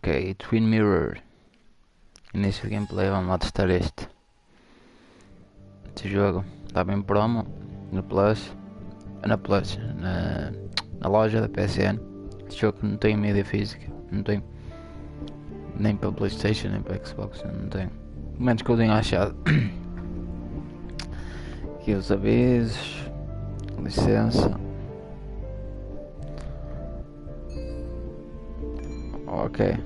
Ok, Twin Mirror. Início de gameplay, vamos lá testar este. Este jogo está bem promo no Plus. Na loja da PSN. Este jogo não tem mídia física, não tem nem para Playstation, nem para Xbox, não tem. Pelo menos que eu tenha achado. Aqui os avisos. Licença. Ok.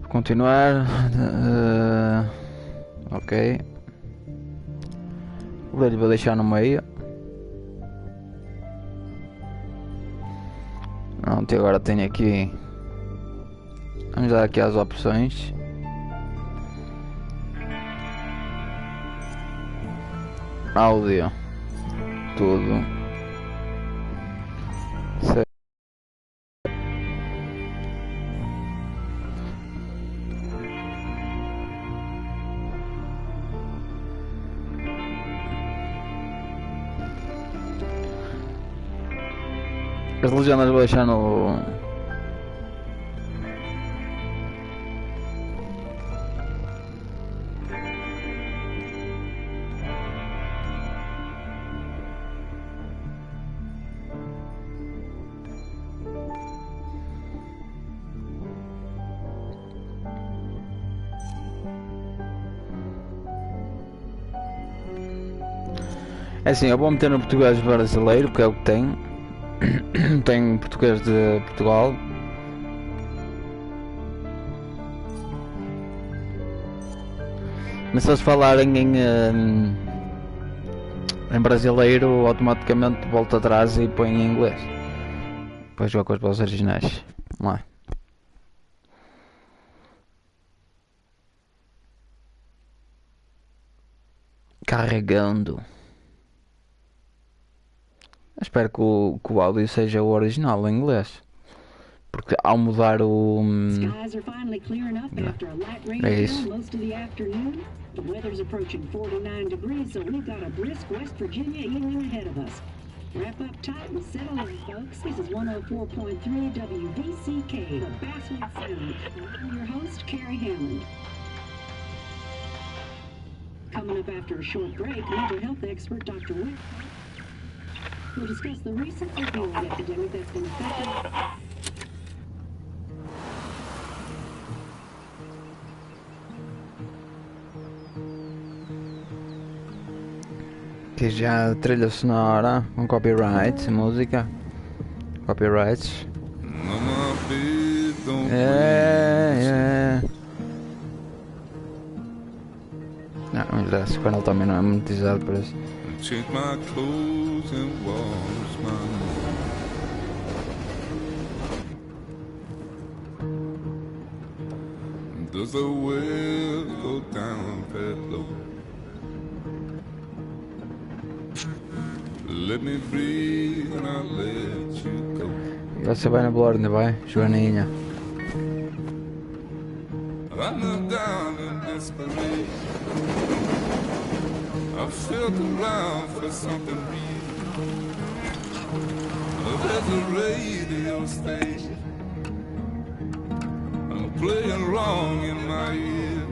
Vou continuar. Ok. Vou deixar no meio. Pronto, e agora tenho aqui. Vamos dar aqui as opções. Áudio. Tudo. Certo. As legendas vou deixar no. É assim, eu vou meter no português brasileiro, que é o que tem. Tenho português de Portugal. Mas se eles falarem em brasileiro, automaticamente volta atrás e põe em inglês. Depois jogo com as vozes originais. Vamos lá. Carregando. Espero que o áudio seja o original em inglês. Porque ao mudar o. É isso. The weather's approaching 49 degrees, so we've got a brisk West Virginia evening ahead of us. Wrap up tight and settle in, folks. This is 104.3 WVCK, the Basswood Sound. I'm your host, Carrie Hammond. Coming up after a short break, mental health expert Dr. Wick will discuss the recent opioid epidemic that's been affecting. Aqui já a trilha sonora com copyright, música, copyrights. Não, mas esse canal também não é monetizado, por isso. Does the well go down that low? Let me breathe and I'll let you go. E você vai na Blur, não vai, Joaninha? I looked down in desperation. I felt around for something real. There's a radio station playing wrong in my ear.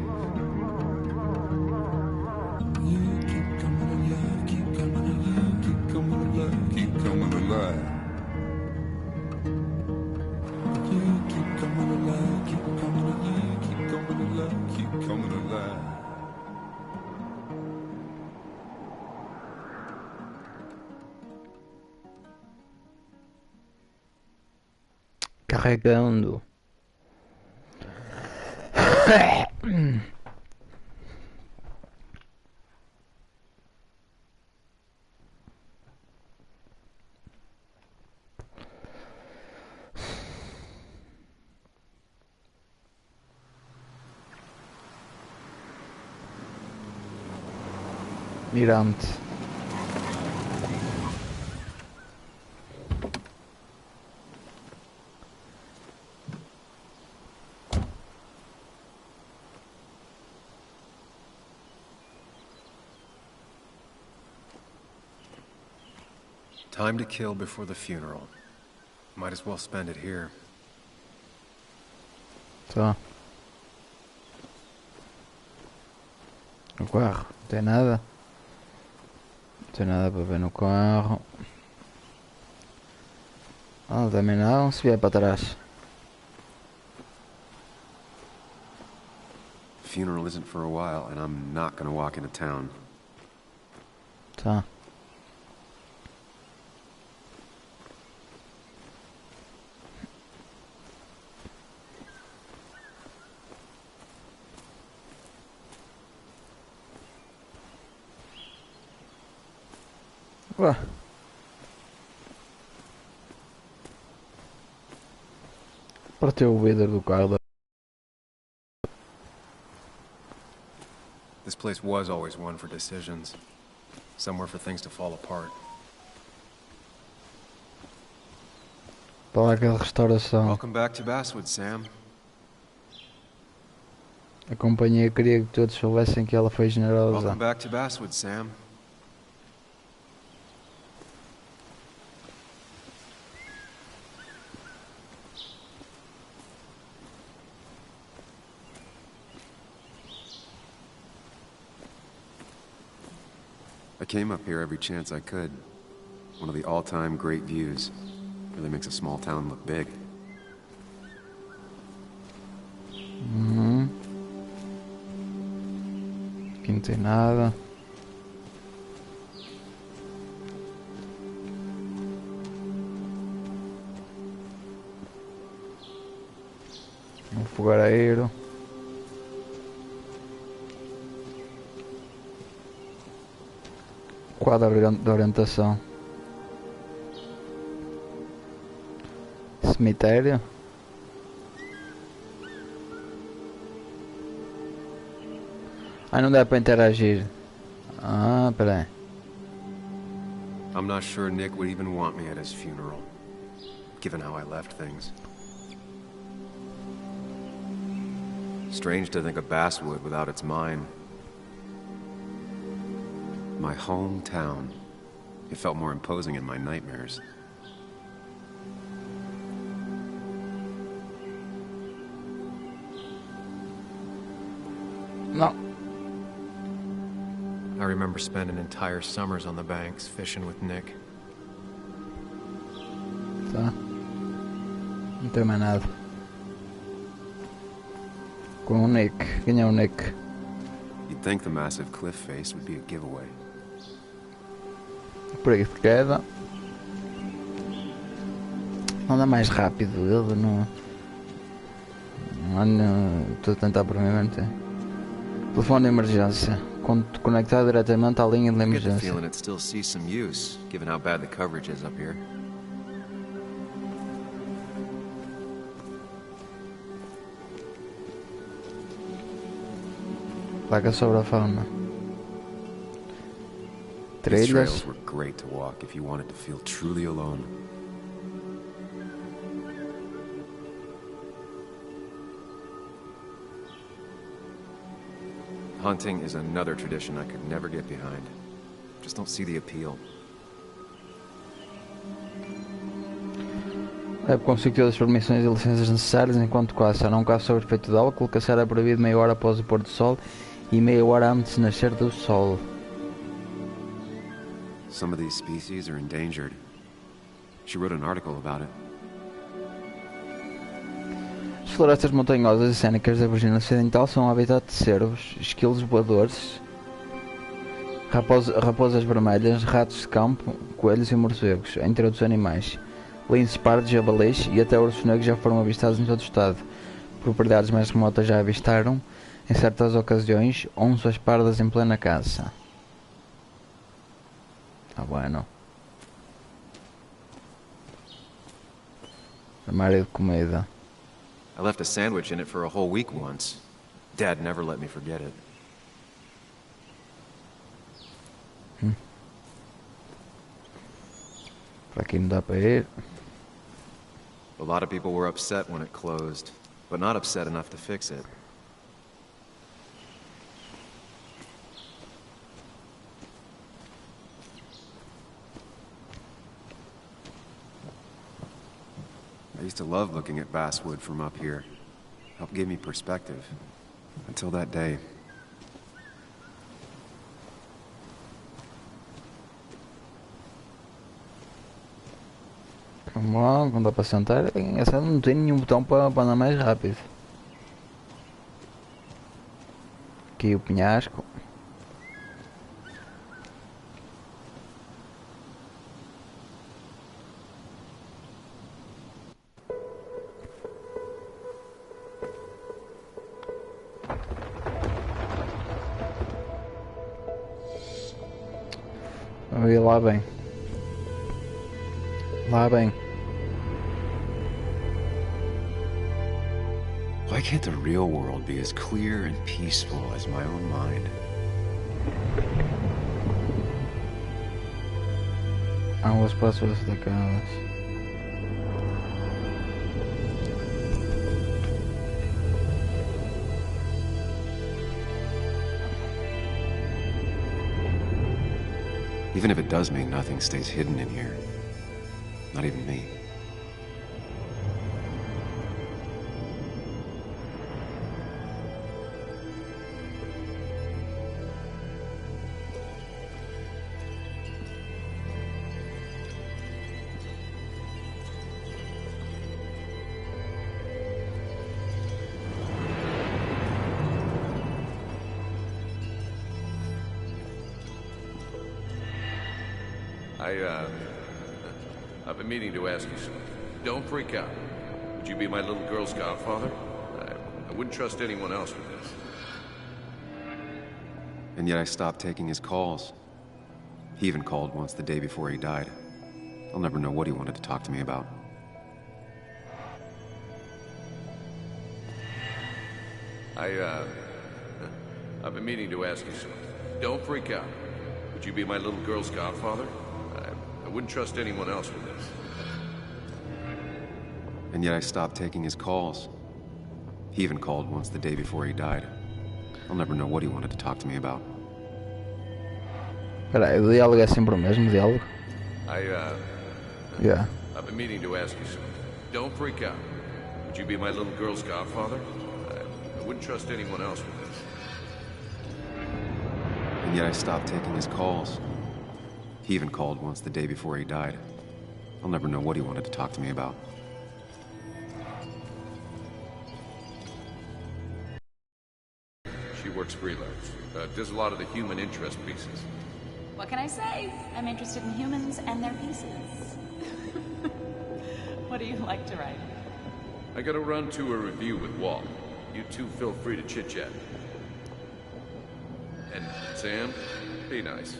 You keep coming alive, keep coming alive, keep coming alive, keep coming alive. You keep coming alive, keep coming alive, keep coming alive, keep coming alive. Carregando. Mirante. Time to kill before the funeral. Might as well spend it here. Só. No carro, não tem nada. Não tem nada para ver no carro. Ah, também não, se vier para trás. Funeral isn't for a while, and I'm not gonna walk into town. Tá. Ué. Partiu o vidro do carro. This place was always one for decisions. Somewhere for things to fall apart. Para lá aquela restauração. Welcome back to Basswood, Sam. A companhia queria que todos soubessem que ela foi generosa. Welcome back to Basswood, Sam. I came up here every chance I could. One of the all-time great views. Really makes a small town look big. Aqui não tem nada. Um fogareiro. Quadro de orientação. Cemitério. Ah, não dá para interagir. Ah, peraí. I'm not sure Nick would even want me at his funeral, given how I left things. Strange to think of Basswood without its mine. My hometown. It felt more imposing in my nightmares. Não. I remember spending entire summers on the banks, fishing with Nick. Tá. Não tem mais nada. Com o Nick. Quem é o Nick? You'd think the massive cliff face would be a giveaway. Por aí de queda. Anda mais rápido ele, não. Estou a tentar por mim. Telefone de emergência. Conectado diretamente à linha de I get the emergência. feeling it still sees some use, given how bad the coverage is up here. Placa sobre a fauna. These Trilhas. trails were great to walk if you wanted to feel truly alone. Hunting is another tradition I could never get behind. Just don't see the appeal. Deve conseguir todas as permissões e licenças necessárias enquanto caça. Não caça sob efeito de álcool. Caçar é proibido meia hora após o pôr do sol e meia hora antes de nascer do sol. Some of these species are endangered. She wrote an article about it. As florestas montanhosas e cênicas da Virgínia Ocidental são um habitat de cervos, esquilos voadores, raposas vermelhas, ratos de campo, coelhos e morcegos, entre outros animais. Linces, pardos, jabalis e até ursos negros já foram avistados em todo o estado. Propriedades mais remotas já avistaram, em certas ocasiões, onças pardas em plena caça. Tá bueno. Armário de comida. I left a sandwich in it for a whole week once. Dad never let me forget it. Para aqui não dá para ir. A lot of people were upset when it closed, but not upset enough to fix it. I used to love looking at Basswood from up here. Helped give me perspective. Until that day. Come on, quando dá para sentar, essa não tem nenhum botão para andar mais rápido. Aqui o penhasco. Lá bem. Lá bem. Why can't the real world be as clear and peaceful as my own mind? Ambas passwords daquelas. Even if it does mean nothing stays hidden in here. Not even me. I've been meaning to ask you something. Don't freak out. Would you be my little girl's godfather? I wouldn't trust anyone else with this. And yet I stopped taking his calls. He even called once the day before he died. I'll never know what he wanted to talk to me about. I've been meaning to ask you something. Don't freak out. Would you be my little girl's godfather? I wouldn't trust anyone else with this. And yet I stopped taking his calls. He even called once the day before he died. I'll never know what he wanted to talk to me about. Espera aí, o diálogo é sempre o mesmo diálogo? Yeah. I've been meaning to ask you something. Don't freak out. Would you be my little girl's godfather? I wouldn't trust anyone else with this. And yet I stopped taking his calls. He even called once the day before he died. I'll never know what he wanted to talk to me about. She works freelance. Does a lot of the human interest pieces. What can I say? I'm interested in humans and their pieces. What do you like to write? I gotta run to a review with Walt. You two feel free to chit-chat. And Sam, be nice.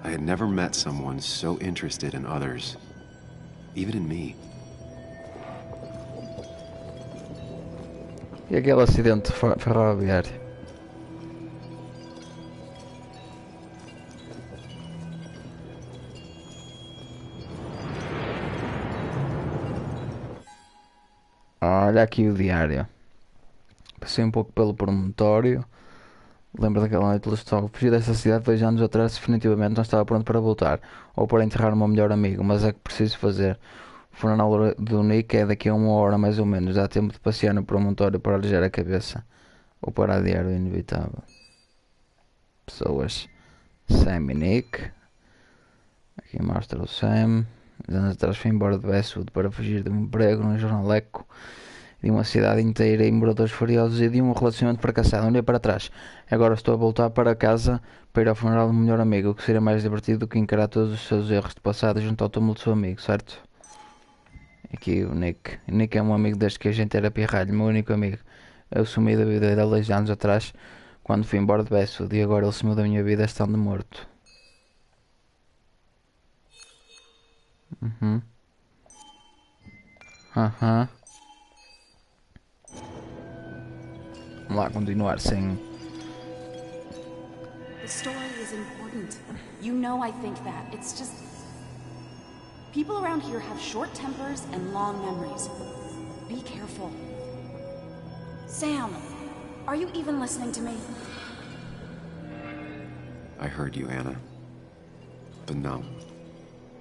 I had never met someone so interested in others. Even in me. E aquele acidente ferroviário? Olha aqui o diário. Passei um pouco pelo promontório. Lembro daquela noite do estômago. Fugi dessa cidade 2 anos atrás. Definitivamente não estava pronto para voltar. Ou para enterrar o meu melhor amigo. Mas é que preciso fazer. O funeral do Nick é daqui a 1 hora mais ou menos. Dá tempo de passear no promontório para alijar a cabeça. Ou para adiar o inevitável. Pessoas. Sam e Nick. Aqui mostra o Sam. 2 anos atrás foi embora de Westwood para fugir de um emprego num jornaleco, de uma cidade inteira em moradores furiosos e de um relacionamento fracassado. Olhei para trás. Agora estou a voltar para casa para ir ao funeral do meu melhor amigo, o que seria mais divertido do que encarar todos os seus erros de passado junto ao túmulo do seu amigo, certo? Aqui o Nick. O Nick é um amigo desde que a gente era pirralho, meu único amigo. Eu sumi da vida dele há 2 anos atrás, quando fui embora de Westwood, e agora ele sumiu da minha vida estando morto. Aham. Vamos lá continuar sem. The story is important. You know I think that. It's just... people around here have short tempers and long memories. Be careful. Sam, are you even listening to me? I heard you, Anna. But no,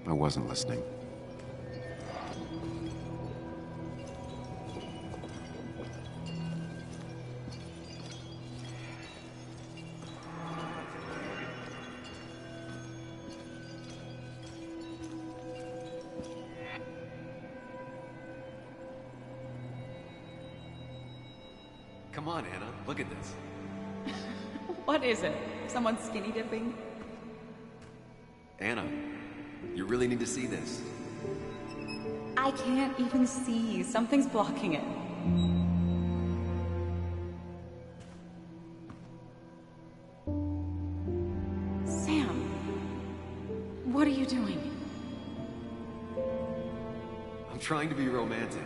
I wasn't listening. Come on, Anna, look at this. What is it? Someone skinny dipping? Anna, you really need to see this. I can't even see. Something's blocking it. Sam, what are you doing? I'm trying to be romantic.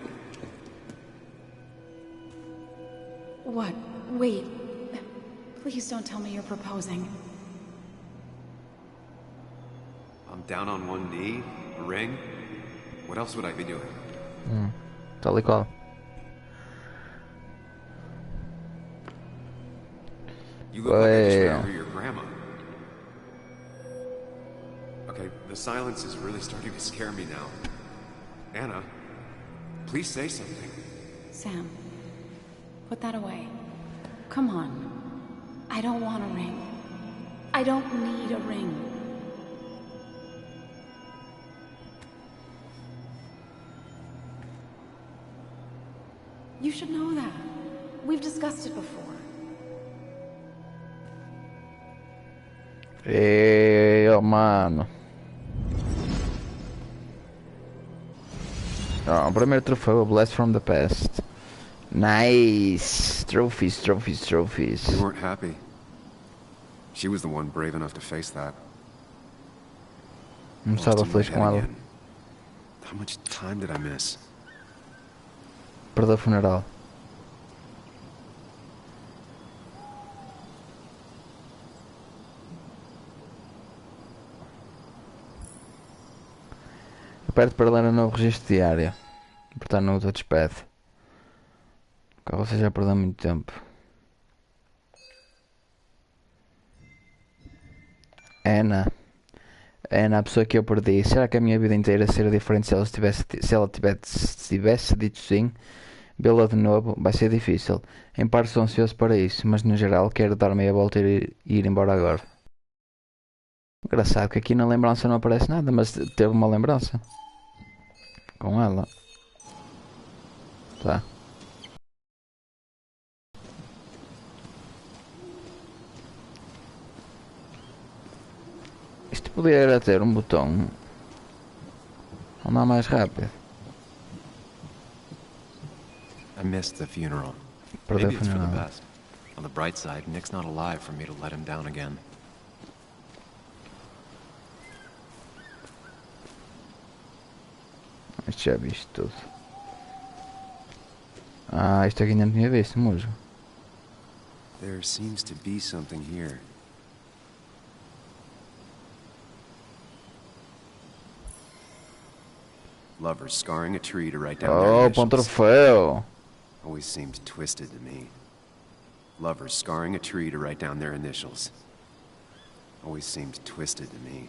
What? Wait. Please don't tell me you're proposing. I'm down on one knee, a ring. What else would I be doing? Tal e qual. You look like I just Well. ran over your grandma. Okay, the silence is really starting to scare me now. Anna, please say something. Sam, put that away. Come on. I don't want a ring. I don't need a ring. You should know that. We've discussed it before. Oh, mano. Oh, primeiro troféu, a Blast from the Past. Nice! Trophies, trophies, trophies. You weren't happy. She was the one brave enough to face that. Não Lost estava in my feliz head com ela. again. How much time did I miss? Perdeu o funeral. Aperte para ler o novo registro diário. Apertar no touchpad. O carro você já perdeu muito tempo. Ana, a pessoa que eu perdi. Será que a minha vida inteira seria diferente se ela tivesse dito sim? Vê-la de novo vai ser difícil. Em parte estou ansioso para isso, mas no geral quero dar meia volta e ir embora agora. Engraçado que aqui na lembrança não aparece nada, mas teve uma lembrança com ela. Tá. Isto podia era ter um botão andar mais rápido. I missed the funeral. Perdeu o Maybe it's for the funeral. best. On the bright side, Nick's not alive for me to let him down again. Isto já vi isto tudo. Ah, isto aqui ainda não tinha visto mesmo. There seems to be something here. Lovers scarring a tree to write down their Oh, para um initials. troféu! Always seemed twisted to me. Lovers scarring a tree to write down their initials. Always seemed twisted to me.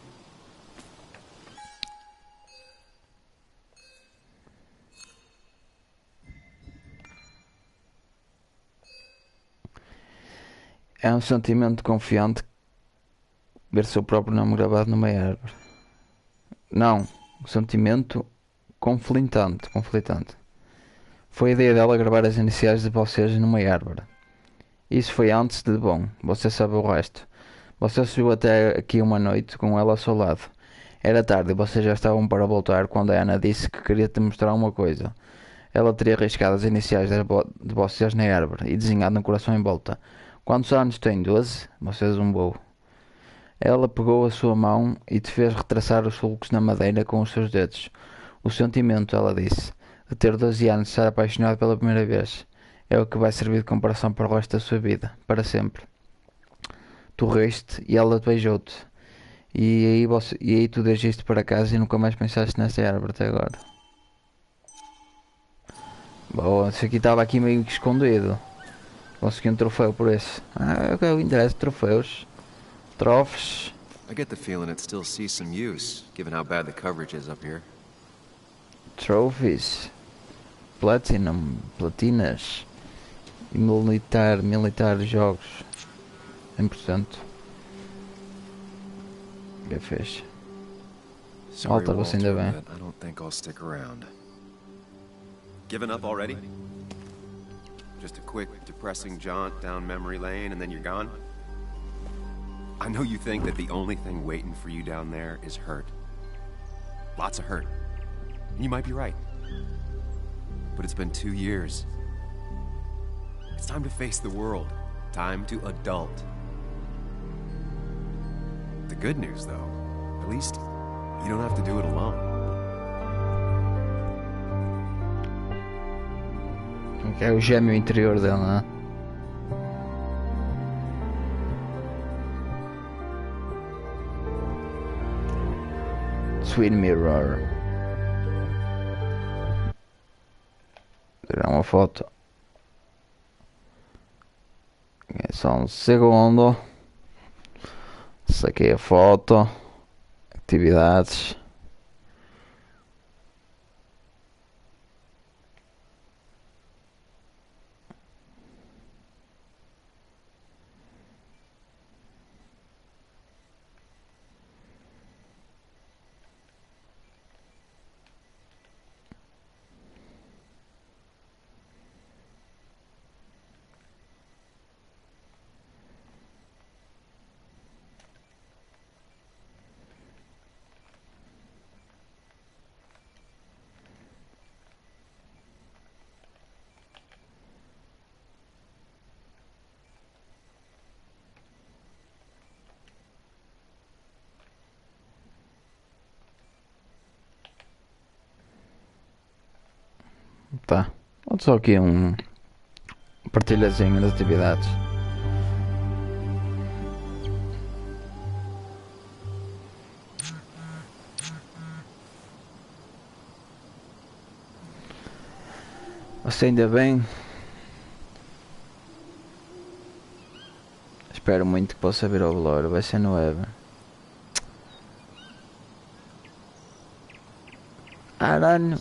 É um sentimento confiante ver seu próprio nome gravado numa árvore. Não, um sentimento conflitante. Foi a ideia dela gravar as iniciais de vocês numa árvore. Isso foi antes de bom, você sabe o resto. Você subiu até aqui uma noite com ela ao seu lado. Era tarde e vocês já estavam para voltar quando a Ana disse que queria te mostrar uma coisa. Ela teria riscado as iniciais de vocês na árvore e desenhado um coração em volta. Quantos anos tem? 12? Você zumbou. Ela pegou a sua mão e te fez retraçar os sulcos na madeira com os seus dedos. O sentimento, ela disse, de ter 12 anos e estar apaixonado pela primeira vez, é o que vai servir de comparação para o resto da sua vida, para sempre. Tu riste e ela beijou-te. E aí tu deixaste para casa e nunca mais pensaste nessa árvore até agora. Boa, isso aqui estava aqui meio que escondido. Consegui um troféu por isso. Ah, o interesse de troféus. Trofes. I get the feeling it still sees some use, given how bad the coverage is up here. Trophies. Platinum. Platinas. E militar jogos. 100%. Que fez? Sorry, Walter, você ainda bem. but I don't think I'll stick around. Given up already? Just a quick, depressing jaunt down memory lane and then you're gone? I know you think that the only thing waiting for you down there is hurt. Lots of hurt. And you might be right. But it's been 2 years. It's time to face the world. Time to adult. The good news, though, at least you don't have to do it alone. Que é o gêmeo interior dele, não é? Twin Mirror. Tirar uma foto. É só um segundo. Saquei a foto. Atividades. Tá. Vou só aqui partilhazinho das atividades. Você ainda bem? Espero muito que possa vir ao velour. Vai ser no web. Caralho.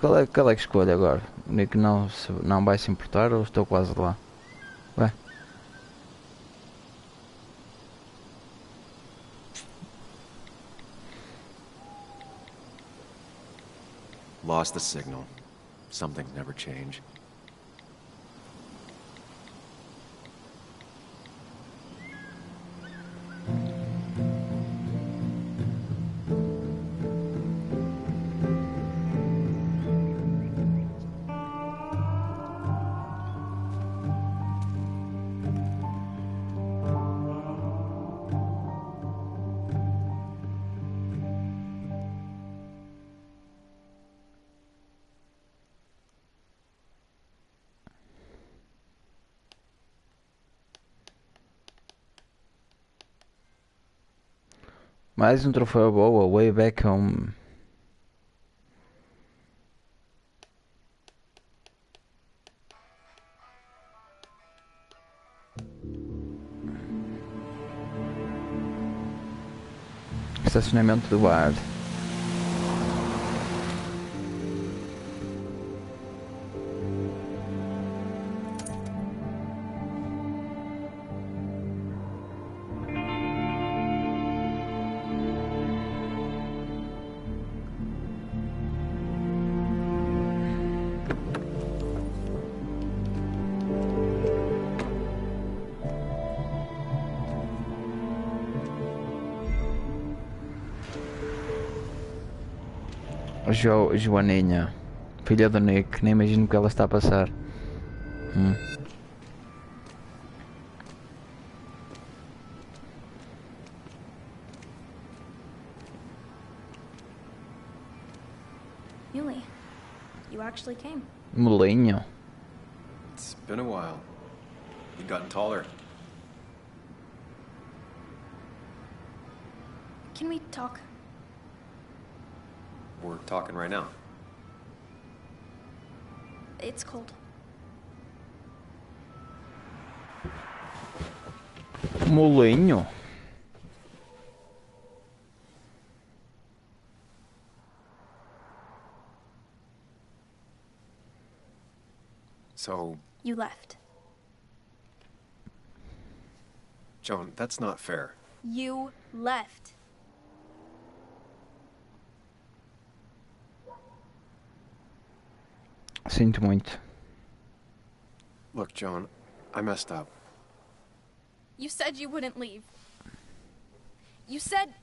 Qual é que escolho agora? O Nick não vai se importar ou estou quase lá? Ué? Lost the signal. Some things never change. Mais um troféu boa, way back home. Estacionamento do bar. Joaninha, filha do Nick, nem imagino o que ela está a passar. Yuli, you actually came. Molinho. It's been a while. You've gotten taller. Can we talk? We're talking right now. It's cold. Molinho. So, You left. Joan, that's not fair. You left. Sinto muito. Look, Joan, I messed up. You said you wouldn't leave. You said...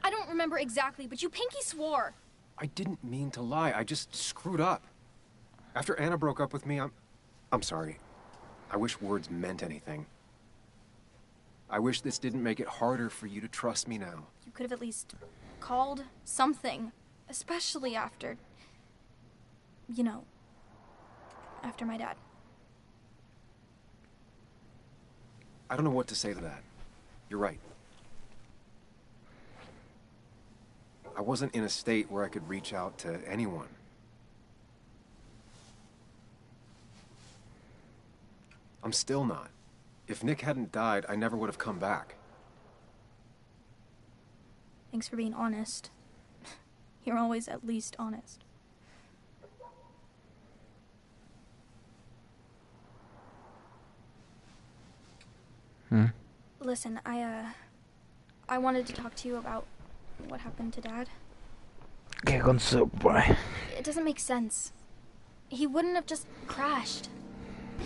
I don't remember exactly, but you pinky swore. I didn't mean to lie. I just screwed up. After Anna broke up with me, I'm sorry. I wish words meant anything. I wish this didn't make it harder for you to trust me now. You could have at least called something, especially after... You know, after my dad. I don't know what to say to that. You're right. I wasn't in a state where I could reach out to anyone. I'm still not. If Nick hadn't died, I never would have come back. Thanks for being honest. You're always at least honest. Listen, I wanted to talk to you about what happened to Dad. O que aconteceu, pai? It doesn't make sense. He wouldn't have just crashed.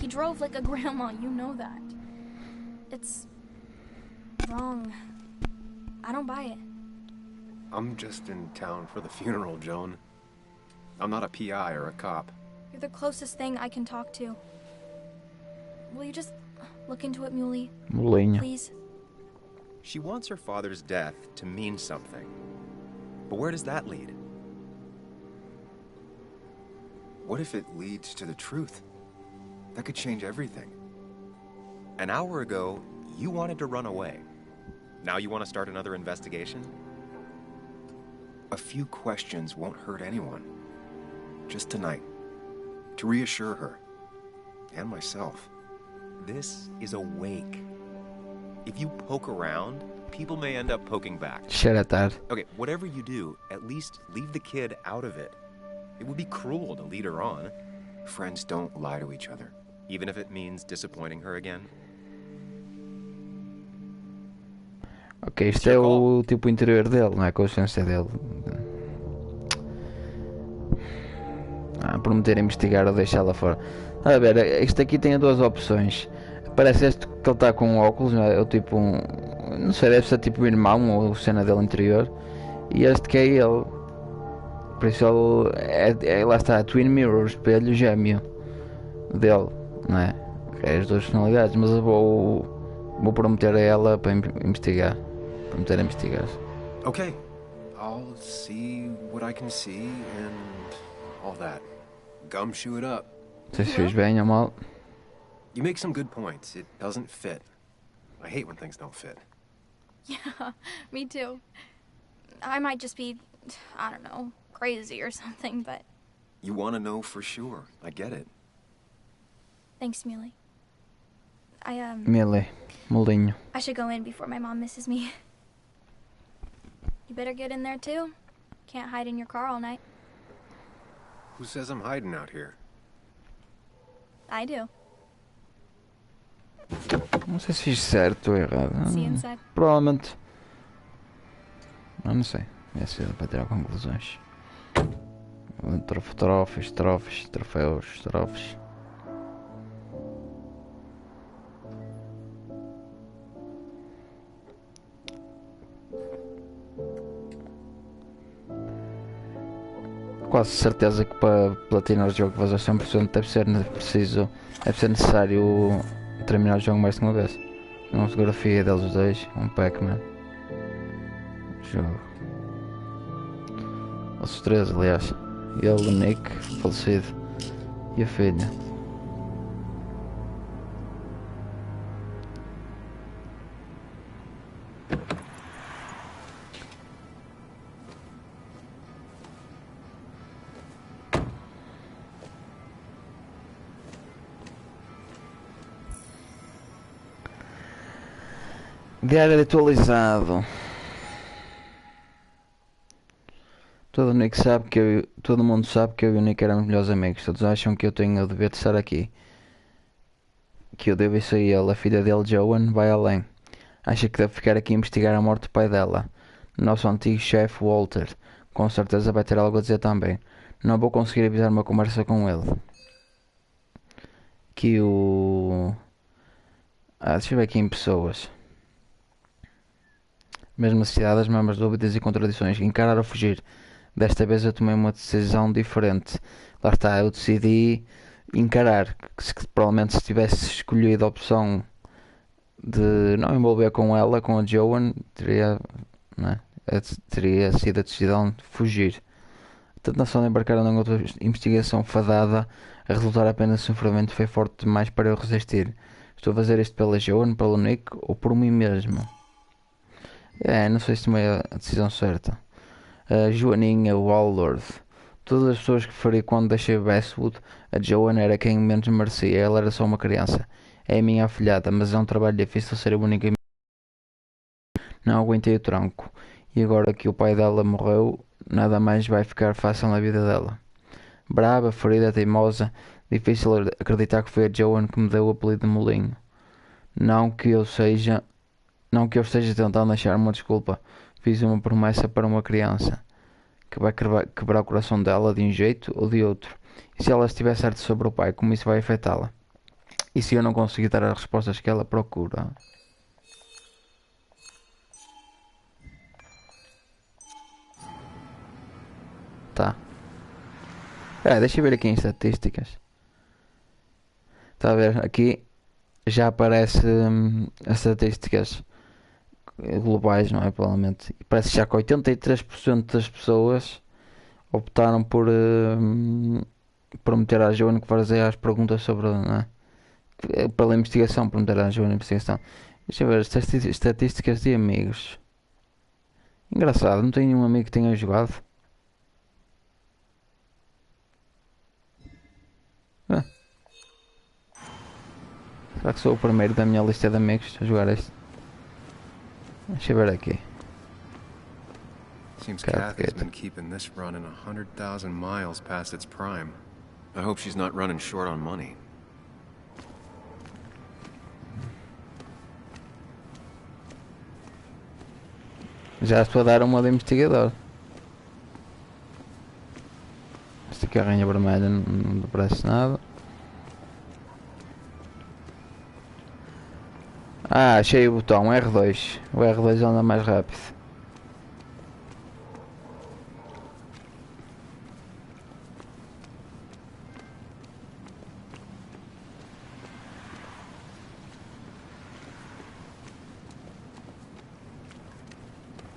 He drove like a grandma, you know that. It's wrong. I don't buy it. I'm just in town for the funeral, Joan. I'm not a PI or a cop. You're the closest thing I can talk to. Will you just look into it, Muley? Molinho. Please? She wants her father's death to mean something. But where does that lead? What if it leads to the truth? That could change everything. An hour ago, you wanted to run away. Now you want to start another investigation? A few questions won't hurt anyone. Just tonight. To reassure her. And myself. This is a wake. If you poke around, people may end up poking back. Shut up, Dad. Okay, whatever you do, at least leave the kid out of it. It would be cruel to lead her on. Friends don't lie to each other, even if it means disappointing her again. Ok, isto é o tipo interior dele, não é a consciência dele. Prometer investigar ou deixá-la fora. A ver, isto aqui tem duas opções. Parece este que ele está com óculos, não é? É o tipo um... Não sei, deve ser tipo o irmão ou cena dele interior. E este que é ele. Por isso ele... lá está, Twin Mirror, espelho gêmeo dele, não é? É as duas personalidades, mas eu vou prometer a ela para investigar. Prometer a investigar. Okay, I'll see what I can see and all that. Gumshoe it up. Não sei se fiz bem ou mal. You make some good points. It doesn't fit. I hate when things don't fit. Yeah, me too. I might just be, I don't know, crazy or something, but... You want to know for sure. I get it. Thanks, Muley. Millie, Molinho. I should go in before my mom misses me. You better get in there too. Can't hide in your car all night. Who says I'm hiding out here? I do. Não sei se fiz certo ou errado. See you inside. Provavelmente. Não sei. É cedo para tirar conclusões. Troféus, troféus. Quase certeza que para platinar o jogo fazer 100% deve ser necessário terminar o jogo mais de uma vez. Uma fotografia deles dois, um Pac-Man. Jogo. Os três, aliás. Ele, o Nick, falecido. E a filha. Diário atualizado. Todo mundo sabe que eu e o Nick éramos melhores amigos. Todos acham que eu tenho o dever de estar aqui. Que eu devo isso a ele. A filha dele, Joan, vai além. Acha que deve ficar aqui a investigar a morte do pai dela. Nosso antigo chefe, Walter, com certeza vai ter algo a dizer também. Não vou conseguir evitar uma conversa com ele. que o... deixa eu ver aqui em pessoas. Mesmo na sociedade, as mesmas dúvidas e contradições. Encarar ou fugir. Desta vez eu tomei uma decisão diferente. Lá está, eu decidi encarar. Que provavelmente se tivesse escolhido a opção de não envolver com ela, com a Joan, teria, né, teria sido a decisão de fugir. A tentação de embarcar em outra investigação fadada a resultar apenas em sofrimento foi forte demais para eu resistir. Estou a fazer isto pela Joan, pelo Nick ou por mim mesmo? Não sei se tomei a decisão certa. A Joaninha Walworth. Todas as pessoas que feri quando deixei Westwood, a Joan era quem menos merecia. Ela era só uma criança. É a minha afilhada, mas é um trabalho difícil ser a única. Não aguentei o tranco. E agora que o pai dela morreu, nada mais vai ficar fácil na vida dela. Brava, ferida, teimosa, difícil acreditar que foi a Joan que me deu o apelido de Molinho. Não que eu seja, não que eu esteja tentando achar uma desculpa. Fiz uma promessa para uma criança que vai quebrar o coração dela de um jeito ou de outro. E se ela estiver certa sobre o pai, como isso vai afetá-la? E se eu não conseguir dar as respostas que ela procura? Tá. Deixa eu ver aqui em estatísticas. Está a ver? Aqui já aparece as estatísticas globais, não é? Provavelmente. E parece já que 83% das pessoas optaram por meter a Joana que fazer as perguntas sobre, não é? Pela investigação, por meter a Joana na investigação. Deixa eu ver, estatísticas de amigos. Engraçado, não tenho nenhum amigo que tenha jogado. Ah, será que sou o primeiro da minha lista de amigos a jogar este? Deixa eu ver aqui. Seems Kathy's been keeping this running 100,000 miles past its prime. I hope she's not running short on money. Já estou a dar uma de investigador. Esta carrinha vermelha não parece nada. Achei o botão R2. O R2 anda mais rápido.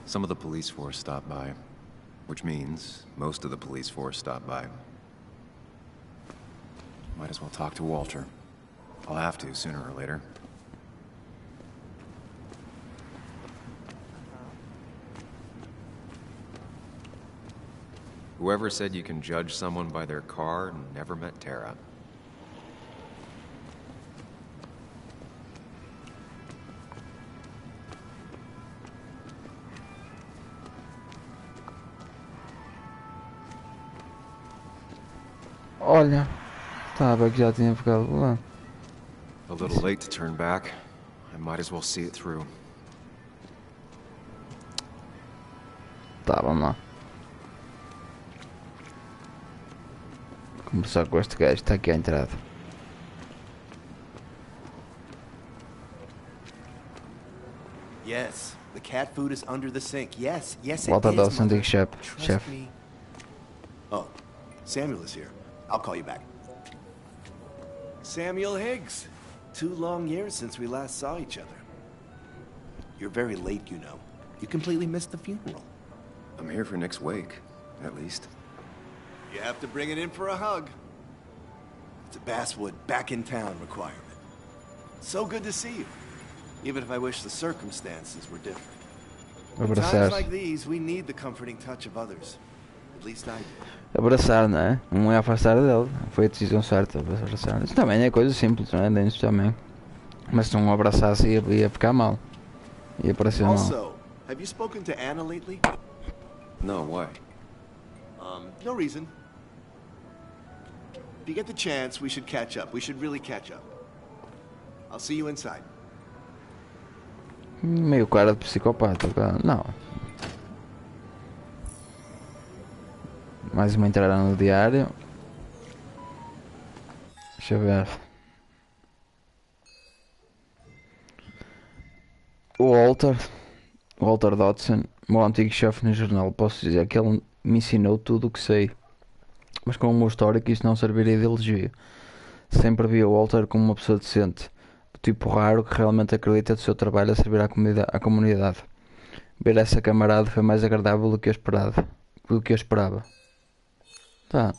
Some of the police force stopped by, which means most of the police force stopped by. Might as well talk to Walter. I'll have to sooner or later. Whoever said you can judge someone by their car never met Tara. Olha, estava que já tinha ficado lá. A little late to turn back. I might as well see it through. Tá, vamos lá. Conversar com este gajo, está aqui à entrada. Yes, the cat food is under the sink. Yes, yes, it Volta a dar o is, sanduíche, Mother. chefe. Trust Chefe. me. Oh, Samuel is here. I'll call you back. Samuel Higgs. 2 long years since we last saw each other. You're very late, you know. You completely missed the funeral. I'm here for Nick's wake, at least. You have to bring it in for a hug. It's a Basswood back in town requirement. So good to see you. Even if I wish the circumstances were different. In times like these, we need the comforting touch of others. At least I do. Abraçar, não é? Não é afastar dele. Foi a decisão certa, abraçar. Isso também é coisa simples, não é? Dentro também. Mas se não abraçasse ia ficar mal. Ia parecer mal. Also, have you spoken to Anna lately? No, why? No reason. If you get the chance, we should catch up. We should really catch up. I'll see you inside. Meio cara de psicopata, cara. Não. Mais uma entrada no diário. Deixa eu ver. O Walter Dodson, meu antigo chefe no jornal, posso dizer que ele me ensinou tudo o que sei, mas com o meu histórico isso não serviria de elogio. Sempre vi o Walter como uma pessoa decente, do tipo raro que realmente acredita do seu trabalho a servir à comunidade. Ver essa camarada foi mais agradável do que eu esperava. Tá,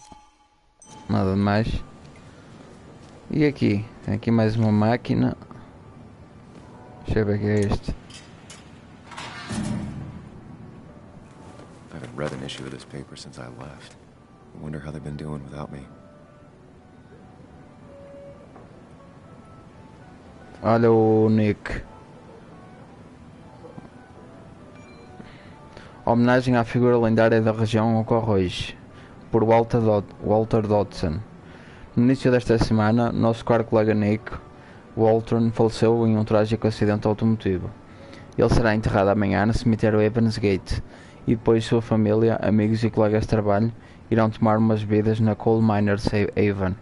nada de mais. E aqui? Tem aqui mais uma máquina. Deixa eu ver o que é este. I haven't read an issue of this paper since I left. I wonder how they've been doing without me. Olha o Nick. A homenagem à figura lendária da região ocorre hoje, por Walter Dodson. No início desta semana, nosso caro colega Nick Walton faleceu em um trágico acidente automotivo. Ele será enterrado amanhã no cemitério Evans Gate e depois sua família, amigos e colegas de trabalho irão tomar umas bebidas na Coal Miners Haven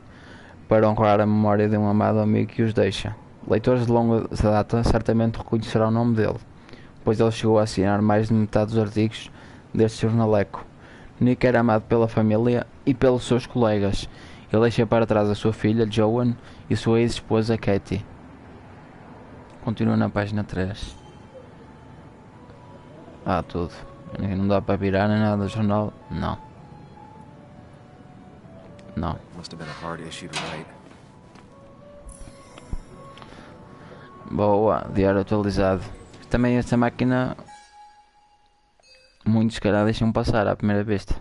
para honrar a memória de um amado amigo que os deixa. Leitores de longa data certamente reconhecerão o nome dele, pois ele chegou a assinar mais de metade dos artigos deste jornaleco. Nick era amado pela família e pelos seus colegas. Ele deixa para trás a sua filha, Joan, e sua ex-esposa, Katie. Continua na página 3. Tudo. Não dá para virar nem nada do jornal? Não. Não. Must have been a hard issue to write. Boa, diário atualizado. Também esta máquina muitos se calhar deixam passar à primeira vista.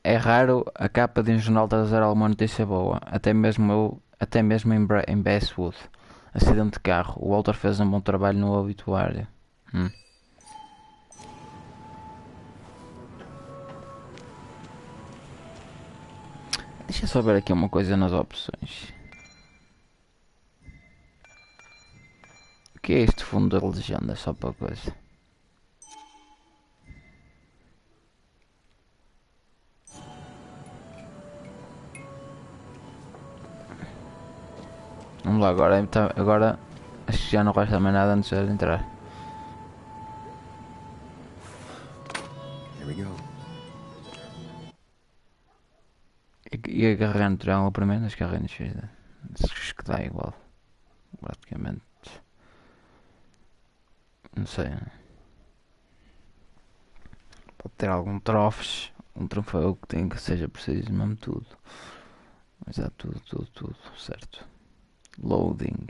É raro a capa de um jornal trazer alguma notícia boa, até mesmo em Basswood. Acidente de carro, o Walter fez um bom trabalho no obituário. Deixa eu só ver aqui uma coisa nas opções. O que é este fundo da legenda? Só para coisa. Vamos lá agora. Então, agora acho que já não resta mais nada antes de entrar. Here we go. E agarrar no triângulo primeiro, acho que agarrei no X. Acho que dá igual. Praticamente. Não sei. Pode ter algum trofes. Um troféu que tem que seja preciso mesmo tudo. Mas há tudo. Certo. Loading.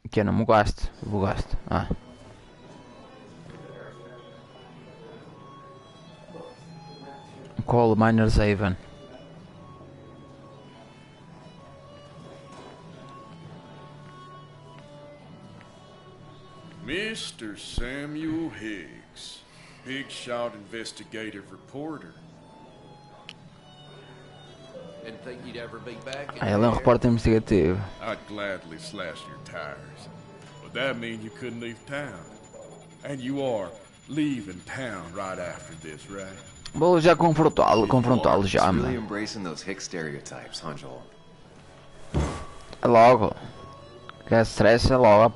Que eu não me gasto. Vou gasto. Coal Miners Haven. Mr. Samuel Higgs, big shot investigative reporter. Didn't think you'd ever be back in Ele é um repórter investigativo. I'd gladly slash your tires, but that mean you couldn't leave town. And you are leaving town right after this, right? Vou já confrontá-lo já, Really mano. embracing those Hick stereotypes, huh, Joel? É logo. Que é stress, é logo a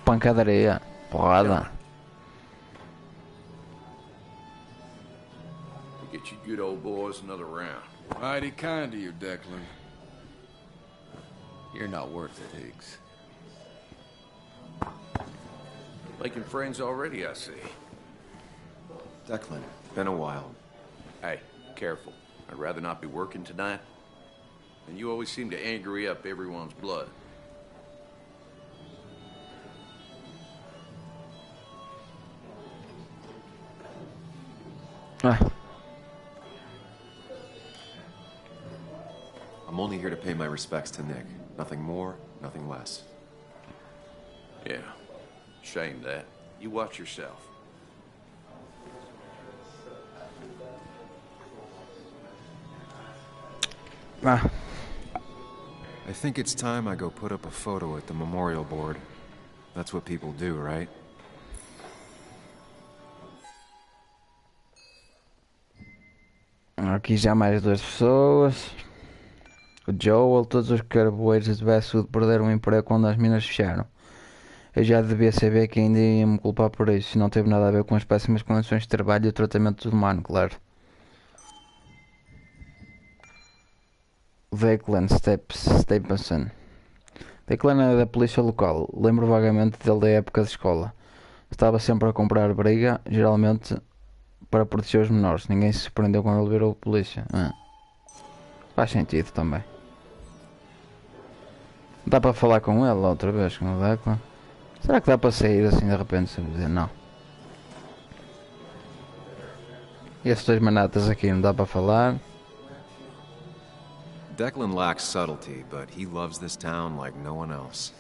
pancadaria. Porrada. We'll get you good old boys another round. Mighty kind of you, Declan. You're not worth it, Higgs. Making friends already, I see. Declan, been a while. Hey, careful. I'd rather not be working tonight. And you always seem to angry up everyone's blood. I'm only here to pay my respects to Nick. Nothing more, nothing less. Yeah. Shame that. You watch yourself. Ah, I think it's time I go put up a photo at the memorial board. That's what people do, right? aqui já mais duas pessoas. O Joel, todos os carboeiros de Westwood perderam o emprego quando as minas fecharam. Eu já devia saber que ainda ia me culpar por isso. Não teve nada a ver com as péssimas condições de trabalho e o tratamento humano, claro. Declan Stephenson. Declan era da polícia local. Lembro vagamente dele da época de escola. Estava sempre a comprar briga, geralmente para proteger os menores. Ninguém se surpreendeu quando ele virou polícia. Faz sentido também. Dá para falar com ele outra vez, com o Declan? Será que dá para sair assim de repente sem dizer não? E esses dois manatas aqui não dá para falar? Declan lacks subtlety, but he loves this town like no one else.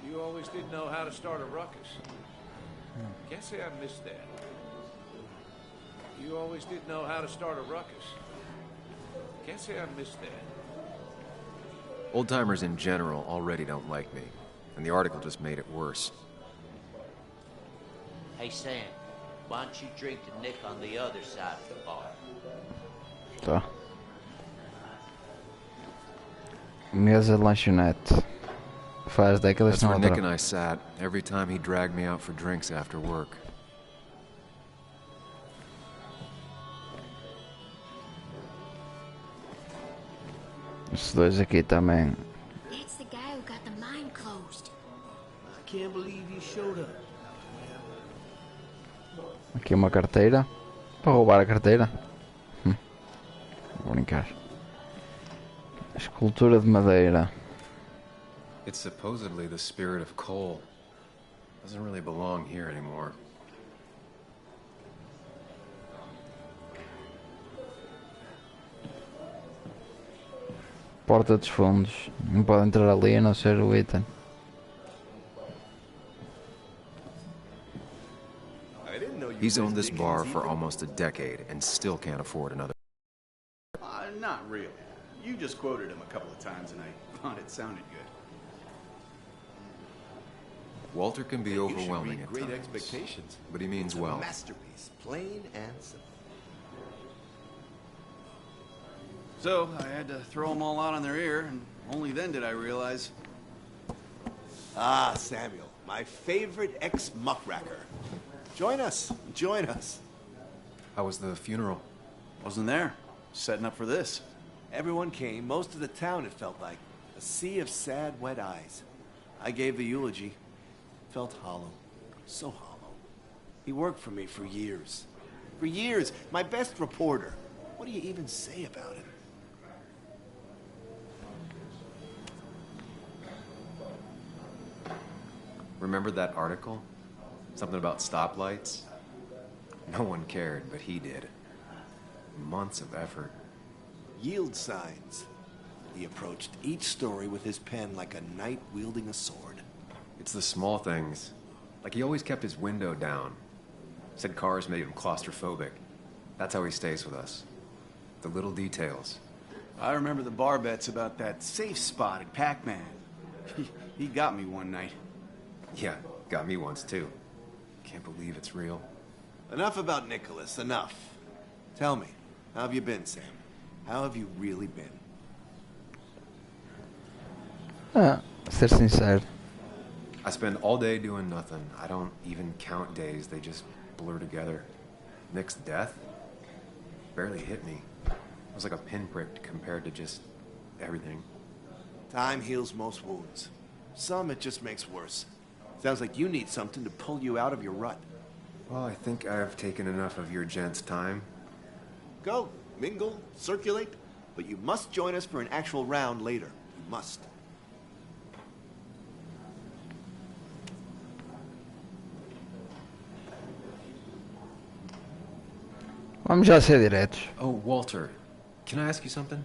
You always did know how to start a ruckus. Can't say I missed that. You always did know how to start a ruckus. Can't say I missed that. Old-timers in general already don't like me, and the article just made it worse. Hey, Sam, why don't you drink to Nick on the other side of the bar? Tá. Mesa de lanchonete. Faz décadas That's não where Nick and outra. I sat every time he dragged me out for drinks after work. Esses dois aqui também. That's the guy who got the mine closed. I can't believe you showed up. Aqui uma carteira. Para roubar a carteira. Vou brincar. Escultura de madeira. It's supposedly the spirit of coal. Doesn't really belong here anymore. Porta dos fundos. Não pode entrar ali a não ser o Ethan. He's owned this bar for almost a decade and still can't afford another. Not really. You just quoted him a couple of times and I thought it sounded good. Walter can be overwhelming at Great times, expectations. but he means well. Masterpiece, plain and simple. So I had to throw them all out on their ear, and only then did I realize. Ah, Samuel, my favorite ex-muckracker. Join us. Join us. How was the funeral? Wasn't there. Setting up for this. Everyone came. Most of the town, it felt like. A sea of sad, wet eyes. I gave the eulogy. Felt hollow. So hollow. He worked for me for years. For years. My best reporter. What do you even say about him? Remember that article? Something about stoplights? No one cared, but he did. Months of effort. Yield signs. He approached each story with his pen like a knight wielding a sword. It's the small things. Like he always kept his window down. Said cars made him claustrophobic. That's how he stays with us. The little details. I remember the bar bets about that safe spot at Pac-Man. He got me one night. Yeah, got me once too. Can't believe it's real. Enough about Nicholas, enough. Tell me, how have you been, Sam? How have you really been? Ser sincero. I spend all day doing nothing. I don't even count days. They just blur together. Nick's death barely hit me. It was like a pinprick compared to just everything. Time heals most wounds. Some it just makes worse. Sounds like you need something to pull you out of your rut. Well, I think I've taken enough of your gents' time. Go, mingle, circulate, but you must join us for an actual round later. You must. Vamos já ser diretos. Oh, Walter, can I ask you something?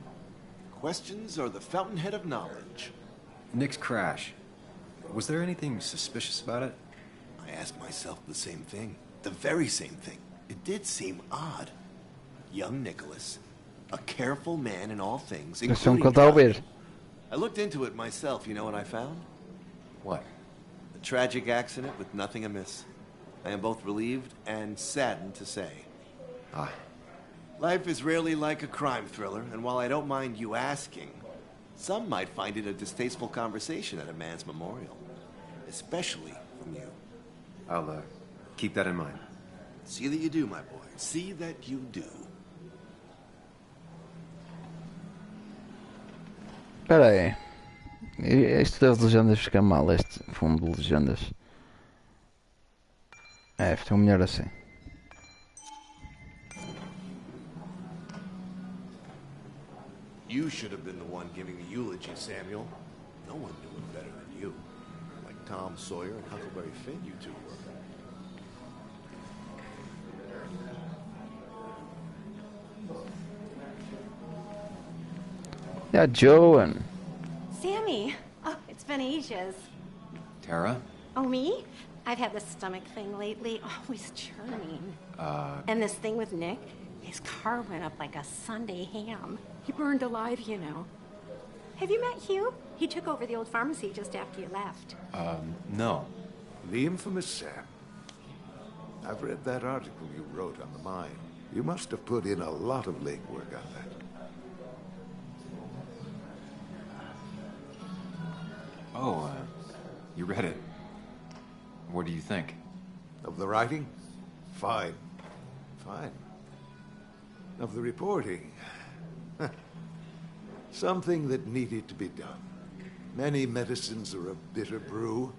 Questions are the fountainhead of knowledge. Nick's crash. Was there anything suspicious about it? I asked myself the same thing. The very same thing. It did seem odd. young Nicholas, a careful man in all things, Esse é um including que ele está a driving. ouvir. I looked into it myself. You know what I found? What? A tragic accident with nothing amiss. I am both relieved and saddened to say. Ah, Life is rarely like a crime thriller, and while I don't mind you asking, some might find it a distasteful conversation at a man's memorial. Especially from you. I'll keep that in mind. See that you do, my boy. See that you do. Espera aí. Isto das legendas fica mal, este fundo de legendas. É, fica melhor assim. You should have been the one giving the eulogy, Samuel. No one knew him better than you. Like Tom Sawyer and Huckleberry Finn, you two were. Yeah, Joan. Sammy! Oh, it's been ages. Tara? Oh, me? I've had this stomach thing lately. Always churning. And this thing with Nick, his car went up like a Sunday ham. He burned alive, you know. Have you met Hugh? He took over the old pharmacy just after you left. No. The infamous Sam. I've read that article you wrote on the mine. You must have put in a lot of legwork on that. Oh, you read it. What do you think? Of the writing? Fine. Fine. Of the reporting? Something that needed to be done. Many medicines are a bitter brew,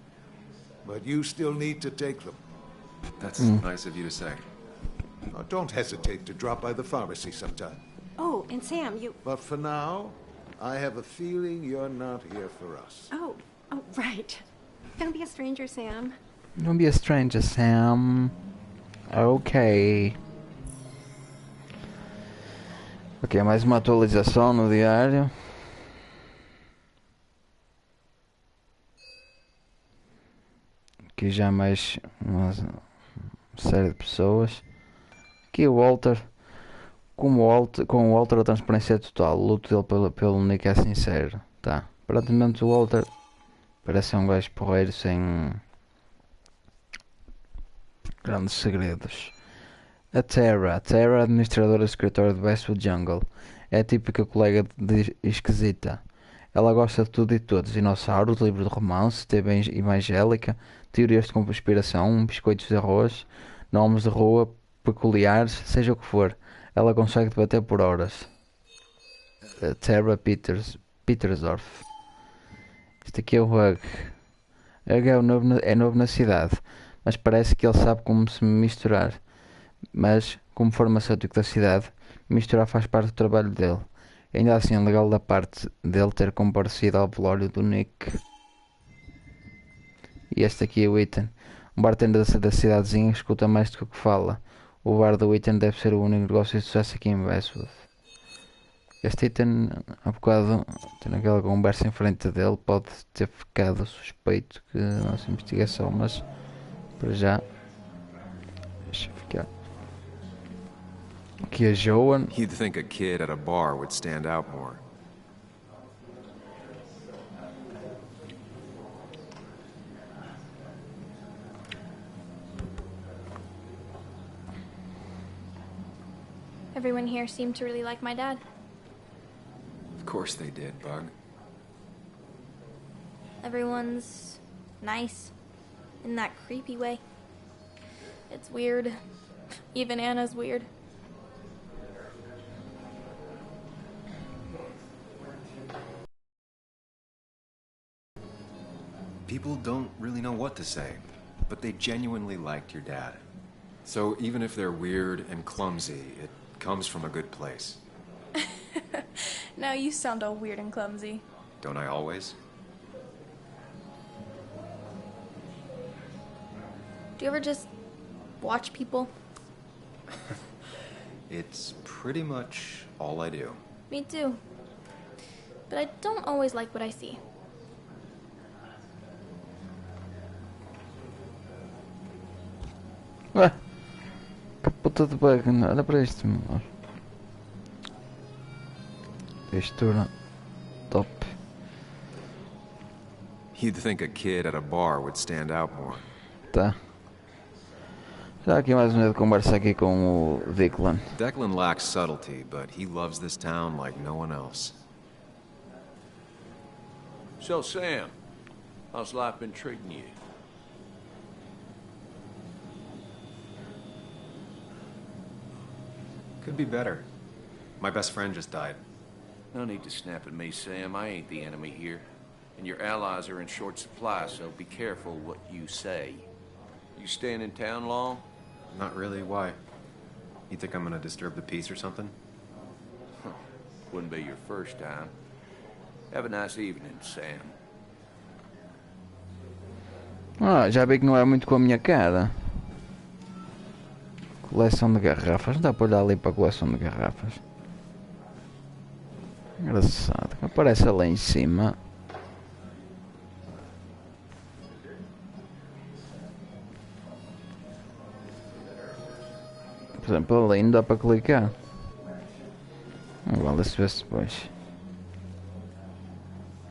but you still need to take them. That's nice of you to say. Now, don't hesitate to drop by the pharmacy sometime. Oh, and Sam, you... But for now, I have a feeling you're not here for us. Oh, right. Don't be a stranger, Sam. Don't be a stranger, Sam. Ok. Ok, mais uma atualização no diário. Aqui já mais uma série de pessoas. Aqui o Walter. Com o Walter a transparência é total. O luto dele pelo Nick é sincero. Tá. Aparentemente o Walter parece ser um gajo porreiro sem grandes segredos. A Tara, administradora do escritório de Westwood Jungle, é a típica colega esquisita. Ela gosta de tudo e todos: dinossauros, livros de romance, TV evangélica, teorias de conspiração, biscoitos de arroz, nomes de rua peculiares, seja o que for. Ela consegue debater por horas. A Tara Petersdorf. Este aqui é o Hug. Hug é novo na cidade, mas parece que ele sabe como se misturar. Mas, como farmacêutico da cidade, misturar faz parte do trabalho dele. Ainda assim é legal da parte dele ter comparecido ao velório do Nick. E este aqui é o Ethan. Um bartender da cidadezinha que escuta mais do que o que fala. O bar do Ethan deve ser o único negócio de sucesso aqui em Westwood. Este Ethan, há bocado, tendo aquela conversa em frente dele, pode ter ficado suspeito que a nossa investigação, mas para já deixa ficar. Aqui a Joan. You'd think a kid at a bar would stand out more. Everyone here seemed to really like my dad. Of course they did, Bug. Everyone's nice in that creepy way. It's weird. Even Anna's weird. People don't really know what to say, but they genuinely liked your dad. So even if they're weird and clumsy, it comes from a good place. Now you sound all weird and clumsy. Don't I always? Do you ever just watch people? It's pretty much all I do. Me too. But I don't always like what I see. Ué, que puta de bug, olha para isto, meu. Textura top. You'd think a kid at a bar would stand out more. Tá. Já aqui mais uma conversa aqui com o Declan. Declan lacks subtlety, but he loves this town like no one else. So, Sam, how's life been treating you? Could be better. My best friend just died. No need to snap at me, Sam. I ain't the enemy here. And your allies are in short supply, so be careful what you say. You staying in town long? Not really. Why? You think I'm gonna disturb the peace or something? Wouldn't be your first time. Have a nice evening, Sam. Ah, já vi que não é muito com a minha cara. Coleção de garrafas. Não dá para olhar ali para a coleção de garrafas. Engraçado. Aparece lá em cima. Por exemplo, ali não dá para clicar. Agora se vê-se depois.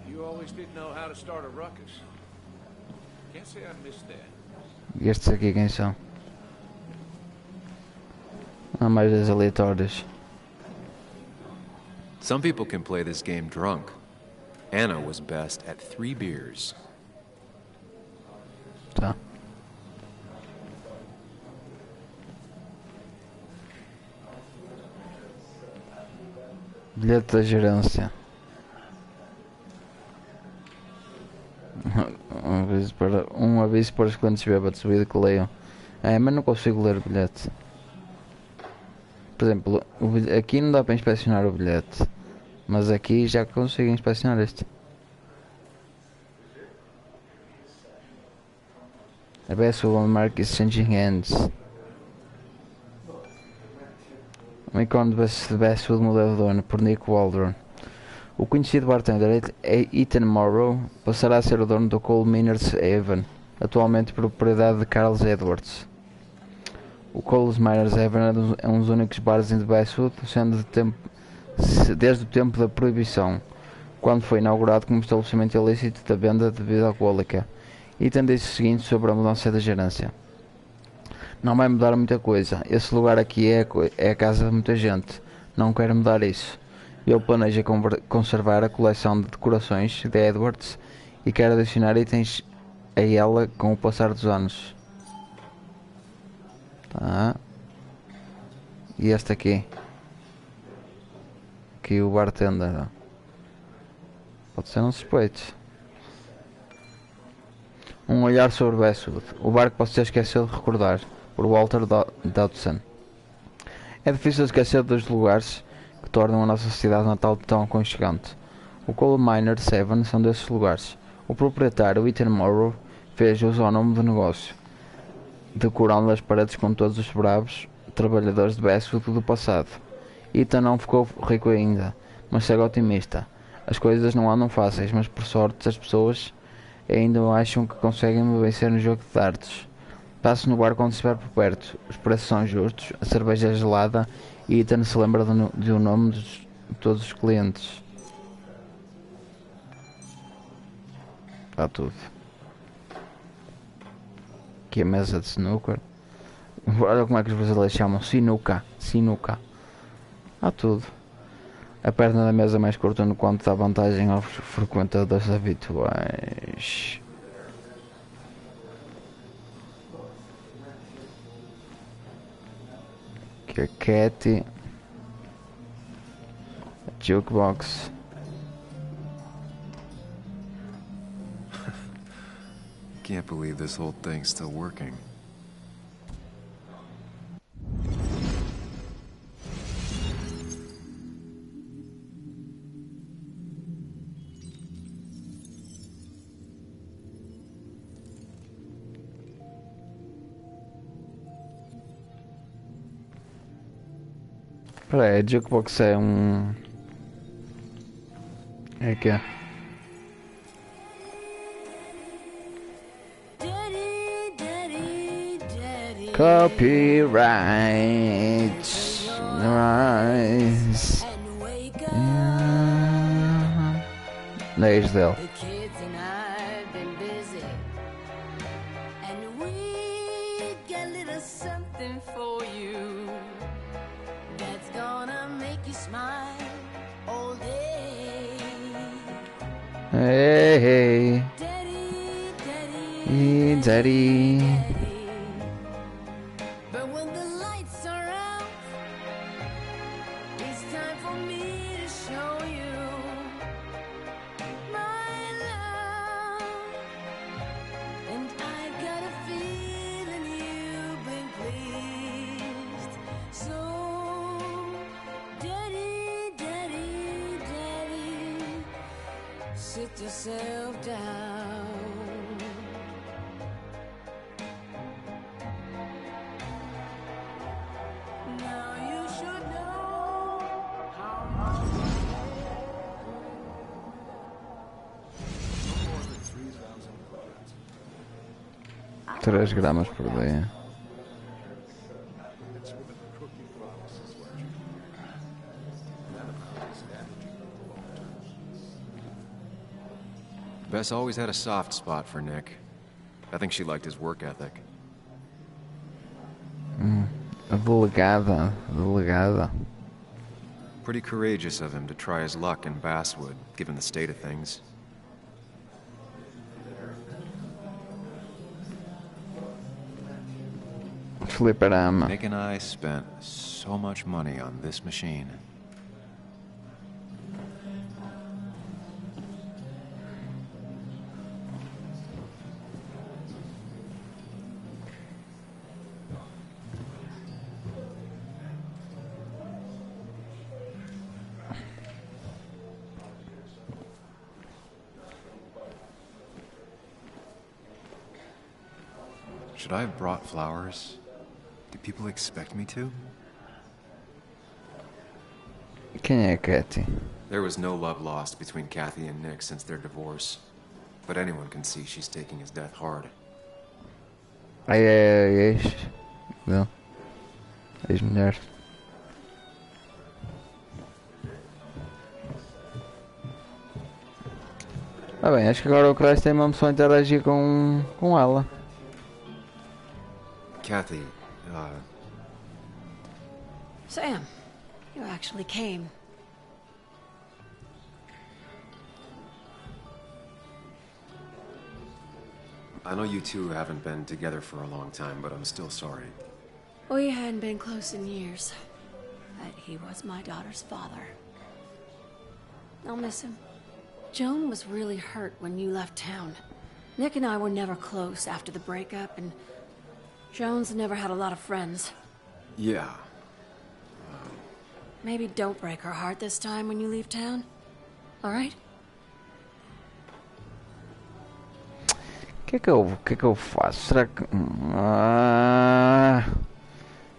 You always did know how to start a ruckus. Can't say I missed that. E estes aqui quem são? Há mais das aleatórias. Some people can play this game drunk. Anna was best at 3 beers. Tá. Bilhete da gerência. Um aviso para os clientes bêbados, duvido que leiam. É, mas não consigo ler o bilhete. Por exemplo, aqui não dá para inspecionar o bilhete, mas aqui já consigo inspecionar este. A Basswood Mark is changing hands. Um ícone de Basswood mudou de dono por Nick Waldron. O conhecido bartender Ethan Morrow passará a ser o dono do Coal Miners Haven, atualmente propriedade de Carl Edwards. O Coal Miners Haven é um dos únicos bares de Basswood, sendo desde o tempo da proibição, quando foi inaugurado como estabelecimento ilícito da venda de bebida alcoólica. Ethan disse o seguinte sobre a mudança da gerência: não vai mudar muita coisa, esse lugar aqui é a casa de muita gente, não quero mudar isso. Ele planeja conservar a coleção de decorações de Edwards e quer adicionar itens a ela com o passar dos anos. Tá. E este aqui? Aqui o bartender. Pode ser um suspeito. Um olhar sobre Basswood. O bar que você esqueceu de recordar. Por Walter Dodson. É difícil esquecer dos lugares que tornam a nossa cidade natal tão aconchegante. O Coal Miner 7 são desses lugares. O proprietário, Ethan Morrow, fez uso ao nome do negócio, decorando as paredes com todos os bravos trabalhadores de Basswood do passado. Ethan não ficou rico ainda, mas segue otimista. As coisas não andam fáceis, mas por sorte as pessoas ainda acham que conseguem me vencer no jogo de dardos. Passo no bar quando estiver por perto. Os preços são justos, a cerveja é gelada e Ethan se lembra do nome de todos os clientes. Está tudo. Aqui a mesa de snooker. Olha como é que os brasileiros chamam. Sinuca. Sinuca. Há tudo. A perna da mesa mais curta no quanto dá vantagem aos frequentadores habituais. Aqui a Cat. A jukebox. Can't believe this whole thing's still working. Espera aí, a jukebox é um... É que é? Copyright rights. Da ex dele. The kids and I've been busy, and we got a little something for you that's gonna make you smile all day. Hey, hey. Daddy, Daddy. but when the lights are out, it's time for me to show you my love. And I got a feeling you've been pleased. So, Daddy, Daddy, Daddy, sit yourself down. Now you should know how much No more than 3,000 bullets. 3 gramas por dia. It's with a crooked promises what you hear. That amount is damaging in the long term. Bess always had a soft spot for Nick. I think she liked his work ethic. A delegada. Pretty courageous of him to try his luck in Basswood, given the state of things. Fliperama. Nick and I spent so much money on this machine. Should I have brought flowers? Do people expect me to? Quem é Katy? There was no love lost between Kathy and Nick since their divorce. But anyone can see she's taking his death hard. É ex. Não. Ex-mulher. Ah bem, acho que agora o Christ tem mesmo só interagir com ela. Kathy, Sam, you actually came. I know you two haven't been together for a long time, but I'm still sorry. We hadn't been close in years, but he was my daughter's father. I'll miss him. Joan was really hurt when you left town. Nick and I were never close after the breakup, and Joan's never had a lot of friends. Yeah. Maybe don't break her heart this time when you leave town. All right? O que é que eu faço? Será que...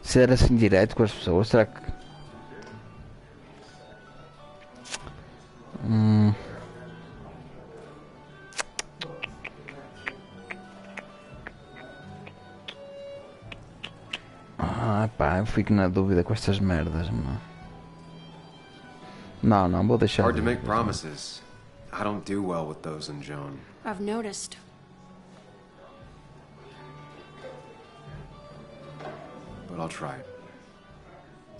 ser assim direto com as pessoas? Será que... pá, eu fico na dúvida com estas merdas, mano. Não, vou deixar. Hard to make promises. I don't do well with those in Joan. I've noticed. But I'll try.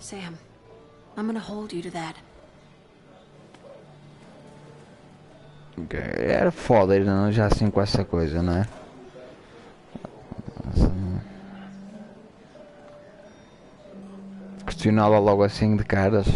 Sam, I'm gonna hold you to that. Okay. Era foda ir já assim com essa coisa, não é? Questioná-la logo assim de caras.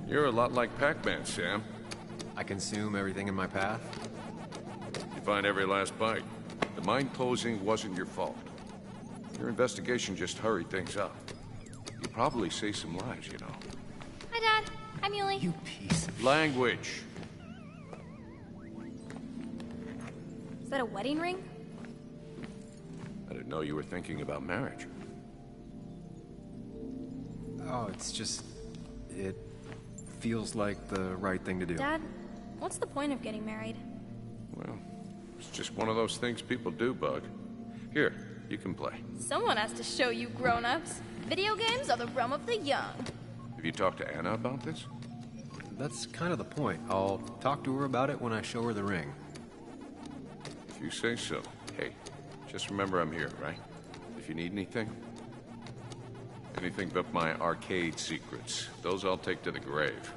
You're a lot like Pac-Man, Sam. I consume everything in my path? You find every last bite. The mine closing wasn't your fault. Your investigation just hurried things up. You'll probably save some lives, you know. Hi, Dad. Hi, Muley. You piece of language. Is that a wedding ring? I didn't know you were thinking about marriage. Oh, it's just... it feels like the right thing to do. Dad, what's the point of getting married? Well, it's just one of those things people do, Bug. Here, you can play. Someone has to show you grown-ups. Video games are the realm of the young. Have you talked to Anna about this? That's kind of the point. I'll talk to her about it when I show her the ring. If you say so. Hey, just remember I'm here, right? If you need anything. Anything but my arcade secrets. Those I'll take to the grave.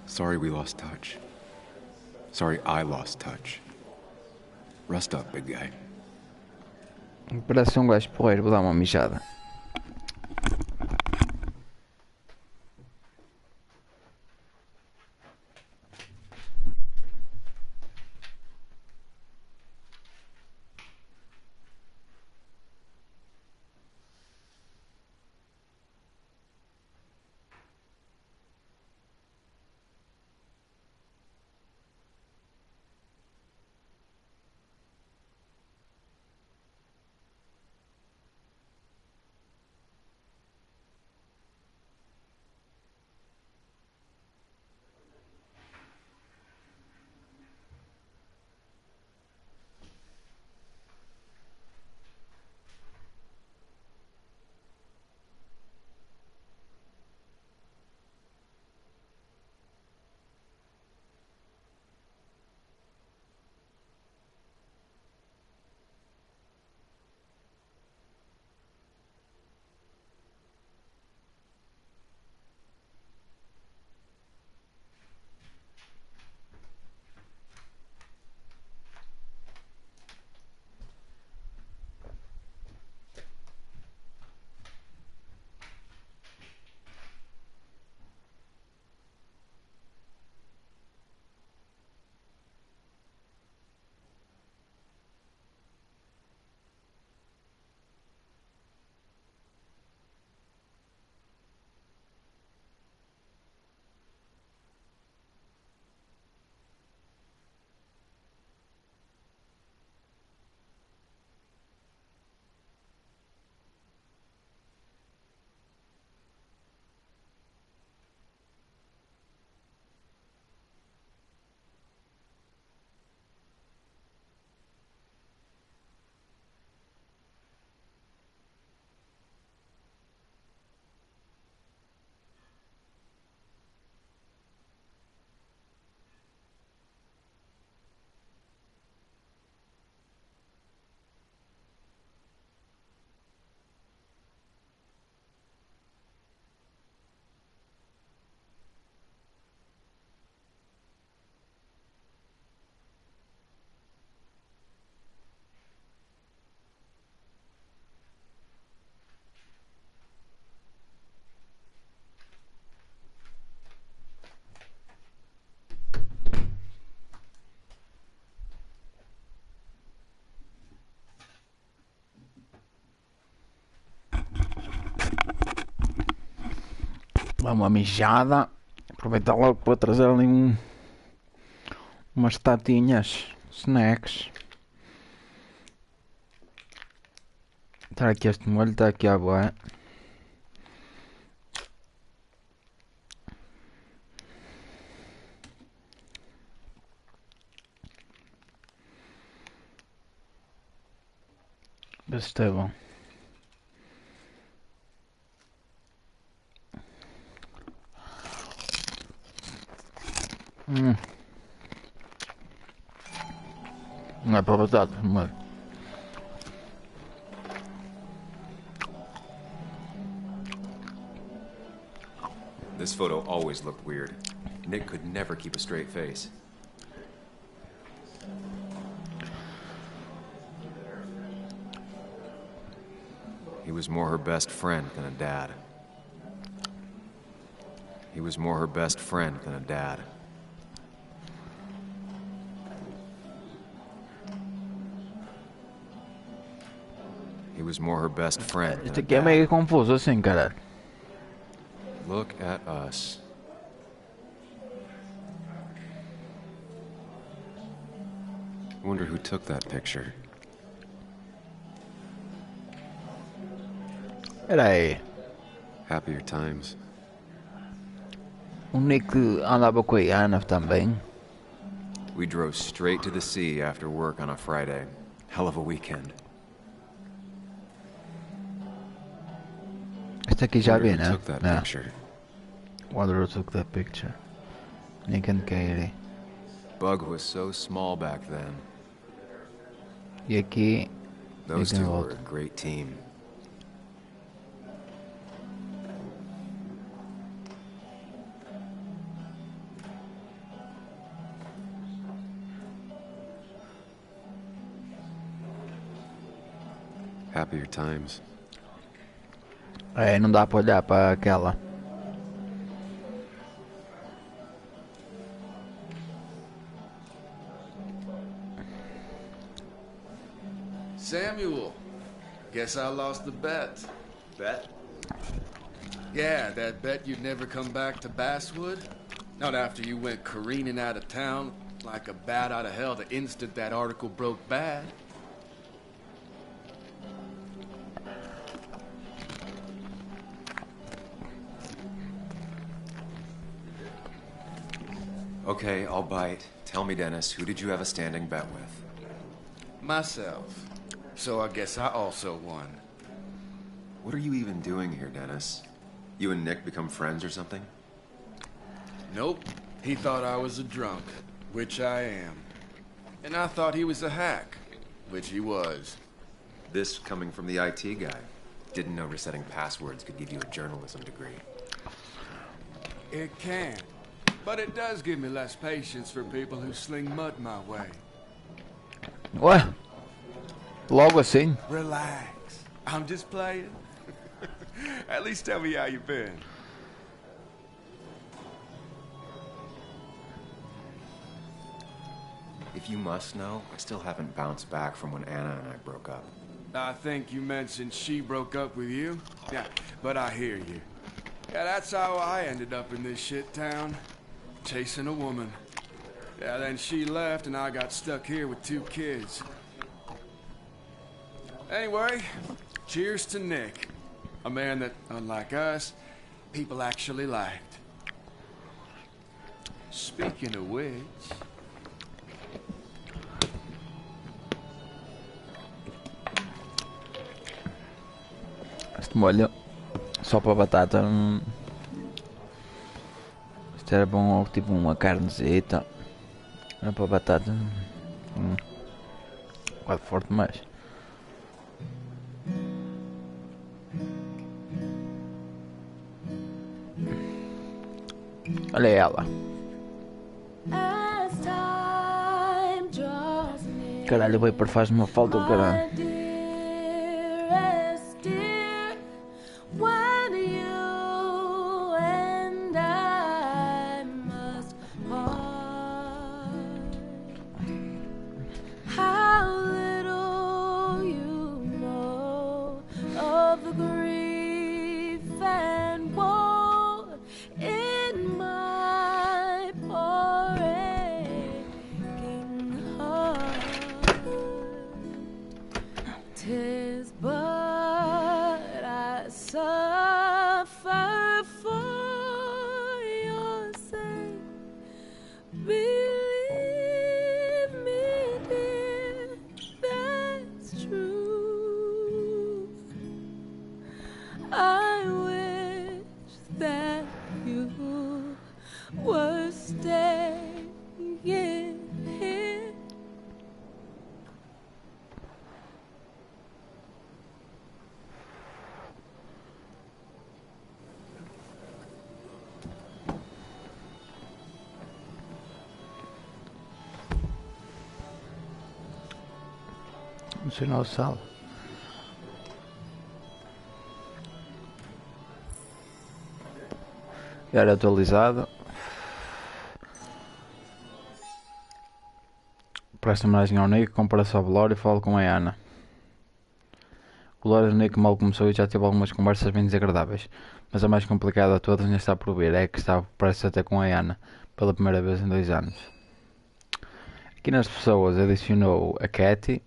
Sorry we lost touch. Sorry I lost touch. Rest up, big guy. Parece um gajo porreiro, vou dar uma mijada. Dá uma mijada. Aproveitar logo para trazer ali umas tatinhas, snacks. Está aqui este molho, está aqui a água. Vê se está bom. Não é para batata, mas... This photo always looked weird. Nick could never keep a straight face. He was more her best friend than a dad. He was more her best friend than a dad. He was more her best friend Isto than a aqui é dad. meio confuso assim, caralho. Look at us. Wonder who took that picture. Espera aí. Happier times. O Nick andava com a Ana também. We drove straight to the sea after work on a Friday. Hell of a weekend. Este aqui já Wonder vi, who né? took that É. picture. Wonder who took that picture. Nick and Katie. Bug was so small back then. E aqui... Those Nick and two were Walt. a great team. Happier times. É, não dá pra olhar pra aquela. Samuel, guess I lost the bet. Bet? Yeah, that bet you'd never come back to Basswood. Not after you went careening out of town like a bat out of hell the instant that article broke bad. Okay, I'll bite. Tell me, Dennis, who did you have a standing bet with? Myself. So I guess I also won. What are you even doing here, Dennis? You and Nick become friends or something? Nope. He thought I was a drunk, which I am. And I thought he was a hack, which he was. This coming from the IT guy. Didn't know resetting passwords could give you a journalism degree. It can. But it does give me less patience for people who sling mud my way. Ué? Logo assim? Relax. I'm just playing. At least tell me how you been. If you must know, I still haven't bounced back from when Anna and I broke up. I think you mentioned she broke up with you. Yeah, but I hear you. Yeah, that's how I ended up in this shit town. Chasing a woman. Yeah, then she left and I got stuck here with 2 kids. Anyway, cheers to Nick. A man that, unlike us, people actually liked. Speaking of which... Este molho só para batata. Isto era bom, tipo uma carnezita. Era para batata. Quase forte mais. Olha ela. Caralho, o Vapor faz uma falta do caralho. No sinal de sala. Era atualizado. Presta homenagem ao Nick, compara-se ao velório e fala com a Ana. O Lord Nick mal começou e já teve algumas conversas bem desagradáveis, mas a mais complicada de todas ainda está por vir, é que estava prestes a ter com a Ana, pela primeira vez em 2 anos. Aqui nas pessoas adicionou a Katie.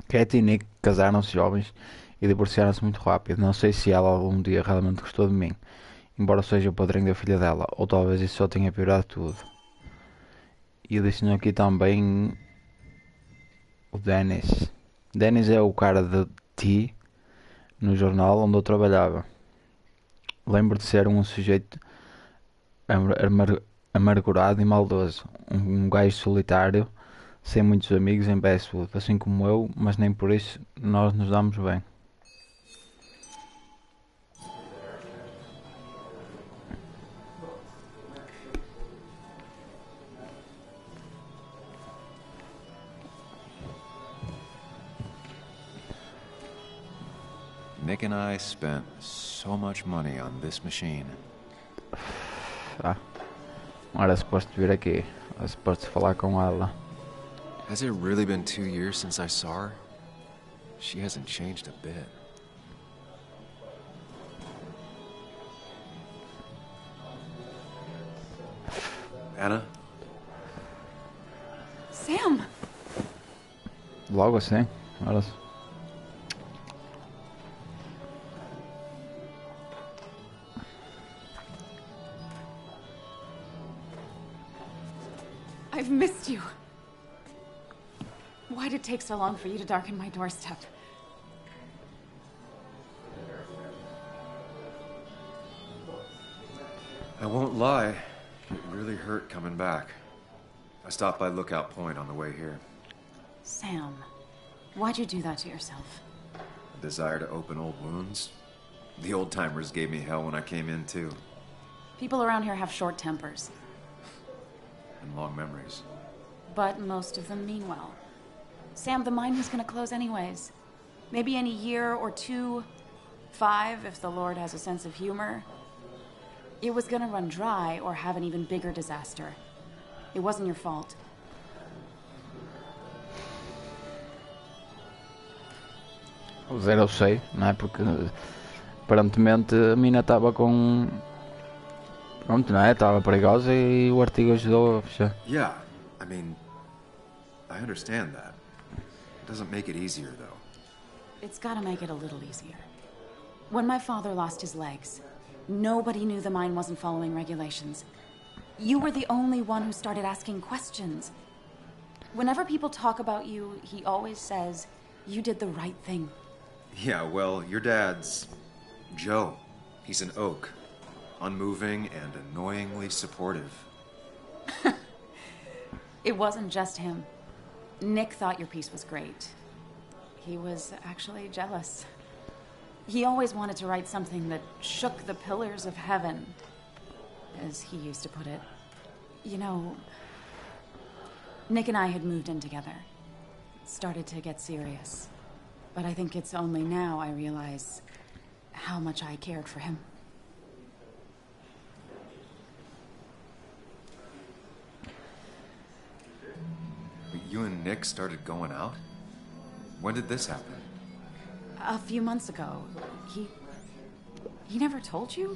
Katie e Nick casaram-se jovens e divorciaram-se muito rápido. Não sei se ela algum dia realmente gostou de mim, embora seja o padrinho da filha dela, ou talvez isso só tenha piorado tudo. E adicionou aqui também o Dennis. Dennis é o cara de T no jornal onde eu trabalhava. Lembro de ser um sujeito amargurado e maldoso, um gajo solitário, sem muitos amigos em Bestwood, assim como eu, mas nem por isso nós nos damos bem. Nick and I spent so much money on this machine. Não era suposto vir aqui, era suposto falar com ela. Has it really been 2 years since I saw her? She hasn't changed a bit. Anna? Sam! Logo assim? Olha. I've missed you. Why did it take so long for you to darken my doorstep? I won't lie, it really hurt coming back. I stopped by Lookout Point on the way here. Sam, why'd you do that to yourself? A desire to open old wounds? The old-timers gave me hell when I came in, too. People around here have short tempers. And long memories. But most of them mean well. Sam, the mine was gonna close anyways. Maybe in a year or 2, 5, if the Lord has a sense of humor. It was gonna run dry or have an even bigger disaster. It wasn't your fault. Eu sei, não é? Porque aparentemente a mina estava com. Pronto, não é? Estava perigosa e o artigo ajudou a fechar. Yeah, I mean, I understand that. It doesn't make it easier, though. It's gotta make it a little easier. When my father lost his legs, nobody knew the mine wasn't following regulations. You were the only one who started asking questions. Whenever people talk about you, he always says, you did the right thing. Yeah, well, your dad's Joe. He's an oak. Unmoving and annoyingly supportive. It wasn't just him. Nick thought your piece was great. He was actually jealous. He always wanted to write something that shook the pillars of heaven, as he used to put it. You know, Nick and I had moved in together. It started to get serious. But I think it's only now I realize how much I cared for him. But you and Nick started going out? When did this happen? A few months ago. He never told you?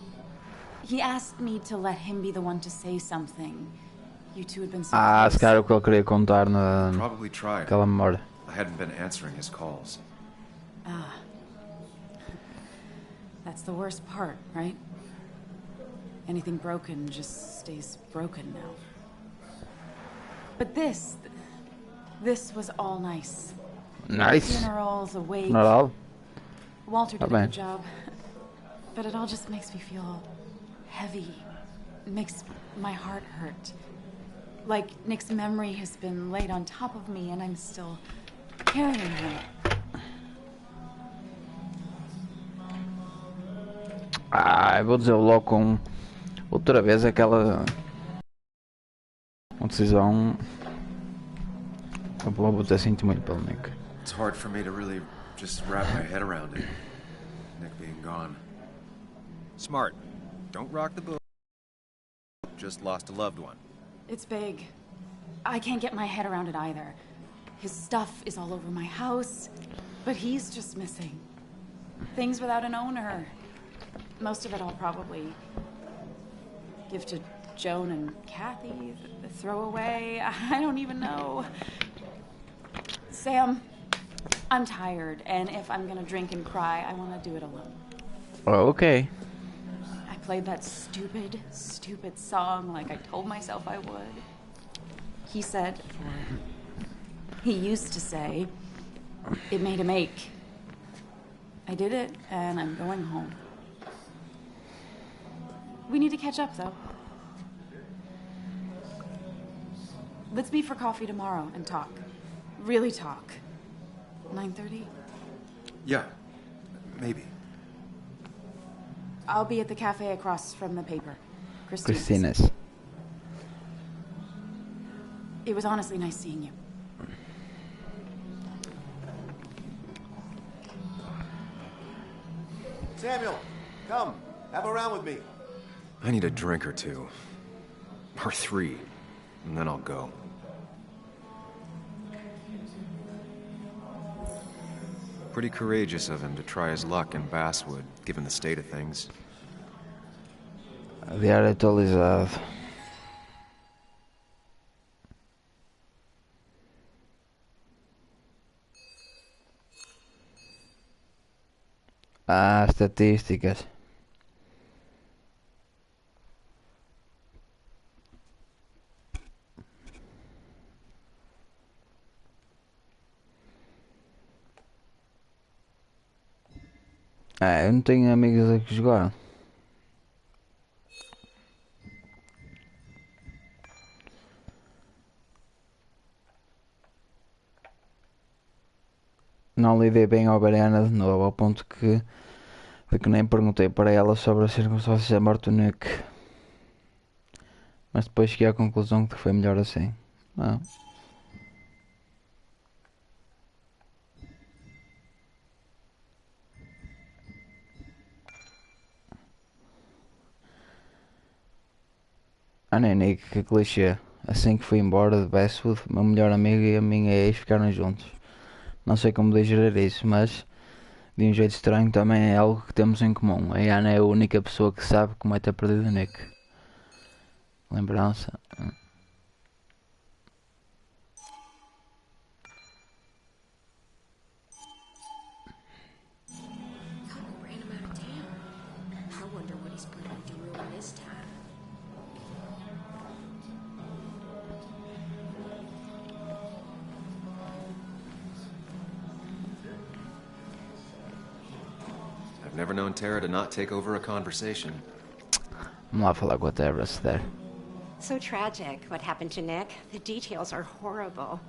He asked me to let him be the one to say something. You two had been so close. Se calhar o que ele queria contar Probably tried. naquela memória. I hadn't been answering his calls. Ah. That's the worst part, right? Anything broken just stays broken now. But this was all nice. Nice. Funerals, a wake. Funeral. Walter did Tá a bem. good job. But it all just makes me feel heavy. It makes my heart hurt. Like Nick's memory has been laid on top of me and I'm still carrying him. Eu vou dizer logo com outra vez aquela uma decisão. Eu vou dizer sinto muito pelo Nick. It's hard for me to really just wrap my head around it. Nick being gone. Smart. Don't rock the boat. Just lost a loved one. It's big. I can't get my head around it either. His stuff is all over my house. But he's just missing. Things without an owner. Most of it I'll probably give to Joan and Kathy, throw away. I don't even know. Sam, I'm tired, and if I'm gonna drink and cry, I want to do it alone. Oh, okay. I played that stupid song like I told myself I would. He said, or he used to say, it made him ache. I did it, and I'm going home. We need to catch up, though. Let's meet for coffee tomorrow and talk. Really talk. 9:30? Yeah, maybe. I'll be at the cafe across from the paper. Christina's. It was honestly nice seeing you. Samuel, come. Have a round with me. I need a drink or two. Or 3. And then I'll go. Pretty courageous of him to try his luck in Basswood, given the state of things. Diário atualizado. Ah, estatísticas. Ah, eu não tenho amigos a que jogar. Não lidei bem ao Mariana de novo, ao ponto de que nem perguntei para ela sobre as circunstâncias da morte do Nick. Mas depois cheguei à conclusão que foi melhor assim. Não. Ah, nem Nick, que clichê. Assim que fui embora de Basswood, meu melhor amigo e a minha ex ficaram juntos. Não sei como digerir isso, mas de um jeito estranho também é algo que temos em comum. A Ana é a única pessoa que sabe como é ter perdido o Nick. Lembrança. Ran him out of town. I wonder what he's planning to ruin this time. I've never known Tara to not take over a conversation. Vamos lá falar com a Tara, se der. So tragic, what happened to Nick. The details are horrible.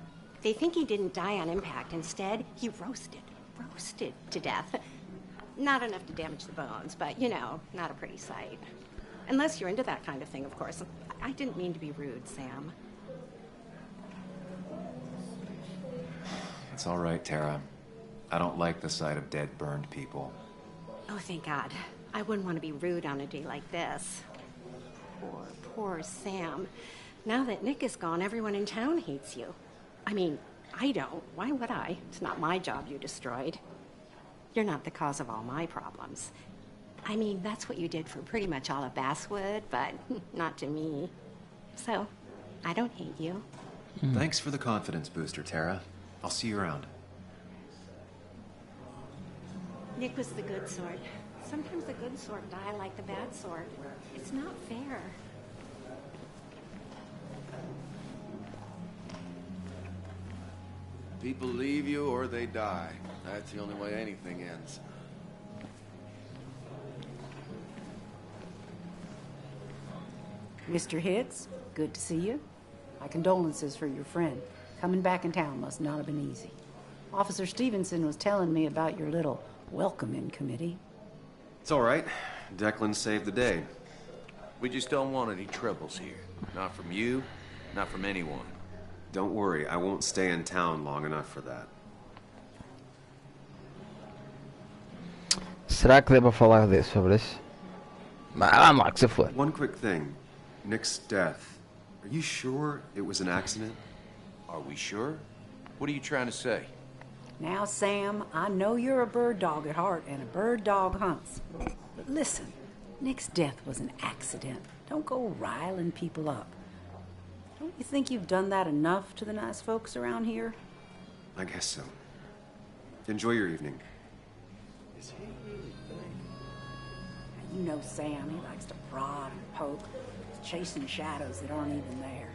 They think he didn't die on impact. Instead, he roasted to death. Not enough to damage the bones, but, you know, not a pretty sight. Unless you're into that kind of thing, of course. I didn't mean to be rude, Sam. It's all right, Tara. I don't like the sight of dead, burned people. Oh, thank God. I wouldn't want to be rude on a day like this. Poor Sam. Now that Nick is gone, everyone in town hates you. I mean, I don't. Why would I? It's not my job you destroyed. You're not the cause of all my problems. I mean, that's what you did for pretty much all of Basswood, but not to me. So, I don't hate you. Thanks for the confidence booster, Tara. I'll see you around. Nick was the good sort. Sometimes the good sort die like the bad sort. It's not fair. People leave you or they die. That's the only way anything ends. Mr. Hicks, good to see you. My condolences for your friend. Coming back in town must not have been easy. Officer Stevenson was telling me about your little welcoming committee. It's all right. Declan saved the day. We just don't want any troubles here. Not from you, not from anyone. Don't worry, I won't stay in town long enough for that. Será que deva falar sobre isso? Vamos lá, que se for. One quick thing. Nick's death. Are you sure it was an accident? Are we sure? What are you trying to say? Now, Sam, I know you're a bird dog at heart, and a bird dog hunts. But listen, Nick's death was an accident. Don't go riling people up. Don't you think you've done that enough to the nice folks around here? I guess so. Enjoy your evening. You know Sam, he likes to prod and poke, chasing shadows that aren't even there.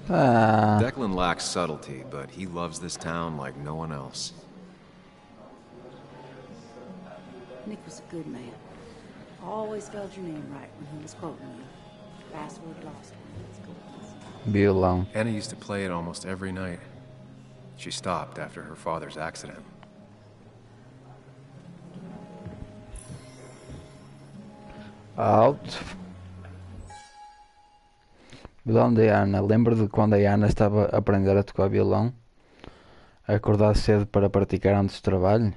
Declan lacks subtlety, but he loves this town like no one else. Nick was a good man. Always spelled your name right when he was quoting you. Password lost one. Violão. Anna used to play it almost every night. She stopped after her father's accident. Alto. Violão da Ana. Lembro de quando a Ana estava a aprender a tocar violão? A acordar cedo para praticar antes do trabalho?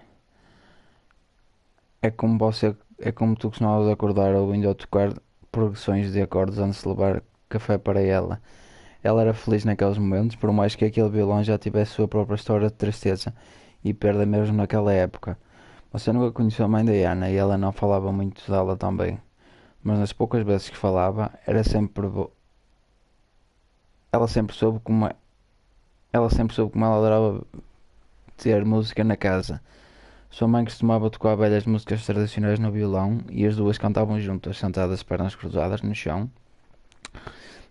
É como tu costumavas acordar ouvindo a tocar progressões de acordes antes de levar café para ela. Ela era feliz naqueles momentos, por mais que aquele violão já tivesse sua própria história de tristeza e perda mesmo naquela época. Você nunca conheceu a mãe da Ana e ela não falava muito dela também. Mas nas poucas vezes que falava, ela sempre soube como ela adorava ter música na casa. Sua mãe costumava tocar velhas músicas tradicionais no violão e as duas cantavam juntas, sentadas de pernas cruzadas no chão,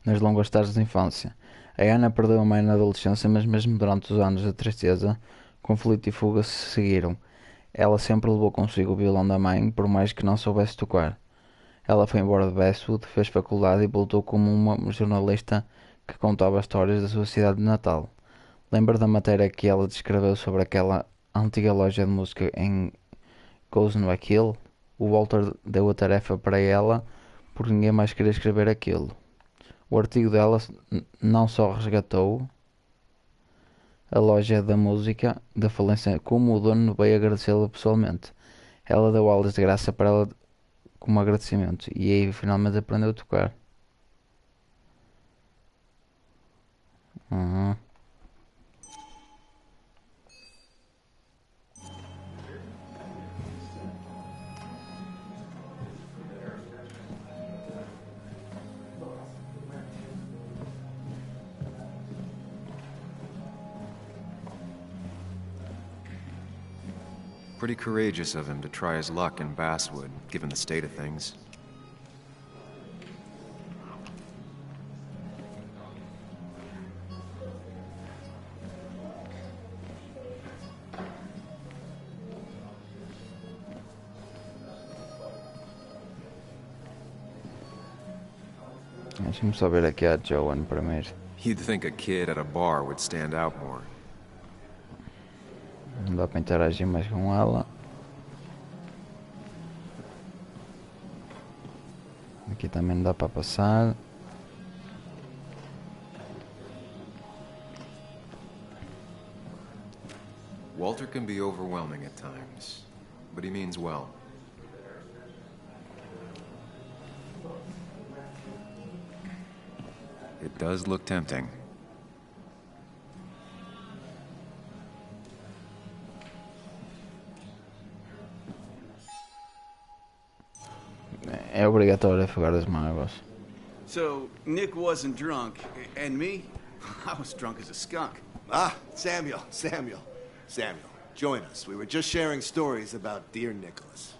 nas longas tardes de infância. A Ana perdeu a mãe na adolescência, mas mesmo durante os anos de tristeza, conflito e fuga se seguiram. Ela sempre levou consigo o violão da mãe, por mais que não soubesse tocar. Ela foi embora de Westwood, fez faculdade e voltou como uma jornalista que contava histórias da sua cidade de Natal. Lembra da matéria que ela descreveu sobre aquela antiga loja de música em Goesnock Hill? O Walter deu a tarefa para ela porque ninguém mais queria escrever aquilo. O artigo dela não só resgatou a loja da música da falência, como o dono veio agradecê-la pessoalmente. Ela deu aulas de graça para ela como agradecimento e aí finalmente aprendeu a tocar. Pretty courageous of him to try his luck in Basswood, given the state of things. Deixa-me só ver aqui a Joan primeiro. You'd think a kid at a bar would stand out more. Não dá para interagir mais com ela. Aqui também não dá para passar. Walter can be overwhelming at times, but he means well. It does look tempting. É obrigatório afogar as mágoas. So, Nick wasn't drunk, and me? I was drunk as a skunk. Ah, Samuel, join us. We were just sharing stories about dear Nicholas.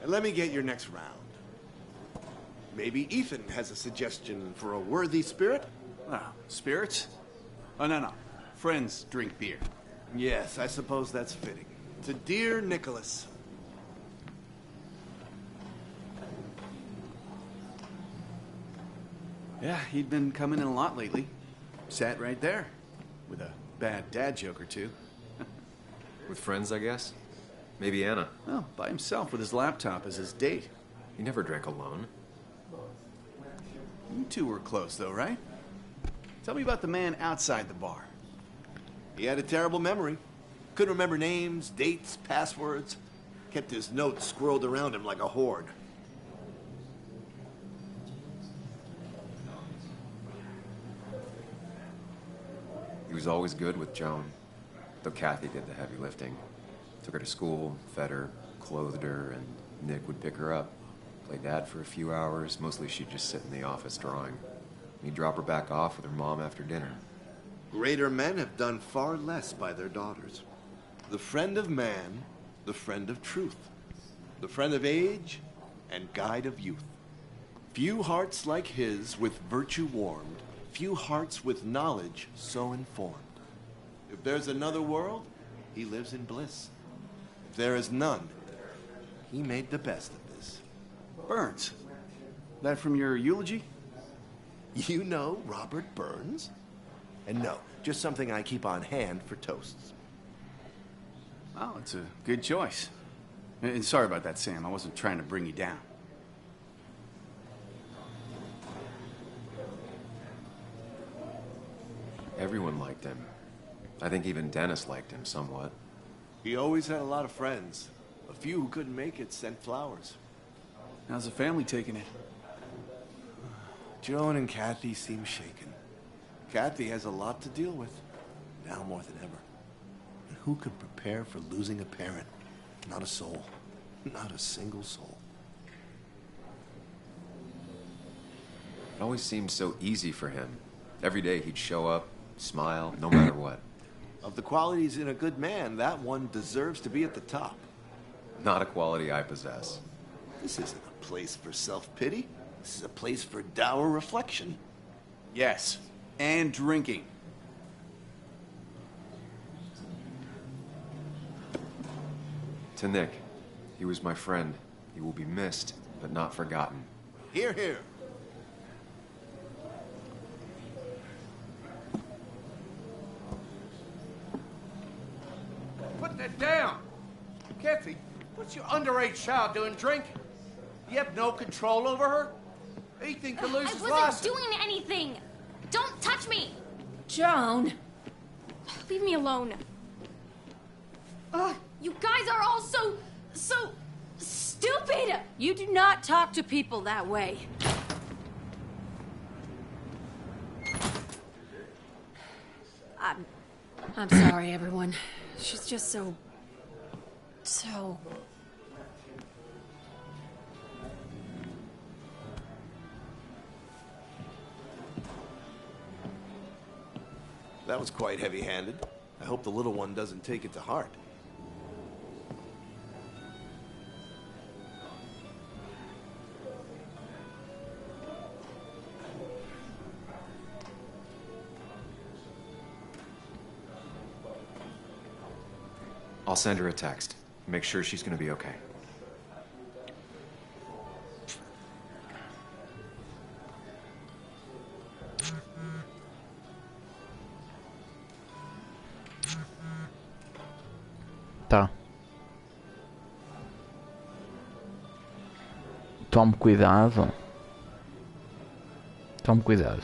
And let me get your next round. Maybe Ethan has a suggestion for a worthy spirit? Ah, spirits? Oh, no. Friends drink beer. Yes, I suppose that's fitting. To dear Nicholas. Yeah, he'd been coming in a lot lately. Sat right there. With a bad dad joke or two. With friends, I guess? Maybe Anna. Oh, by himself with his laptop as his date. He never drank alone. You two were close, though, right? Tell me about the man outside the bar. He had a terrible memory. Couldn't remember names, dates, passwords. Kept his notes squirreled around him like a hoard. He was always good with Joan, though Kathy did the heavy lifting. Took her to school, fed her, clothed her, and Nick would pick her up. Play dad for a few hours. Mostly she'd just sit in the office drawing. He'd drop her back off with her mom after dinner. Greater men have done far less by their daughters. The friend of man, the friend of truth, the friend of age, and guide of youth. Few hearts like his with virtue warmed, few hearts with knowledge so informed. If there's another world, he lives in bliss. If there is none, he made the best of this. Burns. That from your eulogy? You know Robert Burns? And no, just something I keep on hand for toasts. Oh, it's a good choice. And sorry about that, Sam. I wasn't trying to bring you down. Everyone liked him. I think even Dennis liked him somewhat. He always had a lot of friends. A few who couldn't make it sent flowers. How's the family taking it? Joan and Kathy seem shaken. Kathy has a lot to deal with, now more than ever. And who could prepare for losing a parent? Not a soul. Not a single soul. It always seemed so easy for him. Every day he'd show up, smile, no matter what. Of the qualities in a good man, that one deserves to be at the top. Not a quality I possess. This isn't a place for self-pity. This is a place for dour reflection. Yes, and drinking. To Nick, he was my friend. He will be missed, but not forgotten. Hear, hear. Put that down. Kathy, what's your underage child doing drinking? You have no control over her? Ethan could lose his I license. wasn't doing anything. Don't touch me. Joan. Leave me alone. You guys are all so stupid. You do not talk to people that way. I'm sorry, everyone. She's just so... That was quite heavy-handed. I hope the little one doesn't take it to heart. I'll send her a text. Make sure she's gonna be okay. Tá. Tome cuidado. Tome cuidado.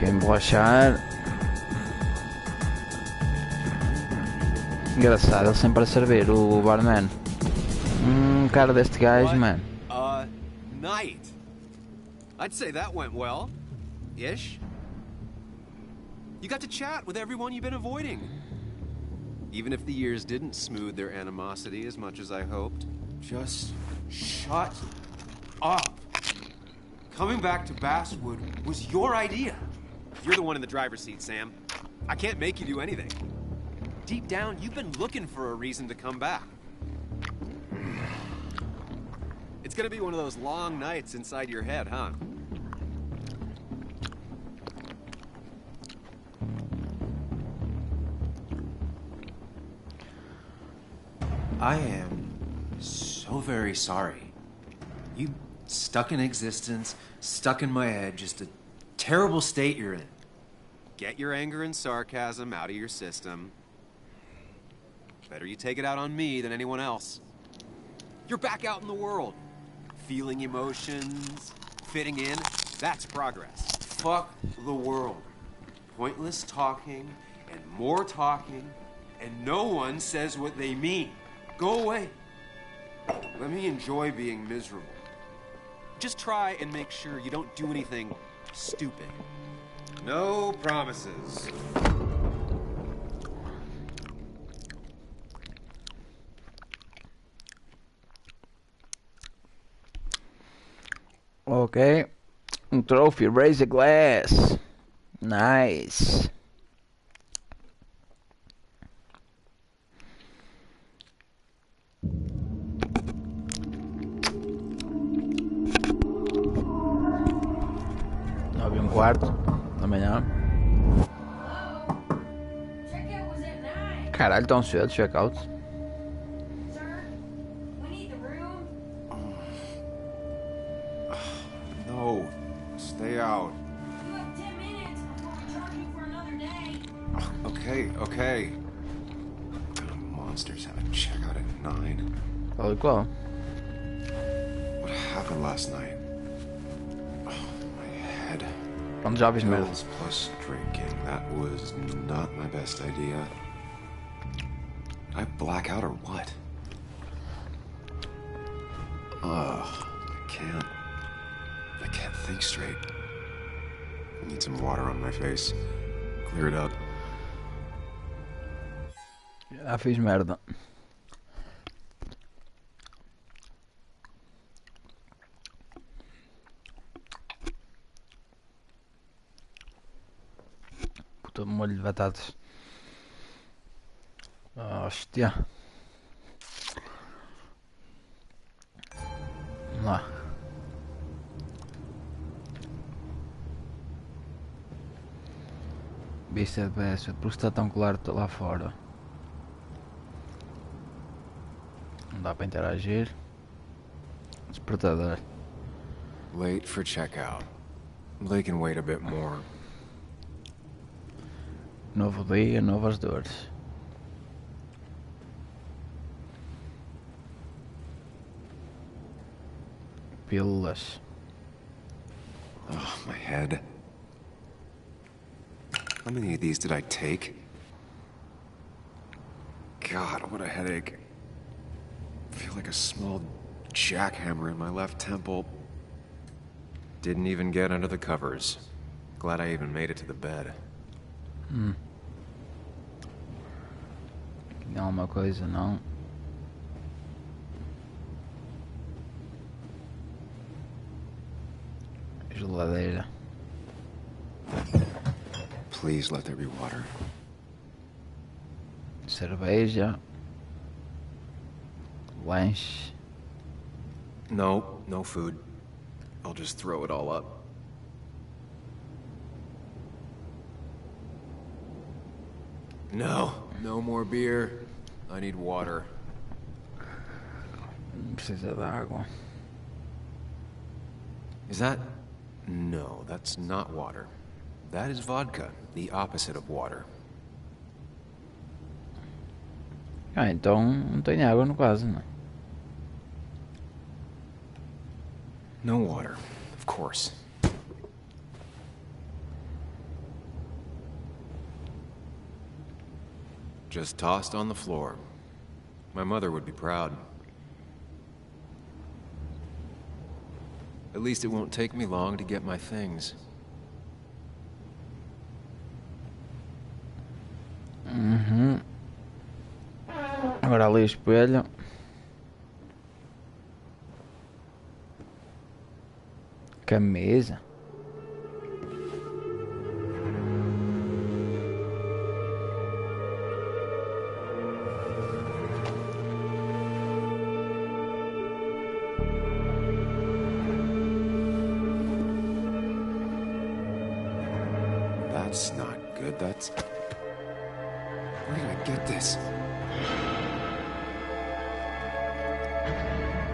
Emborrachar. Engraçado, ele sempre a servir, o barman. Cara deste gajo, man. Night. I'd say that went well. Ish. You got to chat with everyone you've been avoiding. Even if the years didn't smooth their animosity as much as I hoped. Just shut up. Coming back to Basswood was your idea. You're the one in the driver's seat, Sam. I can't make you do anything. Deep down, you've been looking for a reason to come back. It's gonna be one of those long nights inside your head, huh? I am so very sorry. You stuck in existence, stuck in my head, just a terrible state you're in. Get your anger and sarcasm out of your system. Better you take it out on me than anyone else. You're back out in the world. Feeling emotions, fitting in, that's progress. Fuck the world. Pointless talking and more talking, and no one says what they mean. Go away. Let me enjoy being miserable. Just try and make sure you don't do anything stupid. No promises. Okay. Trophy, raise a glass. Nice. Nove e um quarto da manhã. Caralho, tão cedo, check-out. No, stay out. You have 10 minutes before we charge you for another day. Okay. What kind of monsters have a checkout at 9? Tal qual. What happened last night? Oh, my head. Quando já fiz merda. Pills plus drinking. That was not my best idea. Did I black out or what? Ugh, I can't think straight. I need some water on my face. Clear it up. Já fiz merda. Puta molho de batatas. Hostia. Vamos lá. Vista de peça, porque está tão claro lá fora. Não dá para interagir. Despertador. Late for checkout. They can wait a bit more. Novo dia, novas dores. Pílulas. Oh, my head. How many of these did I take? God, what a headache. I feel like a small jackhammer in my left temple. Didn't even get under the covers. Glad I even made it to the bed. Não, uma coisa não. Geladeira. Please let there be water. Cerveja. Lanche. No food. I'll just throw it all up. No more beer. I need water. Precisa de água. Is that... No, that's not water. That is vodka, the opposite of water. Então não tem água no caso, né? No water, of course. Just tossed on the floor. My mother would be proud. At least it won't take me long to get my things. Agora ali o espelho. Camisa. That's not good. That's... Where did I get this?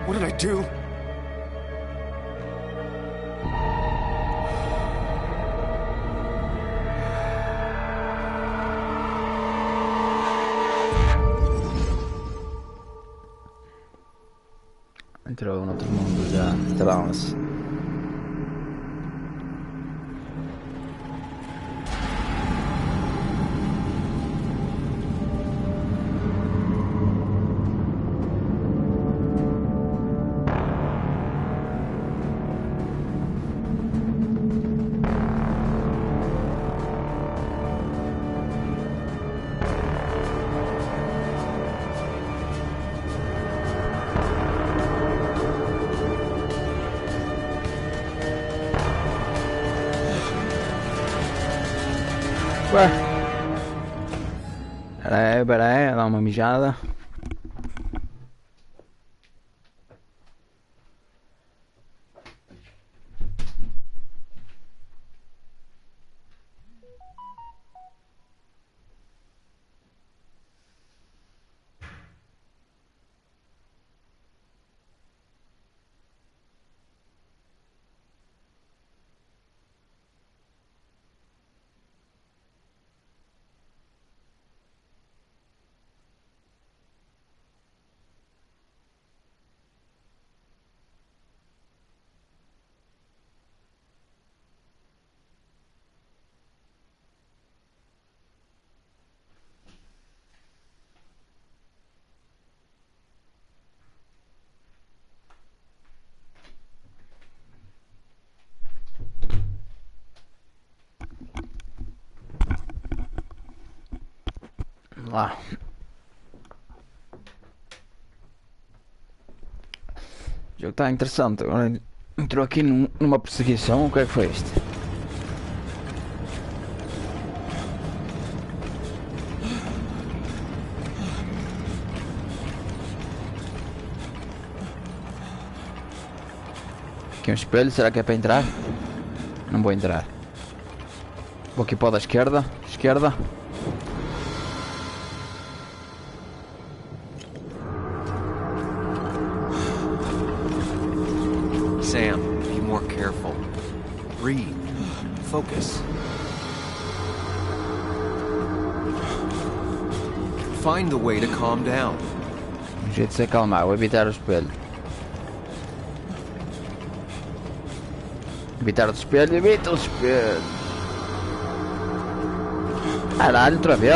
What did I do? balance. Ué. Pera aí, dá uma mijada. Lá. O jogo está interessante. Agora entrou aqui numa perseguição. O que é que foi isto? Aqui um espelho. Será que é para entrar? Não vou entrar. Vou aqui para o da esquerda. Esquerda. Sam, be more careful. Breathe. Focus. Find the way to calm down. Um jeito de se acalmar. Vou evitar o espelho. Evitar o espelho. Evita o espelho. Caralho, outra vez.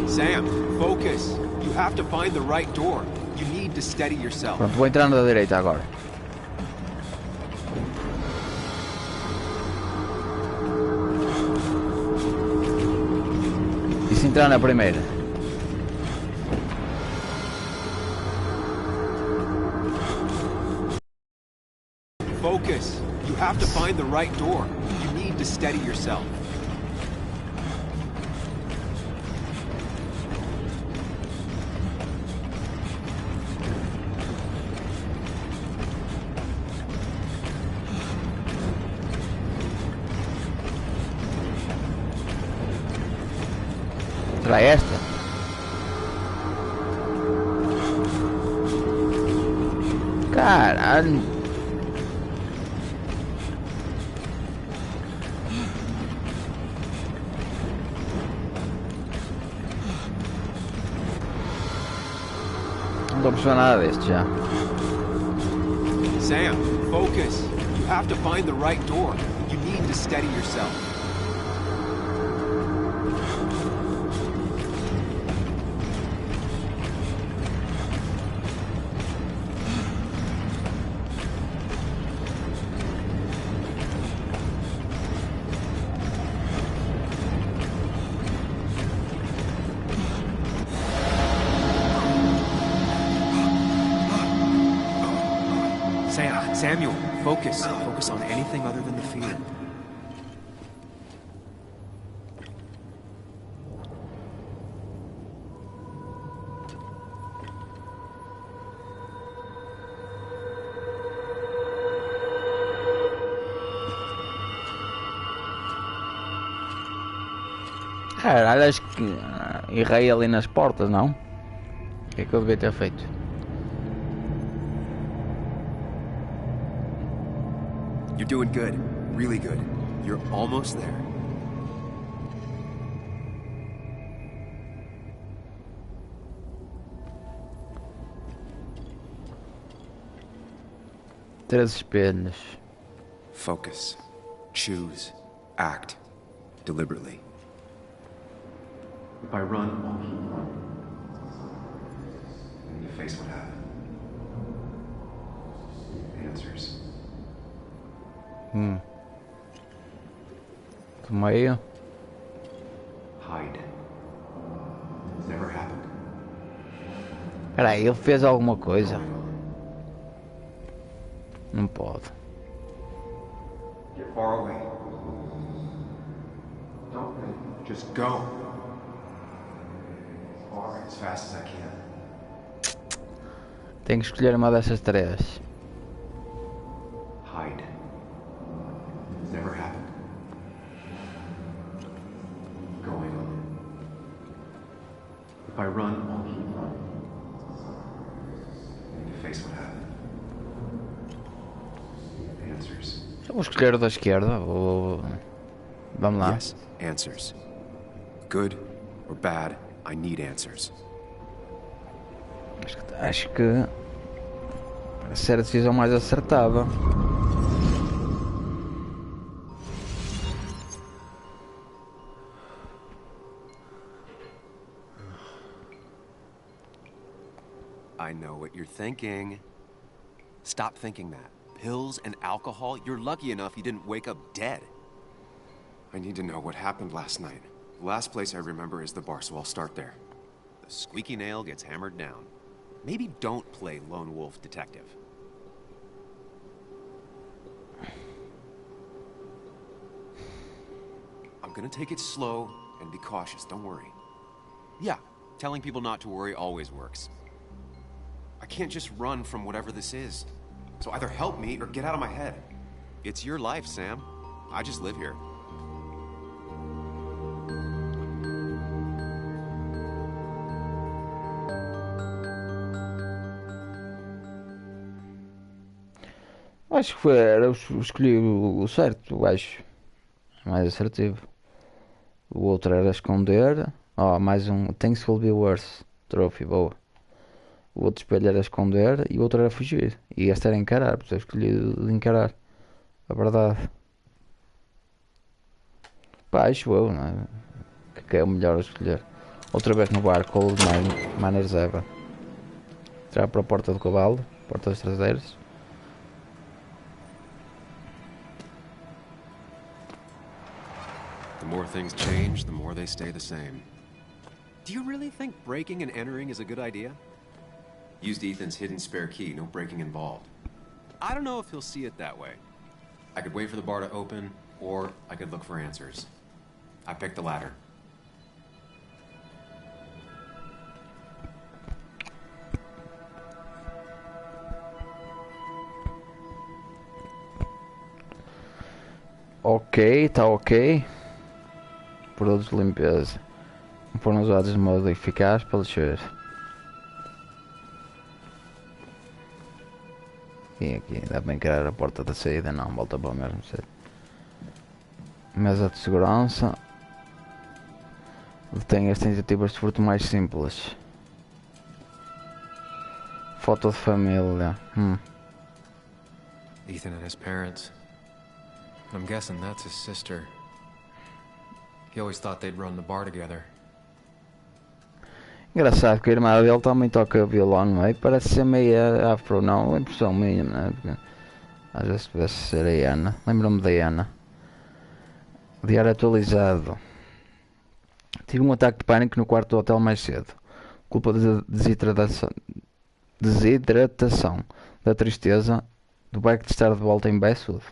Sam, focus. You have to find the right door. You need to steady yourself. Pronto, vou entrar na direita agora. E se entrar na primeira? Focus. You have to find the right door. You need to steady yourself. Será esta? Caralho. Não estou a perceber nada deste já. Sam, focus. You have to find the right door. You need to steady yourself. Samuel, focus. Focus on anything other than the fear. Caralho, acho que errei ali nas portas, não? O que é que eu devia ter feito? You're doing good. Really good. You're almost there. 3 espelhos. Focus. Choose. Act. Deliberately. If I run, I'll keep running. And you face what happened. Answers. Do meio. Hide. It's never happened. Peraí, ele fez alguma coisa? Não pode. Get far away. Don't think. Just go. As far, as fast as I can. Tenho que escolher uma dessas 3. Hide. It's never happened. Going on. If I run, I'll keep running. And you face what happened. Answers. Eu vou escolher o da esquerda. Vamos lá. Yes, answers. Good or bad, I need answers. Acho que parece ser a decisão mais acertada. I know what you're thinking. Stop thinking that. Pills and alcohol, you're lucky enough you didn't wake up dead. I need to know what happened last night. The last place I remember is the bar, so I'll start there. The squeaky nail gets hammered down. Maybe don't play lone wolf detective. I'm gonna take it slow and be cautious, don't worry. Yeah, telling people not to worry always works. I can't just run from whatever this is. So either help me or get out of my head. It's your life, Sam. I just live here. Acho que escolhi o certo, acho. Mais assertivo. O outro era esconder. Mais um. Things will be worse. Trophy, boa. O outro espelho era esconder e o outro era fugir. E este era encarar, porque eu escolhi de encarar. A verdade. Pá, acho eu, não é? Que é o melhor a escolher. Outra vez no bar, Cold Manners Ever. Entrar para a porta do cavalo, portas traseiras. The more things change, the more they stay the same. Do you really think breaking and entering is a good idea? Used Ethan's hidden spare key, no breaking involved. I don't know if he'll see it that way. I could wait for the bar to open, or I could look for answers. I picked the latter. Ok, tá ok. Produtos de limpeza. Foram usados de modo eficaz para lixar. E aqui, dá para encarar a porta da saída? Não, volta para o mesmo sítio. Mesa de segurança. Detém as tentativas de furto mais simples. Foto de família. Ethan and his parents. I'm guessing that's his sister. He always thought they'd run the bar together. Engraçado que a irmã dele também toca violão, não é? Parece ser meio afro, não? É impressão minha, não é? Porque às vezes parece ser a Ana. Lembro-me da Ana. Diário atualizado. Tive um ataque de pânico no quarto do hotel mais cedo. Culpa da desidratação, da tristeza, do bike de estar de volta em Bestwood.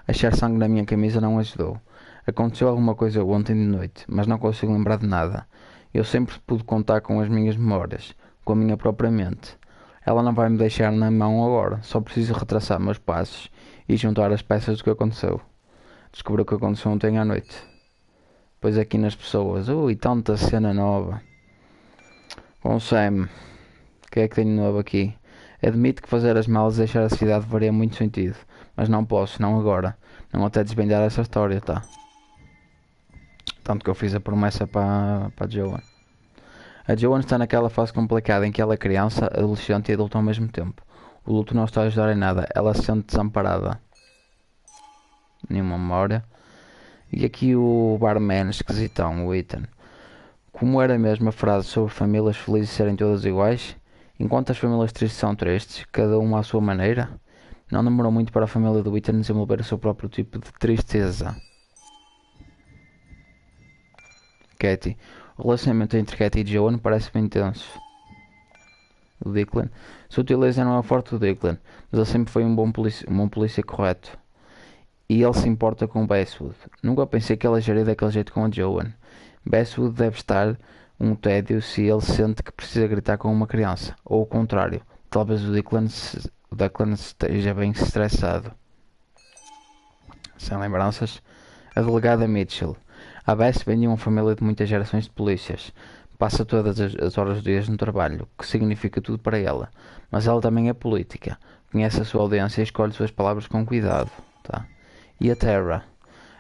Achar sangue na minha camisa não ajudou. Aconteceu alguma coisa ontem de noite, mas não consigo lembrar de nada. Eu sempre pude contar com as minhas memórias, com a minha própria mente. Ela não vai me deixar na mão agora, só preciso retraçar meus passos e juntar as peças do que aconteceu. Descobri o que aconteceu ontem à noite. Pois aqui nas pessoas, tanta cena nova. Bom, Sam, o que é que tenho novo aqui? Admito que fazer as malas e deixar a cidade faria muito sentido, mas não posso, não agora. Não até desvendar essa história, tá? Tanto que eu fiz a promessa para a Joan. A Joan está naquela fase complicada em que ela é criança, adolescente e adulta ao mesmo tempo. O luto não está a ajudar em nada. Ela se sente desamparada. Nenhuma memória. E aqui o barman esquisitão, o Ethan. Como era mesmo a frase sobre famílias felizes serem todas iguais? Enquanto as famílias tristes são tristes, cada uma à sua maneira, não demorou muito para a família do Ethan desenvolver o seu próprio tipo de tristeza. Katie. O relacionamento entre Katie e Joan parece bem intenso. O Declan. Sua utileza não é forte do Declan, mas ele sempre foi um bom polícia correto. E ele se importa com Bestwood. Nunca pensei que ela agiria daquele jeito com a Joan. Bestwood deve estar um tédio se ele sente que precisa gritar com uma criança. Ou o contrário. Talvez o Declan esteja bem estressado. Sem lembranças. A delegada Mitchell. A Bess vem de uma família de muitas gerações de polícias. Passa todas as horas do dia no trabalho, o que significa tudo para ela. Mas ela também é política. Conhece a sua audiência e escolhe suas palavras com cuidado. Tá? E a Terra?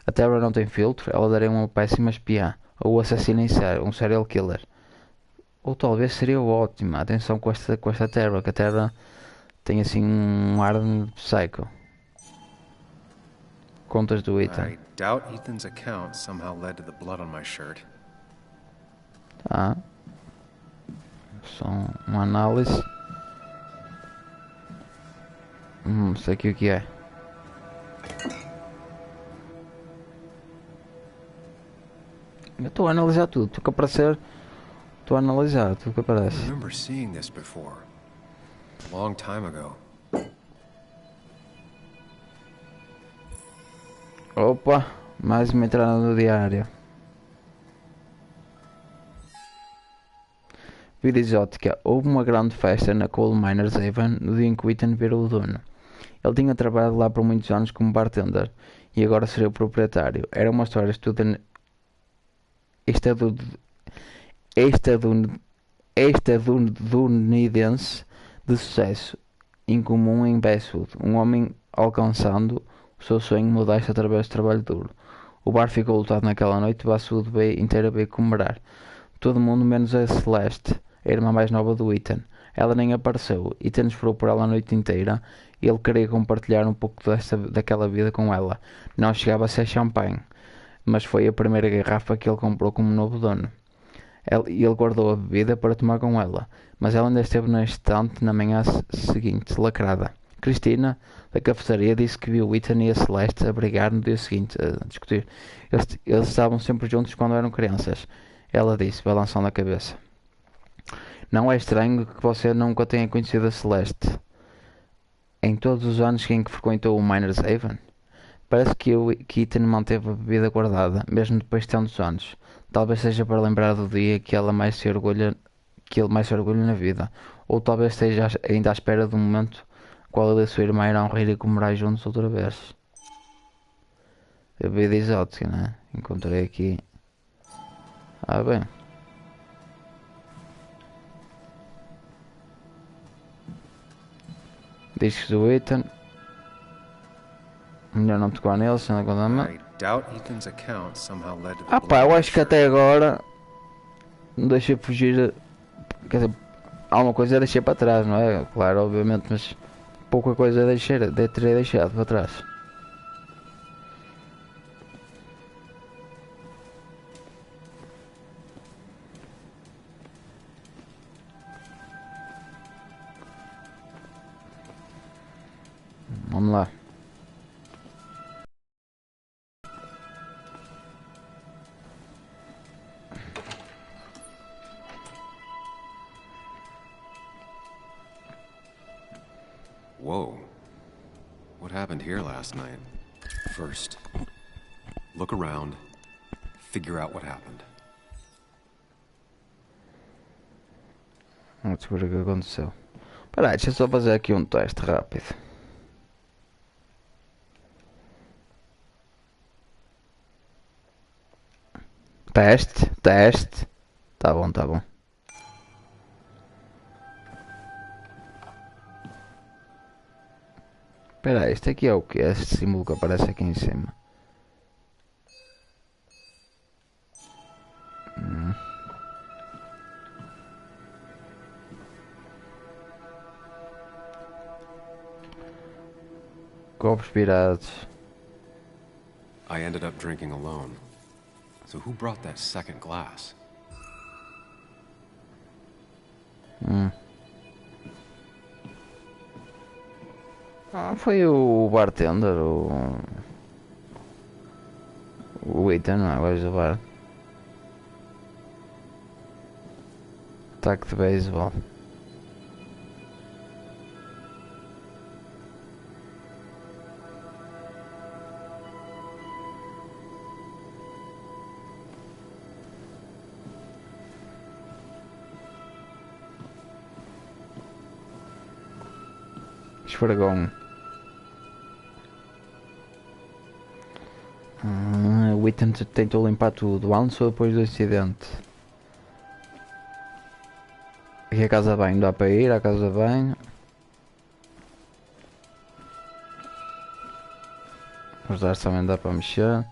A Terra não tem filtro, ela daria uma péssima espiã. Ou assassina em série, um serial killer. Ou talvez seria ótima. Atenção com esta Terra, que a Terra tem assim um ar de psycho. Contas do Ethan. I doubt Ethan's account somehow led to the blood on my shirt. Tá. Só uma análise. Sei aqui o que é. Eu estou a analisar tudo. Tudo que aparecer. Estou a analisar tudo que aparece. I remember seeing this before. A long time ago. Opa, mais uma entrada no diário. Vida exótica. Houve uma grande festa na Coal Miners Haven no dia em que o Ethan virou o dono. Ele tinha trabalhado lá por muitos anos como bartender e agora seria o proprietário. Era uma história estadunidense de sucesso incomum em Bestwood. Um homem alcançando o seu sonho mudar-se através do trabalho duro. O bar ficou lotado naquela noite e Bestwood inteira veio comemorar. Todo mundo menos a Celeste, a irmã mais nova do Ethan. Ela nem apareceu. Ethan esperou por ela a noite inteira e ele queria compartilhar um pouco daquela vida com ela. Não chegava a ser champanhe, mas foi a primeira garrafa que ele comprou como novo dono. Ele guardou a bebida para tomar com ela, mas ela ainda esteve na estante na manhã seguinte, lacrada. Cristina, da cafetaria, disse que viu Ethan e a Celeste a brigar no dia seguinte, a discutir. Eles estavam sempre juntos quando eram crianças. Ela disse, balançando a cabeça. Não é estranho que você nunca tenha conhecido a Celeste em todos os anos em que frequentou o Miners Haven? Parece que Ethan manteve a bebida guardada, mesmo depois de tantos anos. Talvez seja para lembrar do dia que ele mais se orgulha na vida. Ou talvez esteja ainda à espera do momento qual ele e sua irmã irão rir e comemorar juntos outra vez. Bebida exótica, né? Encontrei aqui. Ah, bem. Discos do Ethan. Melhor não tocar nele, se não conta. Ah pá, eu acho que até agora não deixei fugir. Quer dizer, alguma coisa eu deixei para trás, não é? Claro, obviamente, mas pouca coisa eu terei deixado para trás. Vamos lá. Whoa. What happened here last night? First, look around, figure out what happened. Vamos descobrir o que aconteceu. Espera aí, deixa eu só fazer aqui um teste rápido. Teste. Tá bom. Espera aí, este aqui é o que? É este símbolo que aparece aqui em cima. Copos virados. I ended up drinking alone. So who brought that second glass? Foi o bartender, o Ethan, não é? O gajo do bar. Ataque de beisebol. Esfregão. O Ethan tentou limpar tudo antes ou depois do acidente. Aqui a casa de banho, dá para ir à casa de banho. Os dados também dá para mexer.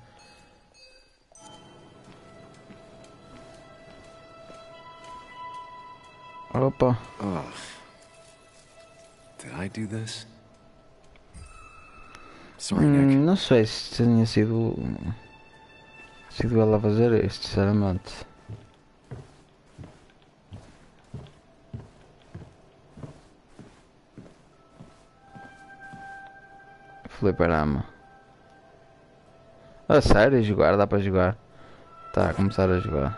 Opa. Did I do this? Sorry, Nick. Não sei se tinha sido ela a fazer isto, sinceramente. Fliperama. A sério, jogar? Dá para jogar? Tá a começar a jogar.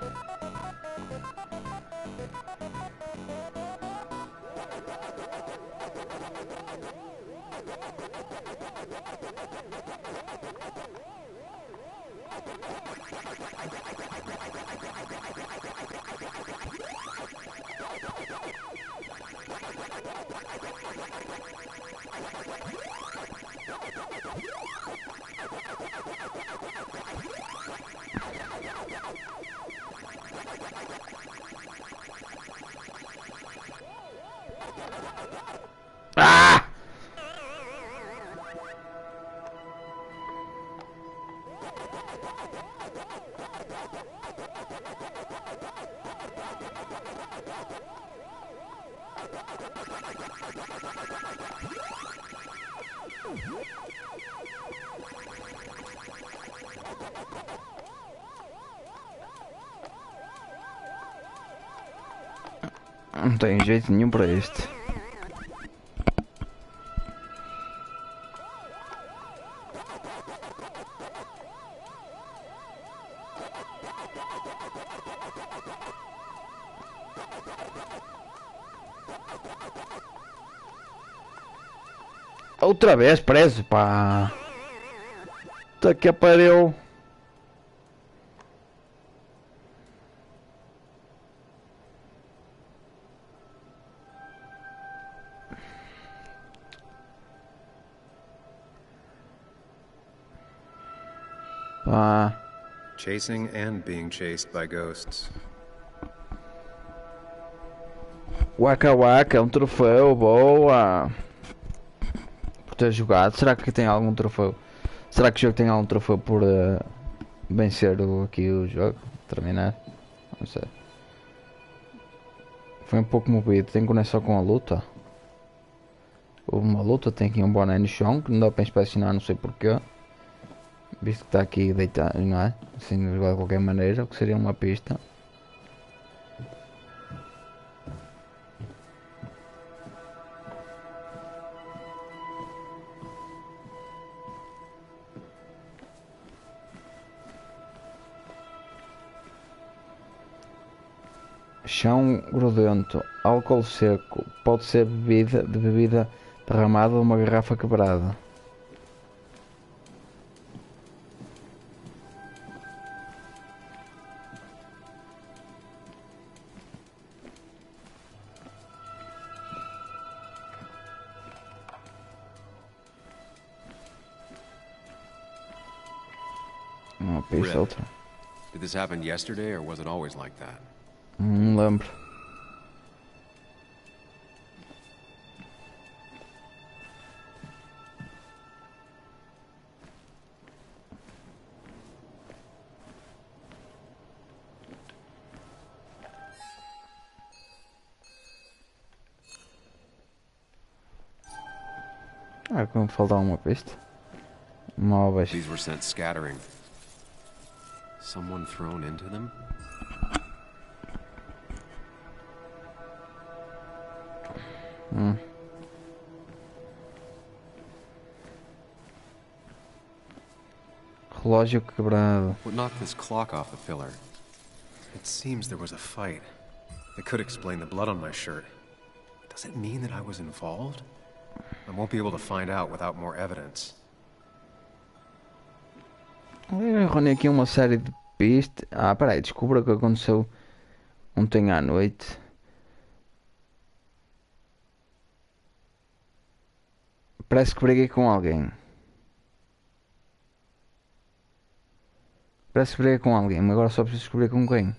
Não tem jeito nenhum para isto. Outra vez preso, pá. Puta que pariu. Chasing and being chased by ghosts. Waka Waka, um troféu, boa! Por ter jogado. Será que tem algum troféu? Será que o jogo tem algum troféu por vencer aqui o jogo? Terminar? Não sei. Foi um pouco movido. Tem conexão com a luta? Houve uma luta, tem aqui um boné no chão que não dá para inspecionar, não sei porquê. Visto que está aqui deitado, não é? Assim, de qualquer maneira, o que seria uma pista. Chão grudento, álcool seco, pode ser bebida derramada ou uma garrafa quebrada. Uma pista, outra. Did this happen yesterday or was it always like that? Não lembro. Como faltava uma pista. Móveis. These were sent scattering. Someone thrown into them? Relógio quebrado. What knocked this clock off the pillar? It seems there was a fight. It could explain the blood on my shirt. Does it mean that I was involved? I won't be able to find out without more evidence. Eu reuni aqui uma série de pistas. Ah, peraí, descubra o que aconteceu ontem à noite. Parece que briguei com alguém. Parece que briguei com alguém, mas agora só preciso descobrir com quem.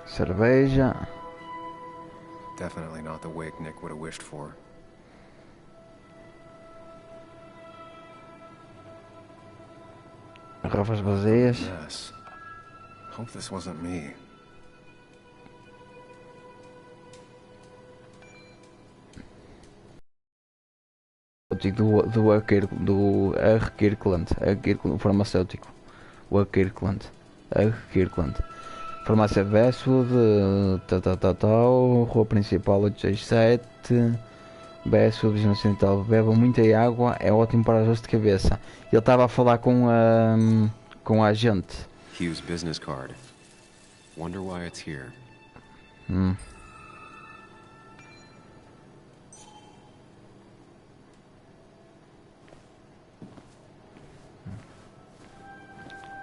Cerveja. Definitely not the wake Nick would have wished for. Garrafas vazias. Yes. Hope this wasn't me. Do R. Kirkland, o farmacêutico. O R. Kirkland. R. Kirkland. Farmácia Westwood, rua principal 867, Westwood, vigilância ocidental. Bebam muita água, é ótimo para as dores de cabeça. Ele estava a falar com a agente. Hugh's business card. Wonder why it's here.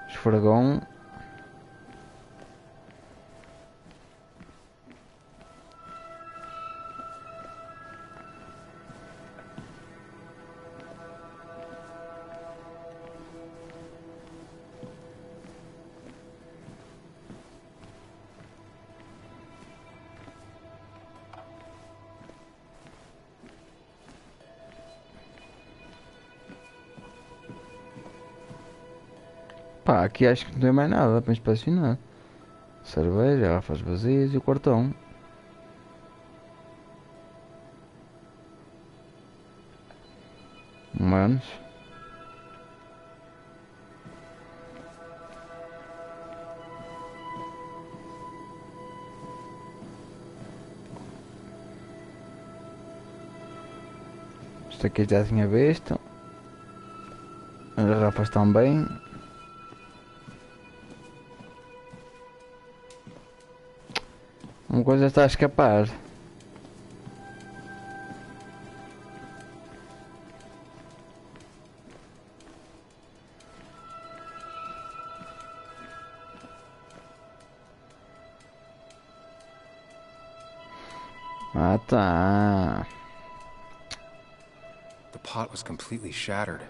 Esfregão. Pá, aqui acho que não tem mais nada para inspecionar. Cerveja, garrafas vazias e o cartão. Menos. Isto aqui já tinha visto. As garrafas também. Uma coisa está a escapar. Ah, tá. The pot was completely shattered.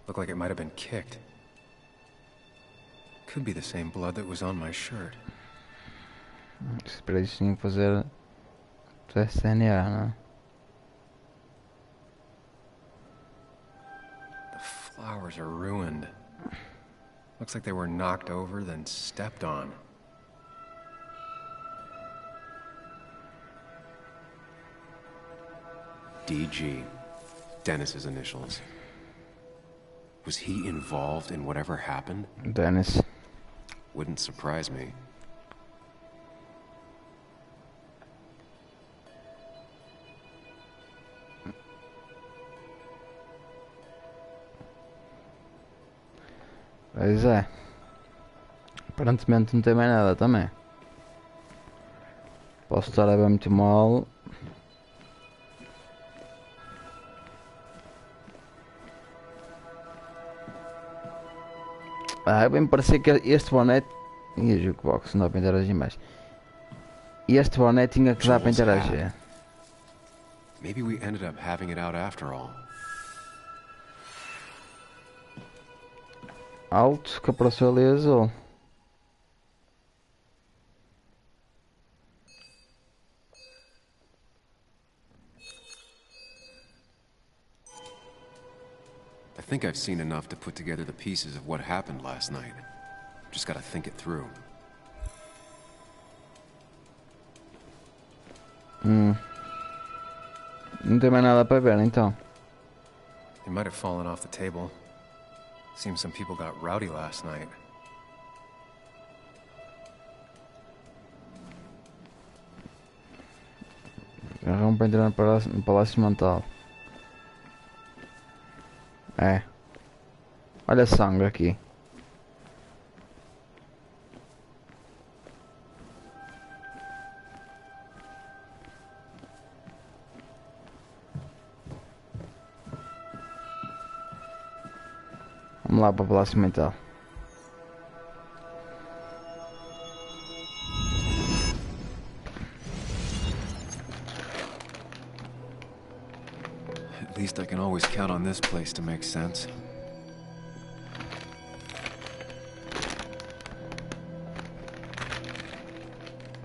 Looked like it might have been kicked. Could be the same blood that was on my shirt. Para isso tinha que fazer teste DNA, não é? The flowers are ruined. Looks like they were knocked over, then stepped on. DG. Dennis's initials. Was he involved in whatever happened? Dennis. Wouldn't surprise me. Pois é. Aparentemente não tem mais nada também. Posso estar a ver muito mal. Bem parecia que este boné. E a jukebox, não dá para interagir mais. Este boné tinha que dar para interagir. Maybe we ended up having it out after all. Alto, que apareceu ali azul. I think I've seen enough to put together the pieces of what happened last night. Just gotta think it through. Não tem mais nada para ver então. They might have fallen off the table. Seems some people got rowdy last night. Agarram para entrar no Palácio Mental. É. Olha sangue aqui. Vamos lá para o Palácio Mental. At least I can always count on this place to make sense.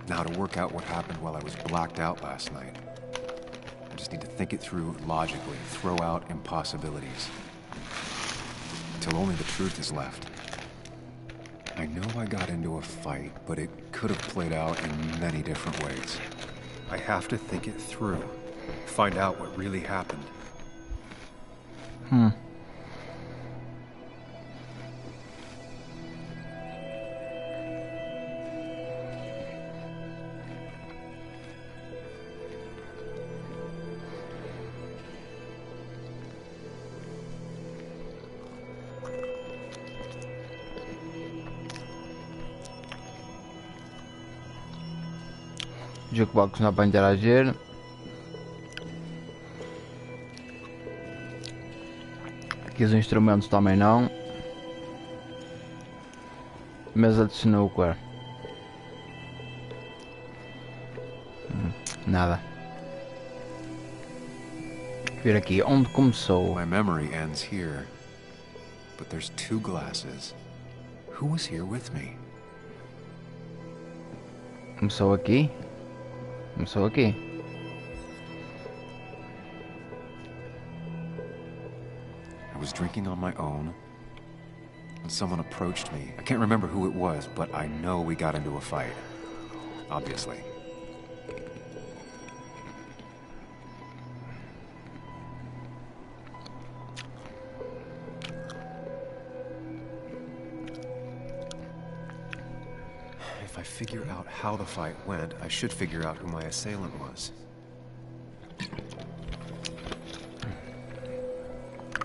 Now to work out what happened while I was blacked out last night. I just need to think it through logically, throw out impossibilities. Till only the truth is left. I know I got into a fight, but it could have played out in many different ways. I have to think it through. Find out what really happened. Jukebox não dá para interagir. Aqui os instrumentos também não. Mesa de snooker. Nada. Ver aqui onde começou. My memory ends here. But there's two glasses. Who was here with me? Começou aqui. Começou aqui. I was drinking on my own, and someone approached me. I can't remember who it was, but I know we got into a fight. Obviously. If I figure out how the fight went, I should figure out who my assailant was.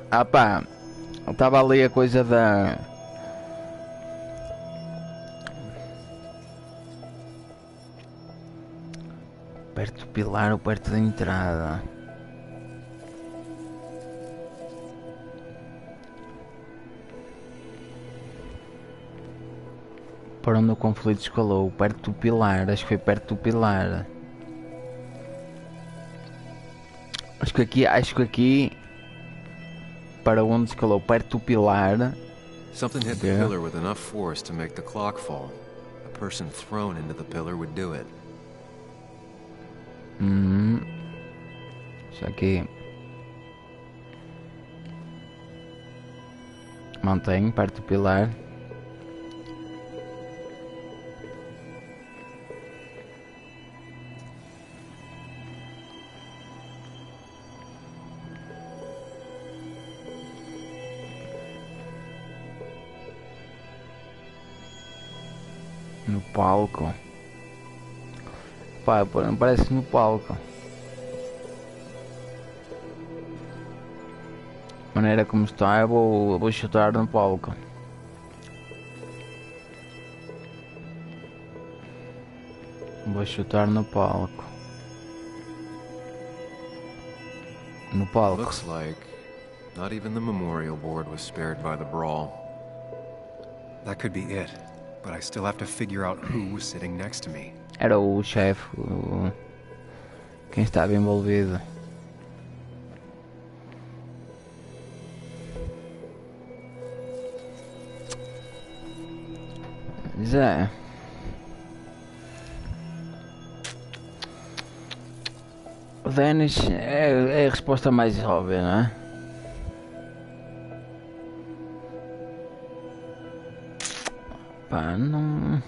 Ah pá, estava ali a coisa da... Perto do pilar ou perto da entrada? Para onde o conflito escalou? Perto do pilar, acho que foi perto do pilar. Acho que aqui... Para onde escalou? Perto do pilar. Something hit the pillar with enough force to make the clock fall. A person thrown into the pillar would do it. Isso aqui. Mantém perto do pilar. No palco. Pá, não parece no palco. Maneira como está, eu vou chutar no palco. Vou chutar no palco. No palco. Looks like not even the memorial board was spared by the brawl. That could be it. But I still have to figure out who was sitting next to me. Era o chefe, quem estava envolvido. Já. O Dennis é a resposta mais óbvia, não é? Pá, não...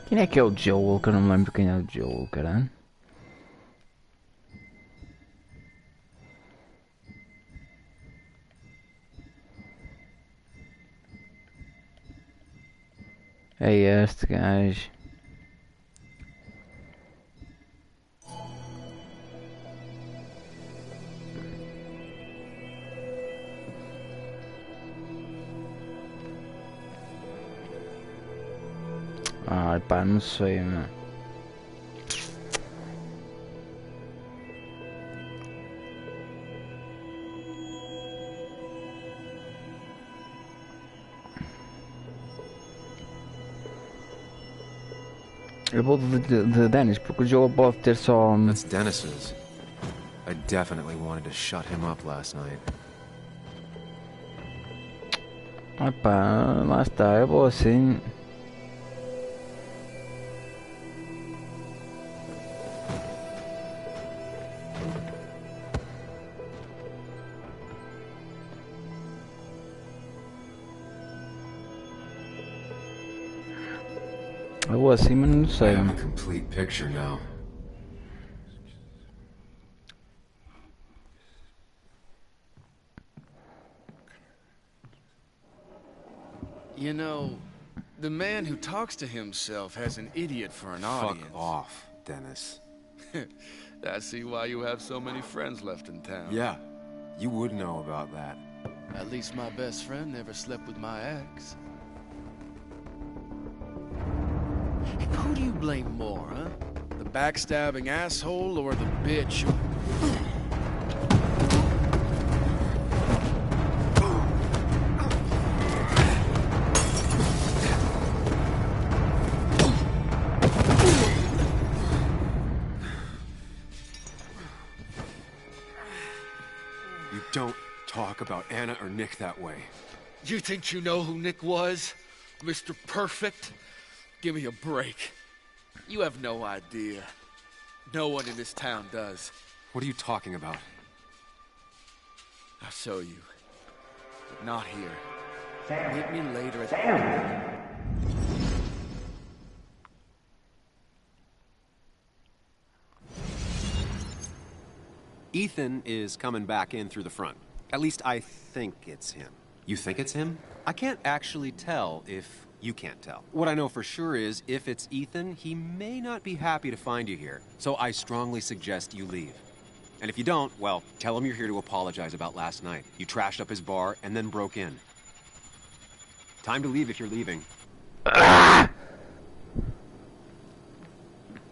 Quem é que é o Joel? Que eu não me lembro quem é o Joel, caralho. É este gajo. Ai pá, não sei, mano. Eu vou de Dennis, porque o jogo pode ter só... That's Dennis's. I definitely wanted to shut him up last night. Ai pá, lá está, eu vou assim... Eu vou assim, mas não I sei. have a complete picture now. You know, the man who talks to himself has an idiot for an audience. Fuck off, Dennis. I see why you have so many friends left in town. Yeah, you would know about that. At least my best friend never slept with my ex. Who do you blame more, huh? The backstabbing asshole or the bitch who... You don't talk about Anna or Nick that way. You think you know who Nick was? Mr. Perfect? Give me a break. You have no idea. No one in this town does. What are you talking about? I'll show you. But not here. Meet me later at Ethan is coming back in through the front. At least I think it's him. You think it's him? I can't actually tell if you can't tell. What I know for sure is if it's Ethan, he may not be happy to find you here. So I strongly suggest you leave. And if you don't, well, tell him you're here to apologize about last night. You trashed up his bar and then broke in. Time to leave if you're leaving.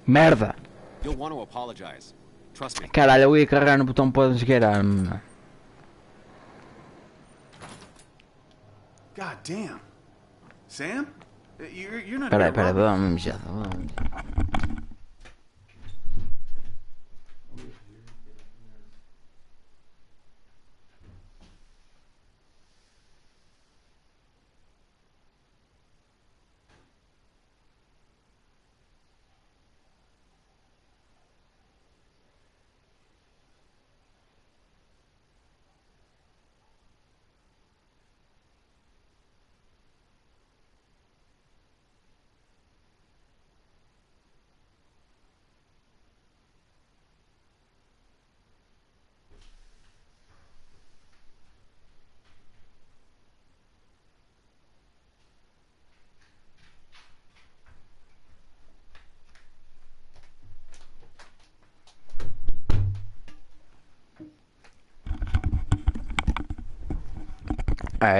Merda! You'll want to apologize. Trust me. Caralho, eu ia carregar no botão para desgueirar-me. God damn. Sam? You're not... Peraí, vou dar uma mijada.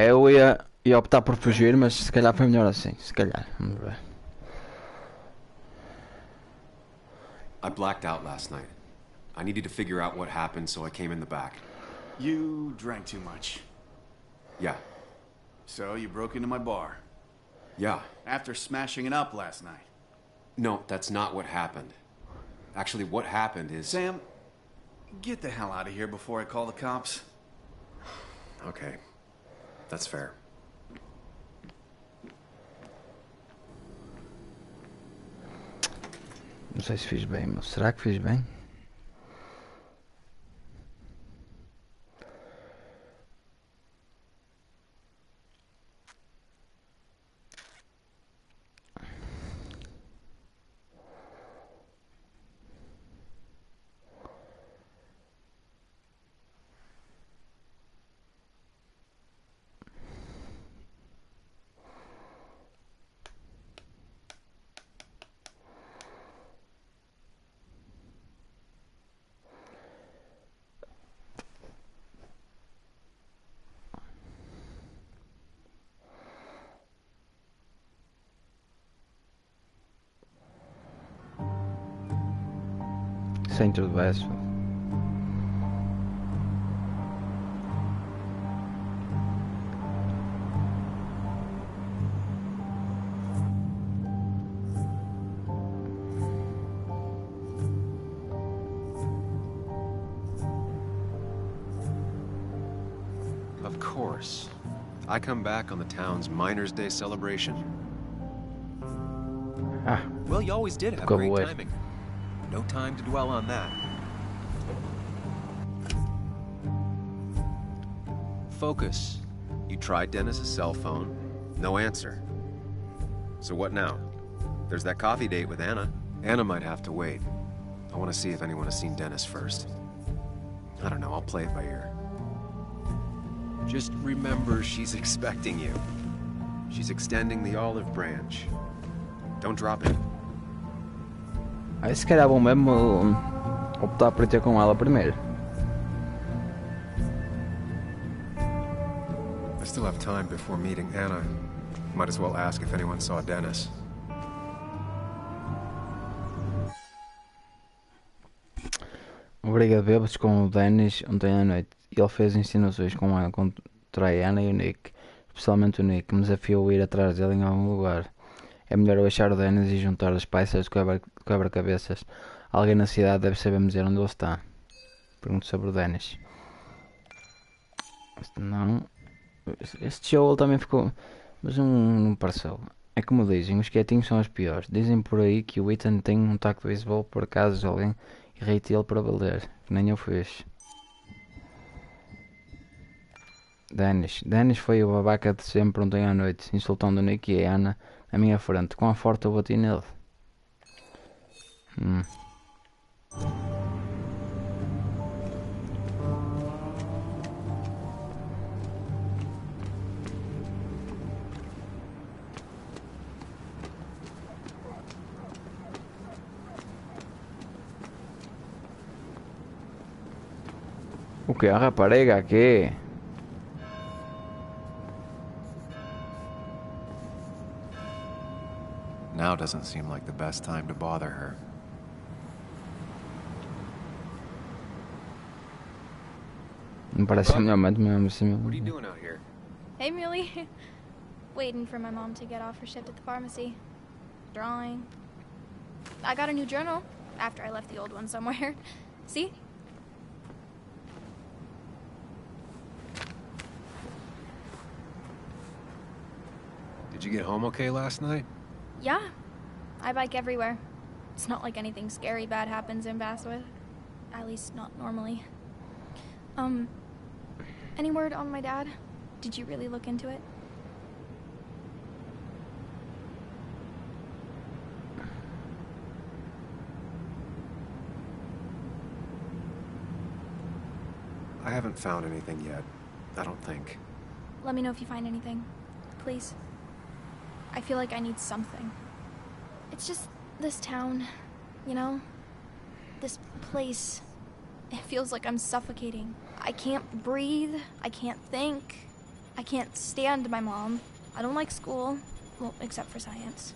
Eu ia optar por fugir, mas se calhar foi melhor assim. Se calhar, vamos ver. I blacked out last night. I needed to figure out what happened, so I came in the back. You drank too much. Yeah. So you broke into my bar. Yeah. After smashing it up last night. No, that's not what happened. Actually, what happened is... Sam, get the hell out of here before I call the cops. Okay. That's fair. sei se fiz bem, mas será que fiz bem? Centro de Westfield. Of course. I come back on the town's Miners' Day celebration. Ah, Well, you always did have go great away. timing. No time to dwell on that. Focus. You tried Dennis's cell phone. No answer. So what now? There's that coffee date with Anna. Anna might have to wait. I want to see if anyone has seen Dennis first. I don't know, I'll play it by ear. Just remember she's expecting you. She's extending the olive branch. Don't drop it. Aí se calhar vou mesmo optar por ter com ela primeiro. I still have time before meeting Anna. Might as well ask if anyone saw Dennis. Uma briga de bêbados com o Dennis ontem à noite. Ele fez insinuações contra a Ana e o Nick. Especialmente o Nick, que me desafiou a ir atrás dele em algum lugar. É melhor eu achar o Dennis e juntar as peças do quebra-cabeças. Alguém na cidade deve saber me dizer onde ele está. Pergunto sobre o Dennis. Não. Este show ele também ficou. Mas não me pareceu. É como dizem, os quietinhos são os piores. Dizem por aí que o Ethan tem um taco de beisebol por acaso alguém irrita ele para valer. Que nem eu fiz. Dennis foi o babaca de sempre ontem à noite, insultando o Nick e a Ana na minha frente. Quão forte eu bati nele. O que? A rapariga aqui? Now doesn't seem like the best time to bother her. Não parece o melhor momento mesmo assim. What are you doing out here? Hey, Muley. Waiting for my mom to get off her shift at the pharmacy. Drawing. I got a new journal after I left the old one somewhere. See? Did you get home okay last night? Yeah. I bike everywhere. It's not like anything scary bad happens in Basswood. At least not normally. Any word on my dad? Did you really look into it? I haven't found anything yet. I don't think. Let me know if you find anything. Please. I feel like I need something. It's just this town, you know? This place. It feels like I'm suffocating. I can't breathe. I can't think. I can't stand my mom. I don't like school. Well, except for science.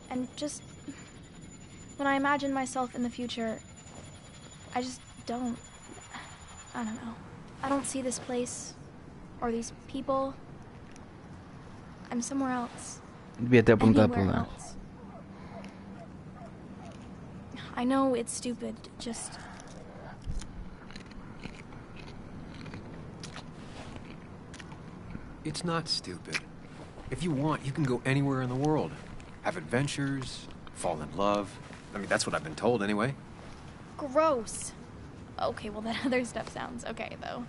And just... when I imagine myself in the future, I just don't... I don't know. I don't see this place. Or these people. I'm somewhere else. Devia ter apontado por Anywhere lá. else. I know it's stupid, just... It's not stupid. If you want, you can go anywhere in the world. Have adventures, fall in love, I mean, that's what I've been told anyway. Gross. Okay, well, that other stuff sounds okay, though.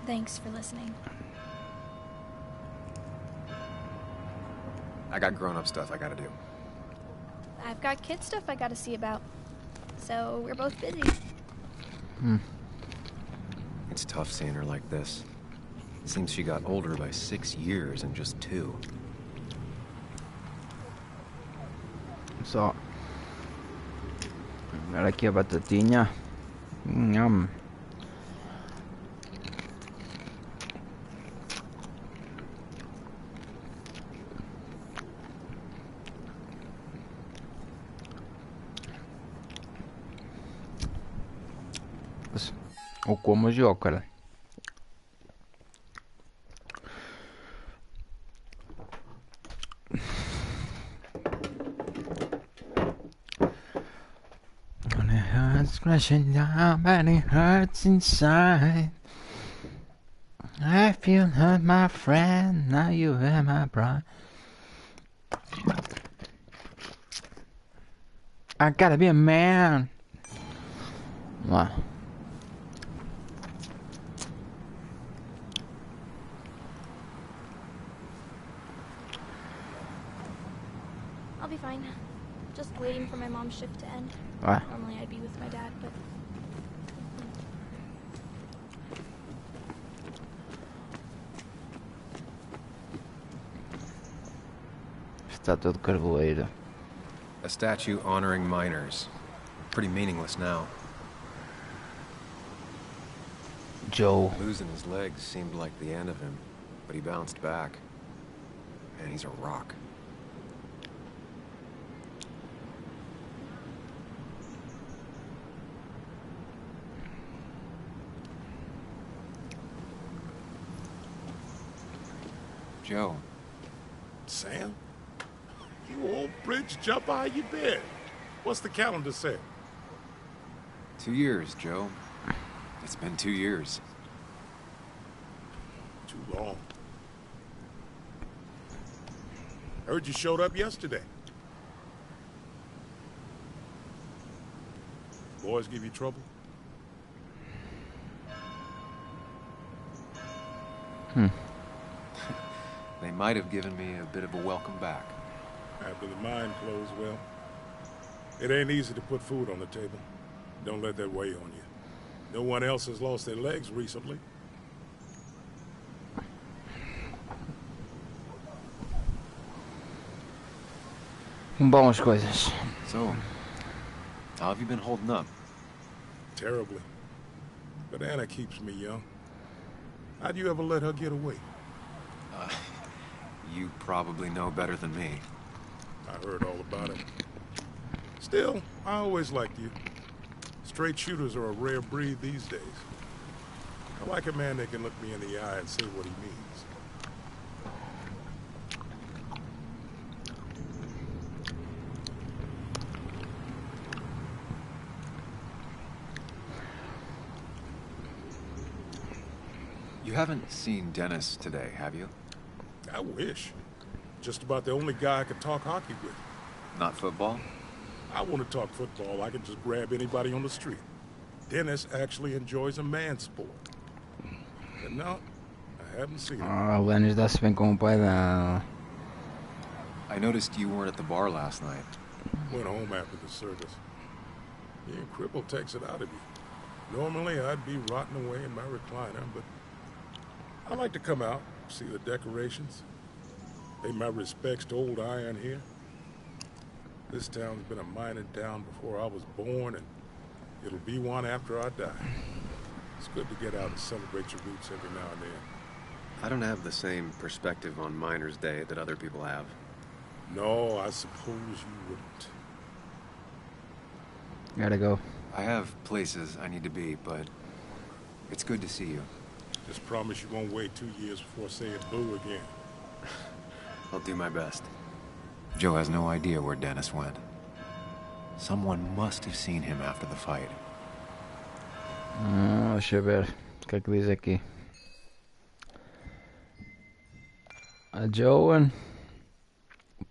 Thanks for listening. I got grown-up stuff I gotta do. I've got kid stuff I gotta see about. So we're both busy. It's tough seeing her like this. It seems she got older by 6 years in just 2. So. Agora aqui a batatinha. Nham. Ou como eu, cara. When it hurts crashing down, but it hurts inside. I feel hurt, my friend. Now you hurt my bride. I gotta be a man. Wow. I'll be fine. Just waiting for my mom's shift to end. Ah. Normally I'd be with my dad, but... Está todo carvoeiro. A statue honoring miners. Pretty meaningless now. Joe. Losing his legs seemed like the end of him, but he bounced back. And he's a rock. Joe. Sam? You old bridge jumper, how you been? What's the calendar say? 2 years, Joe. It's been 2 years. Too long. Heard you showed up yesterday. Boys give you trouble? They might have given me a bit of a welcome back. After the mine closed, well, it ain't easy to put food on the table. Don't let that weigh on you. No one else has lost their legs recently. Bom as coisas. So, how have you been holding up? Terribly. But Anna keeps me young. How'd you ever let her get away? You probably know better than me. I heard all about it. Still, I always liked you. Straight shooters are a rare breed these days. I like a man that can look me in the eye and say what he means. You haven't seen Dennis today, have you? I wish. Just about the only guy I could talk hockey with. Not football? I want to talk football. I can just grab anybody on the street. Dennis actually enjoys a man's sport. But no, I haven't seen him. Ah, o Lennis dá-se bem com o pai da... I noticed you weren't at the bar last night. Went home after the service. Being crippled takes it out of you. Normally, I'd be rotting away in my recliner, but I like to come out, see the decorations, pay my respects to old Iron here. This town's been a mining town before I was born, and it'll be one after I die. It's good to get out and celebrate your roots every now and then. I don't have the same perspective on Miners' Day that other people have. No, I suppose you wouldn't. Gotta go. I have places I need to be, but it's good to see you. Just promise you won't wait 2 years before saying boo again. I'll do my best. Joe has no idea where Dennis went. Someone must have seen him after the fight. Deixa eu ver o que é que diz aqui. A Joan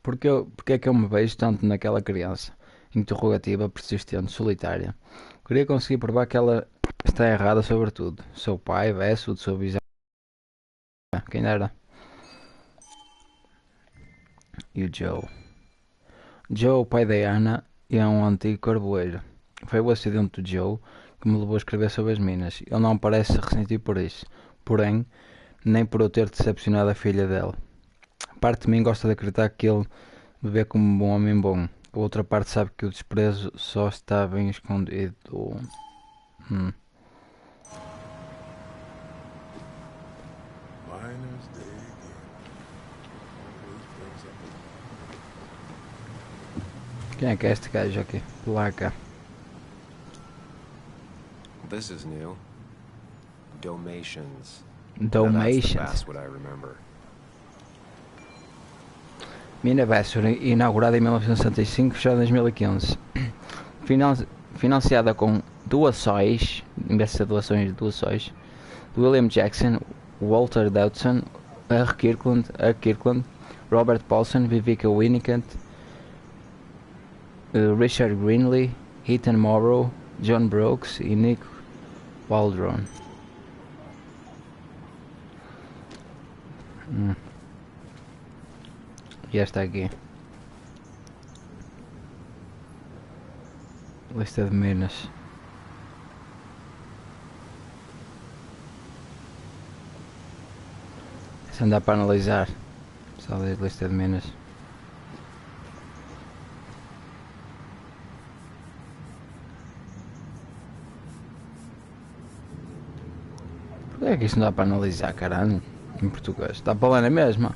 Porque é que eu me vejo tanto naquela criança? Interrogativa, persistente, solitária. Queria conseguir provar que ela está errada sobre tudo. Seu pai, verso de sua visão. Quem era? E o Joe. Joe, o pai da Ana, é um antigo carvoeiro. Foi o acidente do Joe que me levou a escrever sobre as minas. Ele não parece se ressentir por isso. Porém, nem por eu ter decepcionado a filha dela. Parte de mim gosta de acreditar que ele me vê como um bom homem bom. A outra parte sabe que o desprezo só está bem escondido. Miner's Day again. Always brings up Quem é que é este gajo aqui? Placa. This is new. Domations. Domations. That's what I remember. Mina Bessura, inaugurada em 1965, fechada em 2015. Financiada com doações, em vez de ser doações, doações, de William Jackson, Walter Dodson, R. Kirkland, Robert Paulson, Vivica Winnicott, Richard Greenlee, Ethan Morrow, John Brooks e Nick Waldron. E esta aqui. Lista de minas. Se andar para analisar. Só a lista de minas. Por que é que isto não dá para analisar, caralho? Em português. Está para lá na mesma.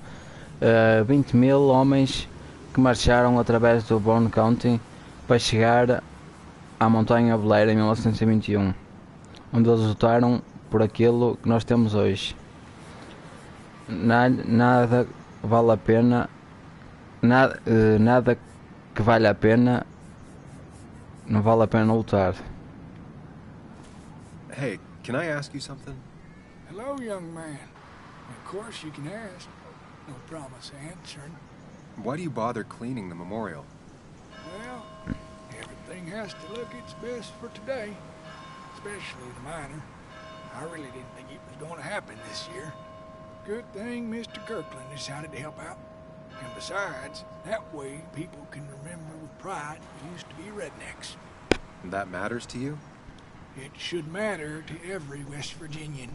20 mil homens que marcharam através do Brown County para chegar à Montanha Boleira em 1921, onde eles lutaram por aquilo que nós temos hoje. Nada vale a pena, nada que vale a pena, não vale a pena lutar. Hey, can I ask you something? Hello, young man. Of course you can ask. No promise answering. Why do you bother cleaning the memorial? Well, everything has to look its best for today. Especially the miner. I really didn't think it was going to happen this year. Good thing Mr. Kirkland decided to help out. And besides, that way people can remember with pride we used to be rednecks. That matters to you? It should matter to every West Virginian.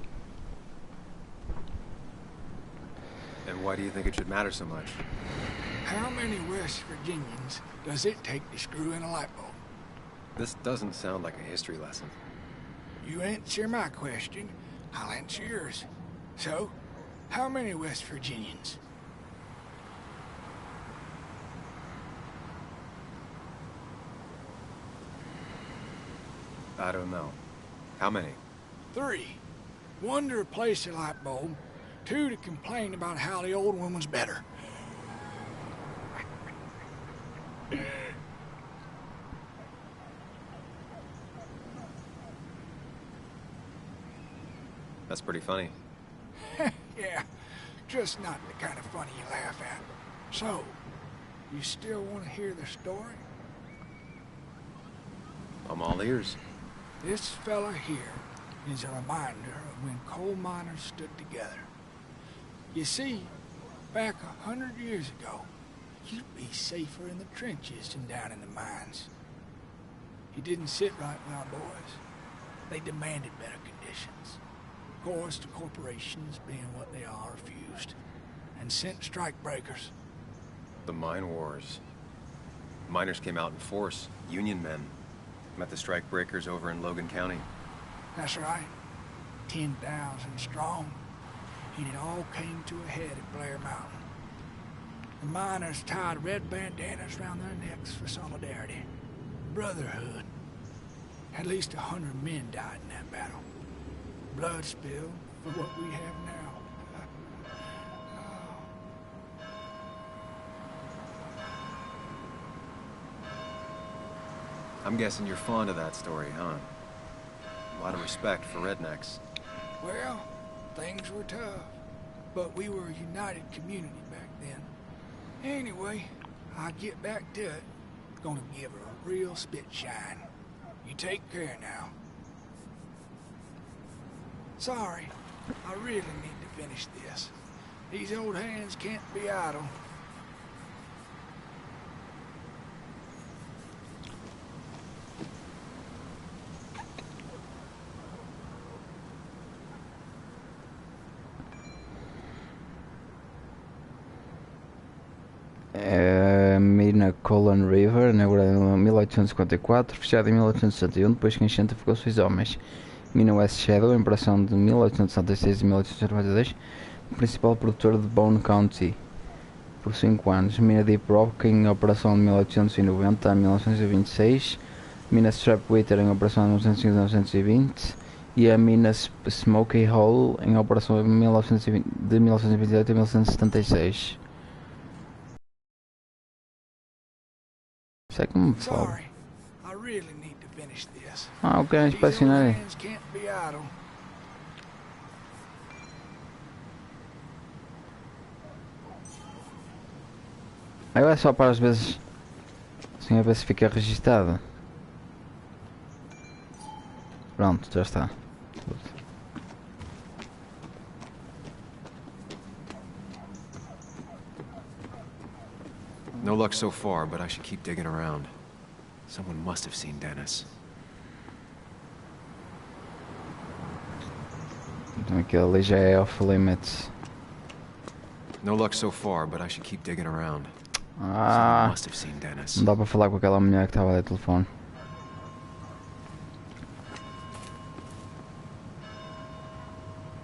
And why do you think it should matter so much? How many West Virginians does it take to screw in a light bulb? This doesn't sound like a history lesson. You answer my question, I'll answer yours. So, how many West Virginians? I don't know. How many? 3. 1 to replace the light bulb. 2 to complain about how the old one was better. That's pretty funny. Yeah, just not the kind of funny you laugh at. So, you still want to hear the story? I'm all ears. This fella here is a reminder of when coal miners stood together. You see, back 100 years ago, you'd be safer in the trenches than down in the mines. He didn't sit right with our boys. They demanded better conditions. Of course, the corporations, being what they are, refused and sent strike breakers. The mine wars. Miners came out in force, Union men. Met the strike breakers over in Logan County. That's right. 10,000 strong. And it all came to a head at Blair Mountain. The miners tied red bandanas around their necks for solidarity. Brotherhood. At least 100 men died in that battle. Blood spilled for what we have now. I'm guessing you're fond of that story, huh? A lot of respect for rednecks. Well, things were tough, but we were a united community back then. Anyway, I'll get back to it. Gonna give her a real spit shine. You take care now. Sorry, I really need to finish this. These old hands can't be idle. Mina Colon River, inaugurada em 1854, fechada em 1861, depois que a enchente ficou 6 homens. Mina West Shadow, em operação de 1876 e 1892, principal produtor de Bone County, por 5 anos. Mina Deep Rock, em operação de 1890 a 1926. Mina Strapwater, em operação de 1905 a 1920. E a mina Smoky Hole, em operação de 1928 a 1976. Isso é que me fala. Ah, o que é inspecionar aí? Agora é só para as vezes, assim, a ver se fica registado. Pronto, já está. No luck so far, but I should keep digging around. Someone must have seen Dennis. Então aquilo ali já é off limits. No luck so far, but I should keep digging around. Ah, Someone must have seen Dennis. não dá para falar com aquela mulher que estava ali no telefone.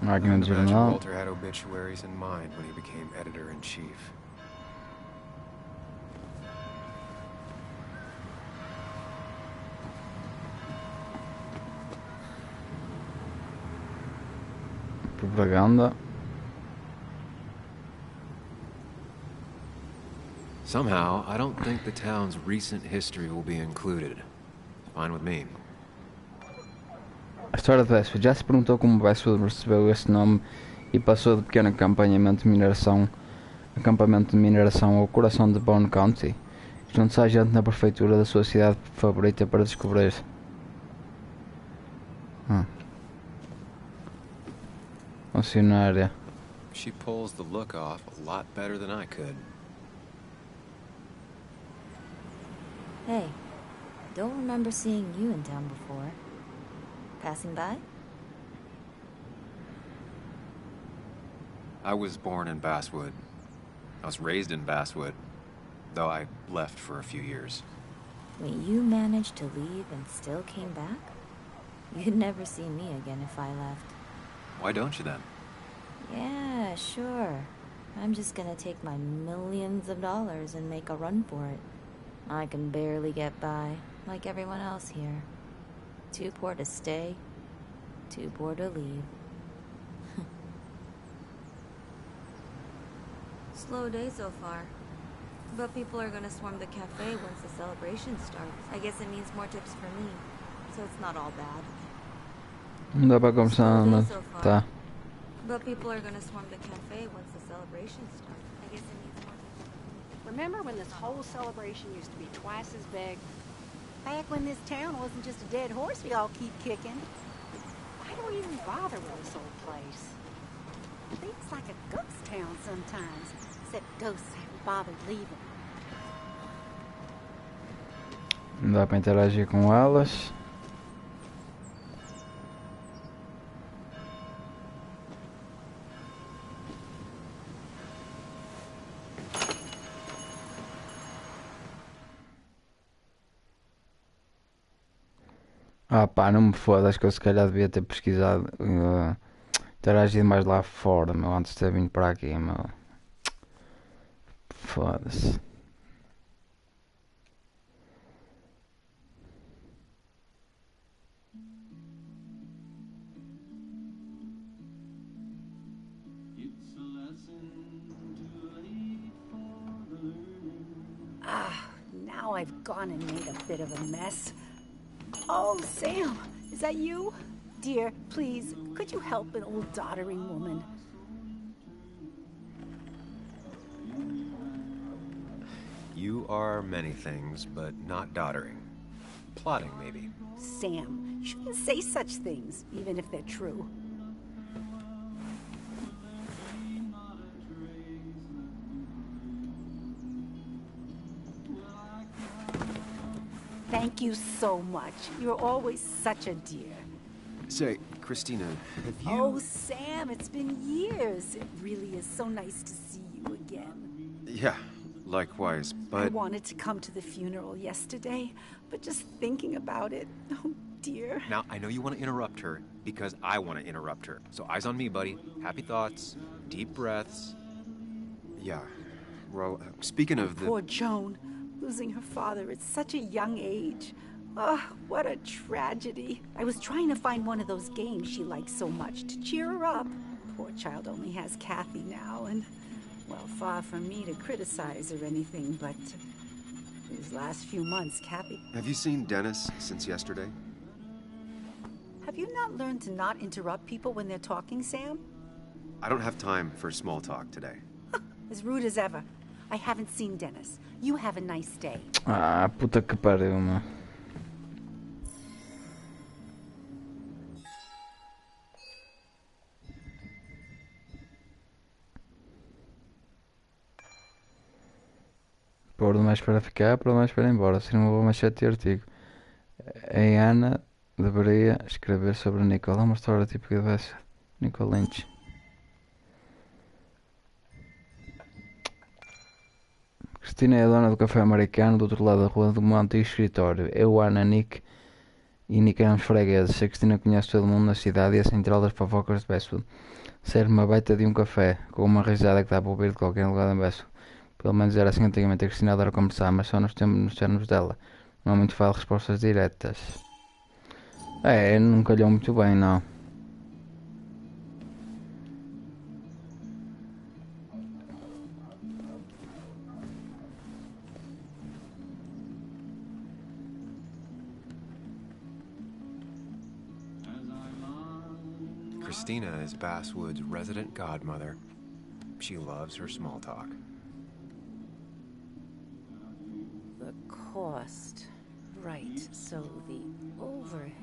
Máquina de Imagine jornal. Walter had obituaries in mind when he became editor-in-chief. Propaganda. Somehow, I don't think the town's recent history will be included. Fine with me. A história de Westwood. Já se perguntou como Westwood recebeu este nome e passou de pequeno acampamento de mineração ao coração de Bone County? Junto-se à gente na prefeitura da sua cidade favorita para descobrir. Funcionária. She pulls the look off a lot better than I could. Hey, don't remember seeing you in town before. Passing by? I was born in Basswood. I was raised in Basswood, though I left for a few years. Wait, you managed to leave and still came back? You'd never see me again if I left. Why don't you then? Yeah, sure. I'm just gonna take my millions of dollars and make a run for it. I can barely get by, like everyone else here. Too poor to stay, too poor to leave. Slow day so far. But people are gonna swarm the cafe once the celebration starts. I guess it means more tips for me, so it's not all bad. Não dá para conversar, mas tá. But people are gonna swarm the cafe once the celebration starts. I guess it means more tips for me. Remember when this whole celebration used to be twice as big? Back when this town wasn't just a dead horse we all keep kicking. Why do we even bother with this old place? It's like a ghost town sometimes, except ghosts haven't bothered leaving. Não dá para interagir com elas. Ah pá, não me fodas que eu se calhar devia ter pesquisado, interagido mais lá fora, meu, antes de ter vindo para aqui, meu. Foda-se. Ah, now I've gone and made a bit of a mess. Oh, Sam, is that you? Dear, please, could you help an old doddering woman? You are many things, but not doddering. Plotting, maybe. Sam, you shouldn't say such things, even if they're true. Thank you so much. You're always such a dear. Say, Christina, have you... Oh, Sam, it's been years. It really is so nice to see you again. Yeah, likewise, but... I wanted to come to the funeral yesterday, but just thinking about it, oh dear. Now, I know you want to interrupt her, because I want to interrupt her. So eyes on me, buddy. Happy thoughts, deep breaths. Yeah, well, speaking of the... Poor Joan, losing her father at such a young age. Oh, what a tragedy. I was trying to find one of those games she likes so much to cheer her up. Poor child only has Kathy now, and, well, far from me to criticize or anything, but these last few months, Kathy... Have you seen Dennis since yesterday? Have you not learned to not interrupt people when they're talking, Sam? I don't have time for small talk today. As rude as ever. I haven't seen Dennis. You have a nice day. Ah, puta que pariu, meu. Pôr mais para ficar, pôr mais para ir embora, se não vou mais chatear artigo. A Ana deveria escrever sobre Nicole, é uma história típica dessa. Nicole Lynch. Cristina é a dona do café americano do outro lado da rua do meu antigo escritório. Eu, Ana, Nick e Nick éramos fregueses. A Cristina conhece todo mundo na cidade e é a central das fofocas de Westwood. Serve uma baita de um café, com uma risada que dá para ouvir de qualquer lugar de Westwood. Pelo menos era assim antigamente. A Cristina adora conversar, mas só nos termos dela. Não há muito fala respostas diretas. Não calhou muito bem, não. Christina is Basswood's resident godmother. She loves her small talk. The cost. Right, so the overhead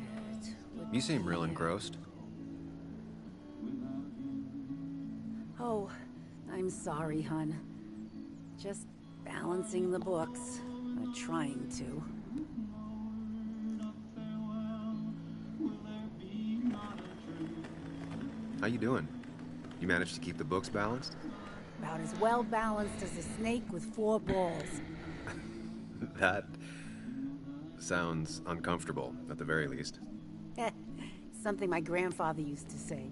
would You seem be... real engrossed. Oh, I'm sorry, hun. Just balancing the books. Trying to. How you doing? You managed to keep the books balanced? About as well balanced as a snake with 4 balls. That sounds uncomfortable, at the very least. Something my grandfather used to say.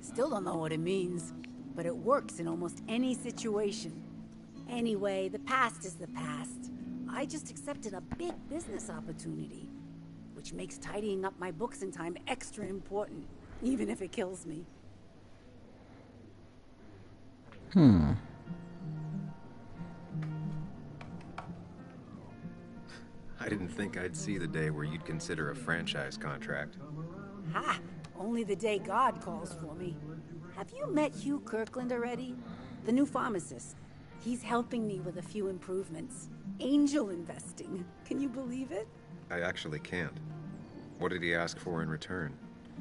Still don't know what it means, but it works in almost any situation. Anyway, the past is the past. I just accepted a big business opportunity, which makes tidying up my books in time extra important, even if it kills me. I didn't think I'd see the day where you'd consider a franchise contract. Ha! Only the day God calls for me. Have you met Hugh Kirkland already? The new pharmacist. He's helping me with a few improvements. Angel investing. Can you believe it? I actually can't. What did he ask for in return?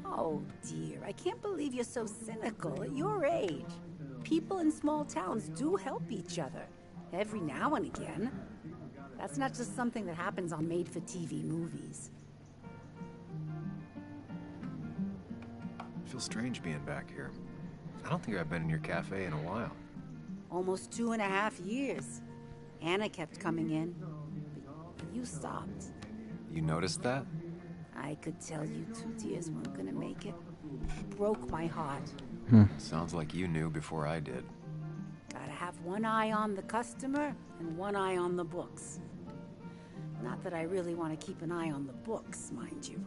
Oh dear, I can't believe you're so cynical at your age. People in small towns do help each other. Every now and again. That's not just something that happens on made-for-TV movies. I feel strange being back here. I don't think I've been in your cafe in a while. Almost 2.5 years. Anna kept coming in, but you stopped. You noticed that? I could tell you 2 dears weren't gonna make it. It broke my heart. Sounds like you knew before I did. Gotta have one eye on the customer and one eye on the books. Not that I really want to keep an eye on the books, mind you.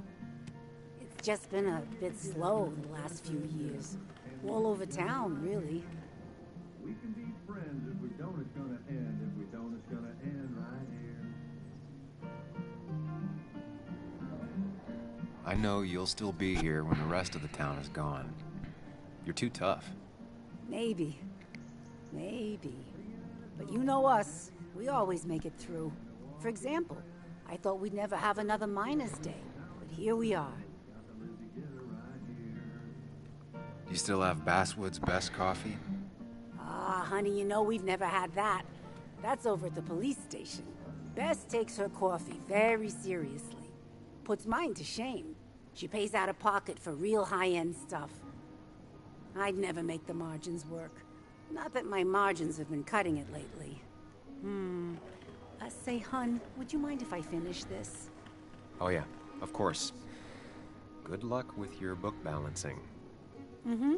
It's just been a bit slow the last few years. All over town, really. We can be friends. If we don't, it's gonna end. If we don't, it's gonna end right here. I know you'll still be here when the rest of the town is gone. You're too tough. Maybe. Maybe. But you know us. We always make it through. For example, I thought we'd never have another miners' day. But here we are. You still have Basswood's best coffee? Ah, honey, you know we've never had that. That's over at the police station. Bess takes her coffee very seriously. Puts mine to shame. She pays out of pocket for real high-end stuff. I'd never make the margins work. Not that my margins have been cutting it lately. Say, hun, would you mind if I finish this? Oh yeah, of course. Good luck with your book balancing. Mm-hmm.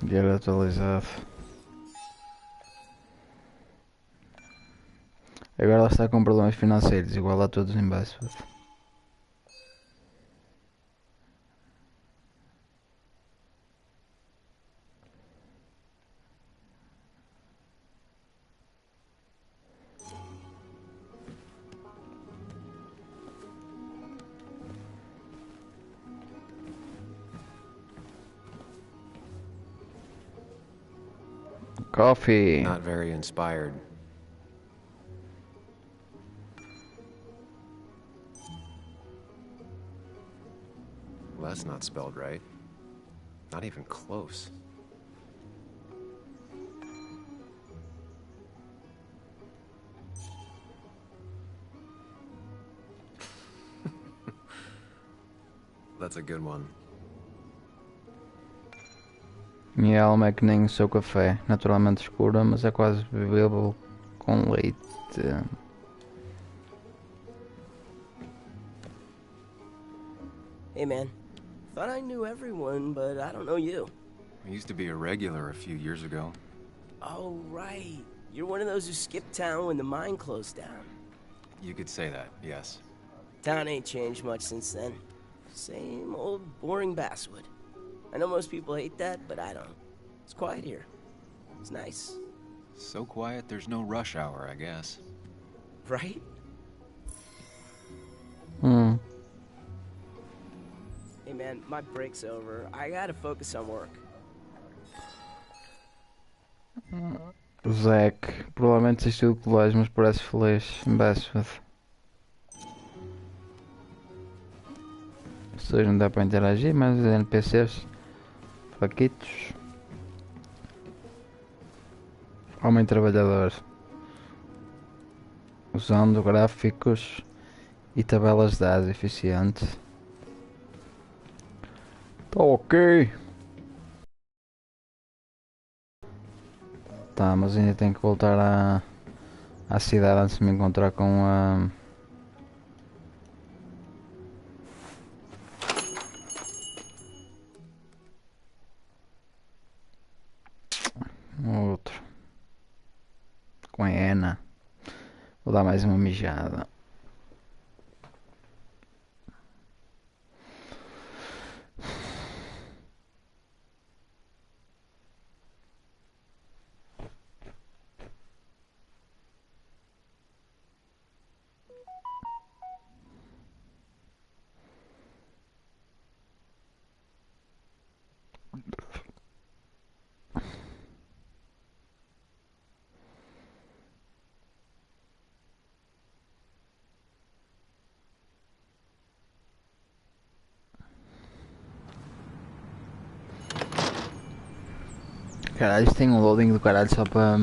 Dinheiro atualizado. Agora ela está com problemas financeiros, igual a todos em Basswood. Coffee. Not very inspired. Well, that's not spelled right. Not even close. That's a good one. Minha alma é que nem o seu café, naturalmente escura, mas é quase bebível com leite. Hey man, thought I knew everyone, but I don't know you. I used to be a regular a few years ago. Oh right, you're one of those who skipped town when the mine closed down. You could say that, yes. Town ain't changed much since then. Same old boring Basswood. I know most people hate that, but I don't. It's quiet here. It's nice. So quiet there's no rush hour, I guess. Right? Hey man, my break's over. I gotta focus on work. Zack, provavelmente desistiu do colégio, mas parece feliz em Basswood. As pessoas não dá para interagir, mas os NPCs fraquitos. Homem trabalhador. Usando gráficos e tabelas de dados eficientes. Tá ok. Tá, mas ainda tenho que voltar à cidade antes de me encontrar com a... outro. Com a Ana. Vou dar mais uma mijada. Caralho, isto tem um loading do caralho só para...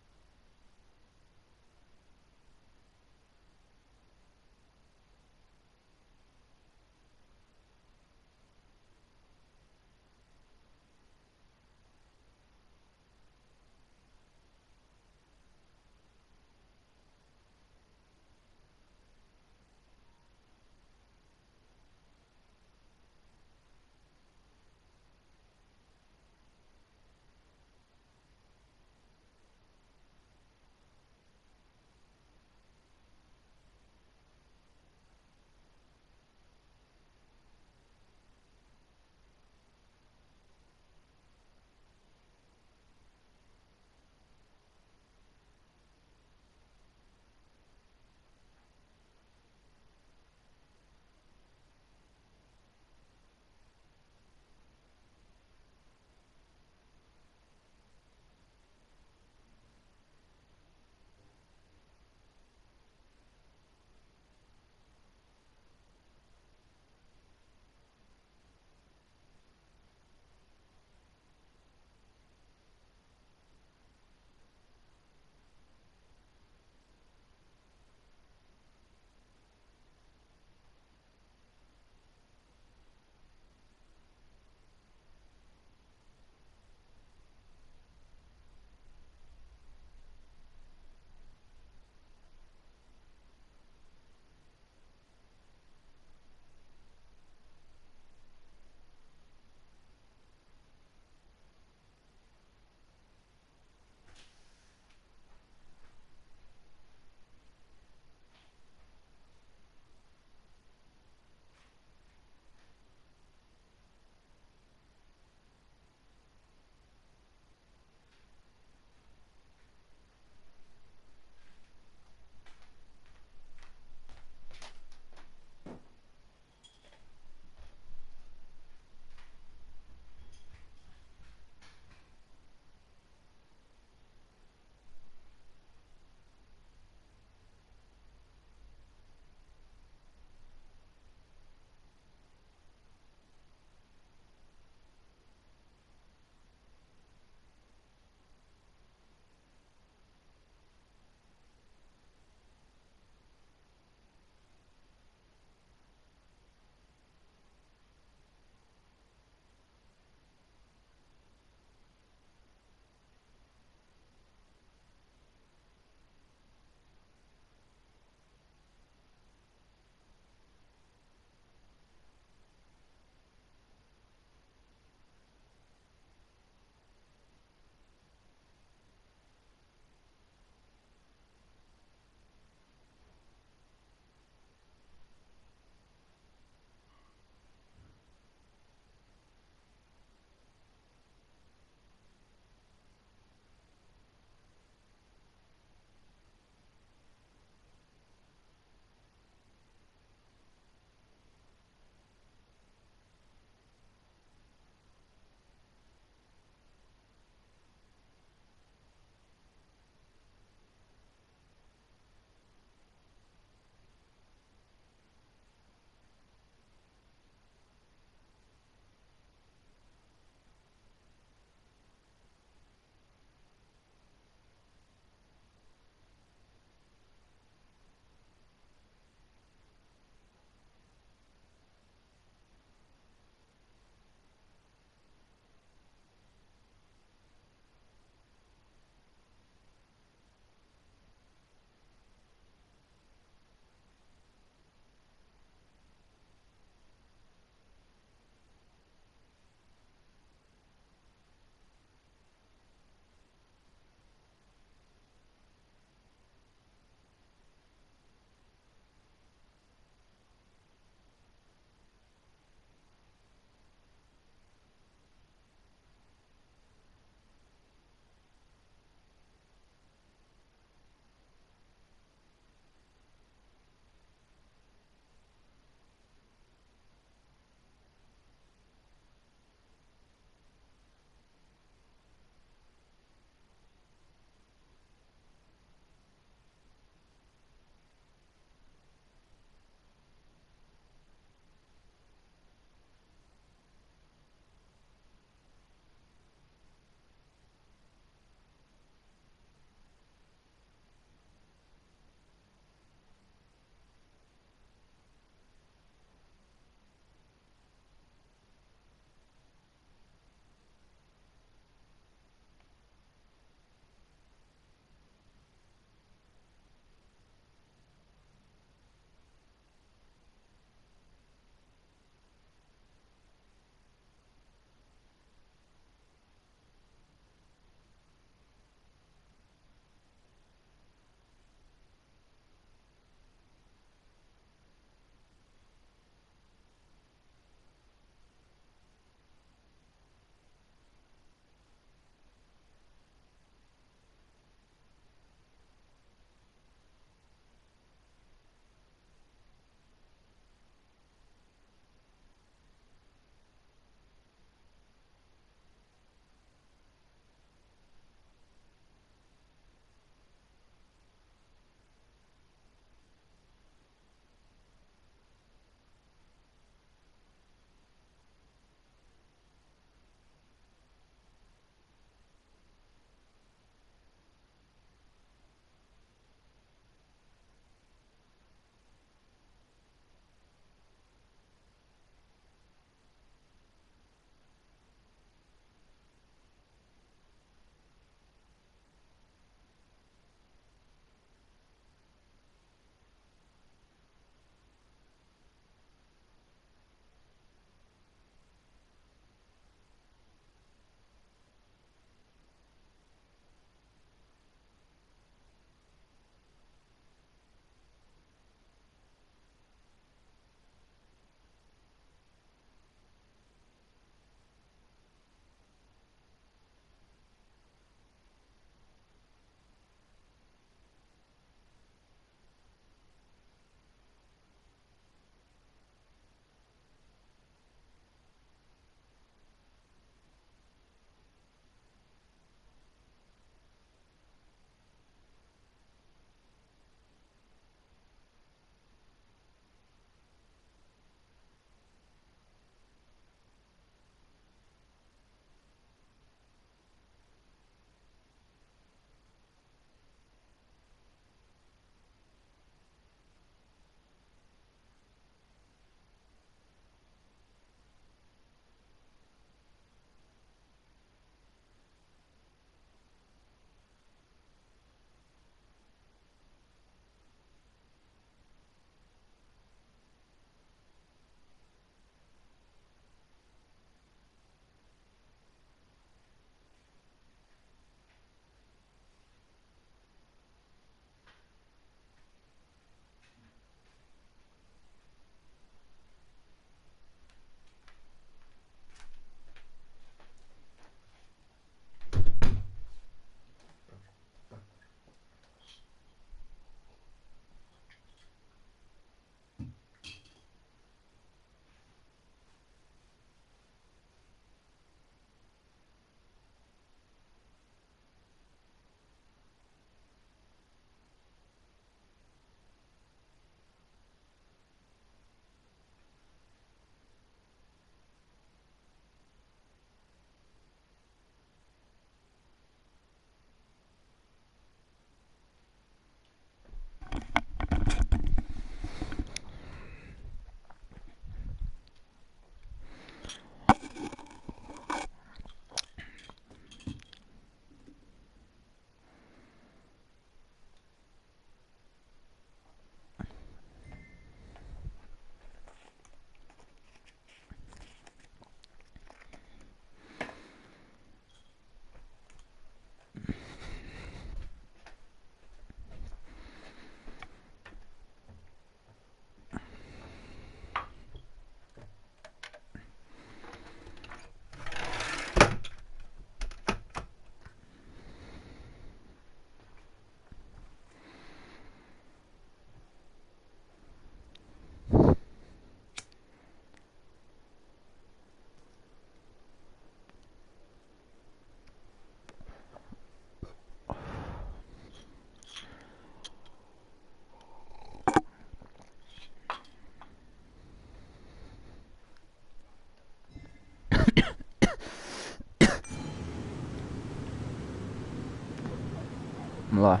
lá.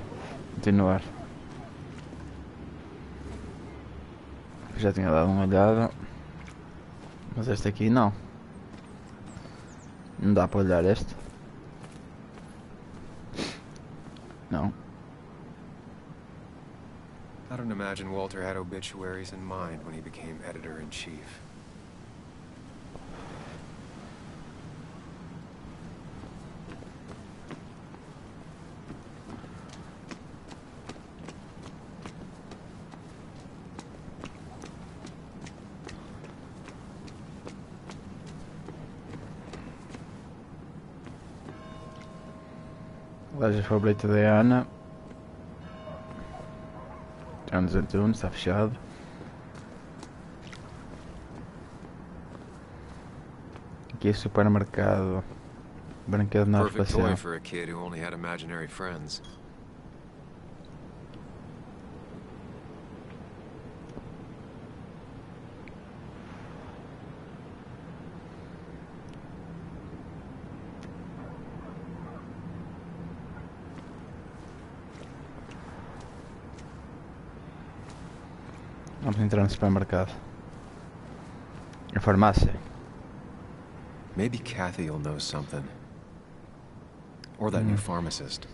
Continuar. Já tinha dado uma olhada. Mas este aqui não. Não dá para olhar este. Não. I don't imagine Walter had obituaries in mind when he became editor-in-chief. Loja favorita da Ana. Anos Antunes, está fechado. Aqui é supermercado. Brinquedo não Perfect espacial. toy for a kid who only had imaginary friends. Vamos entrar no supermercado. A farmácia. Maybe Kathy will know something. Or that new pharmacist.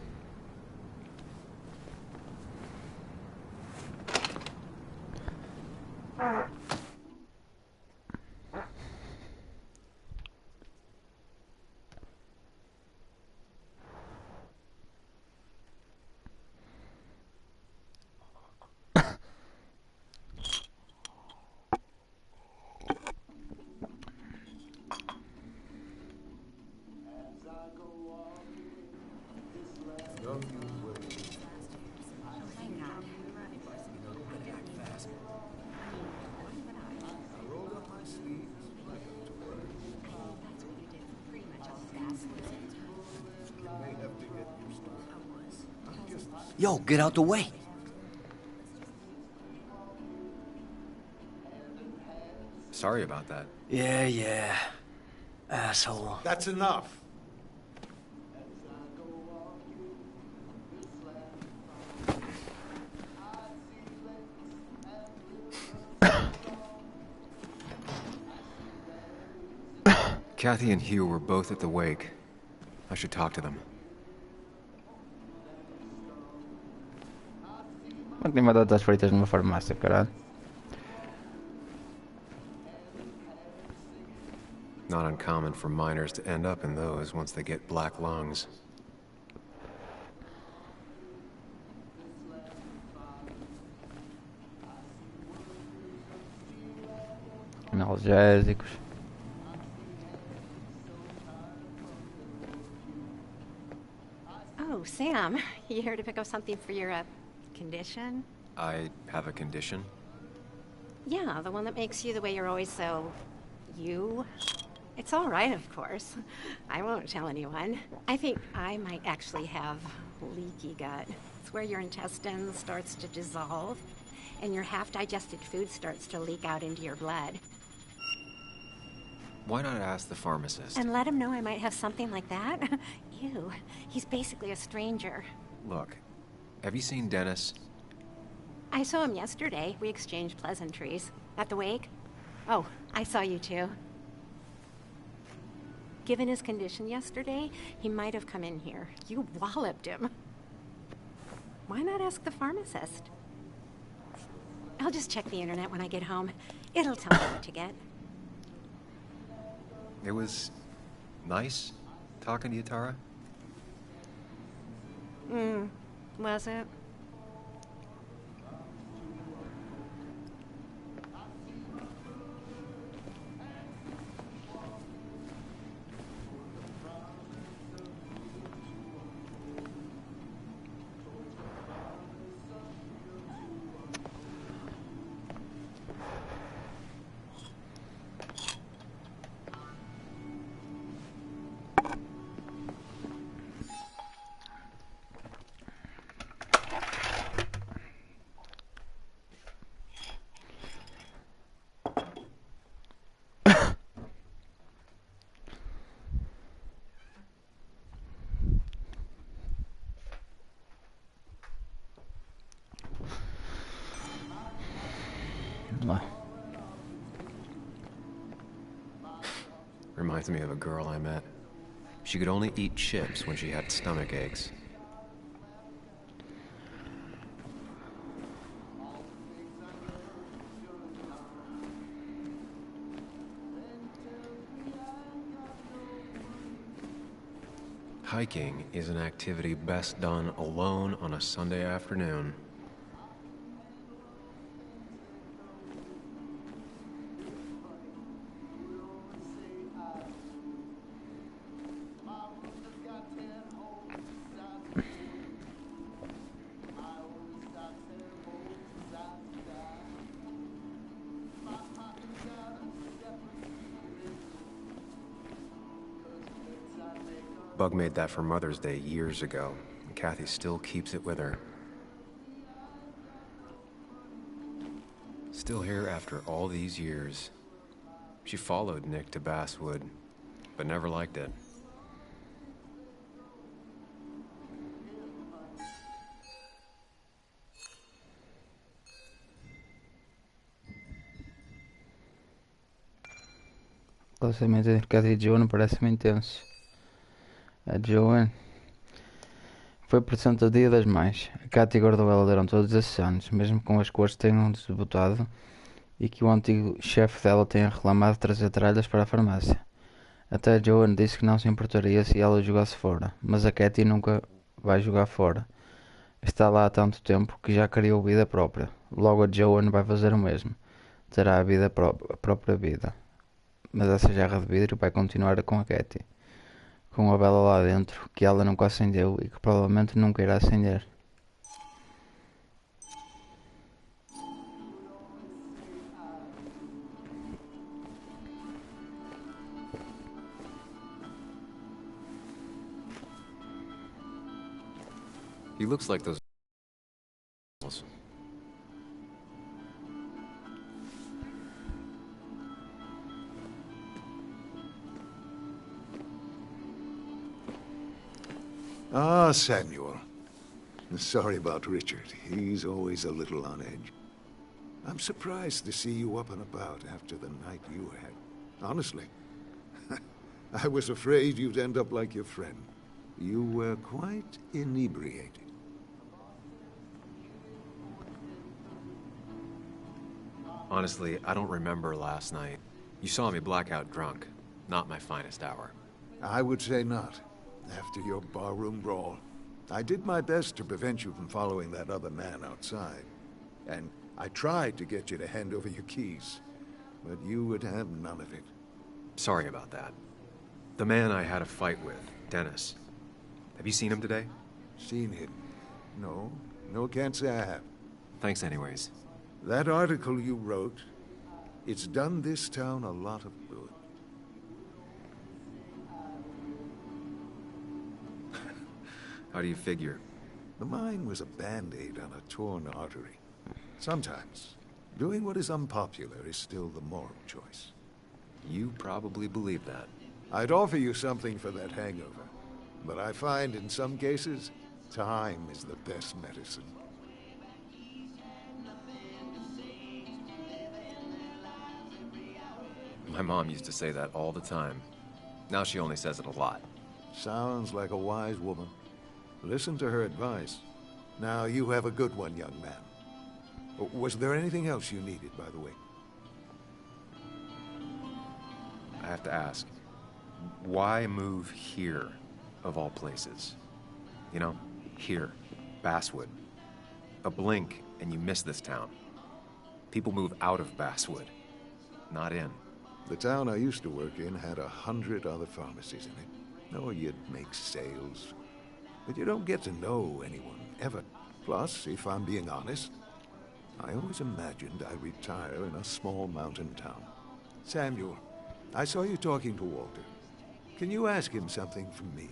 Yo, get out the way. Sorry about that. Yeah. Asshole. That's enough. Kathy and Hugh were both at the wake. I should talk to them. Como é que tem batatas fritas numa farmácia, caralho? Not uncommon for miners to end up in those once they get black lungs. Analgésicos. Oh, Sam, you here to pick up something for your, condition? I have a condition? Yeah, the one that makes you the way you're always so... you? It's all right, of course. I won't tell anyone. I think I might actually have leaky gut. It's where your intestine starts to dissolve, and your half-digested food starts to leak out into your blood. Why not ask the pharmacist? And let him know I might have something like that? Ew, he's basically a stranger. Look, have you seen Dennis? I saw him yesterday. We exchanged pleasantries. At the wake? Oh, I saw you too. Given his condition yesterday, he might have come in here. You walloped him. Why not ask the pharmacist? I'll just check the internet when I get home. It'll tell me what to get. It was nice talking to you, Tara. Was it? Well, Reminds me of a girl I met. She could only eat chips when she had stomach aches. Hiking is an activity best done alone on a Sunday afternoon. Bug made that for Mother's Day years ago, and Kathy still keeps it with her. Still here after all these years. She followed Nick to Basswood, but never liked it. O relacionamento entre Kathy e Joan parece-me intenso. A Joan foi presente ao Dia das Mães. A Kathy guardou ela durante todos esses anos, mesmo com as cores tenham desbotado e que o antigo chefe dela tenha reclamado de trazer tralhas para a farmácia. Até a Joan disse que não se importaria se ela jogasse fora, mas a Kathy nunca vai jogar fora. Está lá há tanto tempo que já criou vida própria. Logo a Joan vai fazer o mesmo. Terá a própria vida. Mas essa jarra de vidro vai continuar com a Kathy. Com a vela lá dentro, que ela nunca acendeu e que provavelmente nunca irá acender. He looks like those. Ah, Samuel. Sorry about Richard. He's always a little on edge. I'm surprised to see you up and about after the night you had. Honestly. I was afraid you'd end up like your friend. You were quite inebriated. Honestly, I don't remember last night. You saw me blackout drunk. Not my finest hour. I would say not. After your barroom brawl. I did my best to prevent you from following that other man outside. And I tried to get you to hand over your keys. But you would have none of it. Sorry about that. The man I had a fight with, Dennis. Have you seen him today? Seen him? No. No, can't say I have. Thanks anyways. That article you wrote, it's done this town a lot of good. How do you figure? The mine was a band-aid on a torn artery. Sometimes, doing what is unpopular is still the moral choice. You probably believe that. I'd offer you something for that hangover, but I find in some cases, time is the best medicine. My mom used to say that all the time. Now she only says it a lot. Sounds like a wise woman. Listen to her advice. Now, you have a good one, young man. Was there anything else you needed, by the way? I have to ask, why move here, of all places? You know, here, Basswood. A blink and you miss this town. People move out of Basswood, not in. The town I used to work in had 100 other pharmacies in it. Oh, you'd make sales. But you don't get to know anyone, ever. Plus, if I'm being honest, I always imagined I'd retire in a small mountain town. Samuel, I saw you talking to Walter. Can you ask him something from me?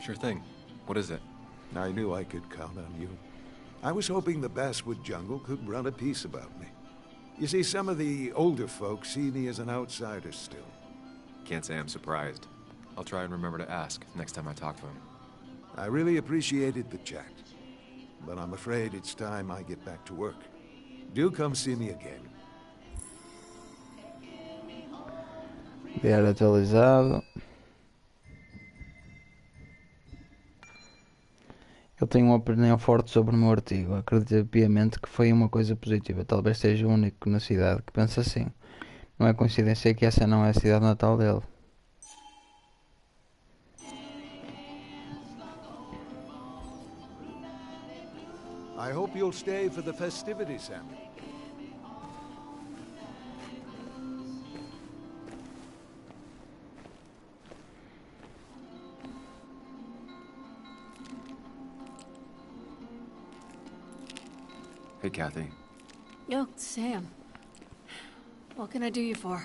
Sure thing. What is it? I knew I could count on you. I was hoping the Basswood jungle could run a piece about me. You see, some of the older folks see me as an outsider still. Can't say I'm surprised. I'll try and remember to ask next time I talk to him. I really appreciated the chat. but I'm afraid it's time I get back to work. Do come see me again. Diário atualizado. Eu tenho uma opinião forte sobre o meu artigo. Acredito piamente que foi uma coisa positiva. Talvez seja o único na cidade que pensa assim. Não é coincidência que essa não é a cidade natal dele. I hope you'll stay for the festivities, Samuel. Hey, Kathy. Yo, Sam. What can I do you for?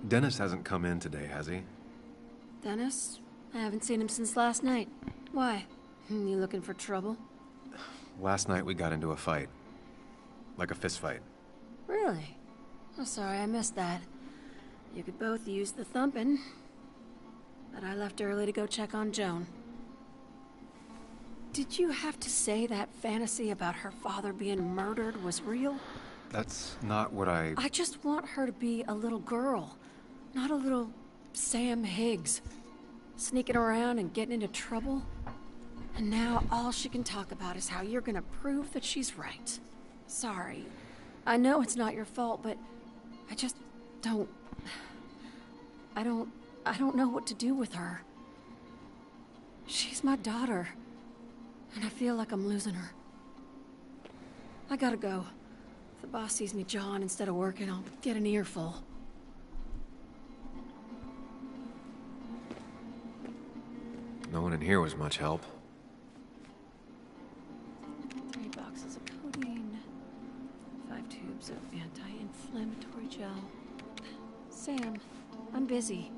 Dennis hasn't come in today, has he? Dennis? I haven't seen him since last night. Why? You looking for trouble? Last night we got into a fight. Like a fist fight. Really? Oh, sorry, I missed that. You could both use the thumping. But I left early to go check on Joan. Did you have to say that fantasy about her father being murdered was real? That's not what I just want her to be a little girl. Not a little Sam Higgs. Sneaking around and getting into trouble. And now all she can talk about is how you're gonna prove that she's right. Sorry. I know it's not your fault, but I just don't... I don't know what to do with her. She's my daughter. And I feel like I'm losing her. I gotta go. If the boss sees me jawing instead of working, I'll get an earful. No one in here was much help. 3 boxes of codeine. 5 tubes of anti-inflammatory gel. Sam, I'm busy.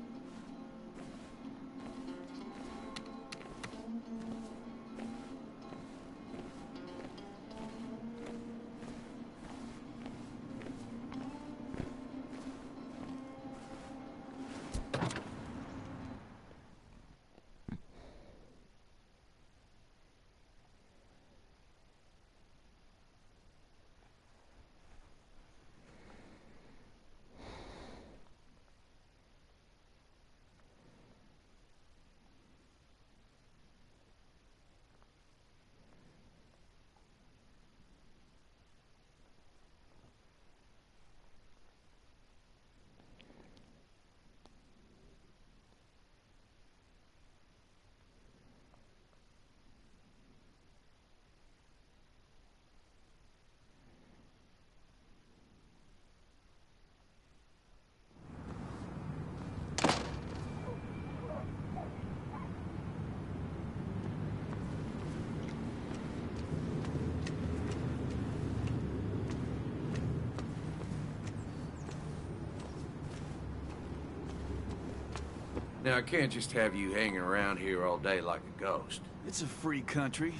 Now, I can't just have you hanging around here all day like a ghost. It's a free country.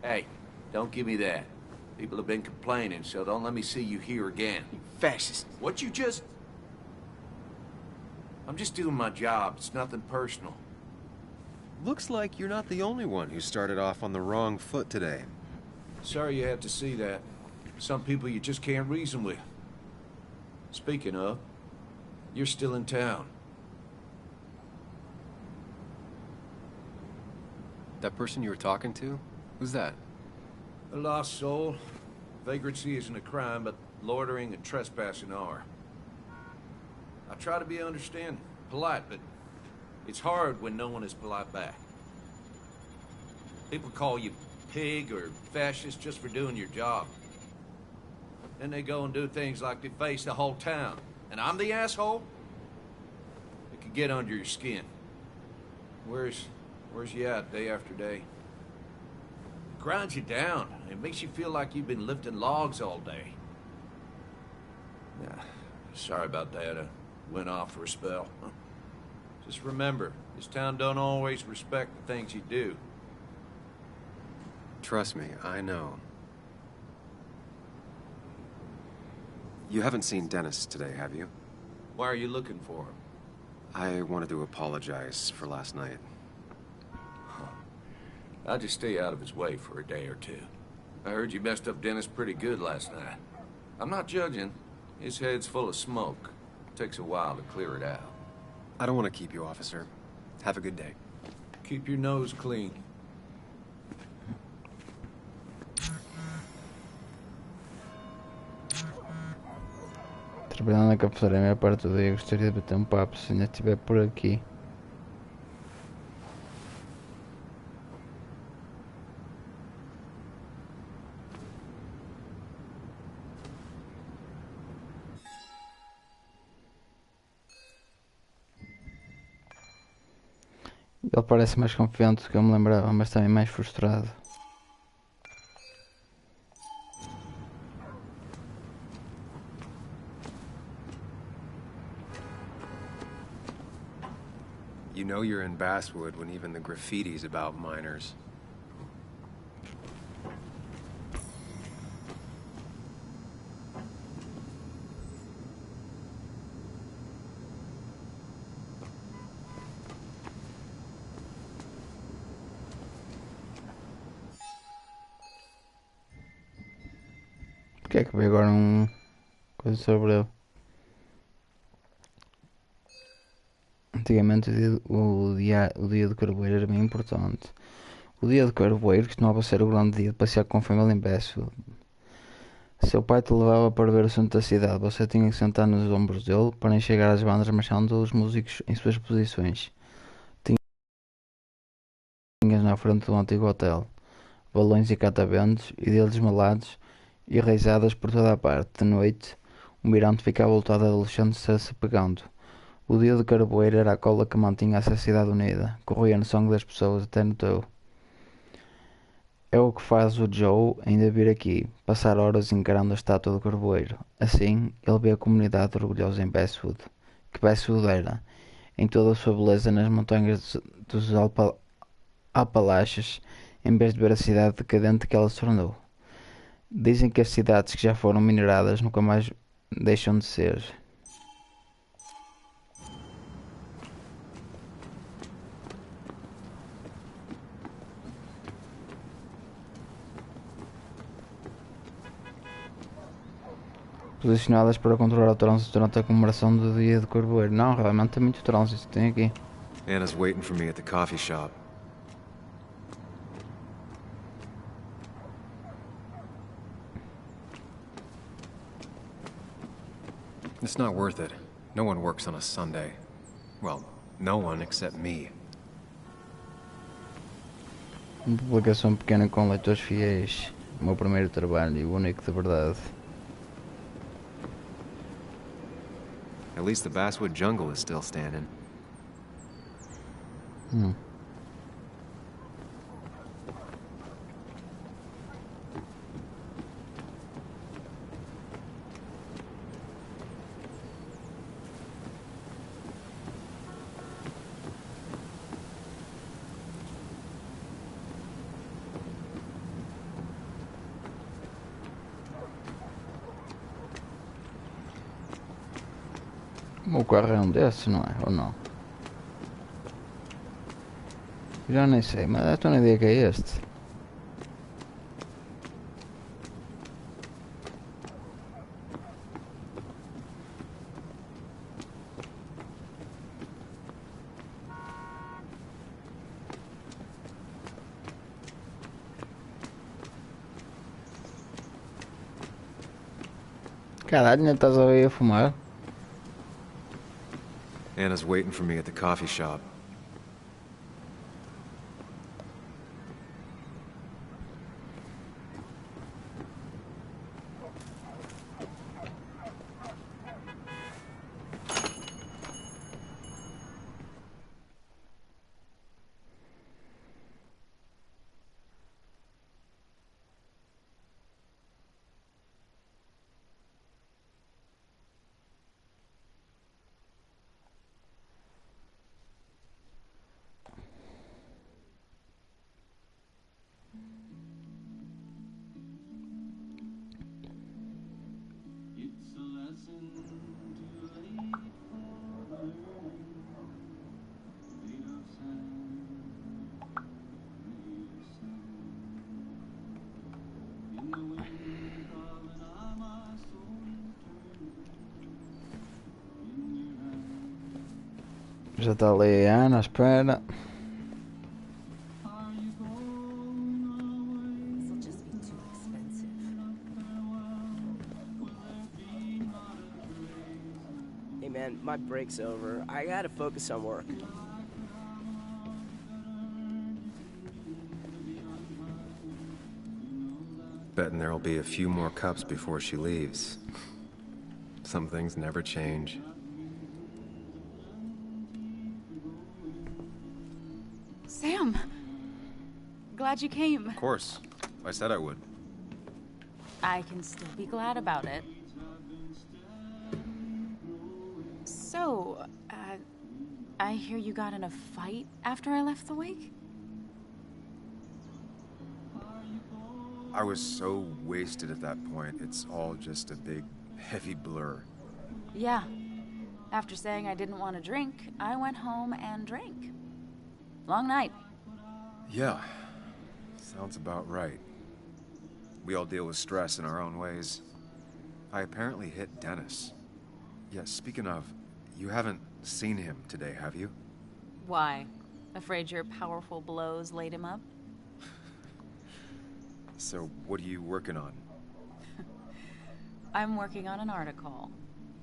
Hey, don't give me that. People have been complaining, so don't let me see you here again. You fascist. What you just... I'm just doing my job. It's nothing personal. Looks like you're not the only one who started off on the wrong foot today. Sorry you have to see that. Some people you just can't reason with. Speaking of, you're still in town. That person you were talking to? Who's that? A lost soul. Vagrancy isn't a crime, but loitering and trespassing are. I try to be understanding, polite, but it's hard when no one is polite back. People call you pig or fascist just for doing your job. Then they go and do things like they face the whole town. And I'm the asshole? It could get under your skin. Where's you at day after day? It grinds you down. It makes you feel like you've been lifting logs all day. Yeah, sorry about that. I went off for a spell. Just remember, this town don't always respect the things you do. Trust me, I know. You haven't seen Dennis today, have you? Why are you looking for him? I wanted to apologize for last night. I'll just stay out of his way for a day or two. I heard you messed up Dennis pretty good last night. I'm not judging. His head's full of smoke. Takes a while to clear it out. I don't want to keep you, officer. Have a good day. Keep your nose clean. Trabalhando na cafeteira a maior parte do dia, gostaria de bater um papo se ainda estiver por aqui. Ele parece mais confiante do que eu me lembrava, mas também mais frustrado. You know you're in Basswood when even the graffiti's about minors. Por que é que veio agora coisa sobre ele? Antigamente o dia do carvoeiro era bem importante. O dia do carvoeiro costumava ser o grande dia de passear com a família em Basswood. Seu pai te levava para ver o centro da cidade. Você tinha que sentar nos ombros dele para enxergar as bandas marchando os músicos em suas posições. Tinhas na frente do antigo hotel balões e cataventos e deles malados e reisadas por toda a parte. De noite, o mirante ficava voltado a adolescentes se pegando. O dia de carvoeiro era a cola que mantinha essa cidade unida. Corria no sangue das pessoas até no teu. É o que faz o Joe ainda vir aqui, passar horas encarando a estátua do carvoeiro. Assim, ele vê a comunidade orgulhosa em Basswood, que Basswood era, em toda a sua beleza nas montanhas dos Apalaches, em vez de ver a cidade decadente que ela se tornou. Dizem que as cidades que já foram mineradas nunca mais deixam de ser. Posicionadas para controlar o trânsito durante a comemoração do dia do carvoeiro. Não, realmente tem muito trânsito, tem aqui. Anna's waiting for me at the coffee shop. It's not worth it. No one works on a Sunday. Well, no one except me. Uma publicação pequena com leitores fiéis. O meu primeiro trabalho e o único de verdade. At least the Basswood jungle is still standing. O meu carro é um desses, não é? Ou não? Já nem sei, mas estou na ideia que é este. Caralho, ainda estás aí a fumar? Anna's waiting for me at the coffee shop. Já está ali a Ana à espera. This'll just be too expensive. Hey man, my break's over. I gotta focus on work. Betting there'll be a few more cups before she leaves. Some things never change. Sam! Glad you came. Of course. I said I would. I can still be glad about it. So, I hear you got in a fight after I left the wake? I was so wasted at that point, it's all just a big, heavy blur. Yeah. After saying I didn't want to drink, I went home and drank. Long night. Yeah. Sounds about right. We all deal with stress in our own ways. I apparently hit Dennis. Yeah, speaking of, you haven't seen him today, have you? Why? Afraid your powerful blows laid him up? So, what are you working on? I'm working on an article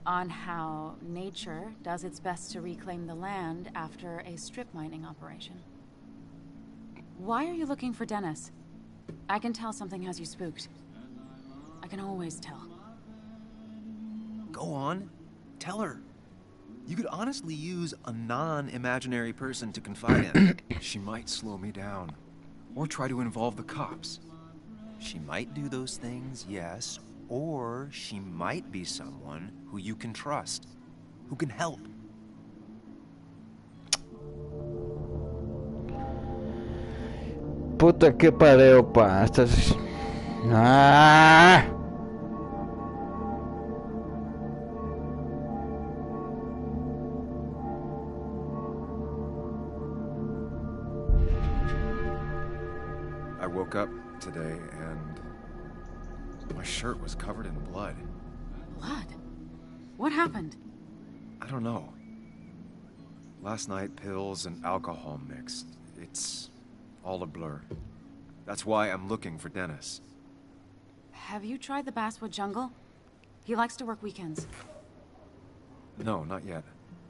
on how nature does its best to reclaim the land after a strip mining operation. Why are you looking for Dennis? I can tell something has you spooked. I can always tell. Go on. Tell her. You could honestly use a non-imaginary person to confide in. She might slow me down. Or try to involve the cops. She might do those things, yes. Or she might be someone who you can trust. Who can help. Puta que pariu, pá. Estas... Ah! I woke up today and my shirt was covered in blood. Blood? What happened? I don't know. Last night, pills and alcohol mixed. It's all a blur. That's why I'm looking for Dennis. Have you tried the Basswood Jungle? He likes to work weekends. No, not yet.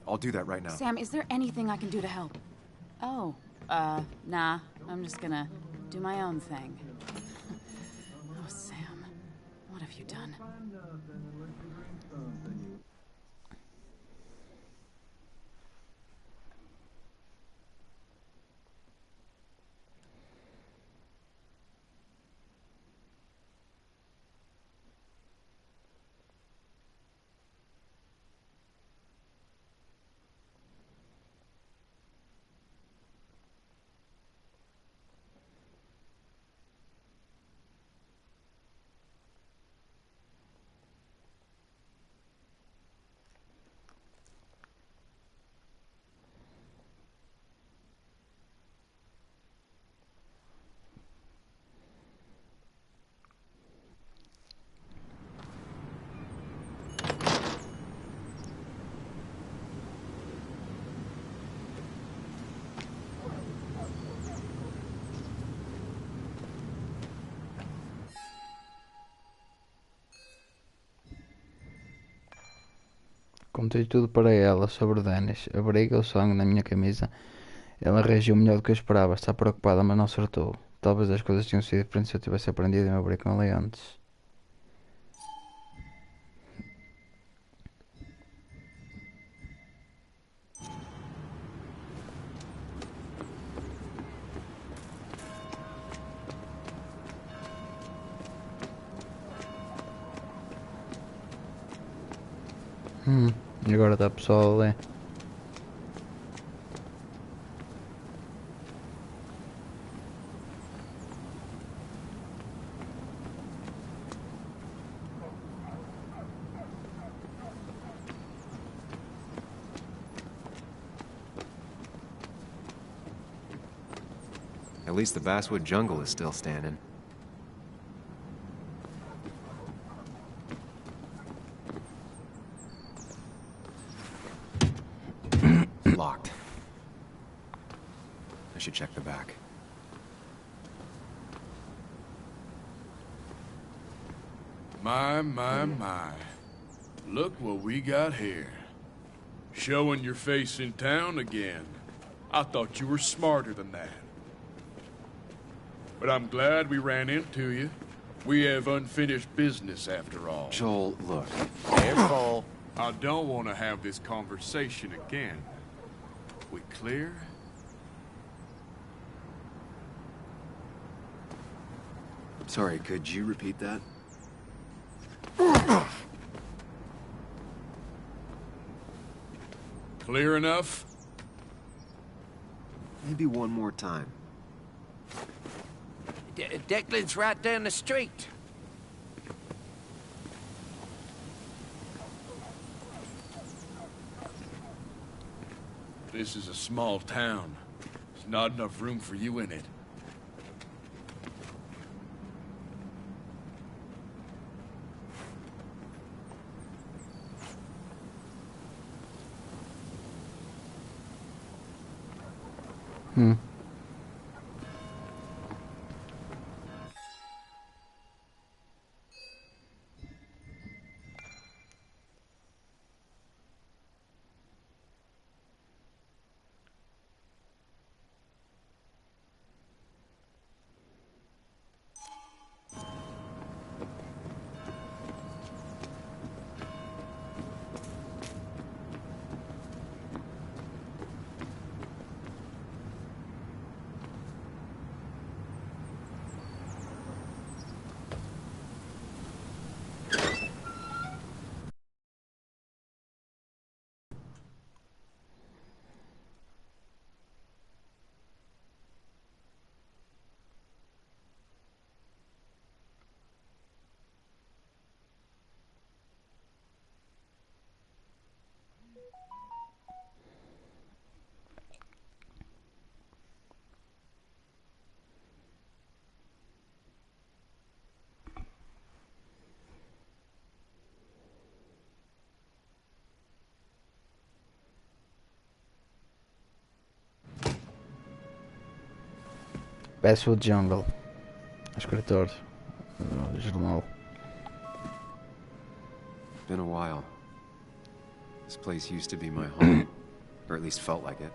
I'll do that right now. Sam, is there anything I can do to help? Oh, nah. I'm just gonna do my own thing. Oh, Sam. What have you done? Contei tudo para ela sobre Dennis. A briga, o sangue na minha camisa. Ela reagiu melhor do que eu esperava. Está preocupada, mas não acertou. Talvez as coisas tenham sido diferentes se eu tivesse aprendido a me abrir com ela antes. E agora está pessoal ali. At least the Basswood Jungle is still standing. locked. I should check the back. My. Look what we got here. Showing your face in town again. I thought you were smarter than that. But I'm glad we ran into you. We have unfinished business after all. Joel, look. Careful. I don't want to have this conversation again. We clear? Sorry, could you repeat that? Clear enough? Maybe one more time. Declan's right down the street. This is a small town. There's not enough room for you in it. Basswood Jungle. Escritor. Jornal. Been a while. This place used to be my home. Or at least felt like it.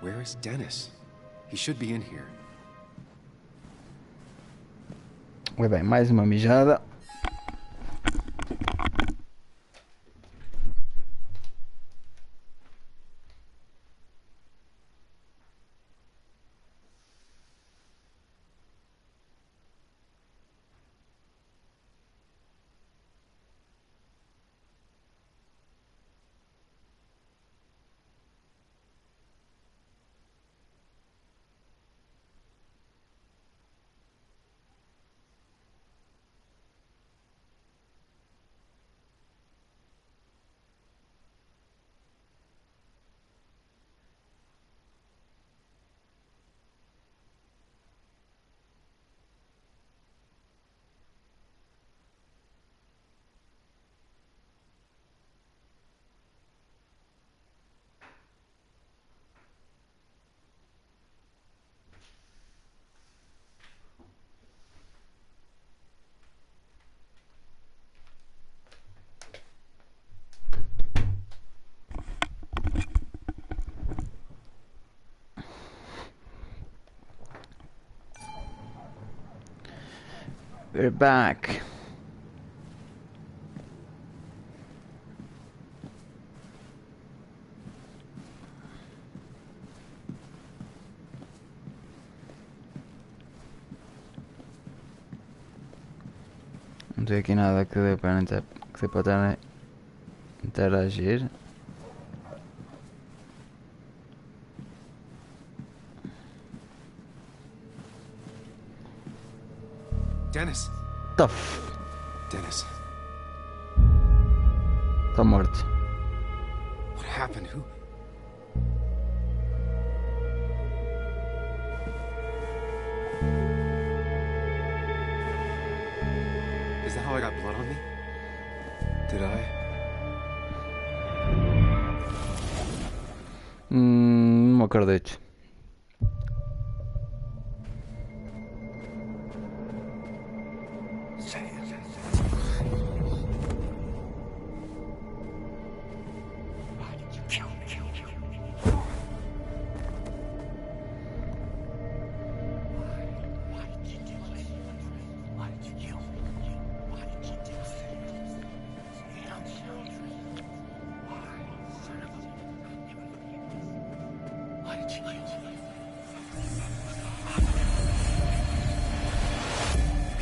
Where is Dennis? He should be in here. Oi bem, mais uma mijada. We're back. Não tem aqui nada que dê para interagir. Dennis. Dennis. Tá morto. What happened? Who? Is that how I got blood on me? Did I? Não acredito.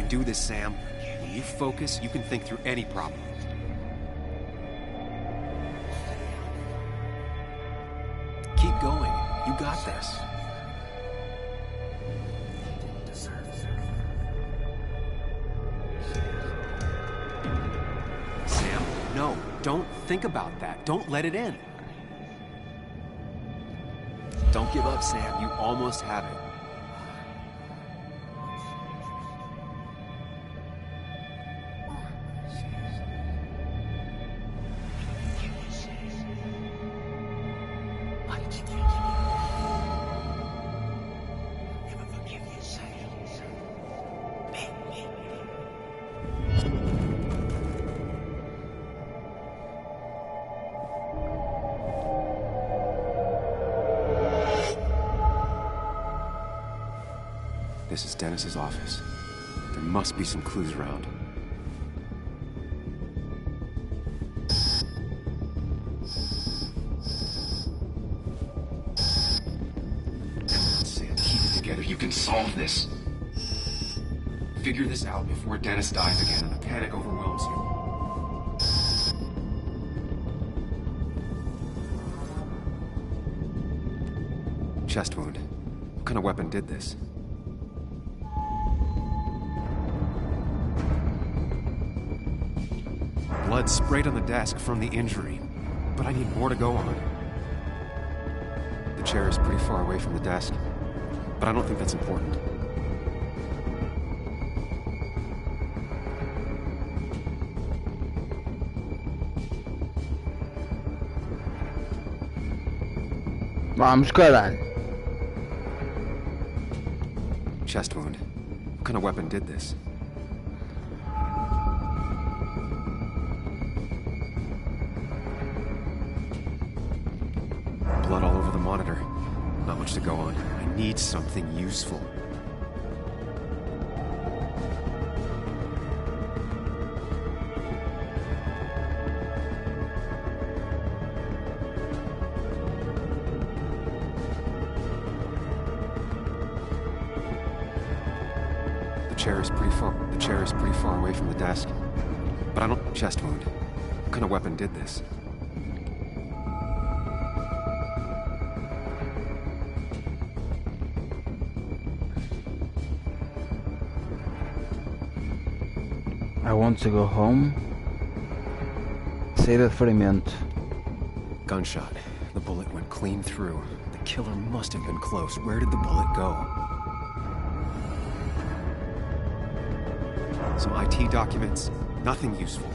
Do this, Sam. When you focus, you can think through any problem. Keep going. You got this. Sam, no. Don't think about that. Don't let it in. Don't give up, Sam. You almost have it. This is Dennis's office. There must be some clues around. Come on, Sam, keep it together. You can solve this. Figure this out before Dennis dies again and the panic overwhelms you. Chest wound. What kind of weapon did this? Blood sprayed on the desk from the injury, but I need more to go on. The chair is pretty far away from the desk, but I don't think that's important. Vamos, caralho. Chest wound. What kind of weapon did this? Blood all over the monitor. Not much to go on. I need something useful. The chair is pretty far away from the desk. But I don't... Chest wound. What kind of weapon did this? I want to go home. Saída de ferimento. Gunshot. The bullet went clean through. The killer must have been close. Where did the bullet go? Some IT documents. Nothing useful.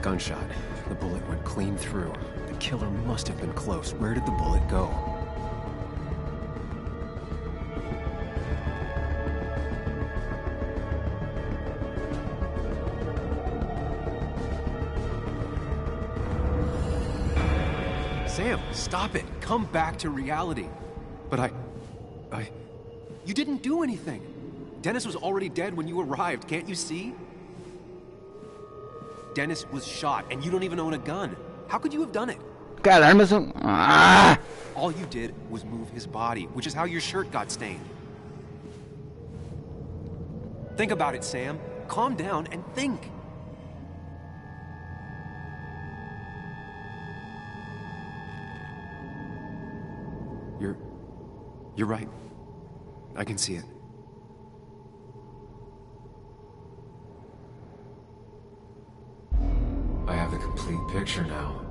Gunshot. The bullet went clean through. The killer must have been close. Where did the bullet go? Sam, stop it. Come back to reality. But You didn't do anything. Dennis was already dead when you arrived, can't you see? Dennis was shot, and you don't even own a gun. How could you have done it? Caramba, All you did was move his body, which is how your shirt got stained. Think about it, Sam. Calm down and think. You're right. I can see it. I have the complete picture now.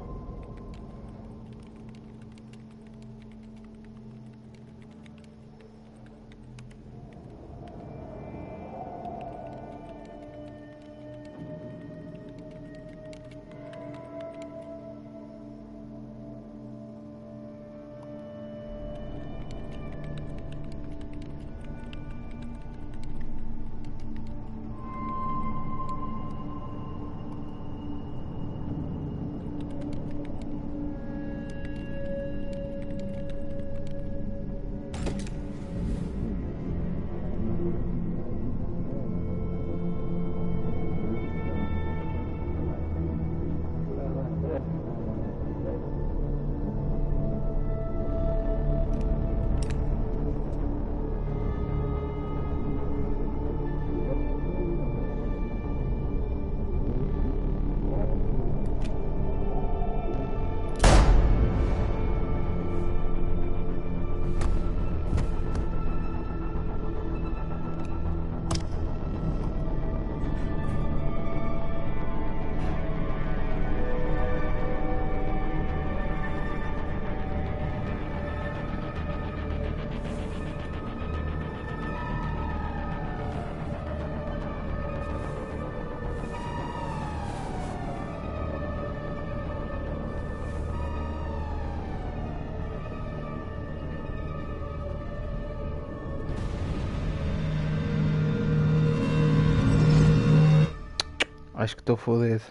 Acho que estou fodido.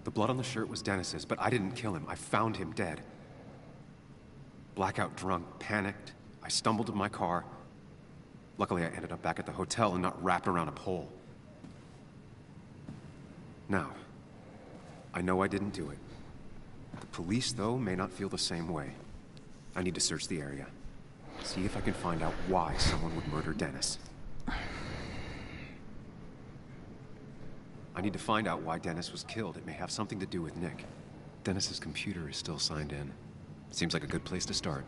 The blood on the shirt was Dennis's, but I didn't kill him. I found him dead. Blackout drunk, panicked. I stumbled to my car. Luckily, I ended up back at the hotel and not wrapped around a pole. Now, I know I didn't do it. The police, though, may not feel the same way. I need to search the area. See if I can find out why someone would murder Dennis. I need to find out why Dennis was killed. It may have something to do with Nick. Dennis's computer is still signed in. Seems like a good place to start.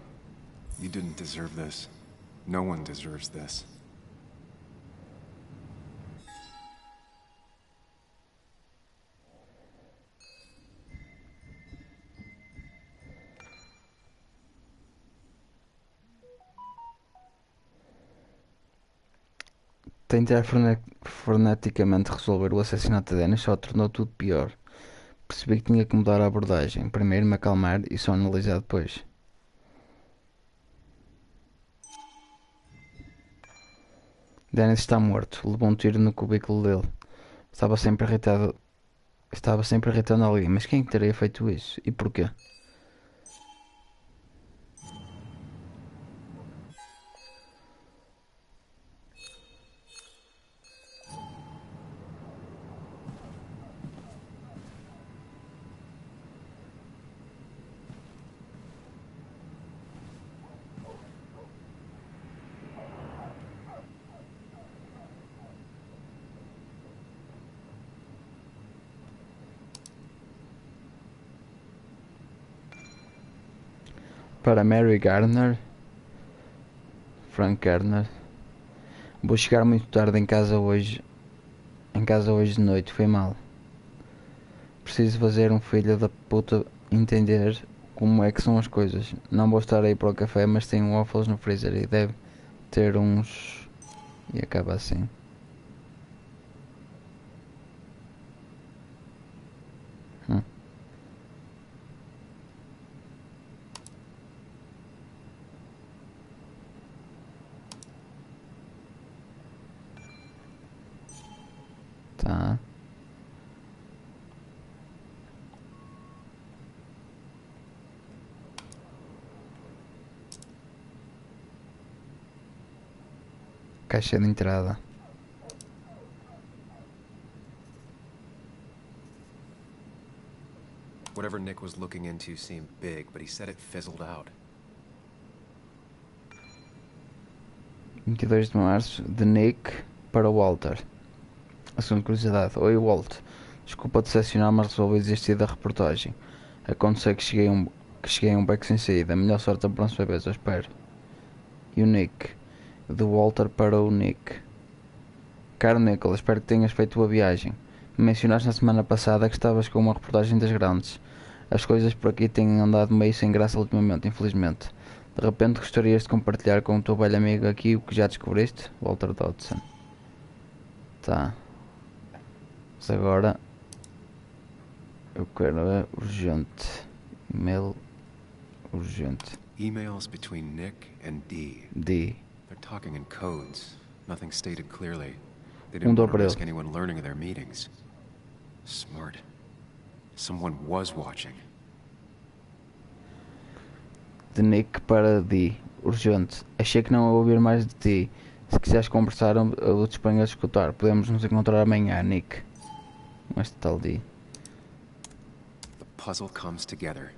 You didn't deserve this. No one deserves this. Tentar freneticamente resolver o assassinato de Dennis só tornou tudo pior. Percebi que tinha que mudar a abordagem. Primeiro me acalmar e só analisar depois. Dennis está morto. Levou um tiro no cubículo dele. Estava sempre irritando alguém. Mas quem teria feito isso? E porquê? Para Mary Gardner, Frank Gardner. Vou chegar muito tarde em casa hoje de noite, foi mal. Preciso fazer um filho da puta entender como é que são as coisas. Não vou estar aí para o café, mas tenho waffles no freezer e deve ter uns... E acaba assim. Tá. Caixa de entrada. Whatever Nick was looking into seemed big, but he said it fizzled out. 22 de março, de Nick para Walter. Assunto de curiosidade. Oi Walt, desculpa decepcionar, mas resolvi desistir da reportagem. Aconteceu que cheguei a um beco sem saída. Melhor sorte da próxima vez, eu espero. E o Nick. De Walter para o Nick. Caro Nicholas, espero que tenhas feito a viagem. Mencionaste na semana passada que estavas com uma reportagem das grandes. As coisas por aqui têm andado meio sem graça ultimamente, infelizmente. De repente gostarias de compartilhar com o teu velho amigo aqui o que já descobriste? Walter Dodson. Tá. Mas agora eu quero ver urgente. E-mail urgente. Emails between Nick and Dee. Dee. They're talking in codes. Nothing stated clearly. They didn't want to risk anyone learning of their meetings. Smart. Someone was watching. De Nick para Dee. Urgente. Achei que não ia ouvir mais de ti. Se quiseres conversar, eu te disponho a escutar. Podemos nos encontrar amanhã, Nick. Este tal Dee. The puzzle comes together.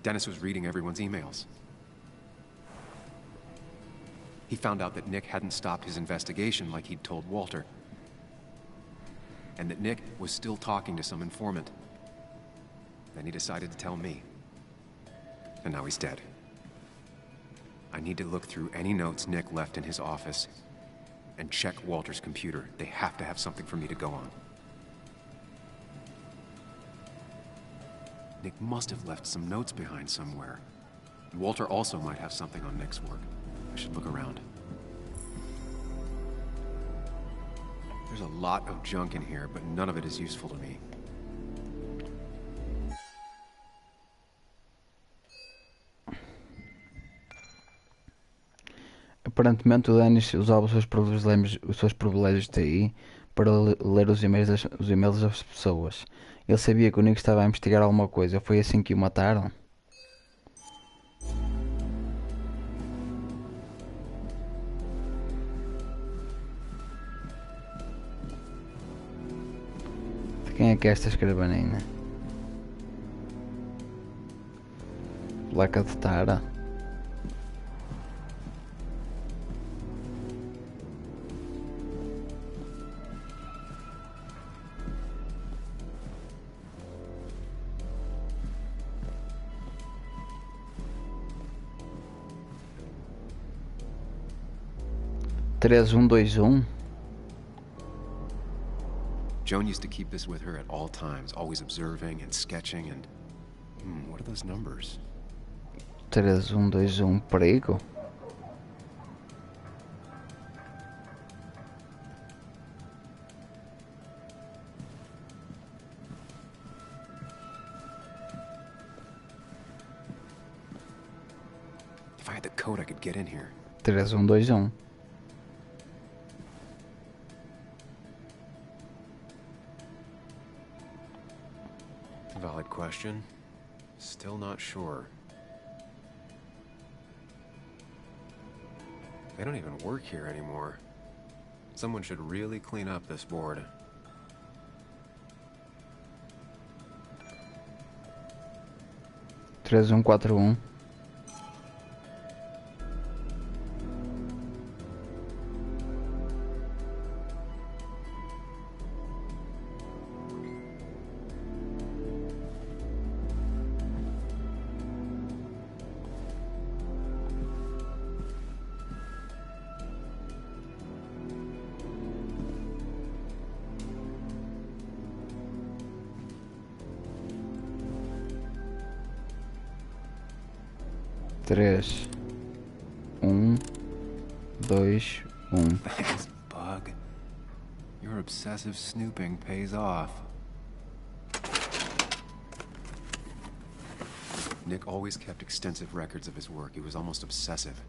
Dennis was reading everyone's emails. He found out that Nick hadn't stopped his investigation like he'd told Walter. And that Nick was still talking to some informant. Then he decided to tell me. And now he's dead. I need to look through any notes Nick left in his office and check Walter's computer. They have to have something for me to go on. Nick must have left some notes behind somewhere. Walter also might have something on Nick's work. I should look around. There's a lot of junk in here, but none of it is useful to me. Aparentemente o Dennis usava os seus privilégios de TI para ler os e-mails das pessoas. Ele sabia que o Nick estava a investigar alguma coisa. Foi assim que o mataram? De quem é que é esta escrivaninha? Placa de Tara. Três um dois um. Joan used to keep this with her at all times, always observing and sketching and... what are those numbers? 3121 perigo. If I had the code, I could get in here. 3121. Valid question. Still not sure. They don't even work here anymore. Someone should really clean up this board. Três um quatro um. Três, dois, Thanks, Bug. Your obsessive snooping pays off. Nick always kept extensive records of his work. He was almost obsessive.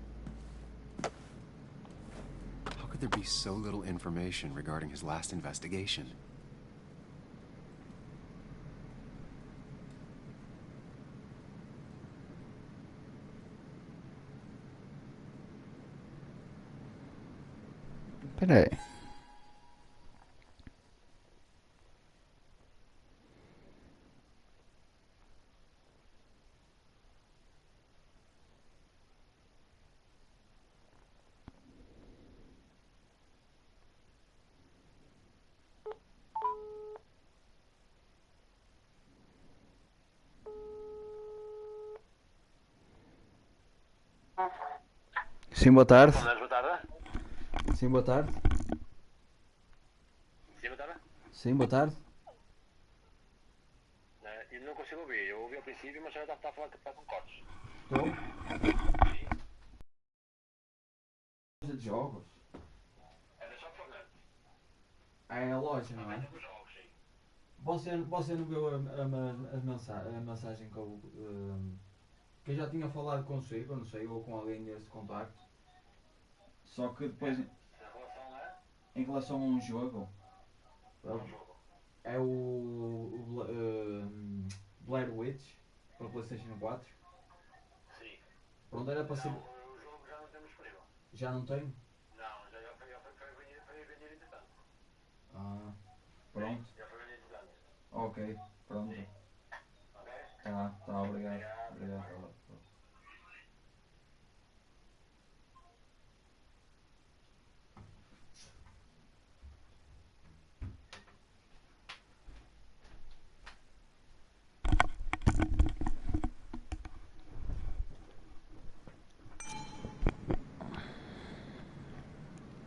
How could there be so little information regarding his last investigation? Peraí. Sim, boa tarde. Boa tarde. Sim, boa tarde. Sim, boa tarde. Sim, boa tarde. Eu não consigo ouvir. Eu ouvi ao princípio, mas agora está a falar que está com cortes. Estou? Loja de jogos? Era só para É a loja, não é? Você não viu a mensagem que eu já tinha falado consigo, não sei, ou com alguém desse contacto. Só que depois, em relação a um jogo, é o Blair Witch para PlayStation 4. Sim. Pronto, era para ser. O jogo já não temos disponível. Já não tem? Não, já foi vendido entretanto. Ah, pronto. Já foi vendido entretanto. Ok, pronto. Sim. Ok? Tá, obrigado. Obrigado.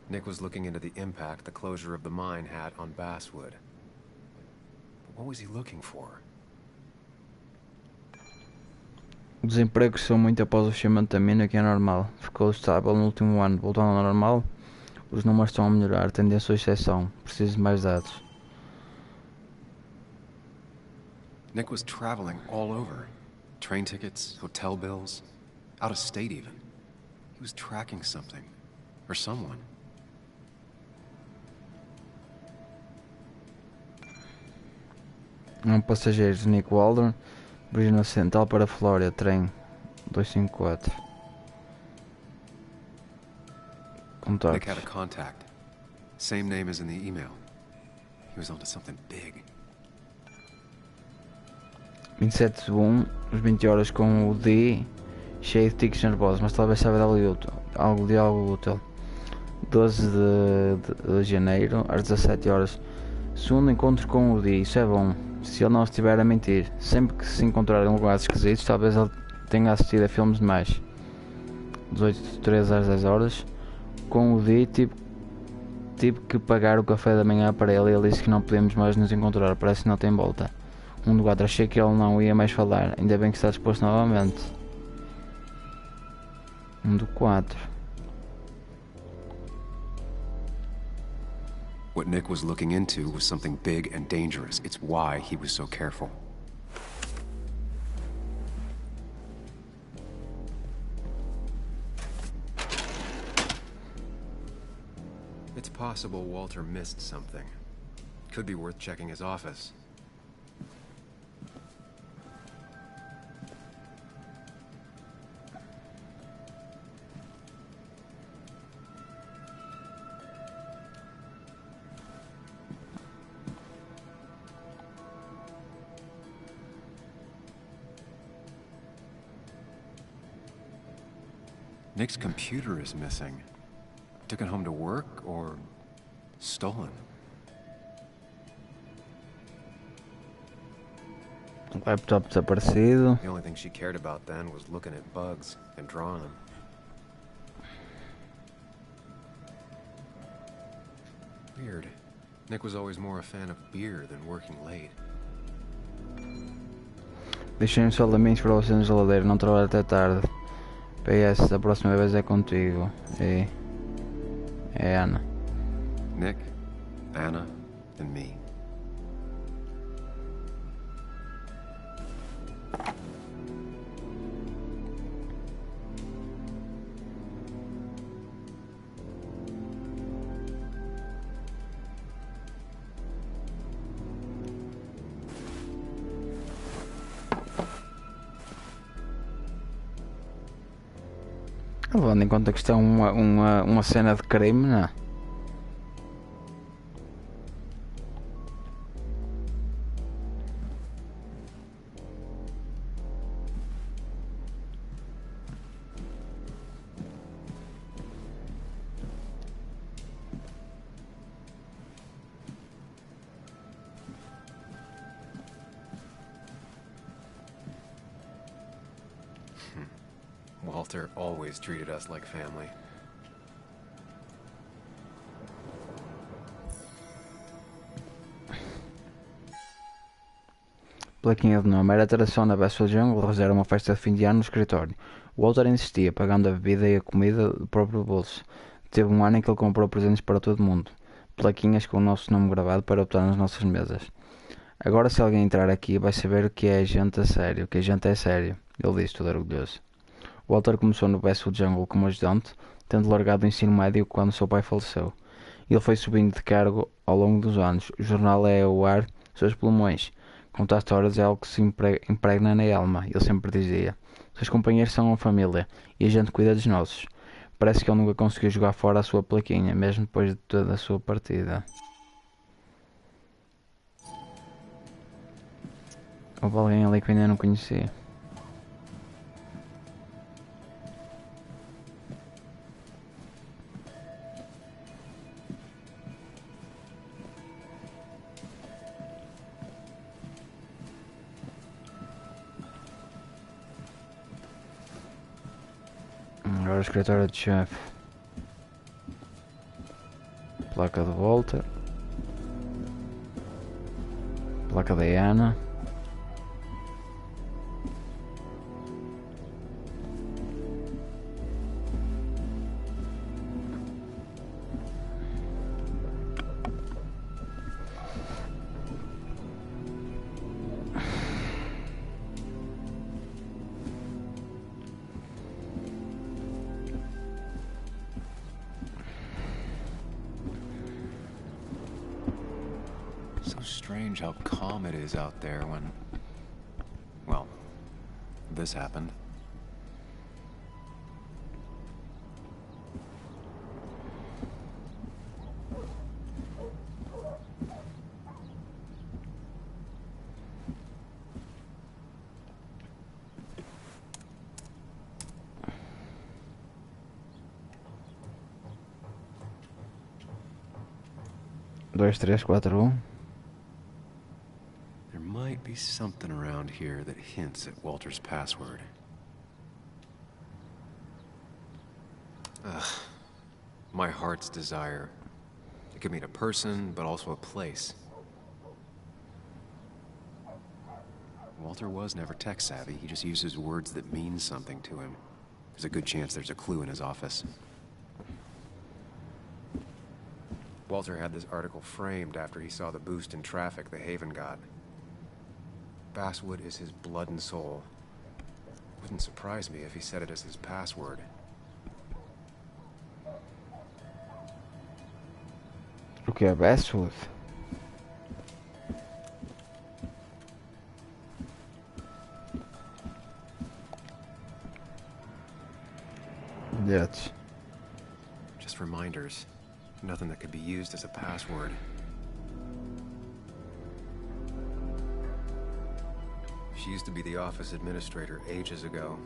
Nick was looking into the impact the closure of the mine had on Basswood. But what was he looking for? Os empregos são muito após o fechamento da mina, que é normal. Ficou estável no último ano, voltando ao normal. Os números estão a melhorar, tendência à exceção. Preciso de mais dados. Nick was traveling all over. Train tickets, hotel bills, out of state even. He was tracking something. Or someone. Passageiros Nick Waldron, Virgínia Ocidental para Flórida, trem 254. Nick had a Contactos. contact. Same name as in the email. He was onto something big. 27 de 1, às 20 horas com o D, cheio de tiques nervosos, mas talvez saiba de algo útil. 12 de janeiro, às 17 horas. Segundo encontro com o D, isso é bom. Se ele não estiver a mentir, sempre que se encontrar em lugares esquisitos, talvez ele tenha assistido a filmes demais. 18 de 3 às 10 horas. Com o D, tive que pagar o café da manhã para ele e ele disse que não podemos mais nos encontrar, parece que não tem volta. 1 do 4, achei que ele não ia mais falar, ainda bem que está disposto novamente. 1 do 4. What Nick was looking into was something big and dangerous. It's why he was so careful. It's possible Walter missed something. Could be worth checking his office. Nick's computer is missing. Took it home to work or stolen? Laptop desaparecido. The only thing she cared about then was looking at bugs and drawing them. Weird. Nick was always more a fan of beer than working late. Deixei uns soldaminhos para você na geladeira, não trabalho até tarde. PS, a próxima vez é contigo. E... é Ana. Nick, Anna, and me. Levando em conta que isto é uma cena de crime, não é? Walter always treated us like family. Plaquinha de nome. Era tradição na Westfield Jungle realizar uma festa de fim de ano no escritório. Walter insistia, pagando a bebida e a comida do próprio bolso. Teve um ano em que ele comprou presentes para todo mundo. Plaquinhas com o nosso nome gravado para botar nas nossas mesas. Agora se alguém entrar aqui vai saber o que é gente a sério, que a gente é sério. Ele disse, todo orgulhoso. Walter começou no Westfield Jungle como ajudante, tendo largado o ensino médio quando seu pai faleceu. Ele foi subindo de cargo ao longo dos anos. O jornal é o ar dos seus pulmões. Contar histórias é algo que se impregna na alma. Ele sempre dizia: seus companheiros são uma família e a gente cuida dos nossos. Parece que ele nunca conseguiu jogar fora a sua plaquinha, mesmo depois de toda a sua partida. Houve alguém ali que eu ainda não conhecia. Agora o escritório de chefe. Placa de Walter. Placa da Ana. So strange how calm it is out there when, well, this happened. Dois, três, quatro, There might be something around here that hints at Walter's password. Ugh. My heart's desire. It could mean a person, but also a place. Walter was never tech savvy. He just uses words that mean something to him. There's a good chance there's a clue in his office. Walter had this article framed after he saw the boost in traffic the Haven got. Basswood is his blood and soul. Wouldn't surprise me if he said it as his password. O que é Basswood? Bilhetes. Just reminders. Nothing that could be used as a password. She used to be the office administrator ages ago.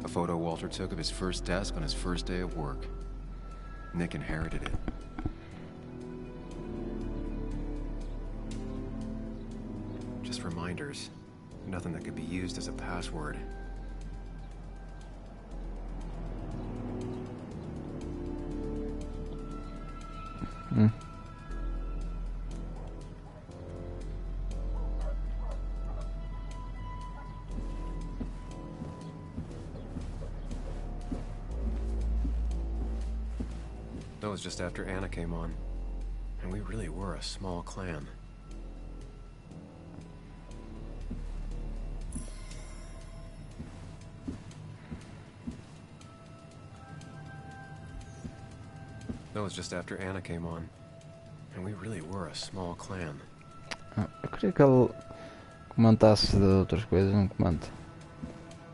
A photo Walter took of his first desk on his first day of work. Nick inherited it. Just reminders. Nothing that could be used as a password. That was just after Anna came on. And we really were a small clan. That was just after Anna came on. And we really were a small clan. Eu queria que ele comentasse de outras coisas, não comenta.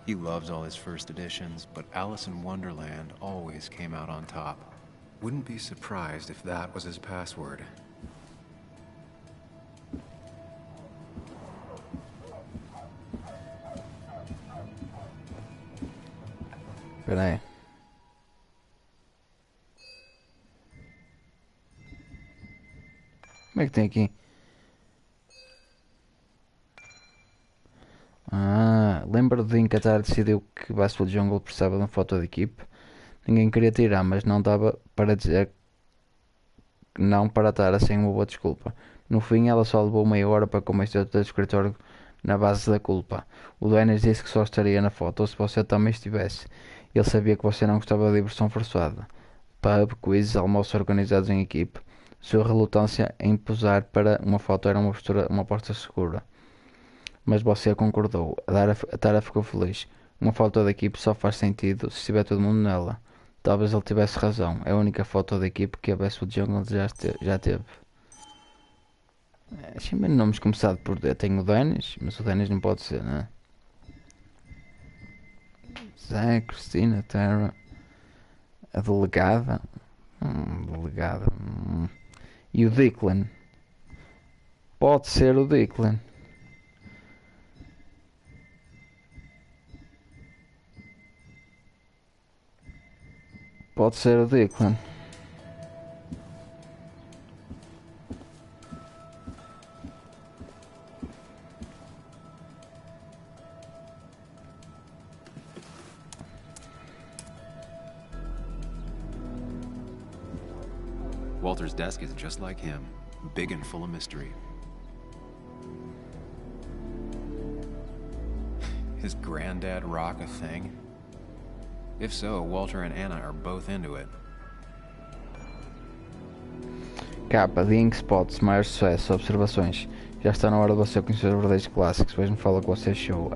He loves all his first editions, but Alice in Wonderland always came out on top. Wouldn't be surprised if that was his password. Espera aí. Como é que tem aqui? Lembra de Qatar decidiu que Basswood Jungle precisava de uma foto de equipe. Ninguém queria tirar, mas não dava para dizer não para estar assim uma boa desculpa. No fim, ela só levou meia hora para convencer todo o escritório na base da culpa. O Dennis disse que só estaria na foto se você também estivesse. Ele sabia que você não gostava de diversão forçada. Pub, quizzes, almoços organizados em equipe. Sua relutância em posar para uma foto era uma aposta segura. Mas você concordou. A Tara ficou feliz. Uma foto da equipe só faz sentido se estiver todo mundo nela. Talvez ele tivesse razão. É a única foto da equipe que a Basswood Jungle já teve. Achei bem nomes começado por D. Tem o Dennis, mas o Dennis não pode ser, né? Zé, Cristina, Tara. A delegada. Delegada. E o Declan. Pode ser o Declan. Pode ser o Declan. Walter's desk is just like him, big and full of mystery. His granddad rock a thing? If so, Walter and Anna are both into it. Capa, The Ink Spots, maior sucesso, observações. Já está na hora de você conhecer os verdadeiros clássicos, depois me fala o que você achou.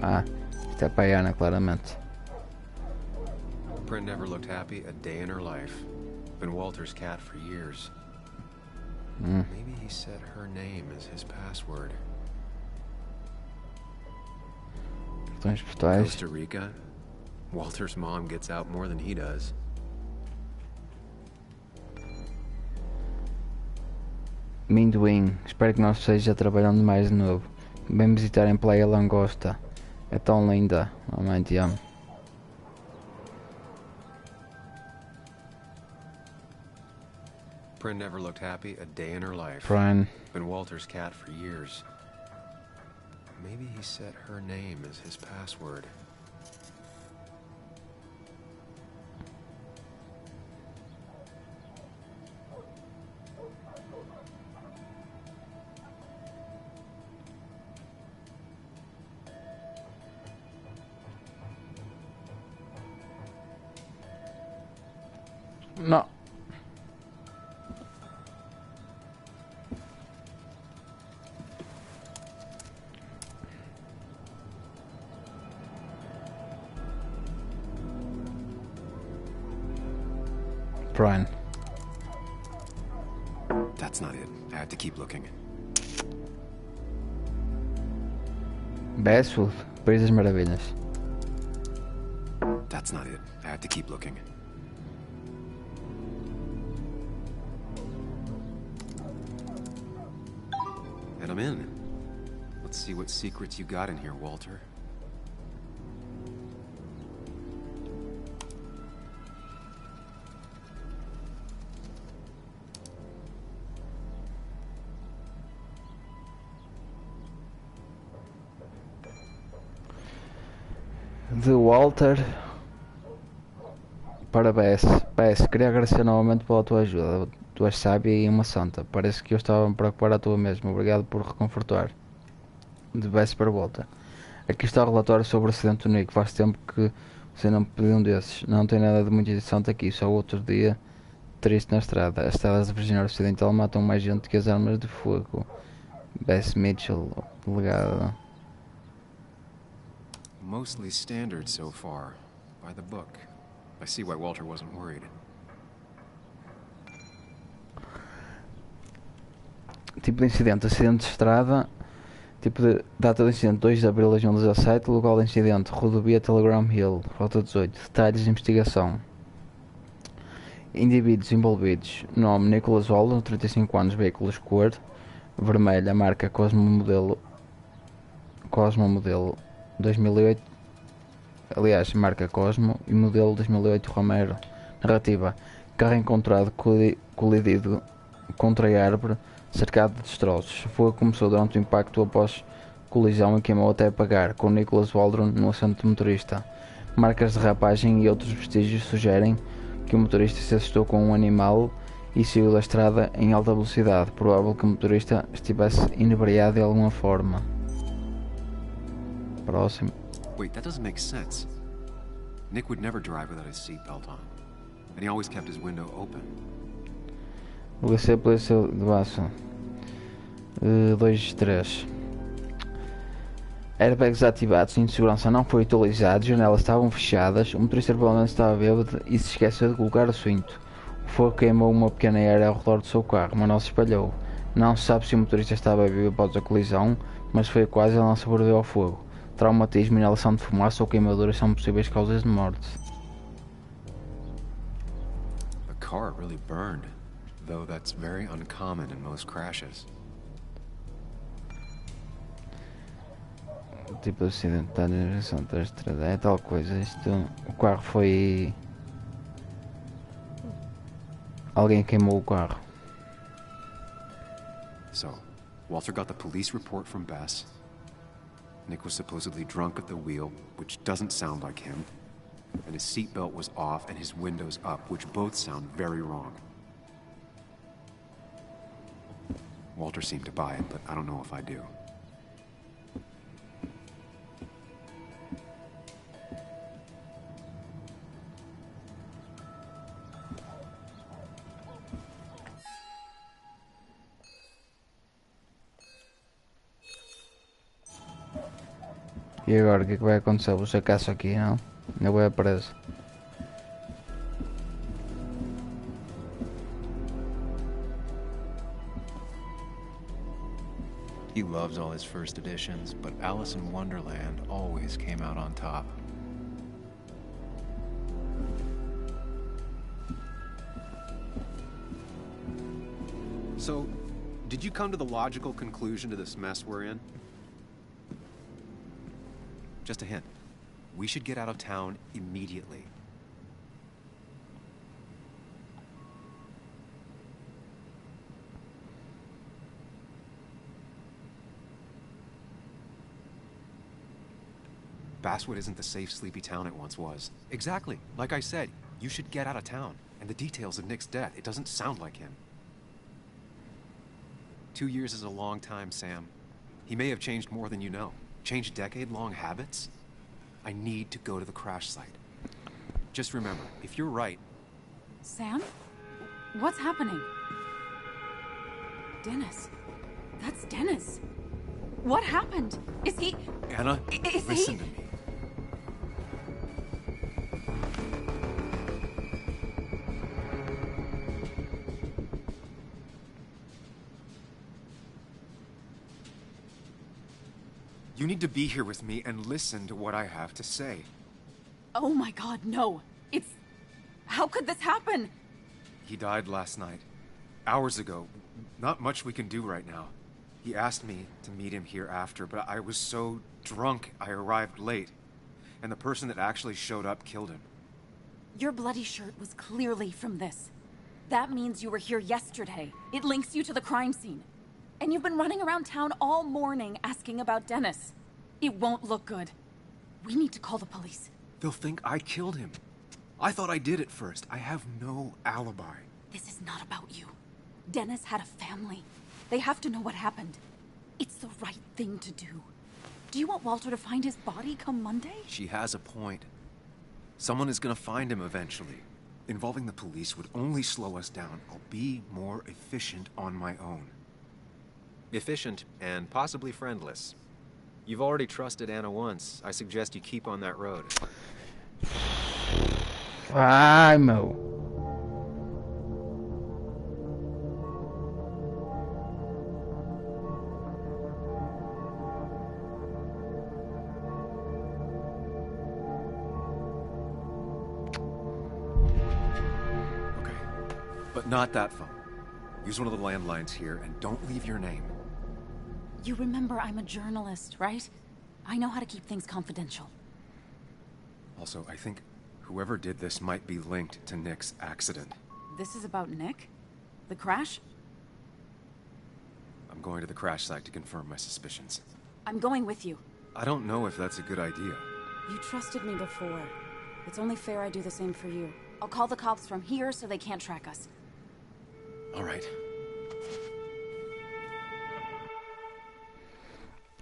Isto é para a Ana, claramente. Brent never looked happy a day in her life. Been Walter's cat for years. Maybe he set her name as his password. Cartões postais. Costa Rica? Walter's mom gets out more than he does. Minduim, espero que não esteja trabalhando mais de novo. Vem visitar em Playa Langosta. É tão linda. Mamãe, te amo. Prin never looked happy a day in her life. Prin. Been Walter's cat for years. Maybe he set her name as his password. No. Brian. That's not it. I have to keep looking. Bestwood, País das Maravilhas. That's not it. I have to keep looking. And I'm in. Let's see what secrets you got in here, Walter. De Walter para Bess. Bess, queria agradecer novamente pela tua ajuda. Tu és sábia e uma santa. Parece que eu estava a me preocupar à tua mesma. Obrigado por reconfortar. De Bess para Walter. Aqui está o relatório sobre o acidente do Nick. Faz tempo que você não me pediu um desses. Não tem nada de muito interessante aqui. Só outro dia triste na estrada. As estradas de Virgínia Ocidental matam mais gente que as armas de fogo. Bess Mitchell, delegado. Mostly standard so far. By the book. I see why Walter wasn't worried. Tipo de incidente, acidente de estrada. Tipo de data do incidente, 2 de abril de 2017. Local do incidente, rodovia Telegram Hill, rota 18. Detalhes de investigação. Indivíduos envolvidos. Nome, Nicholas Walden, 35 anos, veículos cor vermelha, marca Cosmo modelo 2008. Aliás, marca Cosmo e modelo 2008 Romero. Narrativa. Carro encontrado colidido contra a árvore, cercado de destroços. O fogo começou durante o impacto após colisão e queimou até apagar, com Nicholas Waldron no assento do motorista. Marcas de rapagem e outros vestígios sugerem que o motorista se assustou com um animal e saiu da estrada em alta velocidade. Provável que o motorista estivesse inebriado de alguma forma. Próximo. Wait, that doesn't make sense. Nick would never drive without his seatbelt on. And he always kept his window open. Polícia de baixo. 2, 3. Airbags ativados, cinto de segurança não foi utilizado, janelas estavam fechadas, o motorista provavelmente estava bêbado e se esqueceu de colocar o cinto. O fogo queimou uma pequena área ao redor do seu carro, mas não se espalhou. Não se sabe se o motorista estava vivo após a colisão, mas foi quase ele não sobreviveu ao fogo. Traumatismo, inalação de fumaça ou queimaduras são possíveis causas de morte. The car really burned, though that's very uncommon in most crashes. Tipo de acidente está na direção da estrada, é tal coisa. Isto, o carro foi... Alguém queimou o carro. So, Walter got the police report from Bess. Nick was supposedly drunk at the wheel, which doesn't sound like him. And his seatbelt was off and his windows up, which both sound very wrong. Walter seemed to buy it, but I don't know if I do. E agora o que é que vai acontecer? Vou sacar isso aqui, não? Eu vou preso. He loves all his first editions, but Alice in Wonderland always came out on top. So, did you come to the logical conclusion to this mess we're in? Just a hint. We should get out of town immediately. Basswood isn't the safe, sleepy town it once was. Exactly. Like I said, you should get out of town. And the details of Nick's death, it doesn't sound like him. 2 years is a long time, Sam. He may have changed more than you know. Changed decade-long habits? I need to go to the crash site. Just remember, if you're right... Sam? What's happening? Dennis. That's Dennis. What happened? Is he... Anna, listen to me. You need to be here with me and listen to what I have to say. Oh my God, no. It's... How could this happen? He died last night. Hours ago. Not much we can do right now. He asked me to meet him here after, but I was so drunk I arrived late. And the person that actually showed up killed him. Your bloody shirt was clearly from this. That means you were here yesterday. It links you to the crime scene. And you've been running around town all morning asking about Dennis. It won't look good. We need to call the police. They'll think I killed him. I thought I did at first. I have no alibi. This is not about you. Dennis had a family. They have to know what happened. It's the right thing to do. Do you want Walter to find his body come Monday? She has a point. Someone is gonna find him eventually. Involving the police would only slow us down. I'll be more efficient on my own. Efficient and possibly friendless. You've already trusted Anna once. I suggest you keep on that road. Ai, meu. Okay, but not that phone. Use one of the landlines here and don't leave your name. You remember I'm a journalist, right? I know how to keep things confidential. Also, I think whoever did this might be linked to Nick's accident. This is about Nick? The crash? I'm going to the crash site to confirm my suspicions. I'm going with you. I don't know if that's a good idea. You trusted me before. It's only fair I do the same for you. I'll call the cops from here so they can't track us. All right.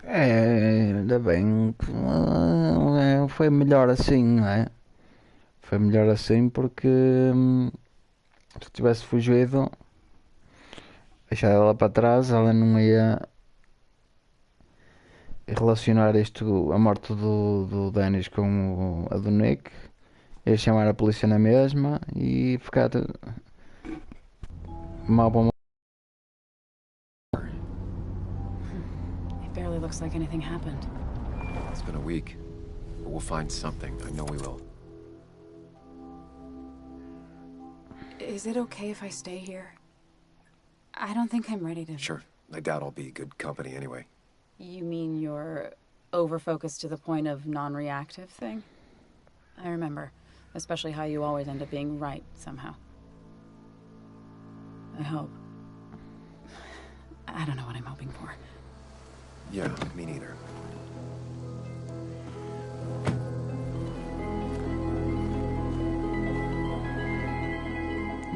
Ainda bem que foi melhor assim, não é? Foi melhor assim porque se tivesse fugido, deixado ela para trás, ela não ia relacionar isto, a morte do Dennis com a do Nick, ia chamar a polícia na mesma e ficar mal para uma. Barely looks like anything happened. It's been a week, but we'll find something. I know we will. Is it okay if I stay here? I don't think I'm ready to... Sure. I doubt I'll be good company anyway. You mean you're over-focused to the point of non-reactive thing? I remember. Especially how you always end up being right, somehow. I hope. I don't know what I'm hoping for. Yeah, me neither.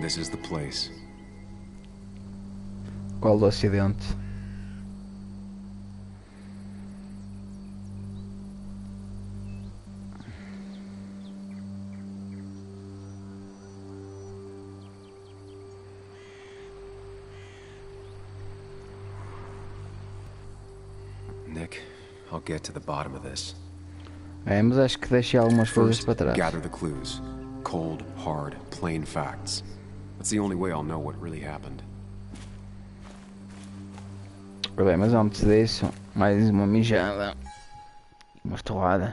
This is the place. Qual do acidente? Nick, I'll get to the bottom of this. Mas acho que deixei algumas coisas para trás. Gather the clues. Cold, hard, plain facts. That's the only way I'll know what really happened. Bem, mas antes disso, mais uma mijada. Umas torradas.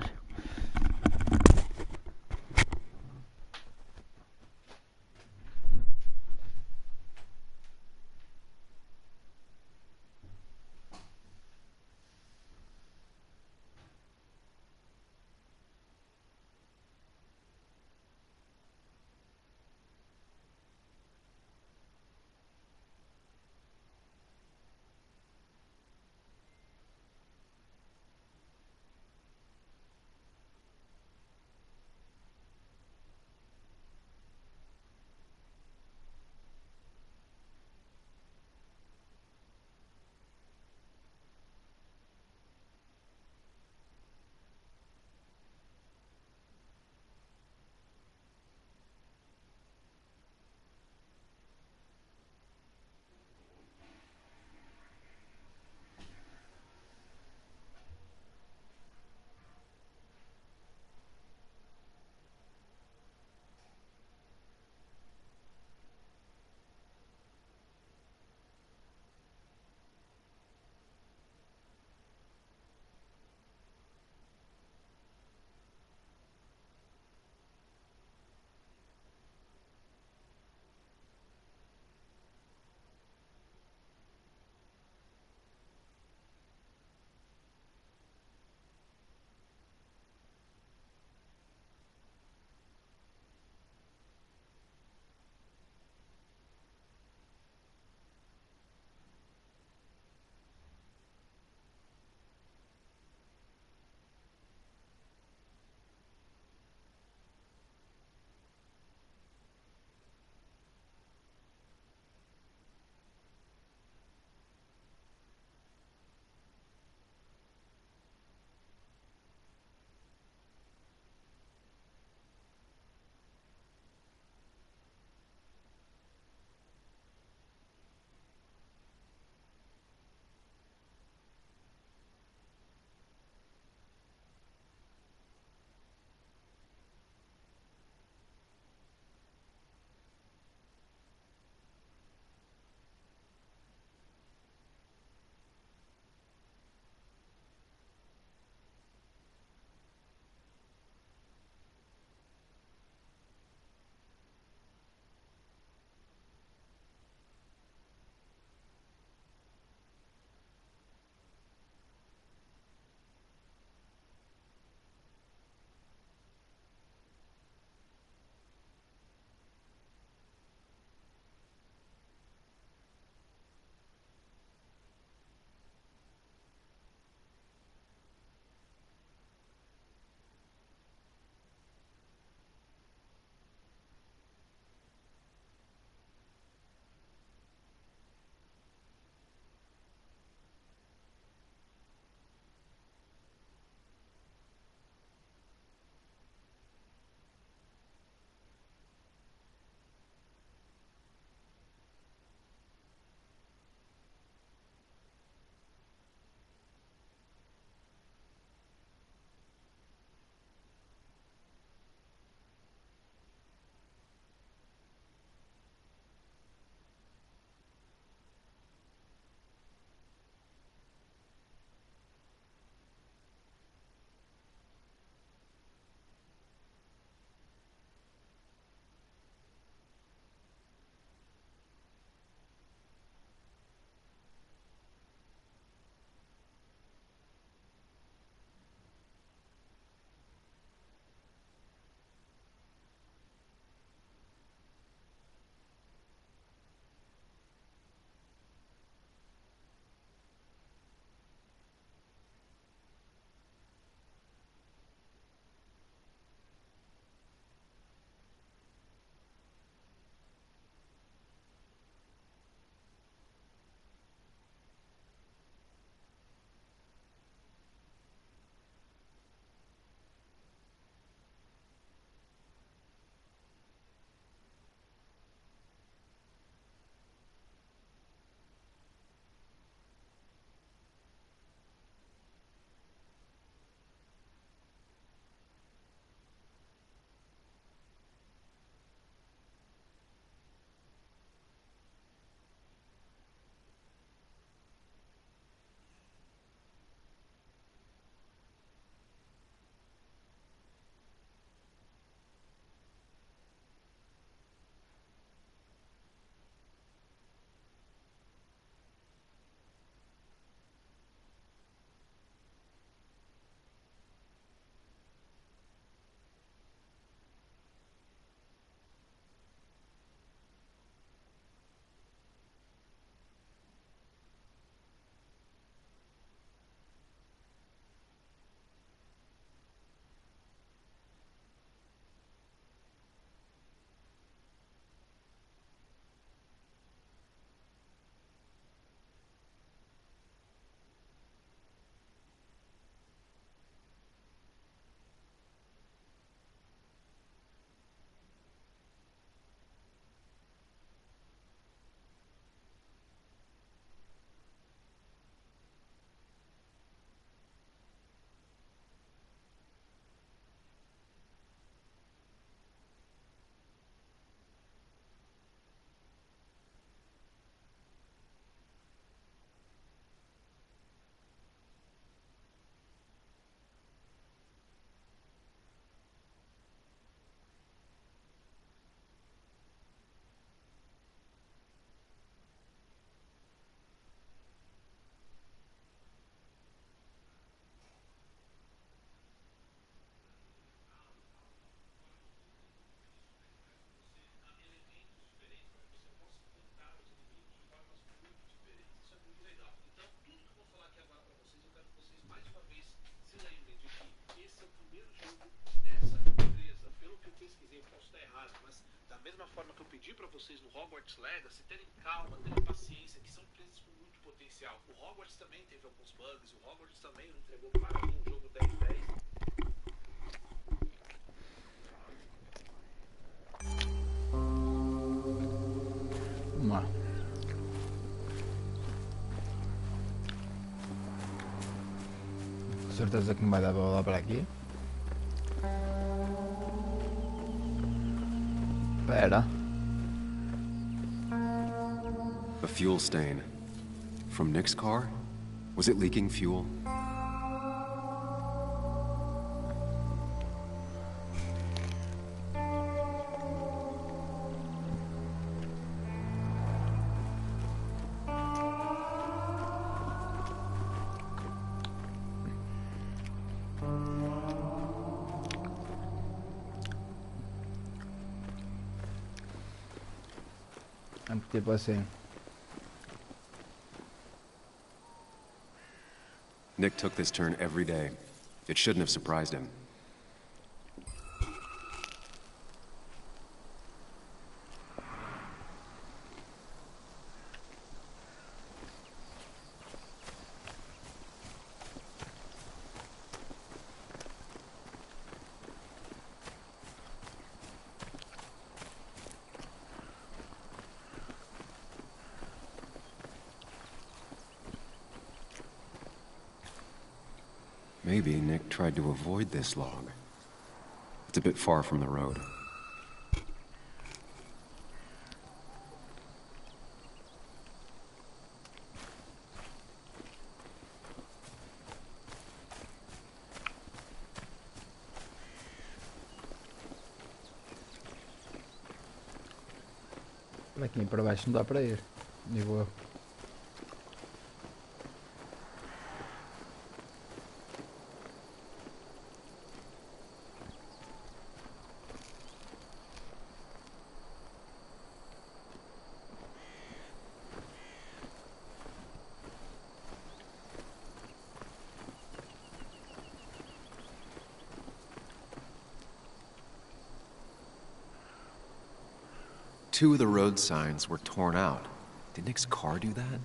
para vocês no Hogwarts Legacy terem calma, terem paciência, que são empresas com muito potencial. O Hogwarts também teve alguns bugs, o Hogwarts também não entregou para mim um jogo 10/10. Vamos lá. Com certeza que não vai dar para lá para aqui. Espera. A fuel stain. From Nick's car? Was it leaking fuel? Tipo assim. Nick took this turn every day. It shouldn't have surprised him. Maybe Nick tried to avoid this log. It's a bit far from the road. Daqui para baixo não dá para ir. Digo eu. Two of the road signs were torn out. Did Nick's car do that?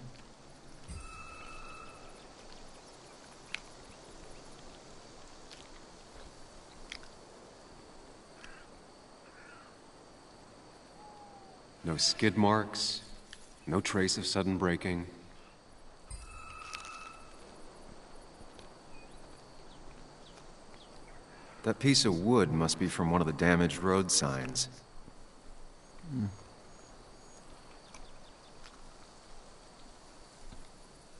No skid marks, no trace of sudden braking. That piece of wood must be from one of the damaged road signs.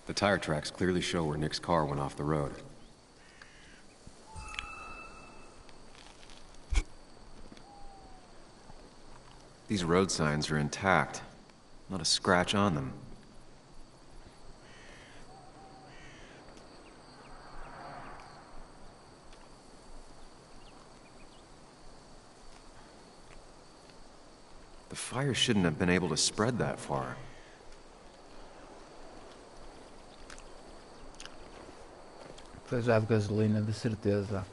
The tire tracks clearly show where Nick's car went off the road. These road signs are intact. Not a scratch on them. The fire shouldn't have been able to spread that far. Foi já de gasolina, de certeza.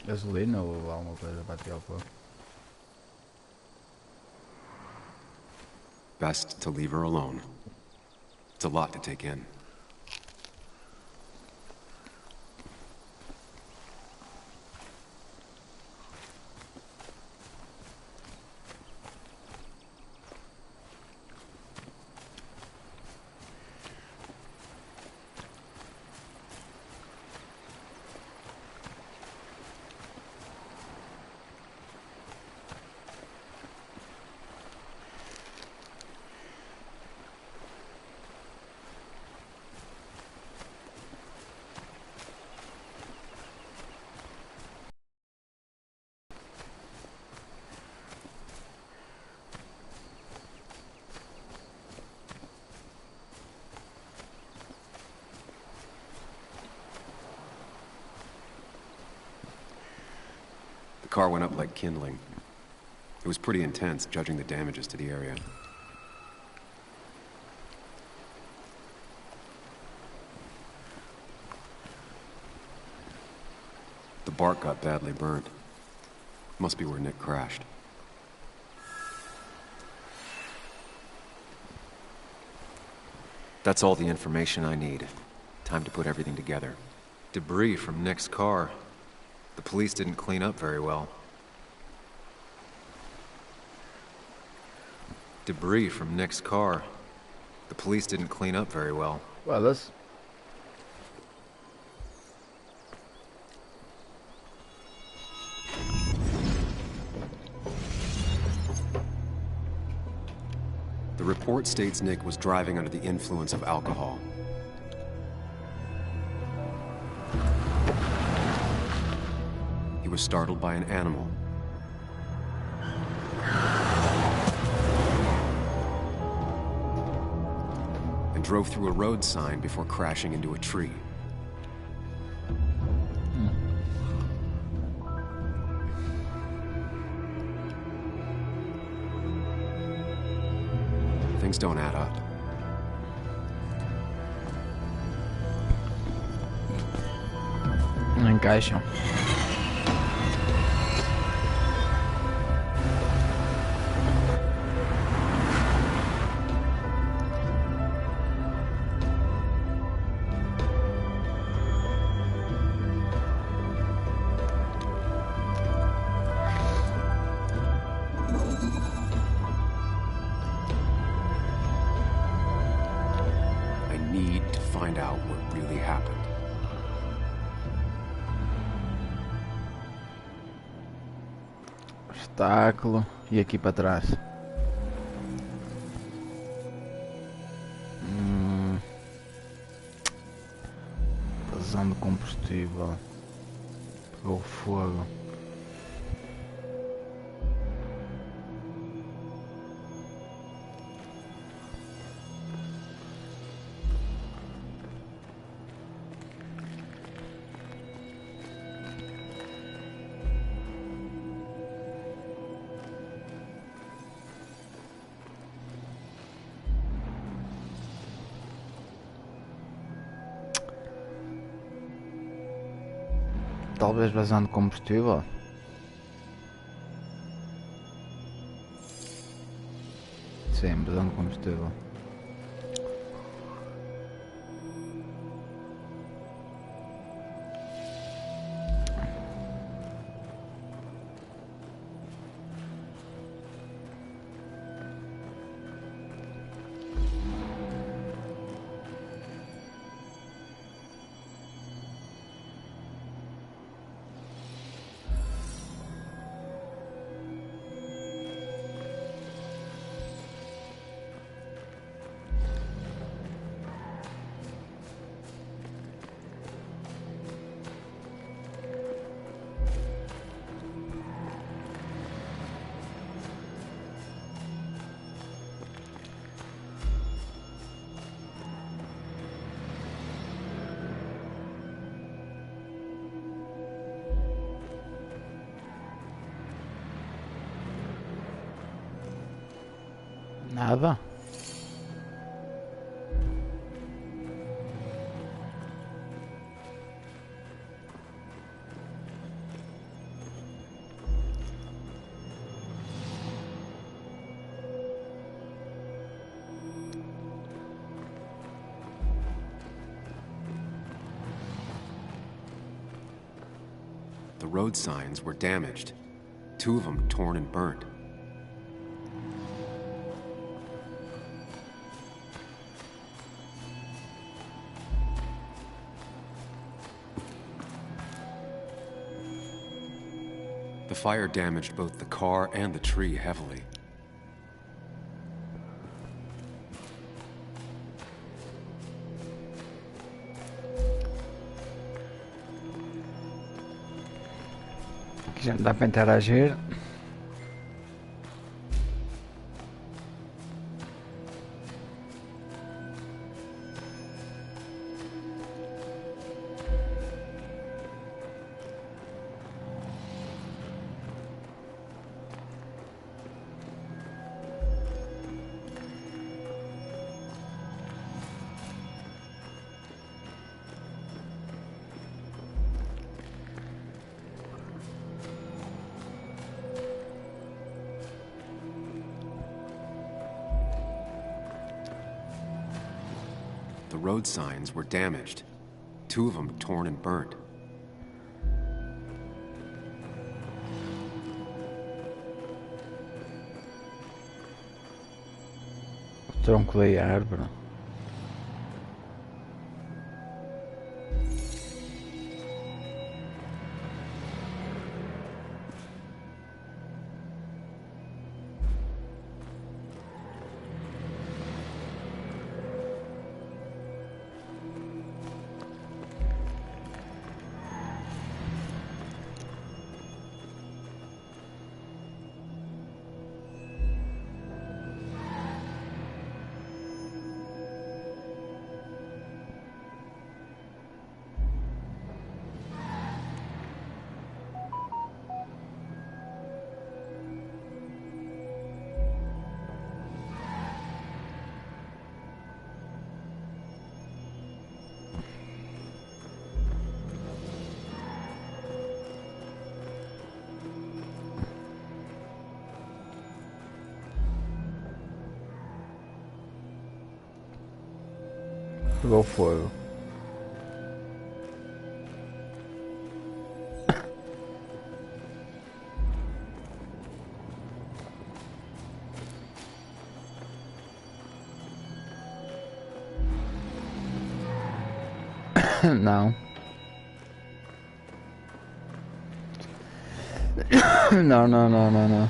Gasolina ou alguma coisa para tirar o fogo. Best to leave her alone. It's a lot to take in. The car went up like kindling. It was pretty intense, judging the damages to the area. The bark got badly burnt. Must be where Nick crashed. That's all the information I need. Time to put everything together. Debris from Nick's car. The police didn't clean up very well. Debris from Nick's car. The police didn't clean up very well. Well, that's... The report states Nick was driving under the influence of alcohol. He was startled by an animal. And drove through a road sign before crashing into a tree. Things don't add up. Não encaixam. Find out what really happened. Obstáculo. E aqui para trás. Vazão de combustível. Pegou fogo. Talvez vazão de combustível. Sim, vazão de combustível. Nada. The road signs were damaged. 2 of them torn and burnt. The fire damaged both the car and the tree heavily. Aqui já dá para interagir. The road signs were damaged. 2 of them torn and burnt. O tronco da árvore. Pegou fogo. Não. Não, não, não, não, não.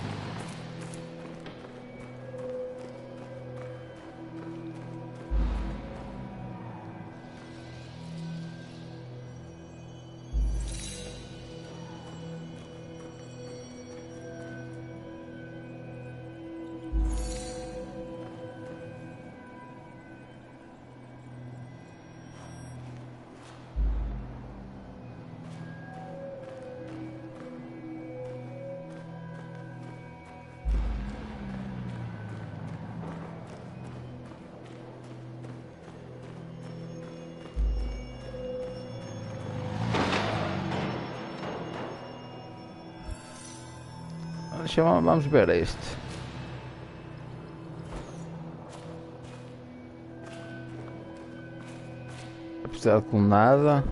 Vamos ver este. Apesar de com nada.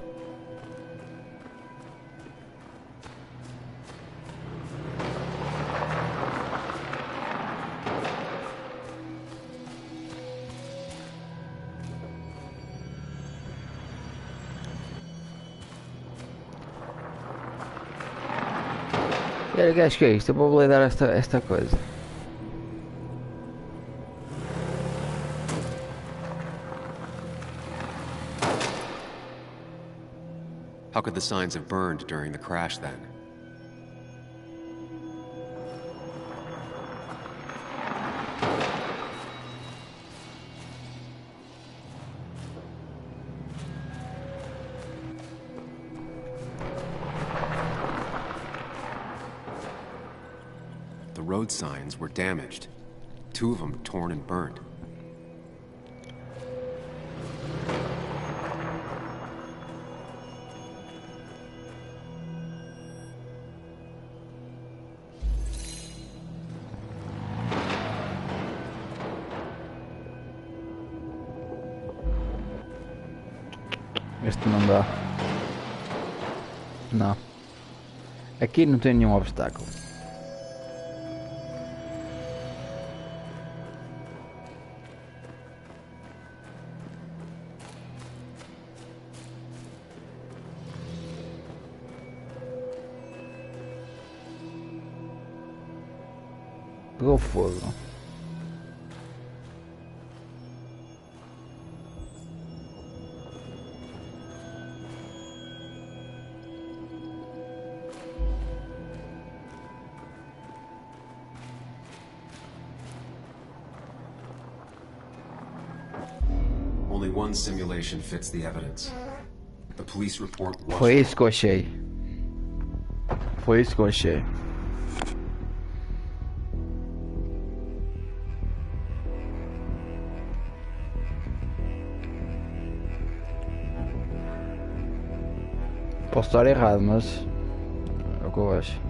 Acho que é isto, eu vou validar esta coisa. How could the signs have burned during the crash then? The road signs were damaged. 2 of them torn and burnt. Este não dá. Não. Aqui não tem nenhum obstáculo. Pegou fogo. Only one simulation fits the evidence. The police report was... Foi isso que eu achei. Foi isso que eu achei. Posso estar errado, mas é o que eu acho.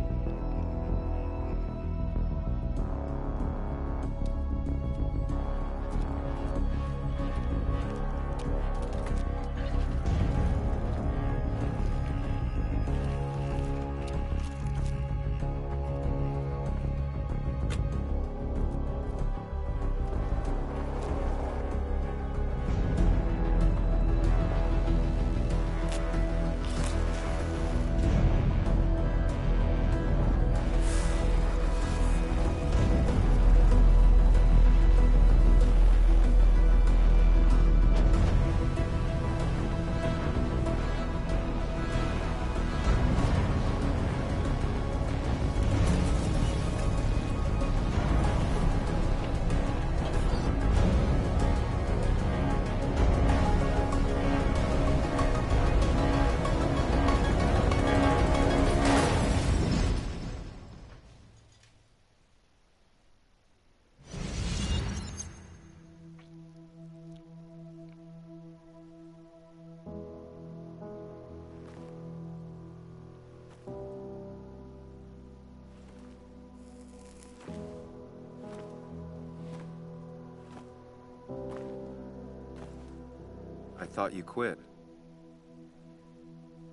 thought you quit.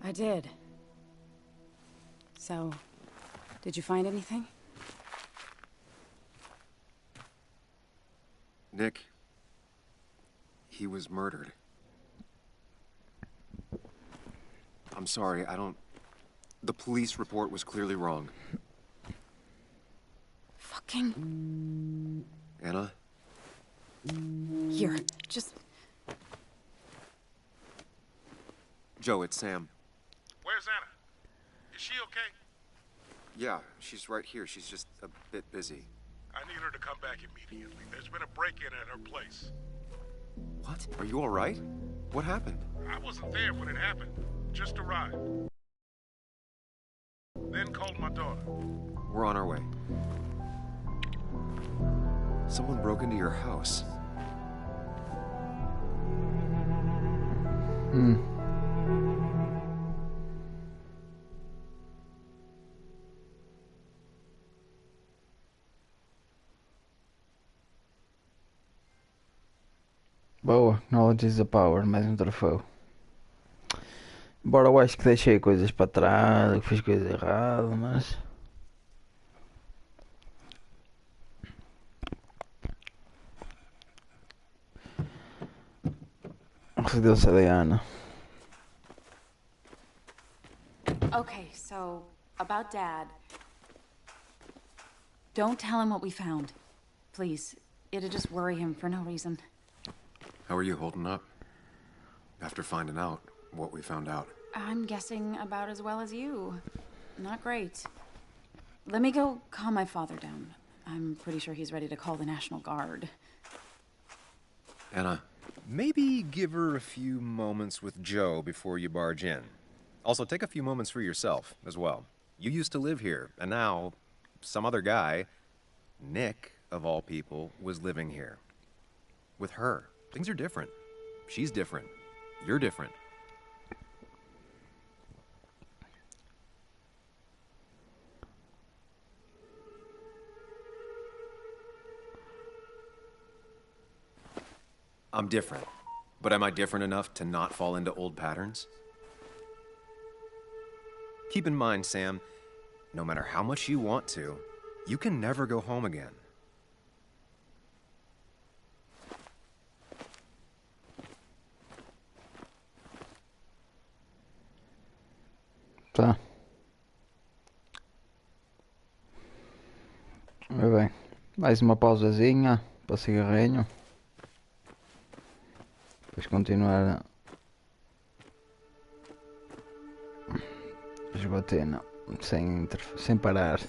I did. So, did you find anything? Nick, he was murdered. I'm sorry, the police report was clearly wrong. Fucking... Anna? Here, just... Joe, it's Sam. Where's Anna? Is she okay? Yeah, she's right here. She's just a bit busy. I need her to come back immediately. There's been a break-in at her place. What? Are you all right? What happened? I wasn't there when it happened. Just arrived. Then called my daughter. We're on our way. Someone broke into your house. Boa, knowledge is a power, mais um troféu. Embora eu acho que deixei coisas para trás, que fiz coisas erradas, mas... Residência da Ana. Okay, so, about Dad. Don't tell him what we found. Please. It'd just worry him for no reason. How are you holding up? After finding out what we found out. I'm guessing about as well as you. Not great. Let me go calm my father down. I'm pretty sure he's ready to call the National Guard. Anna, maybe give her a few moments with Joe before you barge in. Also, take a few moments for yourself as well. You used to live here, and now some other guy, Nick, of all people, was living here. With her. Things are different. She's different. You're different. I'm different. But am I different enough to not fall into old patterns? Keep in mind, Sam, no matter how much you want to, you can never go home again. Tá. Ora bem, mais uma pausazinha para cigarrinho. Depois continuar a jogatina sem parar.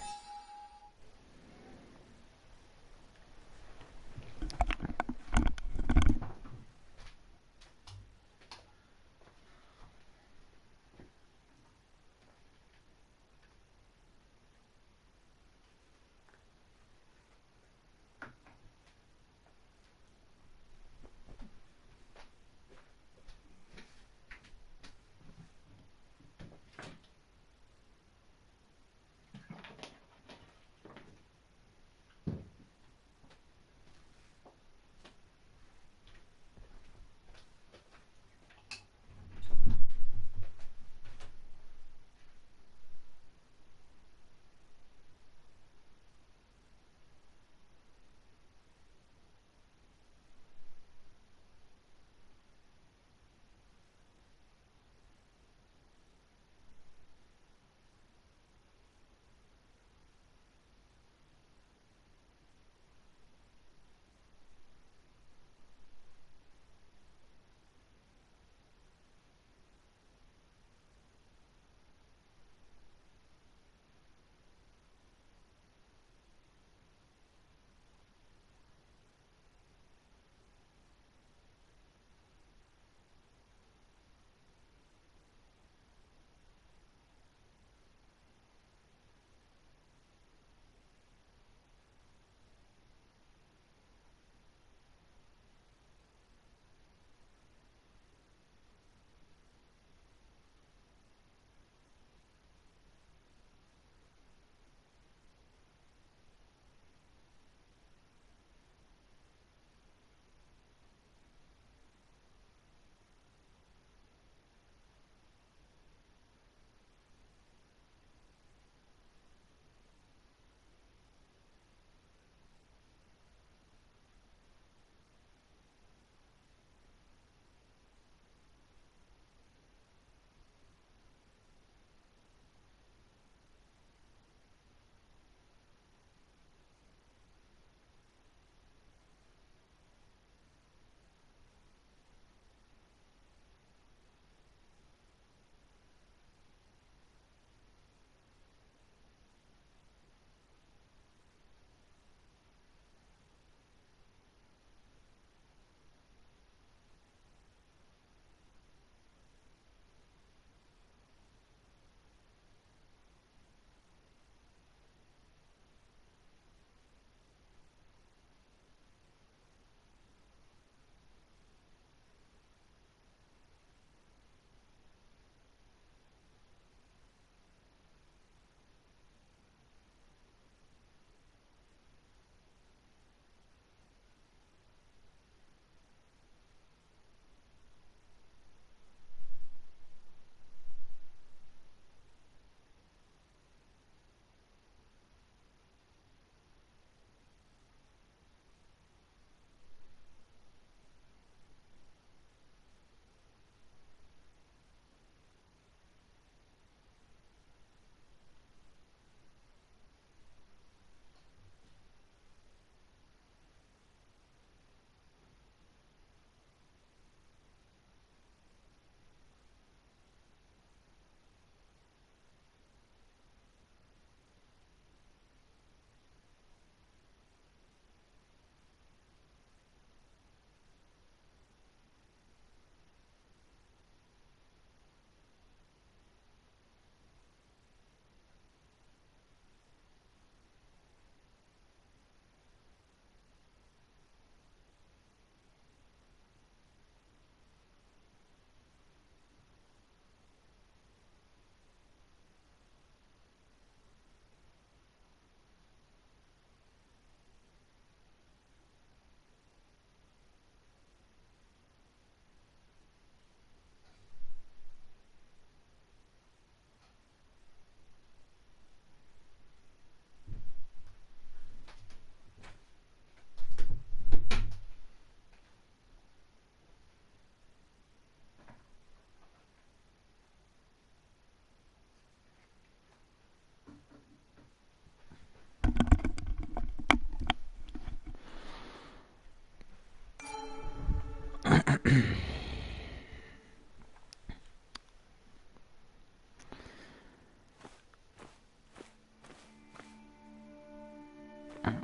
O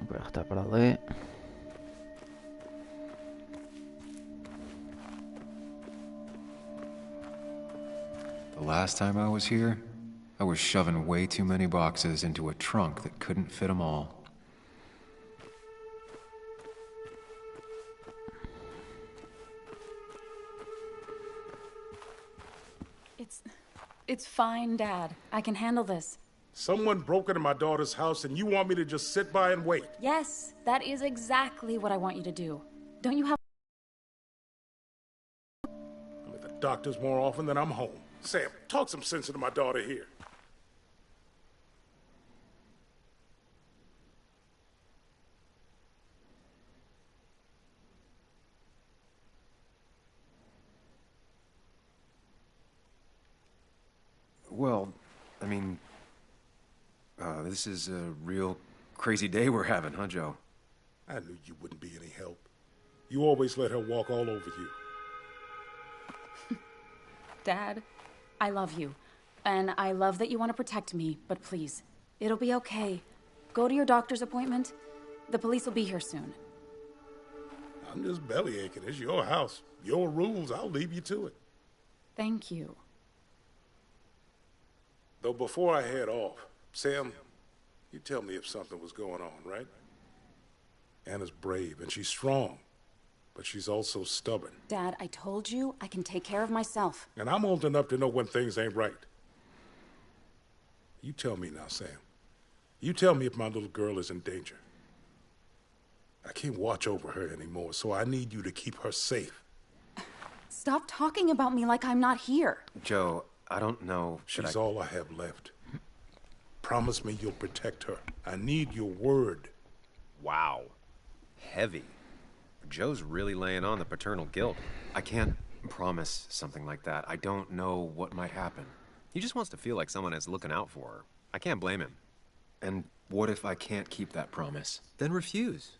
carro está para ali. The last time I was here, I was shoving way too many boxes into a trunk that couldn't fit them all. It's fine, Dad. I can handle this. Someone broke into my daughter's house and you want me to just sit by and wait? Yes, that is exactly what I want you to do. Don't you have... I'm at the doctor's more often than I'm home. Sam, talk some sense into my daughter here. Well, I mean, this is a real crazy day we're having, huh, Joe? I knew you wouldn't be any help. You always let her walk all over you. Dad, I love you. And I love that you want to protect me, but please, it'll be okay. Go to your doctor's appointment. The police will be here soon. I'm just belly aching. It's your house. Your rules. I'll leave you to it. Thank you. Though before I head off, Sam, you tell me if something was going on, right? Anna's brave and she's strong, but she's also stubborn. Dad, I told you I can take care of myself. And I'm old enough to know when things ain't right. You tell me now, Sam. You tell me if my little girl is in danger. I can't watch over her anymore, so I need you to keep her safe. Stop talking about me like I'm not here. Joe, I don't know. She's all I have left. Promise me you'll protect her. I need your word. Wow. Heavy. Joe's really laying on the paternal guilt. I can't promise something like that. I don't know what might happen. He just wants to feel like someone is looking out for her. I can't blame him. And what if I can't keep that promise? Then refuse.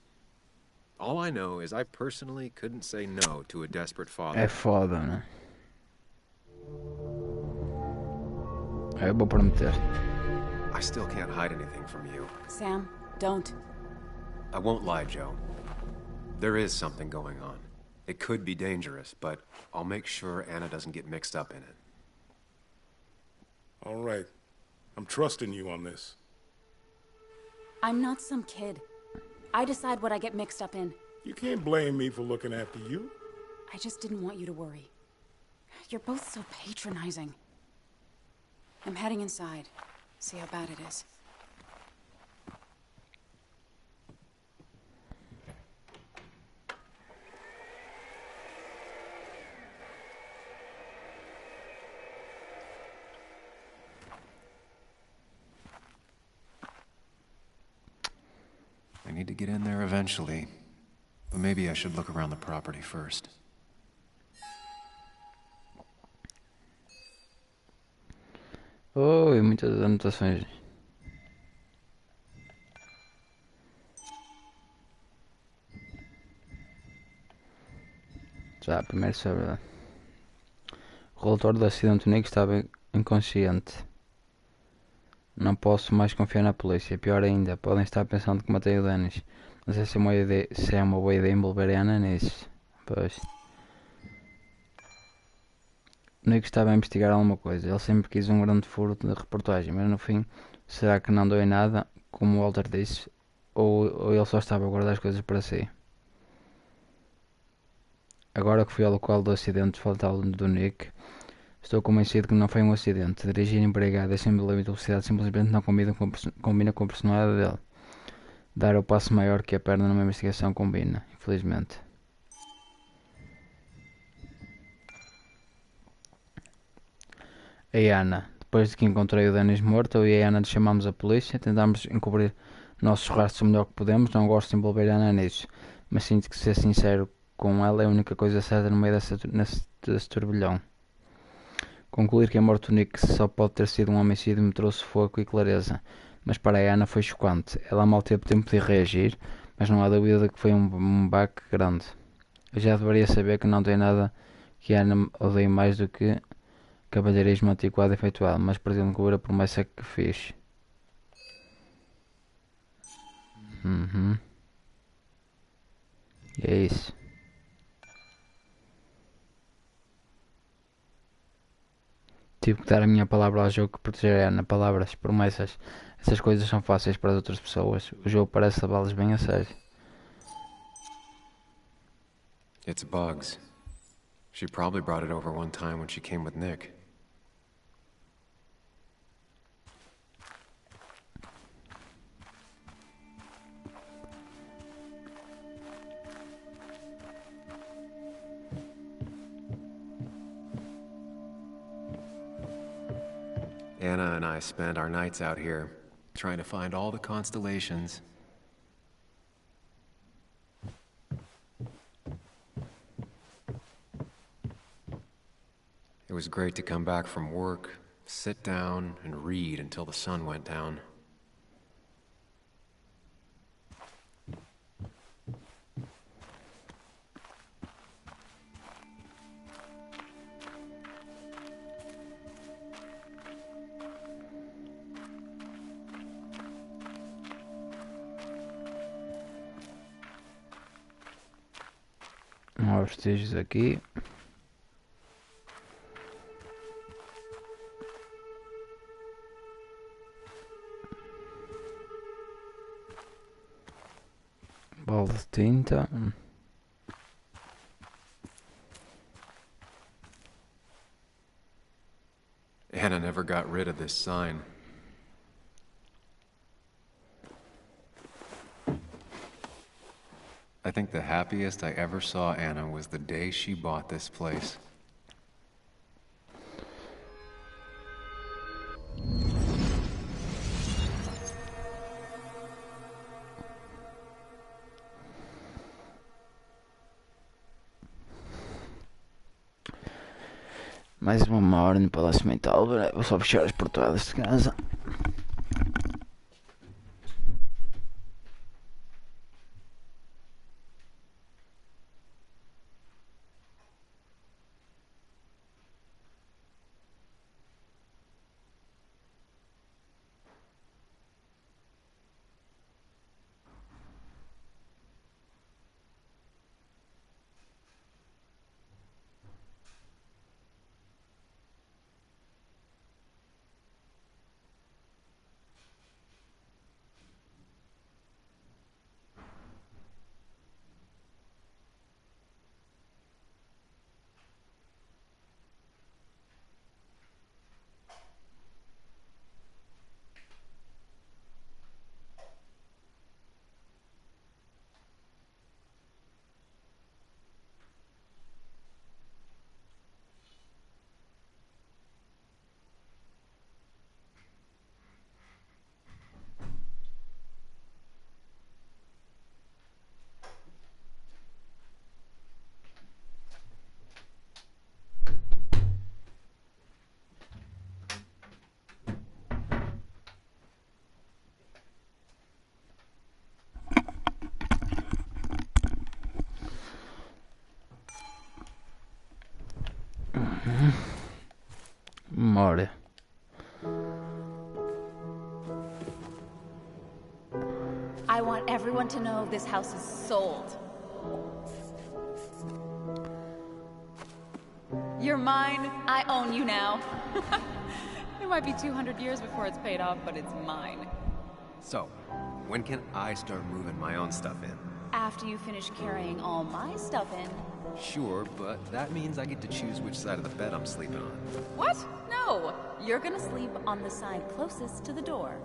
All I know is I personally couldn't say no to a desperate father. É foda, né? Eu vou prometer. I still can't hide anything from you. Sam, don't. I won't lie, Joe. There is something going on. It could be dangerous, but I'll make sure Anna doesn't get mixed up in it. All right. I'm trusting you on this. I'm not some kid. I decide what I get mixed up in. You can't blame me for looking after you. I just didn't want you to worry. You're both so patronizing. I'm heading inside. See how bad it is. I need to get in there eventually, but maybe I should look around the property first. Oi, muitas anotações. Já, primeiro sobre... O relator do acidente do Nick estava inconsciente. Não posso mais confiar na polícia. Pior ainda, podem estar pensando que matei o Dennis. Não sei se é uma boa ideia envolver a Ana nisso. Pois. O Nick estava a investigar alguma coisa. Ele sempre quis um grande furo de reportagem, mas no fim, será que não deu em nada, como o Walter disse? Ou ele só estava a guardar as coisas para si? Agora que fui ao local do acidente fatal do Nick, estou convencido que não foi um acidente. Dirigir embriagado acima do limite de velocidade simplesmente não combina com a personalidade dele. Dar o passo maior que a perna numa investigação combina, infelizmente. A Ana. Depois de que encontrei o Dennis morto, eu e a Ana chamámos a polícia, tentámos encobrir nossos rastros o melhor que podemos. Não gosto de envolver a Ana nisso, mas sinto que ser sincero com ela é a única coisa certa no meio desse turbilhão. Concluir que a morte do Nick só pode ter sido um homicídio me trouxe fogo e clareza, mas para a Ana foi chocante. Ela mal teve tempo de reagir, mas não há dúvida de que foi um baque grande. Eu já deveria saber que não tem nada que Ana odeia mais do que cavalheirismo antiquado e efetuado, mas pretende cobrir a promessa que fez. E é isso. Tive que dar a minha palavra ao jogo que proteger a Ana. Palavras, promessas, essas coisas são fáceis para as outras pessoas. O jogo parece levá-las bem a sério. It's Bugs. She probably brought it over one time when she came with Nick. Anna and I spend our nights out here, trying to find all the constellations. It was great to come back from work, sit down, and read until the sun went down. Há vestígios aqui. Balde de tinta. Anna never got rid of this sign. I think the happiest I ever saw Anna was the day she bought this place. Mais uma hora no Palácio Mental. Vou só fechar as portadas de casa. Memória. I want everyone to know this house is sold. You're mine. I own you now. It might be 200 years before it's paid off, but it's mine. So, when can I start moving my own stuff in? After you finish carrying all my stuff in. Sure, but that means I get to choose which side of the bed I'm sleeping on. What? No! You're gonna sleep on the side closest to the door.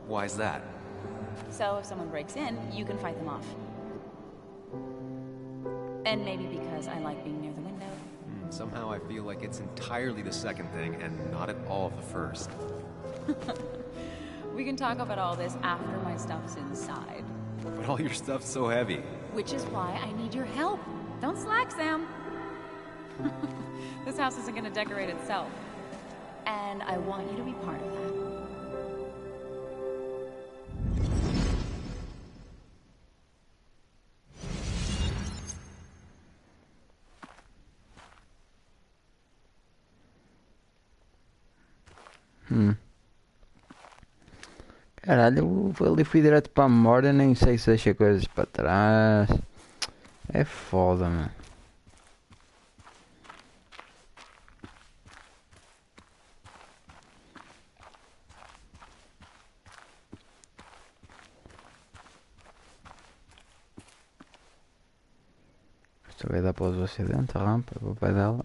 Why's that? So if someone breaks in, you can fight them off. And maybe because I like being near the window. Somehow I feel like it's entirely the second thing and not at all the first. We can talk about all this after my stuff's inside. But all your stuff's so heavy. Which is why I need your help. Don't slack, Sam. This house isn't gonna decorate itself. And I want you to be part of that. Caralho, eu ali fui direto para a memória, nem sei se deixei coisas para trás. É foda, mano. Isto vai dar para o acidente, a rampa, para o pai dela.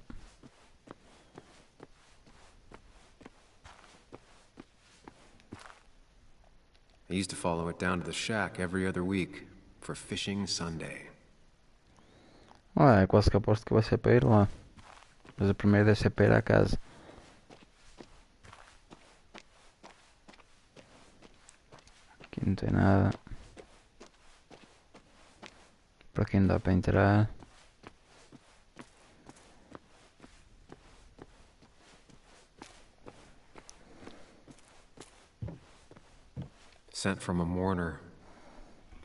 I used to follow it down to the shack every other week for fishing Sunday. É quase que aposto que vai ser para ir lá. Mas a primeira deve ser para ir à casa. Aqui não tem nada. Para quem dá para entrar. Sent from a mourner.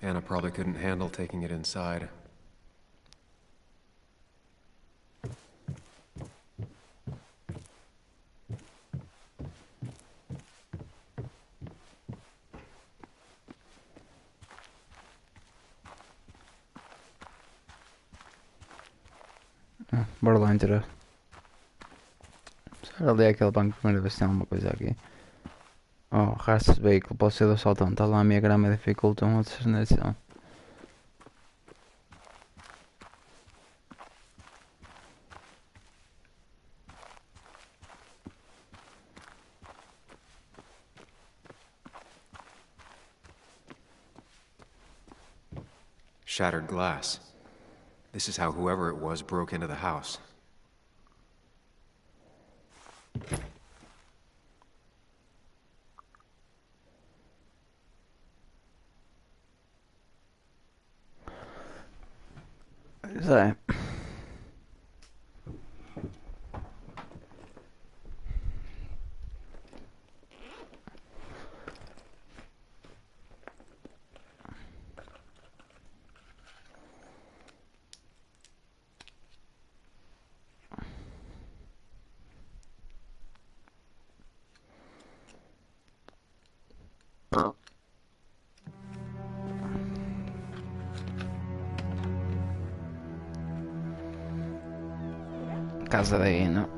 Anna probably couldn't handle taking it inside. Bora lá entrar. Será ali aquele banco de primeira vez se tem alguma coisa aqui. Oh, rastro de veículo pode ser do assaltante. Está lá a minha grama dificulta uma designação. Shattered glass. This is how whoever it was broke into the house. Pois é. Casa da Ina.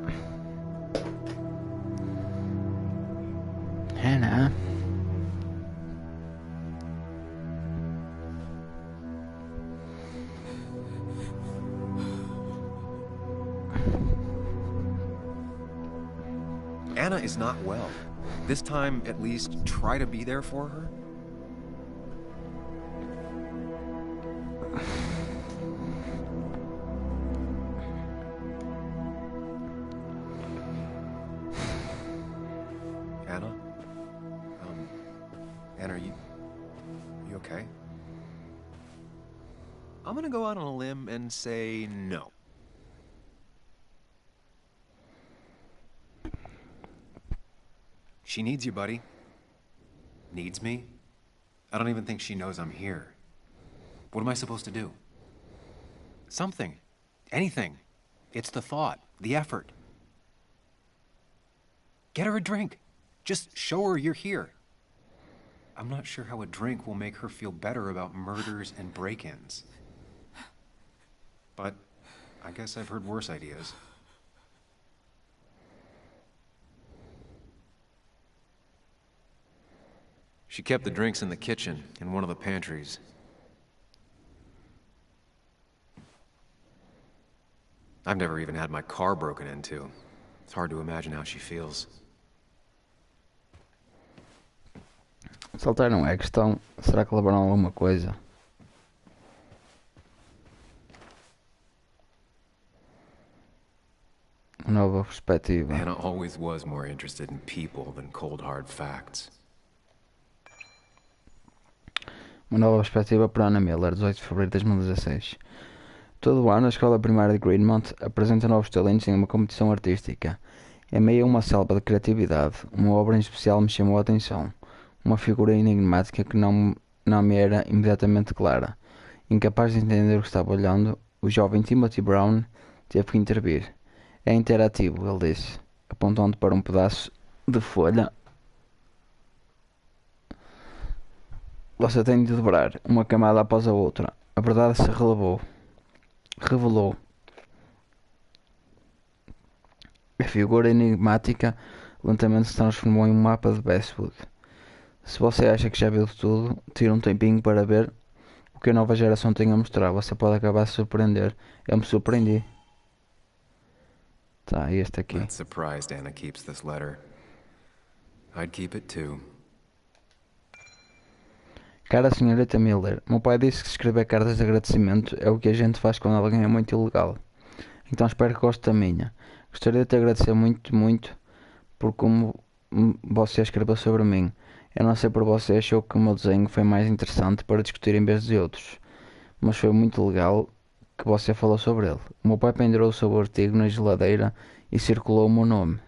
Hannah. Anna is not well. This time, at least, try to be there for her. Anna? Anna, are you okay? I'm gonna go out on a limb and say no. She needs you, buddy. Needs me? I don't even think she knows I'm here. What am I supposed to do? Something. Anything. It's the thought, the effort. Get her a drink. Just show her you're here. I'm not sure how a drink will make her feel better about murders and break-ins. But I guess I've heard worse ideas. She kept the drinks in the kitchen, in one of the pantries. I've never even had my car broken into. It's hard to imagine how she feels. Saltar não é questão. Será que levaram alguma coisa? Uma nova perspectiva. Hannah always was more interested in people than cold hard facts. Uma nova perspectiva para Anna Miller, 18 de fevereiro de 2016. Todo o ano, a escola primária de Greenmont apresenta novos talentos em uma competição artística. Em meio a uma selva de criatividade, uma obra em especial me chamou a atenção. Uma figura enigmática que não me era imediatamente clara. Incapaz de entender o que estava olhando, o jovem Timothy Brown teve que intervir. É interativo, ele disse, apontando para um pedaço de folha. Você tem de dobrar uma camada após a outra. A verdade se revelou. A figura enigmática lentamente se transformou em um mapa de Westwood. Se você acha que já viu tudo, tire um tempinho para ver o que a nova geração tem a mostrar. Você pode acabar de se surpreender. Eu me surpreendi. Tá, este aqui. Not surprised Anna keeps this letter. I'd keep it too. Cara senhorita Miller, meu pai disse que escrever cartas de agradecimento é o que a gente faz quando alguém é muito ilegal. Então espero que goste da minha. Gostaria de te agradecer muito, muito por como você escreveu sobre mim. Eu não sei por você, achou que o meu desenho foi mais interessante para discutir em vez de outros. Mas foi muito legal que você falou sobre ele. O meu pai pendurou o seu artigo na geladeira e circulou o meu nome.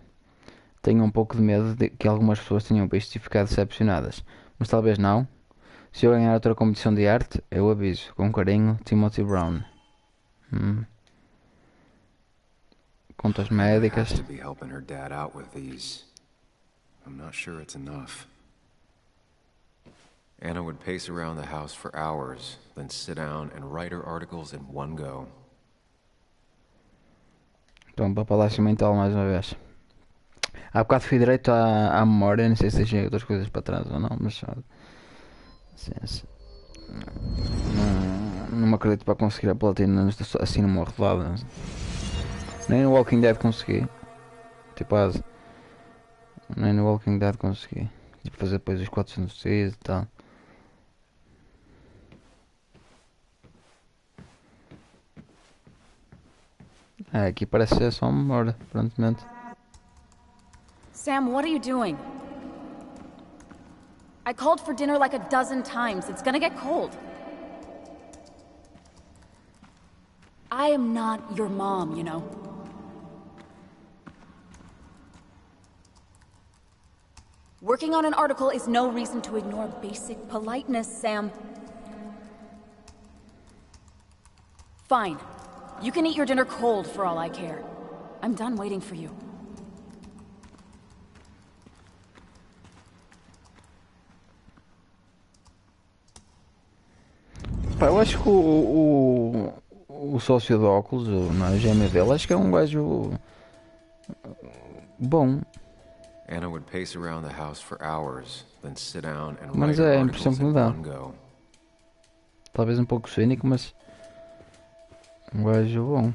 Tenho um pouco de medo de que algumas pessoas tenham visto e ficado decepcionadas. Mas talvez não. Se eu ganhar outra competição de arte, eu aviso. Com carinho, Timothy Brown. Contas médicas. To be helping her dad out with these. I'm not sure it's enough. Anna would pace around the house for hours, then sit down and write her articles in one go. Então, para palácio mental mais uma vez. Há bocado fui direito à memória, não sei se deixei outras coisas para trás ou não, mas não me acredito para conseguir a platina assim numa rodada. Nem no Walking Dead consegui. Tipo, quase. Nem no Walking Dead consegui. Tipo, fazer depois os 400 dias e tal. Aqui parece ser só uma memória, aparentemente. Sam, what are you doing? I called for dinner like a dozen times. It's gonna get cold. I am not your mom, you know. Working on an article is no reason to ignore basic politeness, Sam. Fine. You can eat your dinner cold for all I care. I'm done waiting for you. Pá, eu acho que o sócio de óculos, a gêmea dele, acho que é um gajo bom. Anna would pace around the house for hours, then sit down and Mas write her é a impressão articles que me in dá. one go. Talvez um pouco cínico, mas um gajo bom.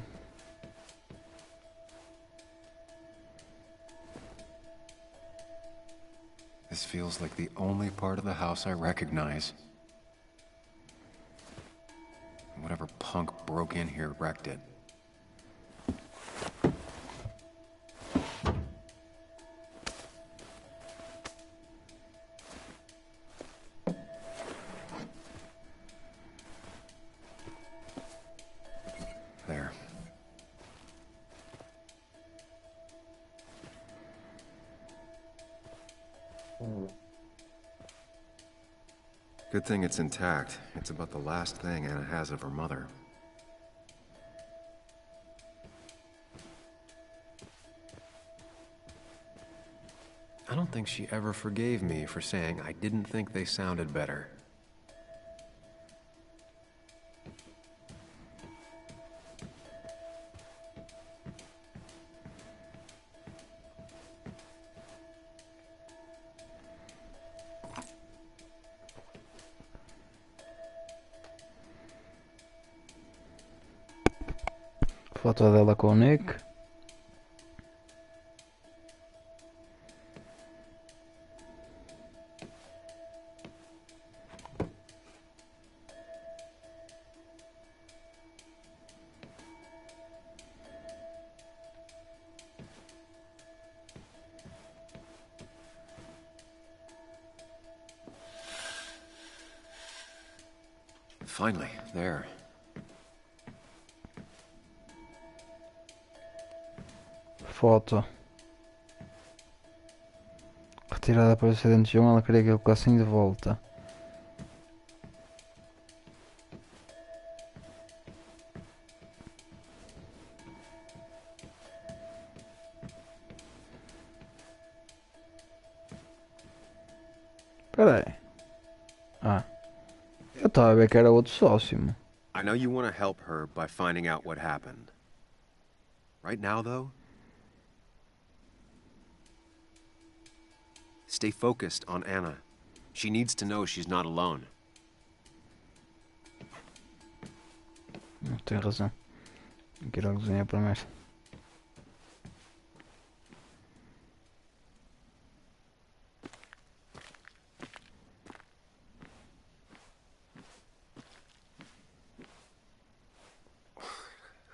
This feels like the only part of the house I recognize. Whatever punk broke in here wrecked it. There. Good thing it's intact. It's about the last thing Anna has of her mother. I don't think she ever forgave me for saying I didn't think they sounded better. Foto dela com o Nick. Finally, there. Foto. Retirada por acidente de ela queria que eu colocassem de volta. Espera aí. Ah. Eu estava a ver que era outro sócio, mano. I know you want to help her by finding out what happened. Right now, though, stay focused on Anna. She needs to know she's not alone. Tem razão. Aqui era a cozinha primeiro.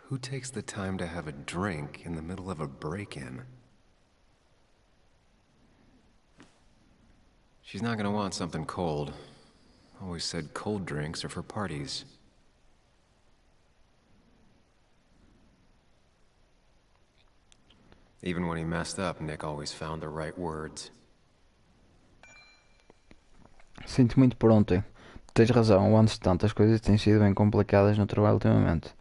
Who takes the time to have a drink in the middle of a break-in? She's not gonna want something cold. Always said cold drinks are for parties. Even when he messed up, Nick always found the right words. Sinto muito por ontem. Tens razão, antes de tantas coisas têm sido bem complicadas no trabalho ultimamente.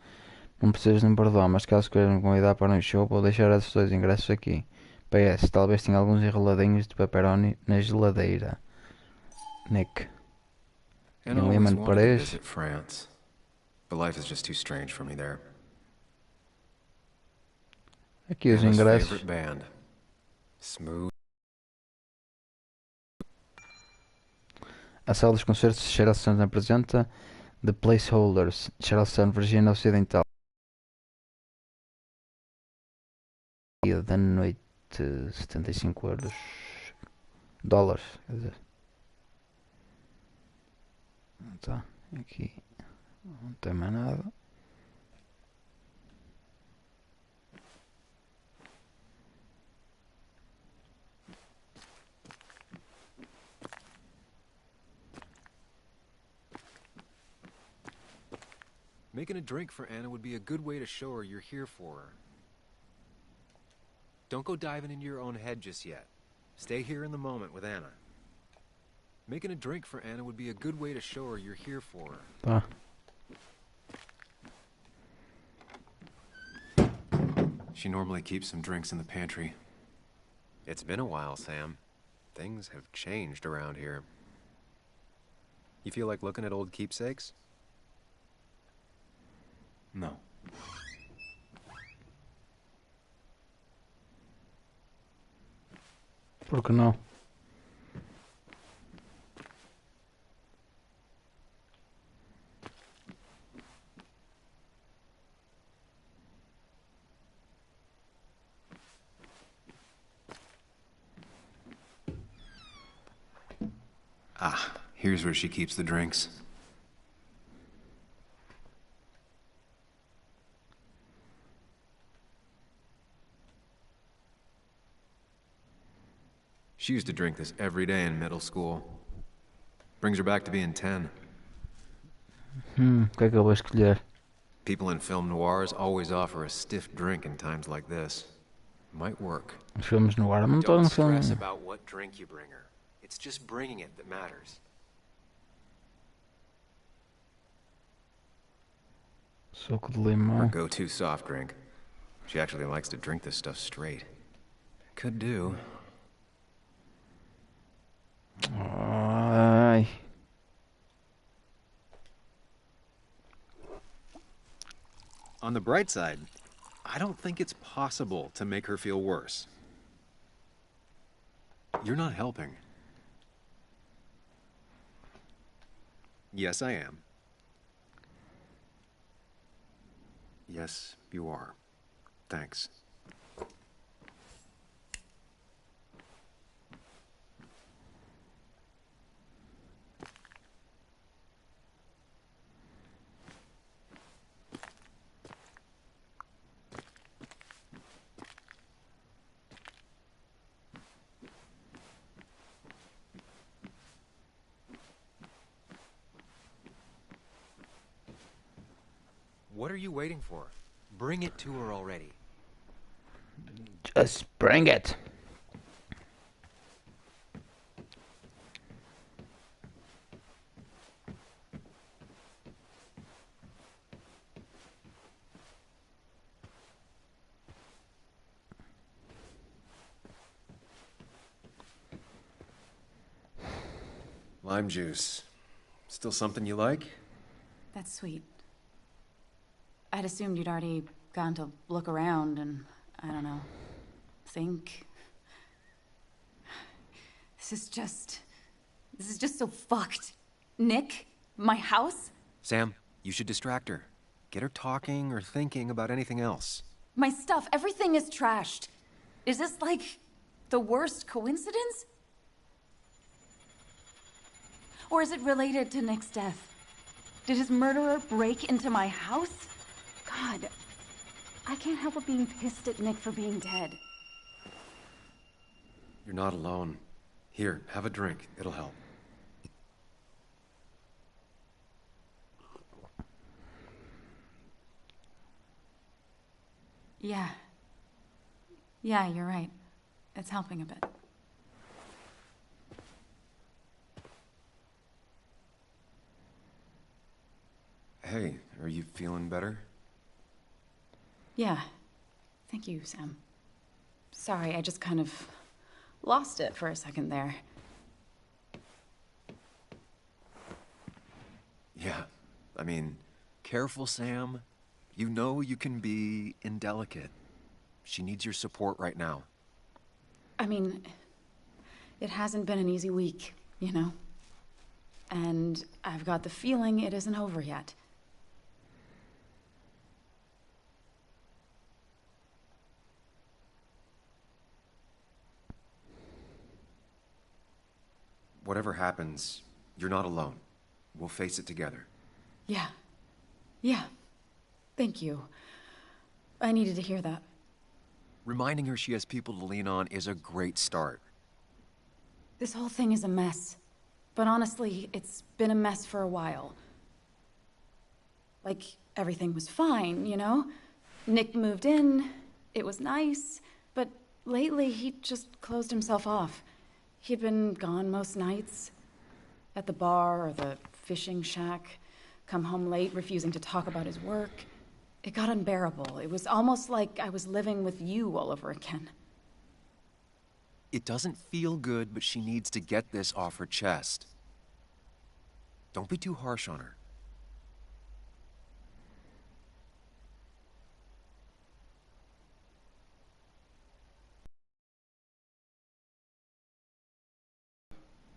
Não precisas de me perdoar, mas caso queiras me convidar para um show, vou deixar esses 2 ingressos aqui. PS, talvez tenha alguns enroladinhos de pepperoni na geladeira. Nick. And I always wanted to visit France, but life is just too strange for me there. Aqui os Anna's ingressos. favorite band. Smooth. A sala dos concertos de Charleston apresenta The Placeholders, Charleston, Virgínia Ocidental. Dia da noite, 75 euros. Dólares, quer dizer. Tá, aqui não tem mais nada. Making a drink for Anna would be a good way to show her you're here for her. Don't go diving into your own head just yet. Stay here in the moment with Anna. Making a drink for Anna would be a good way to show her you're here for her. Tá. She normally keeps some drinks in the pantry. It's been a while, Sam. Things have changed around here. You feel like looking at old keepsakes? No. Por que não? Ah, here's where she keeps the drinks. She used to drink this every day in middle school. Brings her back to being 10. O que é que eu vou escolher? People in film noirs always offer a stiff drink in times like this. Might work. Os filmes no ar não estão Don't no filme. stress about what drink you bring her. It's just bringing it that matters. Suco de Her limão. go-to soft drink. She actually likes to drink this stuff straight. Could do. Ai. On the bright side, I don't think it's possible to make her feel worse. You're not helping. Yes, I am. Yes, you are. Thanks. What are you waiting for? Bring it to her already. Just bring it. Lime juice. Still something you like? That's sweet. I'd assumed you'd already gone to look around and, I don't know, think. This is just so fucked. Nick, my house, Sam, you should distract her. Get her talking or thinking about anything else. my stuff, everything is trashed. Is this like the worst coincidence? Or is it related to Nick's death? Did his murderer break into my house? God, I can't help but being pissed at Nick for being dead. You're not alone. Here, have a drink. It'll help. Yeah. Yeah, you're right. It's helping a bit. Hey, are you feeling better? Yeah. Thank you, Sam. Sorry, I just kind of lost it for a second there. Yeah. I mean, careful, Sam. You know you can be indelicate. She needs your support right now. I mean, it hasn't been an easy week, you know? And I've got the feeling it isn't over yet. Whatever happens, you're not alone. We'll face it together. Yeah. Yeah. Thank you. I needed to hear that. Reminding her she has people to lean on is a great start. This whole thing is a mess. But honestly, it's been a mess for a while. Like, everything was fine, you know? Nick moved in, it was nice, but lately he just closed himself off. He'd been gone most nights. At the bar or the fishing shack. Come home late, refusing to talk about his work. It got unbearable. It was almost like I was living with you all over again. It doesn't feel good, but she needs to get this off her chest. Don't be too harsh on her.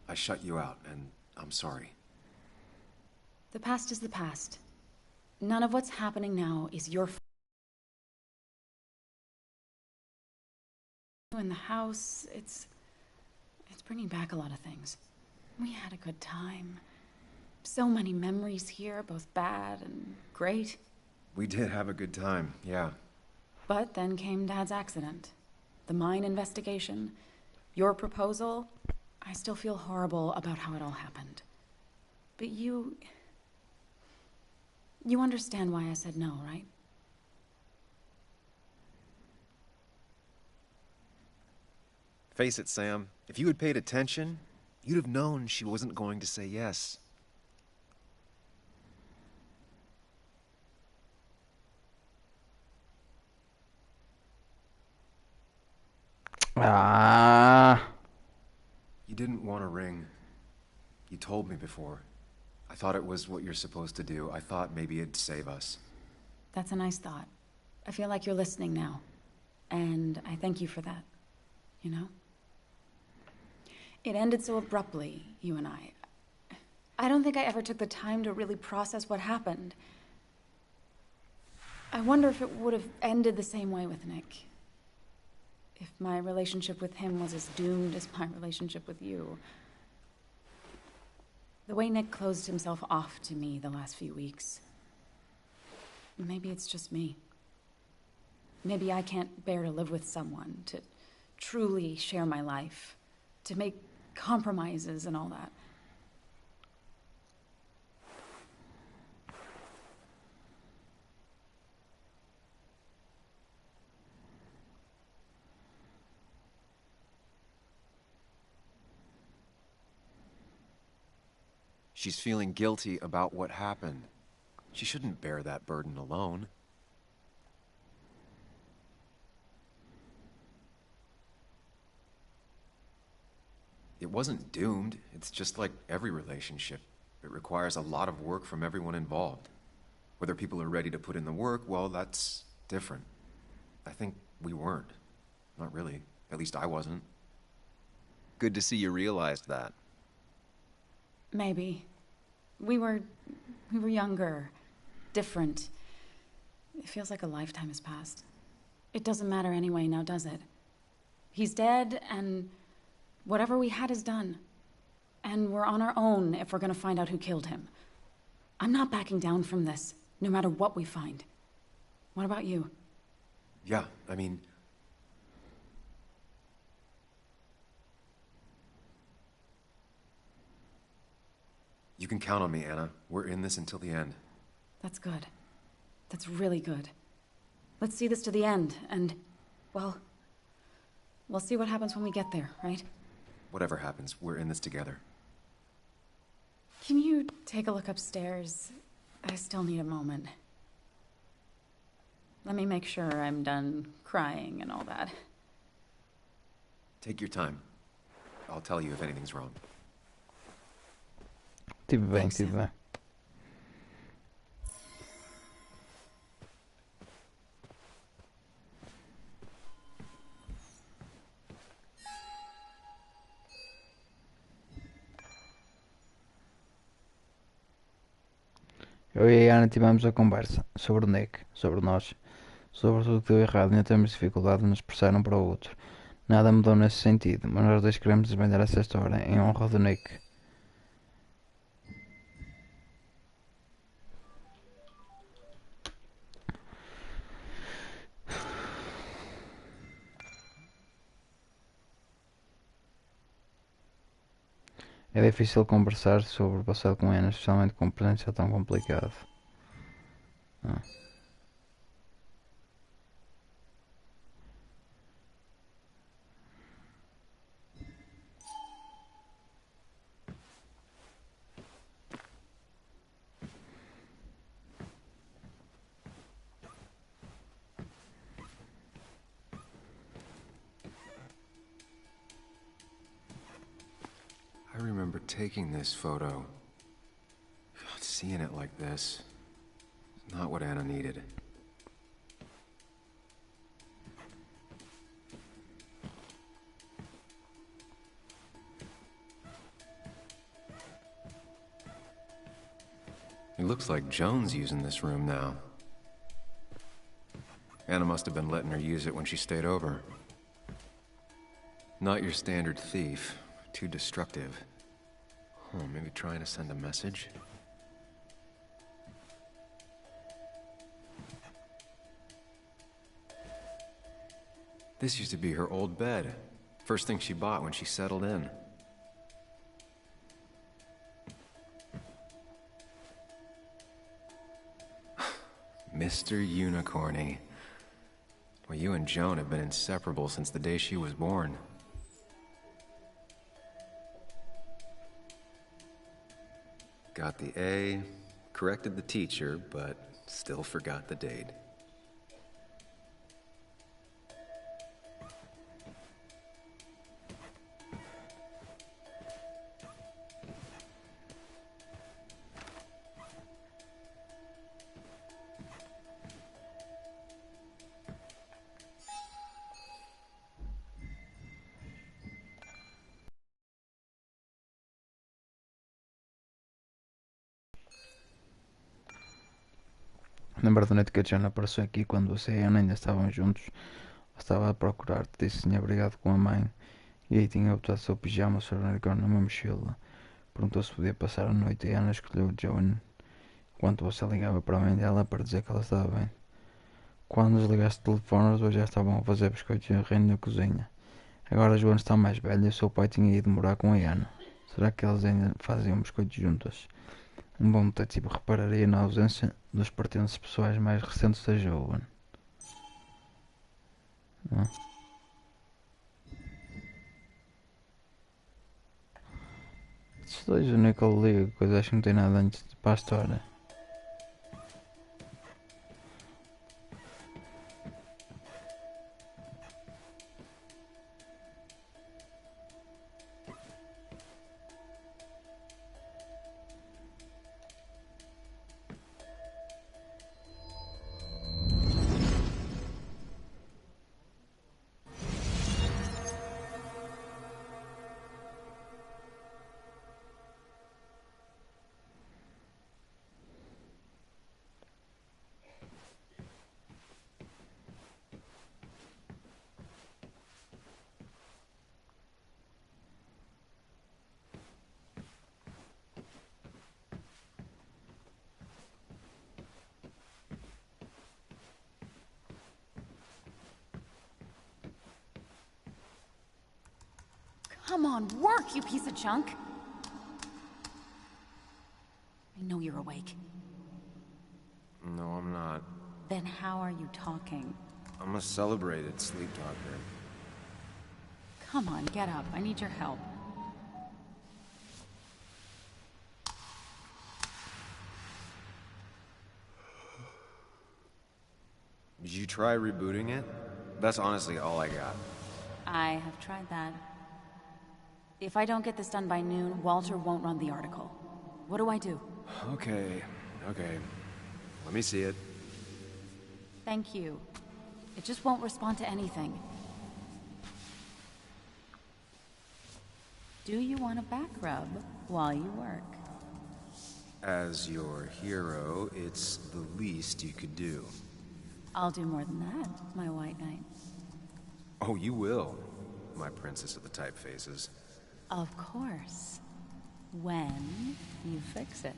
I shut you out, and I'm sorry. The past is the past. None of what's happening now is your fault. In the house, it's bringing back a lot of things. We had a good time. So many memories here, both bad and great. We did have a good time, yeah. But then came Dad's accident. The mine investigation. Your proposal. I still feel horrible about how it all happened. But you understand why I said no, right? Face it, Sam. If you had paid attention, you'd have known she wasn't going to say yes. You didn't want a ring. You told me before. I thought it was what you're supposed to do. I thought maybe it'd save us. That's a nice thought. I feel like you're listening now. And I thank you for that. You know? It ended so abruptly, you and I. I don't think I ever took the time to really process what happened. I wonder if it would have ended the same way with Nick. If my relationship with him was as doomed as my relationship with you. The way Nick closed himself off to me the last few weeks. Maybe it's just me. Maybe I can't bear to live with someone, to truly share my life, to make compromises and all that. She's feeling guilty about what happened. She shouldn't bear that burden alone. It wasn't doomed. It's just like every relationship. It requires a lot of work from everyone involved. Whether people are ready to put in the work, well, that's different. I think we weren't. Not really. At least I wasn't. Good to see you realized that. Maybe. We were younger, different. It feels like a lifetime has passed. It doesn't matter anyway now, does it? He's dead, and whatever we had is done. And we're on our own if we're gonna find out who killed him. I'm not backing down from this, no matter what we find. What about you? Yeah, I mean... You can count on me, Anna. We're in this until the end. That's good. That's really good. Let's see this to the end, and, well, we'll see what happens when we get there, right? Whatever happens, we're in this together. Can you take a look upstairs? I still need a moment. Let me make sure I'm done crying and all that. Take your time. I'll tell you if anything's wrong. Estive bem, estive bem. Eu e a Ana tivemos a conversa sobre o Nick, sobre nós, sobre tudo que deu errado e ainda temos dificuldade de nos expressar um para o outro. Nada mudou nesse sentido, mas nós dois queremos desvendar essa história em honra do Nick. É difícil conversar sobre o passado com Ana, especialmente com um presente tão complicado. I remember taking this photo. Seeing it like this. It's not what Anna needed. It looks like Joan's using this room now. Anna must have been letting her use it when she stayed over. Not your standard thief. Too destructive. Oh, maybe trying to send a message? This used to be her old bed. First thing she bought when she settled in. Mr. Unicorny. Well, you and Joan have been inseparable since the day she was born. Got the A, corrected the teacher, but still forgot the date. Lembra da noite que a John apareceu aqui quando você e a Ana ainda estavam juntos? Estava a procurar-te, disse que tinha brigado com a mãe e aí tinha botado o seu pijama sobre o unicórnio numa mochila. Perguntou se podia passar a noite e a Ana escolheu Joan enquanto você ligava para a mãe dela para dizer que ela estava bem. Quando desligaste o telefone, os dois já estavam a fazer biscoitos e reino na cozinha. Agora Joan está mais velha e o seu pai tinha ido morar com a Ana. Será que eles ainda faziam biscoitos juntas? Um bom detetive repararia na ausência dos pertences pessoais mais recentes da Joan. Não? Estes dois, o Nicole liga, coisa acho que não tem nada antes para a história. Come on, work, you piece of junk! I know you're awake. No, I'm not. Then how are you talking? I'm a celebrated sleep talker. Come on, get up. I need your help. Did you try rebooting it? That's honestly all I got. I have tried that. If I don't get this done by noon, Walter won't run the article. What do I do? Okay. Let me see it. Thank you. It just won't respond to anything. Do you want a back rub while you work? As your hero, it's the least you could do. I'll do more than that, my white knight. Oh, you will, my princess of the typefaces. Of course. When you fix it.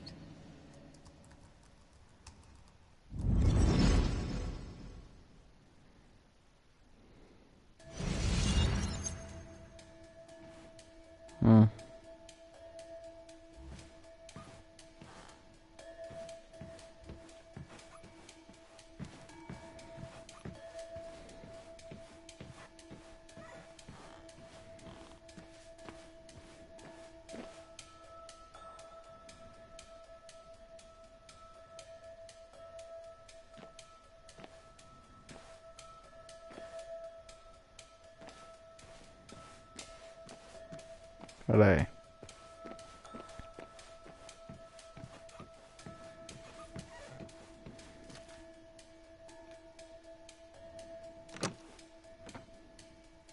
Peraí.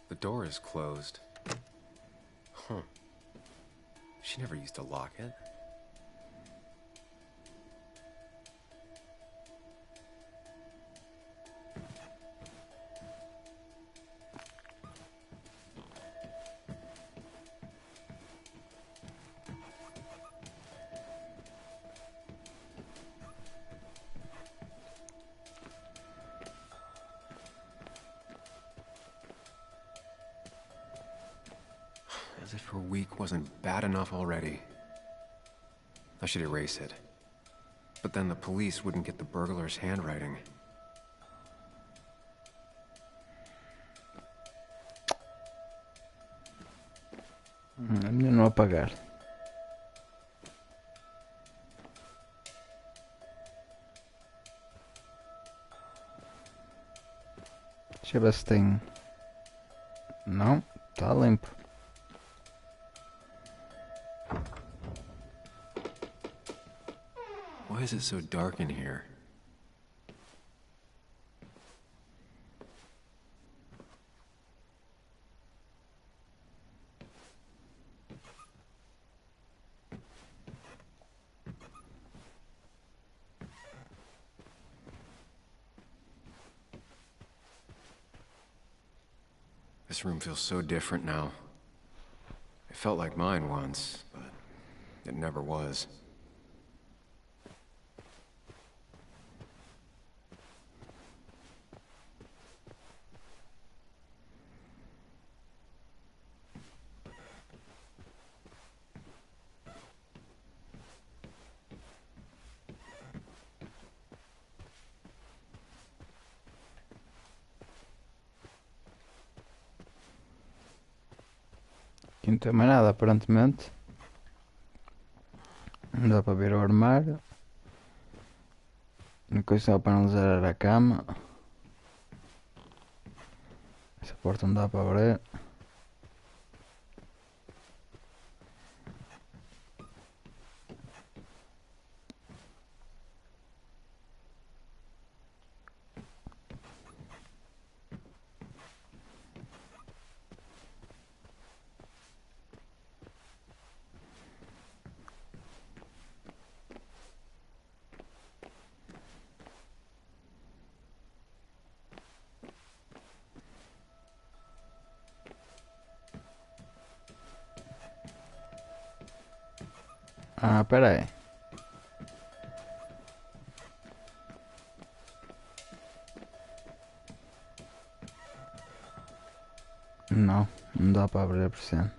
The door is closed. Huh. She never used to lock it. As if her week wasn't bad enough already. I should erase it. But then the police wouldn't get the burglar's handwriting. Melhor não apagar. Deixa eu ver se tem. Não, tá limpo. Why is it so dark in here? This room feels so different now. It felt like mine once, but it never was. Aqui não tem mais nada, aparentemente. Não dá para ver o armário. A única coisa que dá para analisar era a cama. Essa porta não dá para abrir. Ah, pera aí. Não, não dá para abrir a persiana.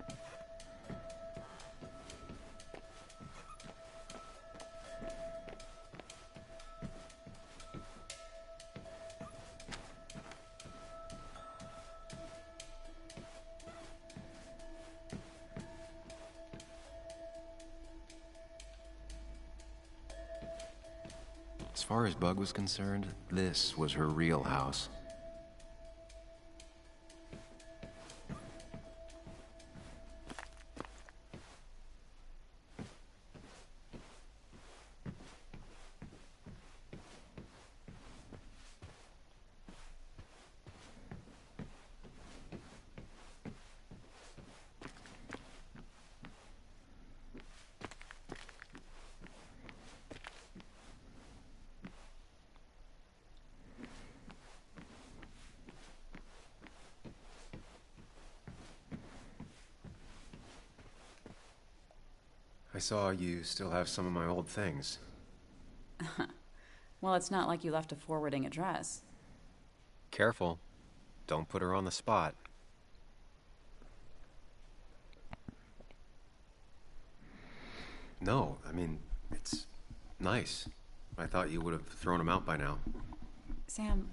far as Bug was concerned, this was her real house. I saw you still have some of my old things. Well, it's not like you left a forwarding address. Careful. Don't put her on the spot. No, I mean, it's nice. I thought you would have thrown them out by now. Sam,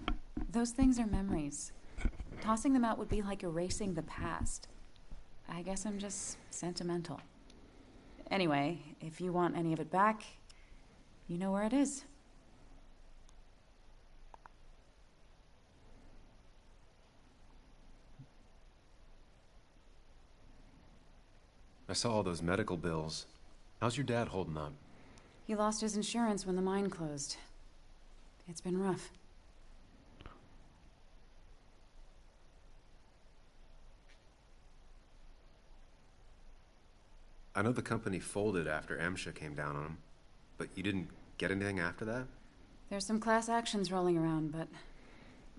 those things are memories. Tossing them out would be like erasing the past. I guess I'm just sentimental. Anyway, if you want any of it back, you know where it is. I saw all those medical bills. How's your dad holding up? He lost his insurance when the mine closed. It's been rough. I know the company folded after MSHA came down on them, but you didn't get anything after that? There's some class actions rolling around, but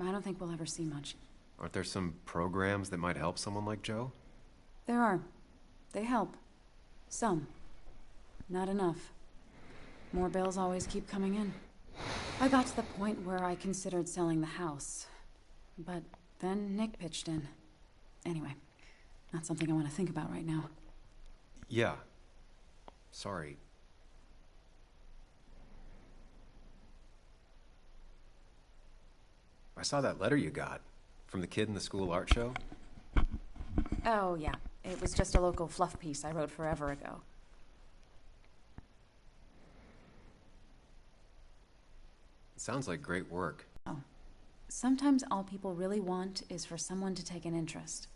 I don't think we'll ever see much. Aren't there some programs that might help someone like Joe? There are. They help. Some. Not enough. More bills always keep coming in. I got to the point where I considered selling the house. But then Nick pitched in. Anyway, not something I want to think about right now. Yeah. Sorry. I saw that letter you got from the kid in the school art show. Oh, yeah. It was just a local fluff piece I wrote forever ago. It sounds like great work. Oh. Sometimes all people really want is for someone to take an interest.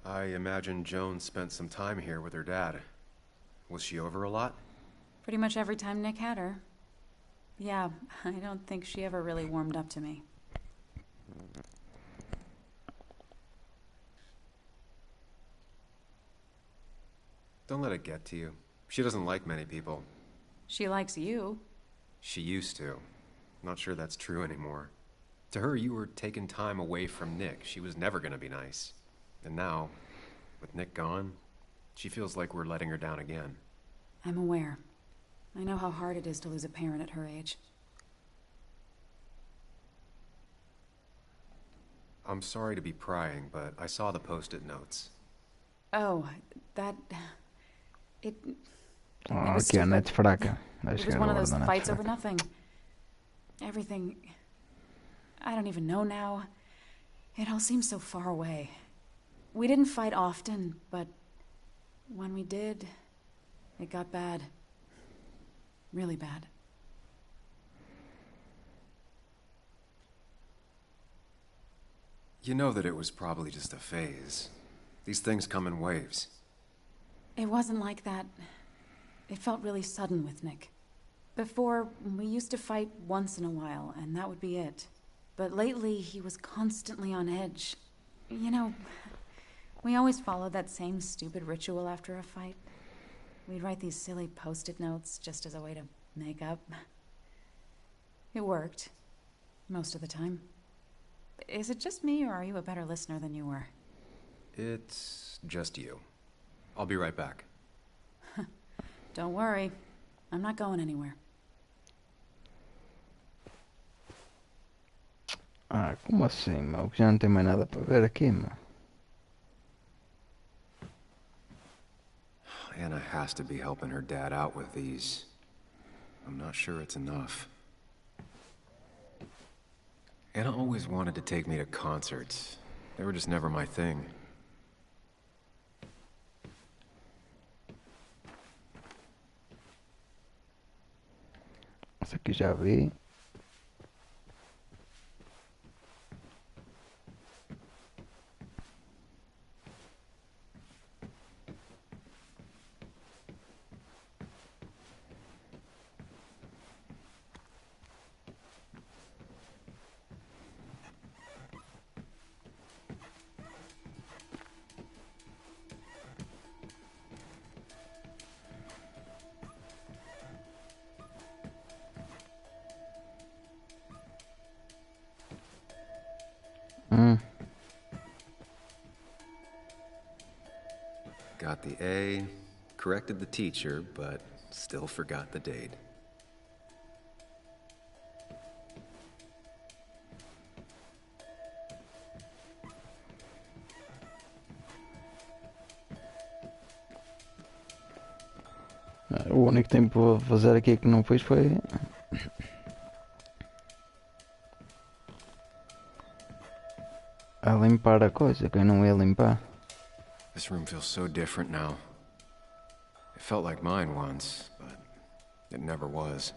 I imagine Joan spent some time here with her dad. Was she over a lot? Pretty much every time Nick had her. Yeah, I don't think she ever really warmed up to me. Don't let it get to you. She doesn't like many people. She likes you. She used to. Not sure that's true anymore. To her, you were taking time away from Nick. She was never gonna be nice. And now, with Nick gone, she feels like we're letting her down again. I'm aware. I know how hard it is to lose a parent at her age. I'm sorry to be prying, but I saw the post-it notes. Oh, that... It Oh, was aqui a stupid. net fraca. Vai It was chegar one a of hora those da net fights over fraca. nothing. Everything... I don't even know now. It all seems so far away. We didn't fight often, but when we did, it got bad. Really bad. You know that it was probably just a phase. These things come in waves. It wasn't like that. It felt really sudden with Nick. Before, we used to fight once in a while, and that would be it. But lately, he was constantly on edge. You know, we always followed that same stupid ritual after a fight. We'd write these silly post-it notes just as a way to make up. It worked. Most of the time. Is it just me, or are you a better listener than you were? It's just you. I'll be right back. Don't worry. I'm not going anywhere. Ah, como assim, meu? Já não tem mais nada para ver aqui, meu. Anna has to be helping her dad out with these. I'm not sure it's enough. Anna always wanted to take me to concerts. They were just never my thing. Essa aqui já vi. Got the A, corrected the teacher, but still forgot the date. O único tempo a fazer aqui que não fiz foi a limpar a coisa, quem não ia limpar. This room feels so different now. It felt like mine once, but it never was.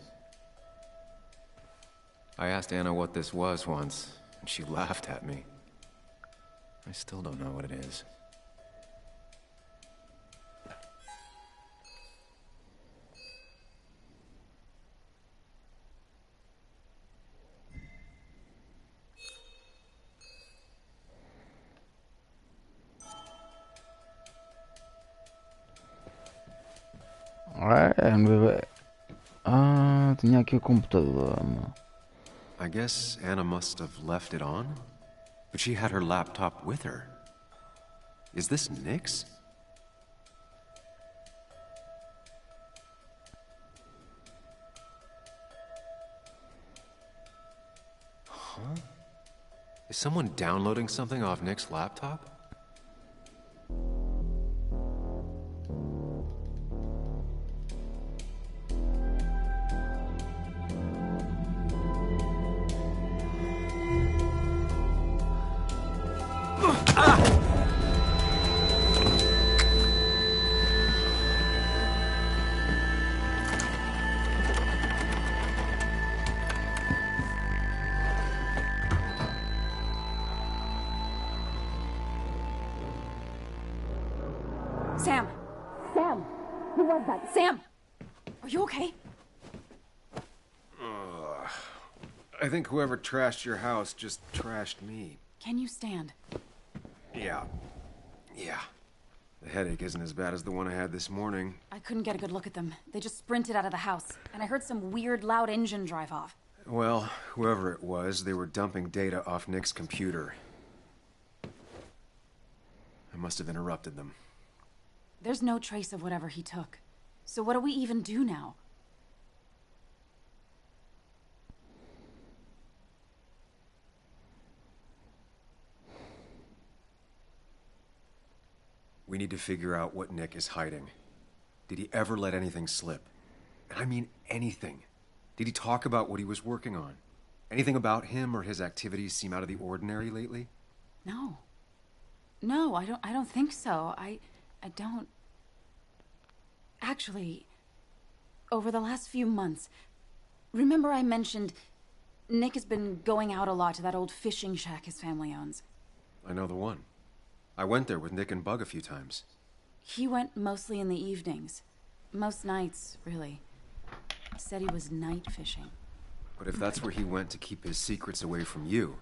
I asked Anna what this was once, and she laughed at me. I still don't know what it is. Tinha aqui o computador, meu. I guess Anna must have left it on? But she had her laptop with her. Is this Nick's? Huh? Is someone downloading something off Nick's laptop? Sam! Sam! Who was that? Sam! Are you okay? I think whoever trashed your house just trashed me. Can you stand? Yeah. The headache isn't as bad as the one I had this morning. I couldn't get a good look at them. They just sprinted out of the house, and I heard some weird, loud engine drive off. Well, whoever it was, they were dumping data off Nick's computer. I must have interrupted them. There's no trace of whatever he took. So what do we even do now? We need to figure out what Nick is hiding. Did he ever let anything slip? And I mean anything. Did he talk about what he was working on? Anything about him or his activities seem out of the ordinary lately? No. No, I don't think so. I don't... Actually, over the last few months, remember I mentioned Nick has been going out a lot to that old fishing shack his family owns? I know the one. I went there with Nick and Bug a few times. He went mostly in the evenings. Most nights, really. He said he was night fishing. But if that's where he went to keep his secrets away from you...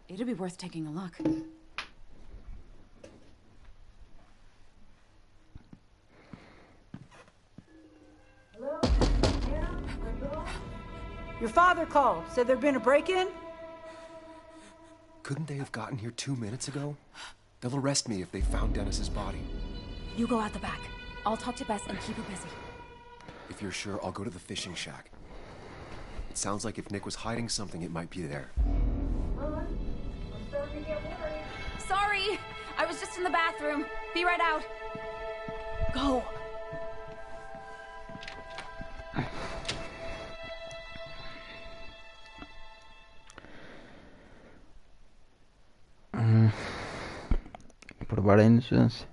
It'd be worth taking a look. Your father called. Said there'd been a break-in? Couldn't they have gotten here 2 minutes ago? They'll arrest me if they found Dennis's body. You go out the back. I'll talk to Bess and keep her busy. If you're sure, I'll go to the fishing shack. It sounds like if Nick was hiding something, it might be there. Sorry! I was just in the bathroom. Be right out. Go. Provar a inocência.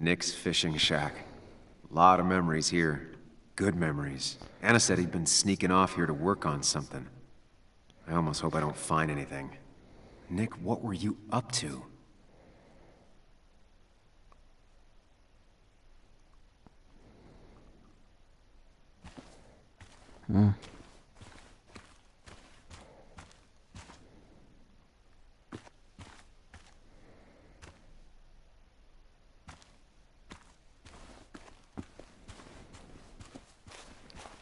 Nick's fishing shack. Lot of memories here. Good memories. Anna said he'd been sneaking off here to work on something. I almost hope I don't find anything. Nick, what were you up to?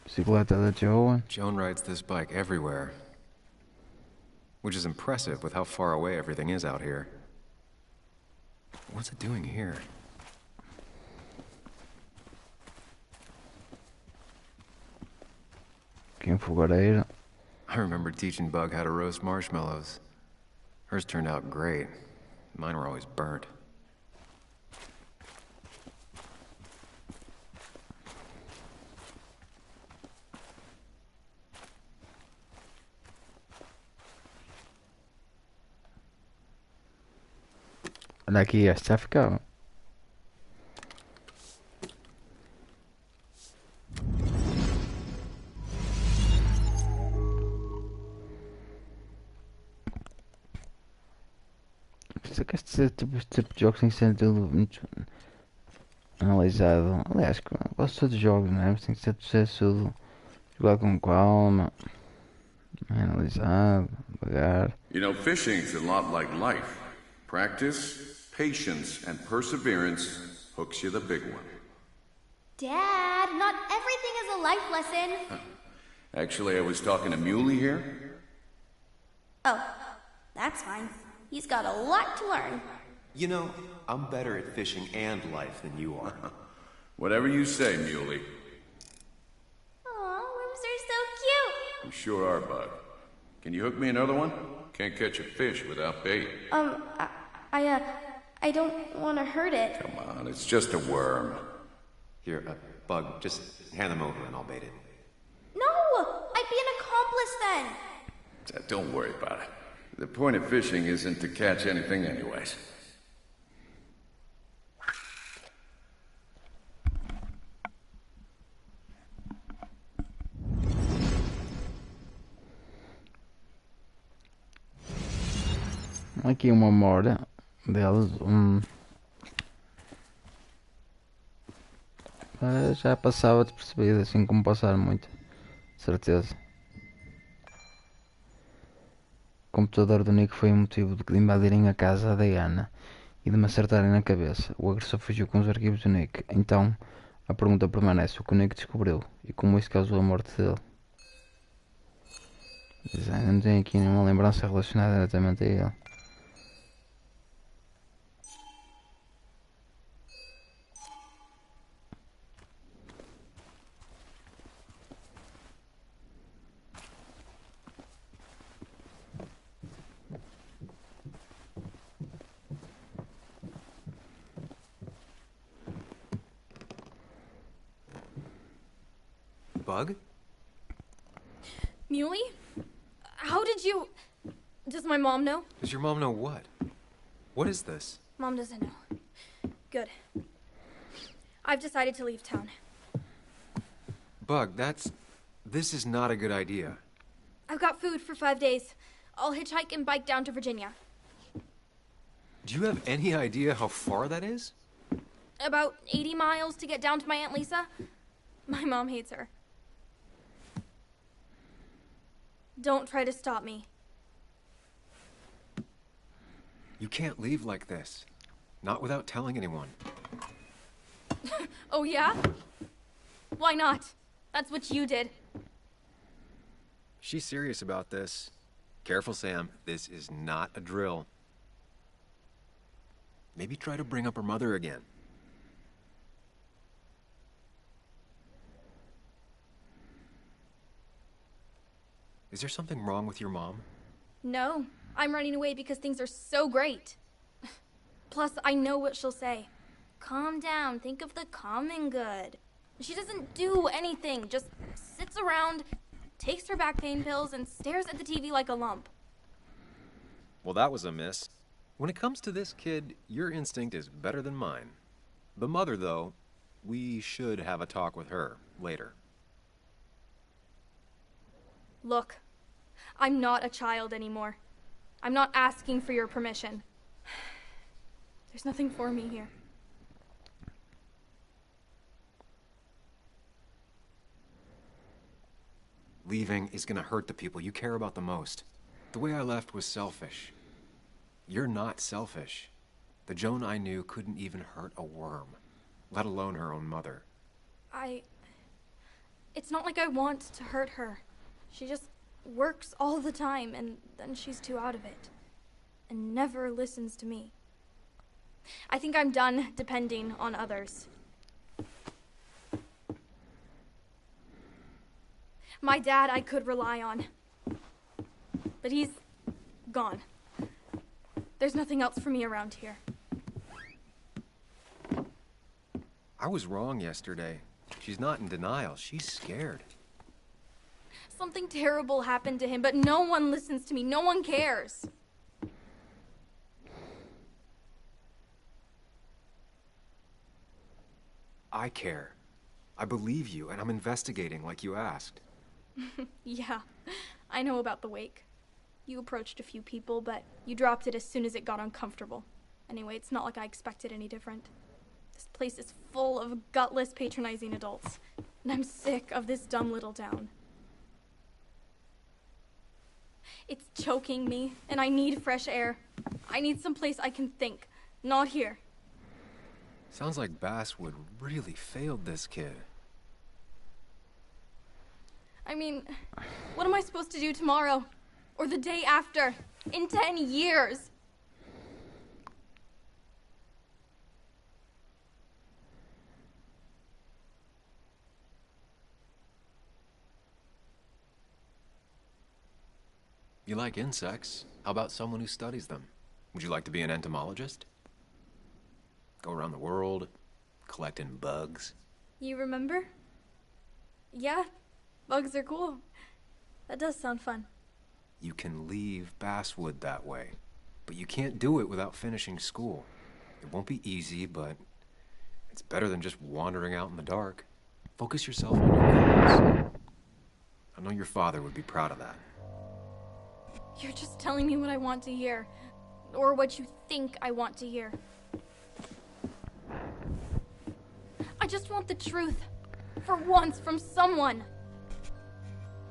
Bicicleta da Joe. Joan rides this bike everywhere. Which is impressive with how far away everything is out here. What's it doing here? Quem fogareira. I remember teaching Bug how to roast marshmallows. Hers turned out great. Mine were always burnt. Olha aqui, este já ficava. Este tipo de jogos tem que ser tudo muito analisado. Aliás, quase todos os jogos, não é? Mas tem que ser tudo jogado com calma, analisado, devagar. You know, fishing's a lot like life. Practice, patience, and perseverance hooks you the big one. Dad, not everything is a life lesson. Actually, I was talking to Muley here. Oh, that's fine. He's got a lot to learn. You know, I'm better at fishing and life than you are. Whatever you say, Muley. Aw, worms are so cute. You sure are, Bud. Can you hook me another one? Can't catch a fish without bait. I don't want to hurt it. Come on, it's just a worm. Here, Bug, just hand them over and I'll bait it. No, I'd be an accomplice then. Don't worry about it. The point of fishing isn't to catch anything anyways. Aqui uma memória deles. Já passava despercebido, assim como passaram muito. Certeza. O computador do Nick foi o motivo de invadirem a casa da Ana e de me acertarem na cabeça. O agressor fugiu com os arquivos do Nick. Então, a pergunta permanece: o que o Nick descobriu e como isso causou a morte dele? Mas ainda não tenho aqui nenhuma lembrança relacionada diretamente a ele. Bug? Muley? How did you... Does my mom know? Does your mom know what? What is this? Mom doesn't know. Good. I've decided to leave town. Bug, this is not a good idea. I've got food for 5 days. I'll hitchhike and bike down to Virginia. Do you have any idea how far that is? About 80 miles to get down to my Aunt Lisa. My mom hates her. Don't try to stop me. You can't leave like this. Not without telling anyone. Oh, yeah? Why not? That's what you did. She's serious about this. Careful, Sam. This is not a drill. Maybe try to bring up her mother again. Is there something wrong with your mom? No, I'm running away because things are so great. Plus, I know what she'll say. Calm down, think of the common good. She doesn't do anything, just sits around, takes her back pain pills, and stares at the TV like a lump. Well, that was a miss. When it comes to this kid, your instinct is better than mine. The mother, though, we should have a talk with her later. Look, I'm not a child anymore. I'm not asking for your permission. There's nothing for me here. Leaving is gonna hurt the people you care about the most. The way I left was selfish. You're not selfish. The Joan I knew couldn't even hurt a worm, let alone her own mother. It's not like I want to hurt her. She just works all the time, and then she's too out of it. And never listens to me. I think I'm done depending on others. My dad I could rely on. But he's gone. There's nothing else for me around here. I was wrong yesterday. She's not in denial. She's scared. Something terrible happened to him, but no one listens to me. No one cares. I care. I believe you, and I'm investigating like you asked. Yeah, I know about the wake. You approached a few people, but you dropped it as soon as it got uncomfortable. Anyway, it's not like I expected any different. This place is full of gutless, patronizing adults, and I'm sick of this dumb little town. It's choking me, and I need fresh air. I need someplace I can think, not here. Sounds like Basswood really failed this kid. I mean, what am I supposed to do tomorrow? Or the day after? In 10 years? You like insects. How about someone who studies them? Would you like to be an entomologist? Go around the world, collecting bugs? You remember? Yeah, bugs are cool. That does sound fun. You can leave Basswood that way, but you can't do it without finishing school. It won't be easy, but it's better than just wandering out in the dark. Focus yourself on your goals. I know your father would be proud of that. You're just telling me what I want to hear. Or what you think I want to hear. I just want the truth. For once, from someone.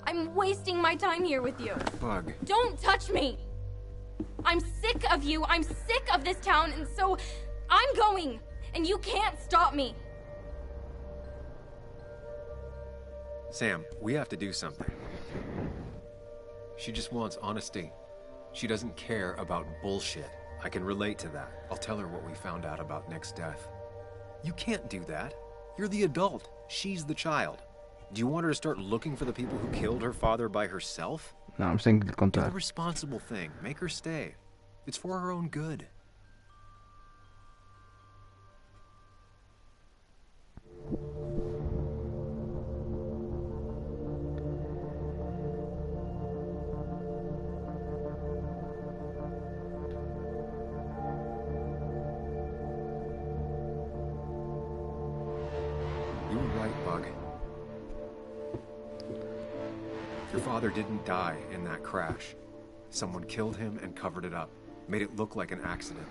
I'm wasting my time here with you. Bug. Don't touch me! I'm sick of you, I'm sick of this town, and so I'm going, and you can't stop me. Sam, we have to do something. She just wants honesty. She doesn't care about bullshit. I can relate to that. I'll tell her what we found out about Nick's death. You can't do that. You're the adult. She's the child. Do you want her to start looking for the people who killed her father by herself? Não, mas tenho que lhe Do contar. the responsible thing. Make her stay. It's for her own good. You were right, Bug. Your father didn't die in that crash. Someone killed him and covered it up, made it look like an accident.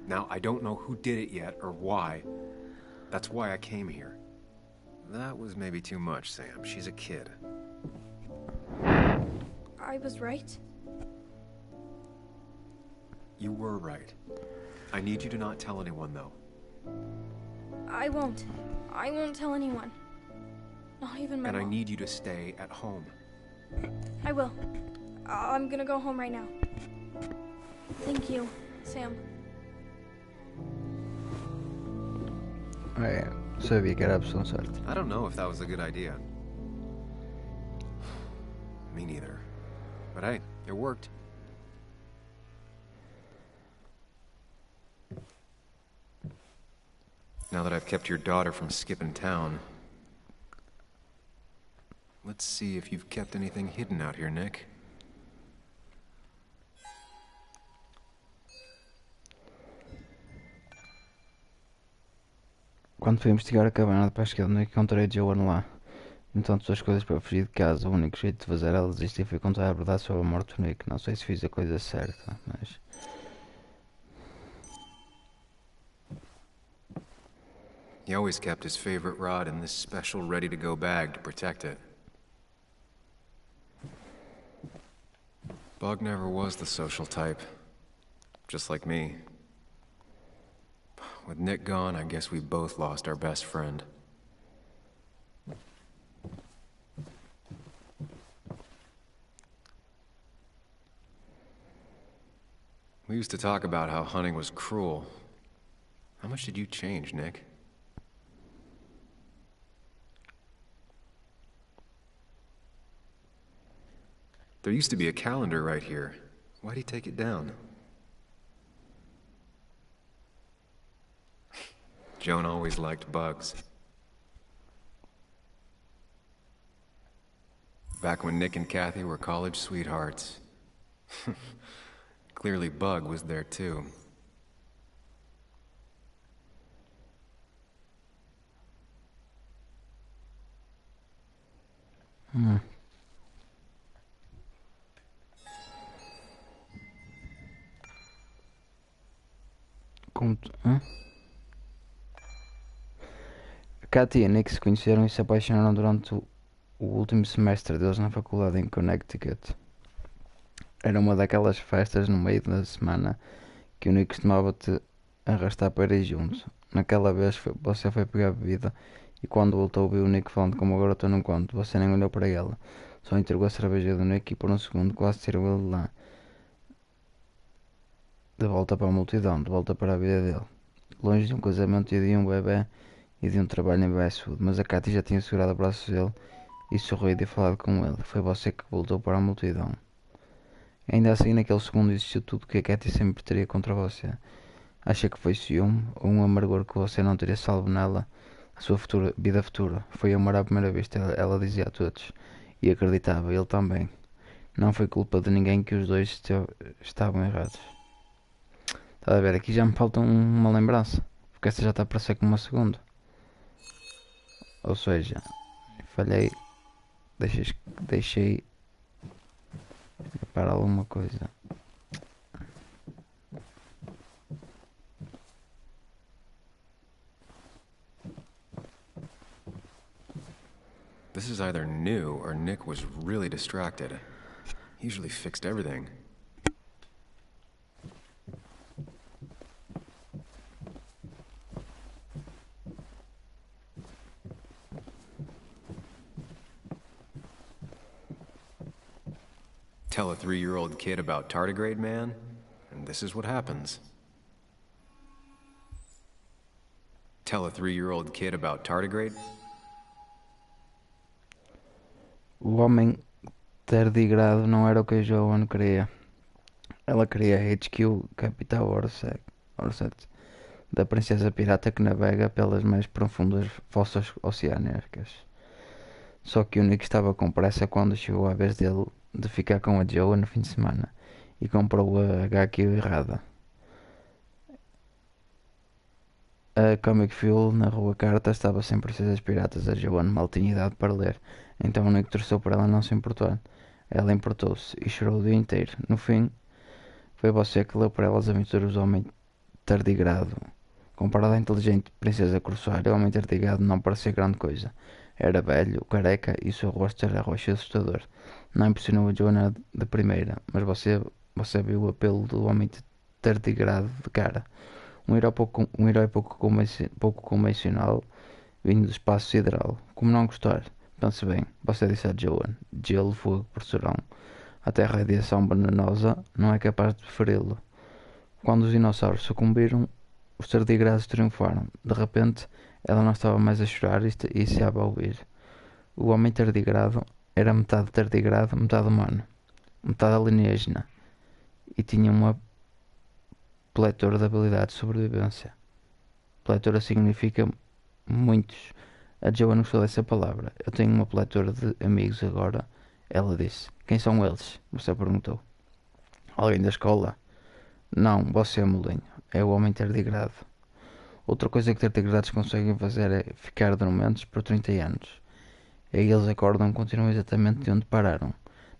Now, I don't know who did it yet or why. That's why I came here. That was maybe too much, Sam. She's a kid. I was right. You were right. I need you to not tell anyone, though. I won't. I won't tell anyone. Not even my And I mom. need you to stay at home. I will. I'm gonna go home right now. Thank you, Sam. É, sabia que era a opção certa. I don't know if that was a good idea. Me neither. But hey, it worked. Now that I've kept your daughter from skipping town, let's see if you've kept anything hidden out here, Nick. Quando fui investigar a cabana de pesca de Nick, encontrei Joan lá. Então, todas as coisas para fugir de casa. O único jeito de fazer ela desistir foi contar a verdade sobre a morte do Nick. Não sei se fiz a coisa certa, mas... He always kept his favorite rod in this special ready-to-go bag to protect it. Bug never was the social type. Just like me. With Nick gone, I guess we both lost our best friend. We used to talk about how hunting was cruel. How much did you change, Nick? There used to be a calendar right here. Why'd he take it down? Joan always liked bugs. Back when Nick and Kathy were college sweethearts. Clearly Bug was there too. Katy e Nick se conheceram e se apaixonaram durante o último semestre deles na faculdade em Connecticut. Era uma daquelas festas no meio da semana que o Nick costumava te arrastar para ir junto. Naquela vez você foi pegar bebida e quando voltou viu o Nick falando com uma garota num canto. Você nem olhou para ela, só entregou a cerveja do Nick e por um segundo quase tirou ele de lá. De volta para a multidão, de volta para a vida dele. Longe de um casamento e de um bebê e de um trabalho em Westwood, mas a Katy já tinha segurado o braço dele e sorrido e falado com ele. Foi você que voltou para a multidão. Ainda assim, naquele segundo existiu tudo que a Katy sempre teria contra você. Acha que foi ciúme ou um amargor que você não teria salvo nela a sua vida futura? Foi amor à primeira vista, ela dizia a todos. E acreditava, ele também. Não foi culpa de ninguém que os dois estavam errados. Está a ver, aqui já me falta uma lembrança. Porque esta já está a parecer como uma segunda. Ou seja, falhei. Deixei para alguma coisa. This is either new or Nick was really distracted. He usually fixed everything. Tell a 3-year-old kid about tardigrade man, and this is what happens. Tell a 3-year-old kid about tardigrade. O homem tardigrado não era o que a Joan queria. Ela queria HQ Capital Orset, da princesa pirata que navega pelas mais profundas fossas oceânicas. Só que o Nick estava com pressa quando chegou a vez dele de ficar com a Joan no fim de semana e comprou a HQ errada. A Comic Fuel na rua Carta estava sem princesas piratas. A Joan mal tinha idade para ler, então o Nick torceu por ela não se importar. Ela importou-se e chorou o dia inteiro. No fim, foi você que leu para ela as aventuras do homem tardigrado. Comparado à inteligente princesa corsária, o homem tardigrado não parecia grande coisa. Era velho, careca e o seu rosto era roxo e assustador. Não impressionou a Joana de primeira, mas você viu o apelo do homem tardigrado de cara. Um herói pouco convencional, vindo do espaço sideral. Como não gostar? Pense bem, você disse a Joan. Gelo, fogo, pressurão. Até a radiação venenosa não é capaz de feri-lo. Quando os dinossauros sucumbiram, os tardigrados triunfaram. De repente, ela não estava mais a chorar e se a ouvir. O homem tardigrado era metade tardigrado, metade humano, metade alienígena, e tinha uma pletora de habilidades de sobrevivência. Pletora significa muitos. A Joan gostou dessa palavra. Eu tenho uma pletora de amigos agora, ela disse. Quem são eles? Você perguntou. Alguém da escola? Não, você é molinho. É o homem tardigrado. Outra coisa que tardigrados conseguem fazer é ficar dormentes por 30 anos. E aí eles acordam e continuam exatamente de onde pararam.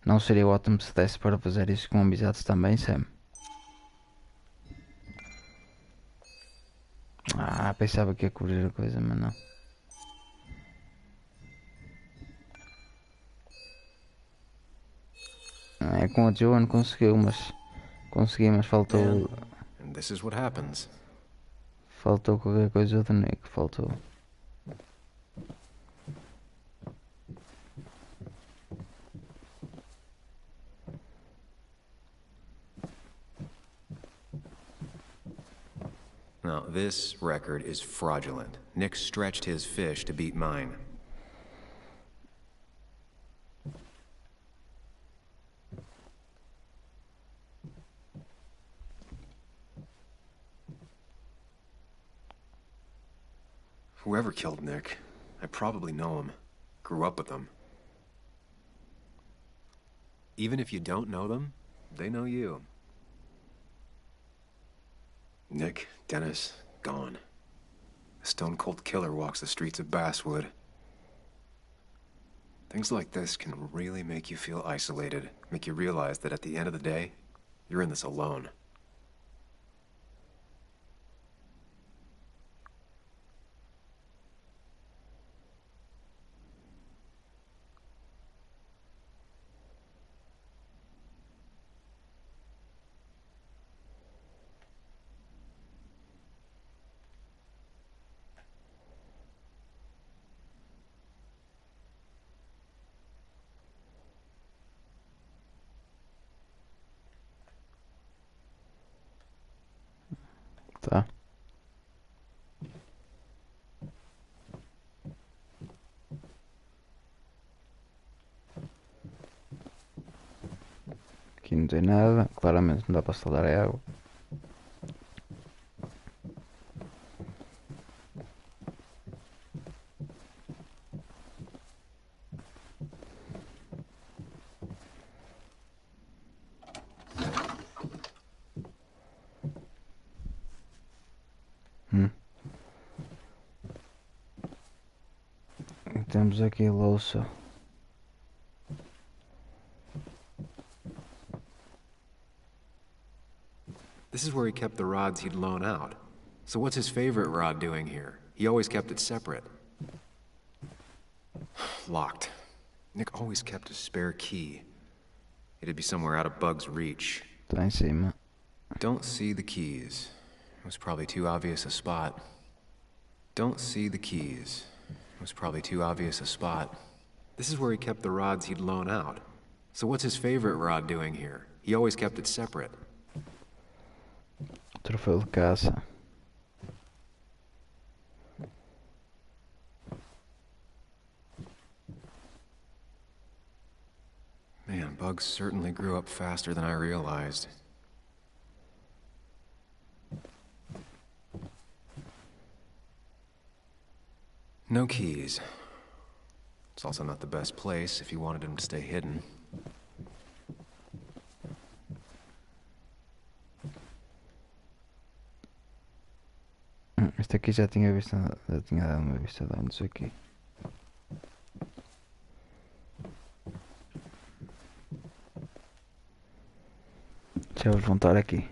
Não seria ótimo se desse para fazer isso com amizades também, Sam? Ah, pensava que ia cobrir a coisa, mas não. É, com a Joan conseguiu, mas... Consegui, mas faltou... And this is what happens. Faltou qualquer coisa do Nick, faltou. Now, this record is fraudulent. Nick stretched his fish to beat mine. Whoever killed Nick, I probably know him. Grew up with them. Even if you don't know them, they know you. Nick, Dennis, gone. A stone-cold killer walks the streets of Basswood. Things like this can really make you feel isolated, make you realize that at the end of the day, you're in this alone. Tá. Aqui não tem nada, claramente não dá para soldar a água. E temos aqui a louça. This is where he kept the rods he'd loan out. So what's his favorite rod doing here? He always kept it separate. Locked. Nick always kept a spare key. It'd be somewhere out of Bug's reach. Tá em cima. Don't see the keys. It was probably too obvious a spot. Don't see the keys. It was probably too obvious a spot. This is where he kept the rods he'd loan out. So what's his favorite rod doing here? He always kept it separate. Troféu de caça. Man, Bug certainly grew up faster than I realized. No keys. It's also not the best place if you wanted him to stay hidden. Este aqui já tinha visto, já tinha dado uma vista de antes aqui. Já vou voltar aqui.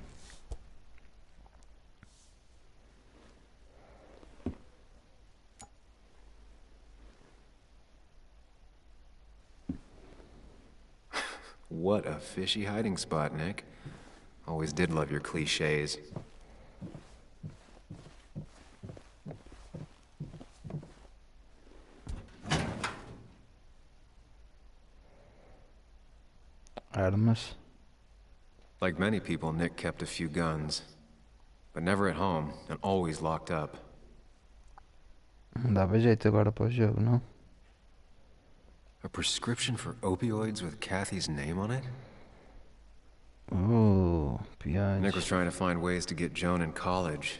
What a fishy hiding spot, Nick. Always did love your cliches. Armas. Like many people, Nick kept a few guns. But never at home, and always locked up. Não dava jeito agora para o jogo, não? A prescription for opioids with Kathy's name on it? Oh, piadas. Nick was trying to find ways to get Joan in college.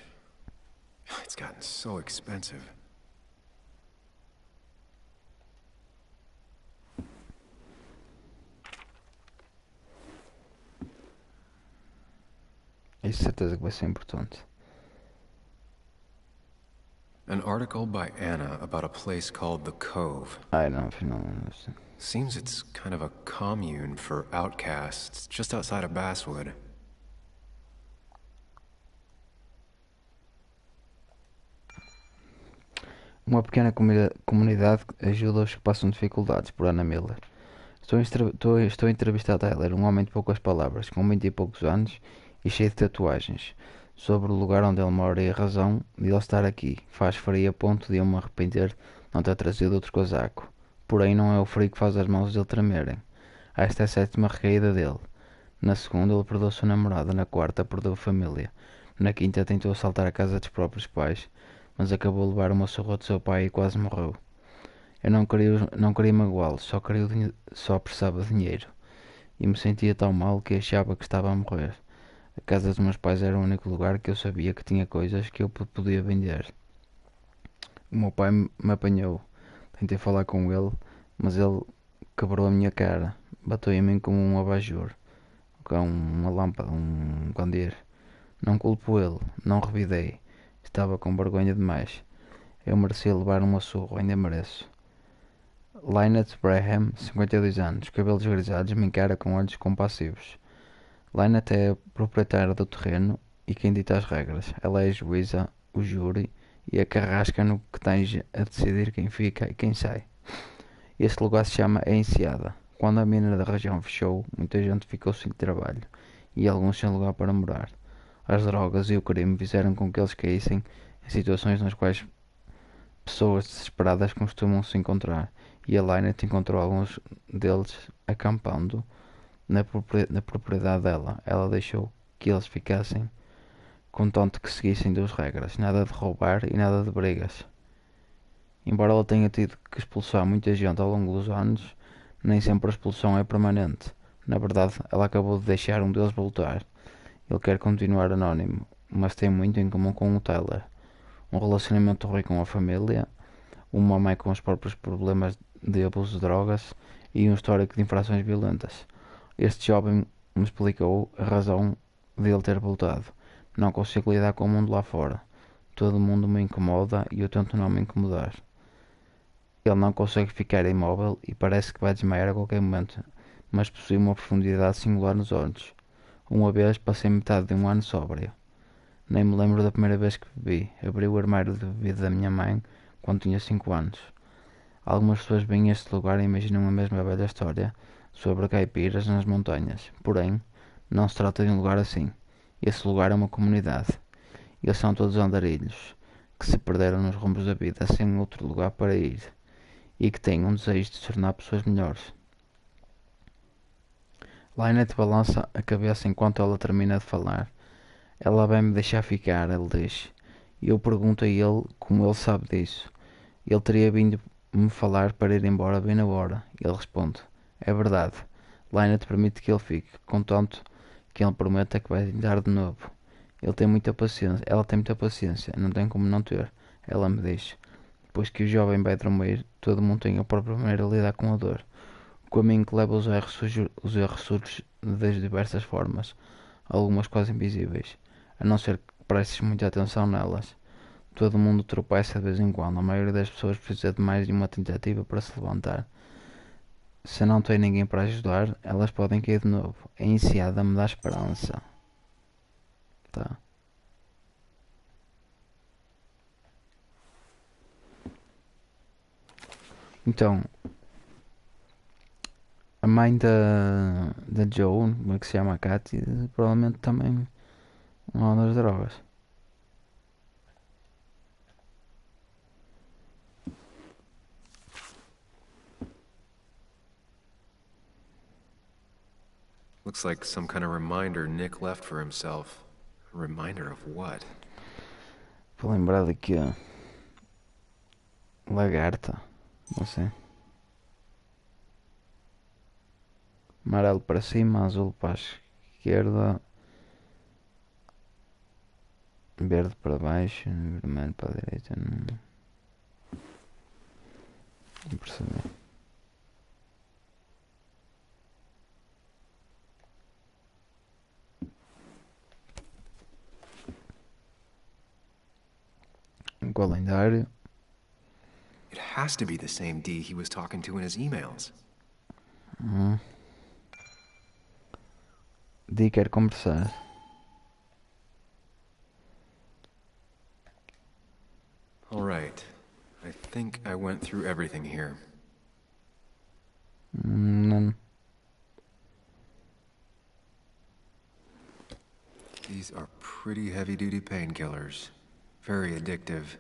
It's gotten so expensive. Isso certeza que vai ser importante. An article by Anna about a place called The Cove. Ai não, afinal não. Seems it's kind of a commune for outcasts just outside of Basswood. Uma pequena comunidade ajuda os que passam dificuldades, por Anna Miller. Estou a entrevistar Tyler, um homem de poucas palavras, com 20 e poucos anos e cheio de tatuagens, sobre o lugar onde ele mora e a razão de ele estar aqui. Faz frio a ponto de eu me arrepender de não ter trazido outro casaco. Porém, não é o frio que faz as mãos dele tremerem. Esta é a sétima recaída dele. Na segunda, ele perdeu sua namorada. Na quarta, perdeu a família. Na quinta, tentou assaltar a casa dos próprios pais, mas acabou a levar uma surra do seu pai e quase morreu. Eu não queria magoá-lo, só precisava de dinheiro. E me sentia tão mal que achava que estava a morrer. A casa dos meus pais era o único lugar que eu sabia que tinha coisas que eu podia vender. O meu pai me apanhou. Tentei falar com ele, mas ele quebrou a minha cara. Bateu em mim como um abajur, com uma lâmpada, um candeeiro. Não culpo ele, não revidei. Estava com vergonha demais. Eu merecia levar uma surra, ainda mereço. Lynette Braham, 52 anos, cabelos grisalhos, me encara com olhos compassivos. Lynette é a proprietária do terreno e quem dita as regras. Ela é a juíza, o júri e a carrasca no que tens a decidir quem fica e quem sai. Este lugar se chama A Enseada. Quando a mina da região fechou, muita gente ficou sem trabalho e alguns sem lugar para morar. As drogas e o crime fizeram com que eles caíssem em situações nas quais pessoas desesperadas costumam se encontrar, e a Lynette encontrou alguns deles acampando na propriedade dela. Ela deixou que eles ficassem, contanto que seguissem duas regras: nada de roubar e nada de brigas. Embora ela tenha tido que expulsar muita gente ao longo dos anos, nem sempre a expulsão é permanente. Na verdade, ela acabou de deixar um deles voltar. Ele quer continuar anónimo, mas tem muito em comum com o Tyler. Um relacionamento ruim com a família, uma mãe com os próprios problemas de abuso de drogas e um histórico de infrações violentas. Este jovem me explicou a razão de ele ter voltado. Não consigo lidar com o mundo lá fora. Todo mundo me incomoda e eu tento não me incomodar. Ele não consegue ficar imóvel e parece que vai desmaiar a qualquer momento, mas possui uma profundidade singular nos olhos. Uma vez passei metade de um ano sóbrio. Nem me lembro da primeira vez que bebi. Abri o armário de bebida da minha mãe quando tinha 5 anos. Algumas pessoas vêm a este lugar e imaginam a mesma velha história sobre caipiras nas montanhas. Porém, não se trata de um lugar assim. Esse lugar é uma comunidade. Eles são todos andarilhos, que se perderam nos rumos da vida sem outro lugar para ir e que têm um desejo de se tornar pessoas melhores. Lynette balança a cabeça enquanto ela termina de falar. Ela vai me deixar ficar, ele diz. E eu pergunto a ele como ele sabe disso. Ele teria vindo me falar para ir embora bem na hora. Ele responde: é verdade. Lynette permite que ele fique, contanto que ele prometa que vai dar de novo. Ela tem muita paciência, não tem como não ter. Ela me diz. Depois que o jovem vai dormir, todo mundo tem a própria maneira de lidar com a dor. O caminho que leva os erros surge das diversas formas, algumas quase invisíveis, a não ser que prestes muita atenção nelas. Todo mundo tropeça de vez em quando, a maioria das pessoas precisa de mais de uma tentativa para se levantar. Se não tem ninguém para ajudar, elas podem cair de novo. A enseada me dá esperança. Tá. Então, a mãe da Joe, como é que se chama a Katy, provavelmente também uma das drogas. Looks like some kind of reminder Nick left for himself. A reminder of what? Vou lembrar daqui a lagarta, não sei. Amarelo para cima, azul para a esquerda, verde para baixo, vermelho para a direita. Não percebi. calendário. It has to be the same D he was talking to in his emails. D quer conversar. All right. I think I went through everything here. Não. These are pretty heavy-duty painkillers. Very addictive.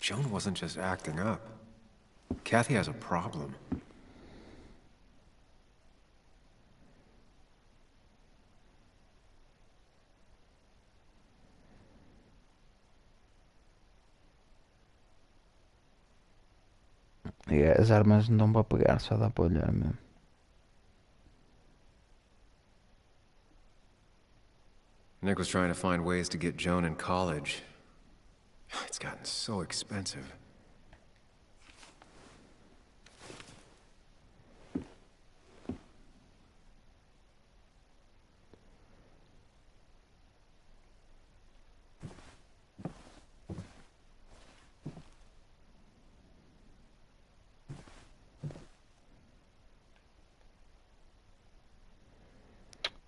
Joan wasn't just acting up. Kathy has a problem. E as armas não dão para pegar, só dá para olhar mesmo. Nick was trying to find ways to get Joan in college. It's gotten so expensive.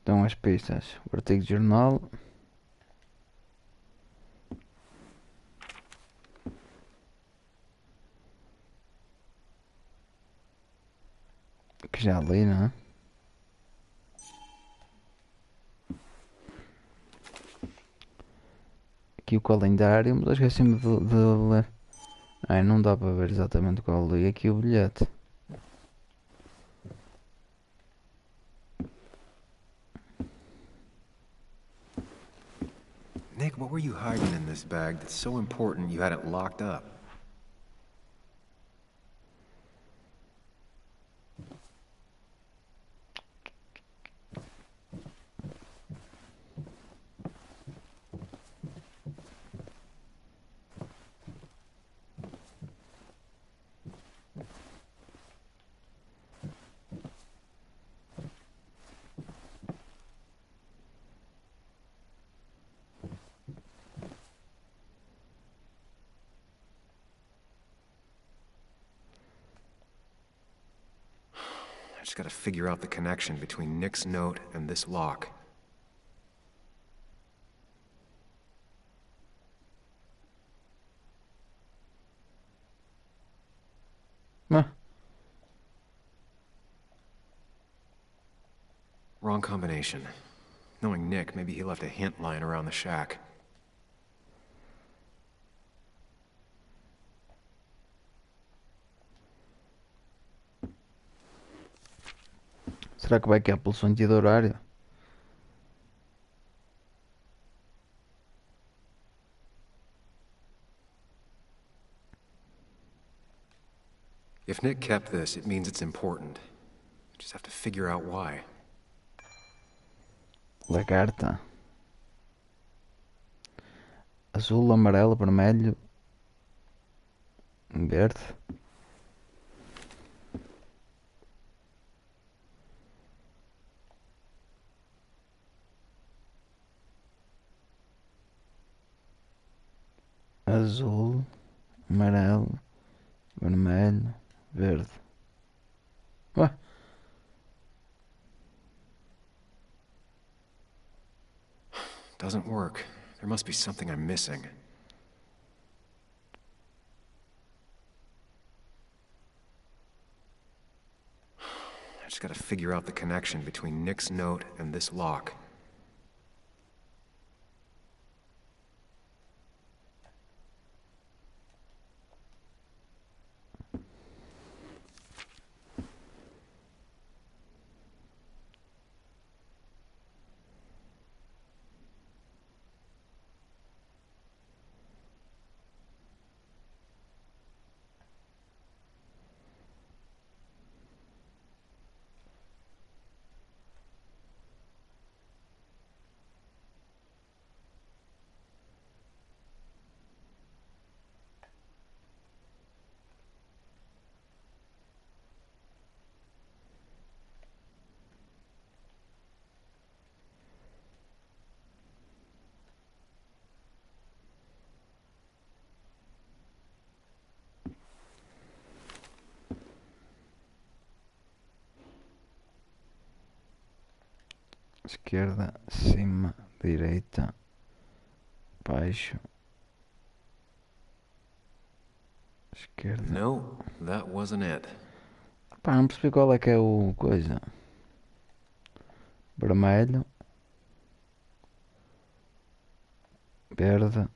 Dão as pistas. O artigo de jornal. Que já li, não é? Aqui o calendário, mas eu esqueci-me de ler. Ai, não dá para ver exatamente qual li. Aqui o bilhete. Nick, what were you hiding in this bag that's so important you had it locked up? I just gotta figure out the connection between Nick's note and this lock. Wrong combination. Knowing Nick, maybe he left a hint lying around the shack. Será que vai aqui a pulsão de horário? If Nick kept this, it means it's important. I just have to figure out why. Lagarta. Azul, amarelo, vermelho. Verde. Azul, amarelo, vermelho, verde. Ué? Doesn't work. There must be something I'm missing. I just gotta figure out the connection between Nick's note and this lock. esquerda, cima, direita, baixo, esquerda. No, that wasn't it. Pá, não percebi qual é que é o coisa. Vermelho, verde,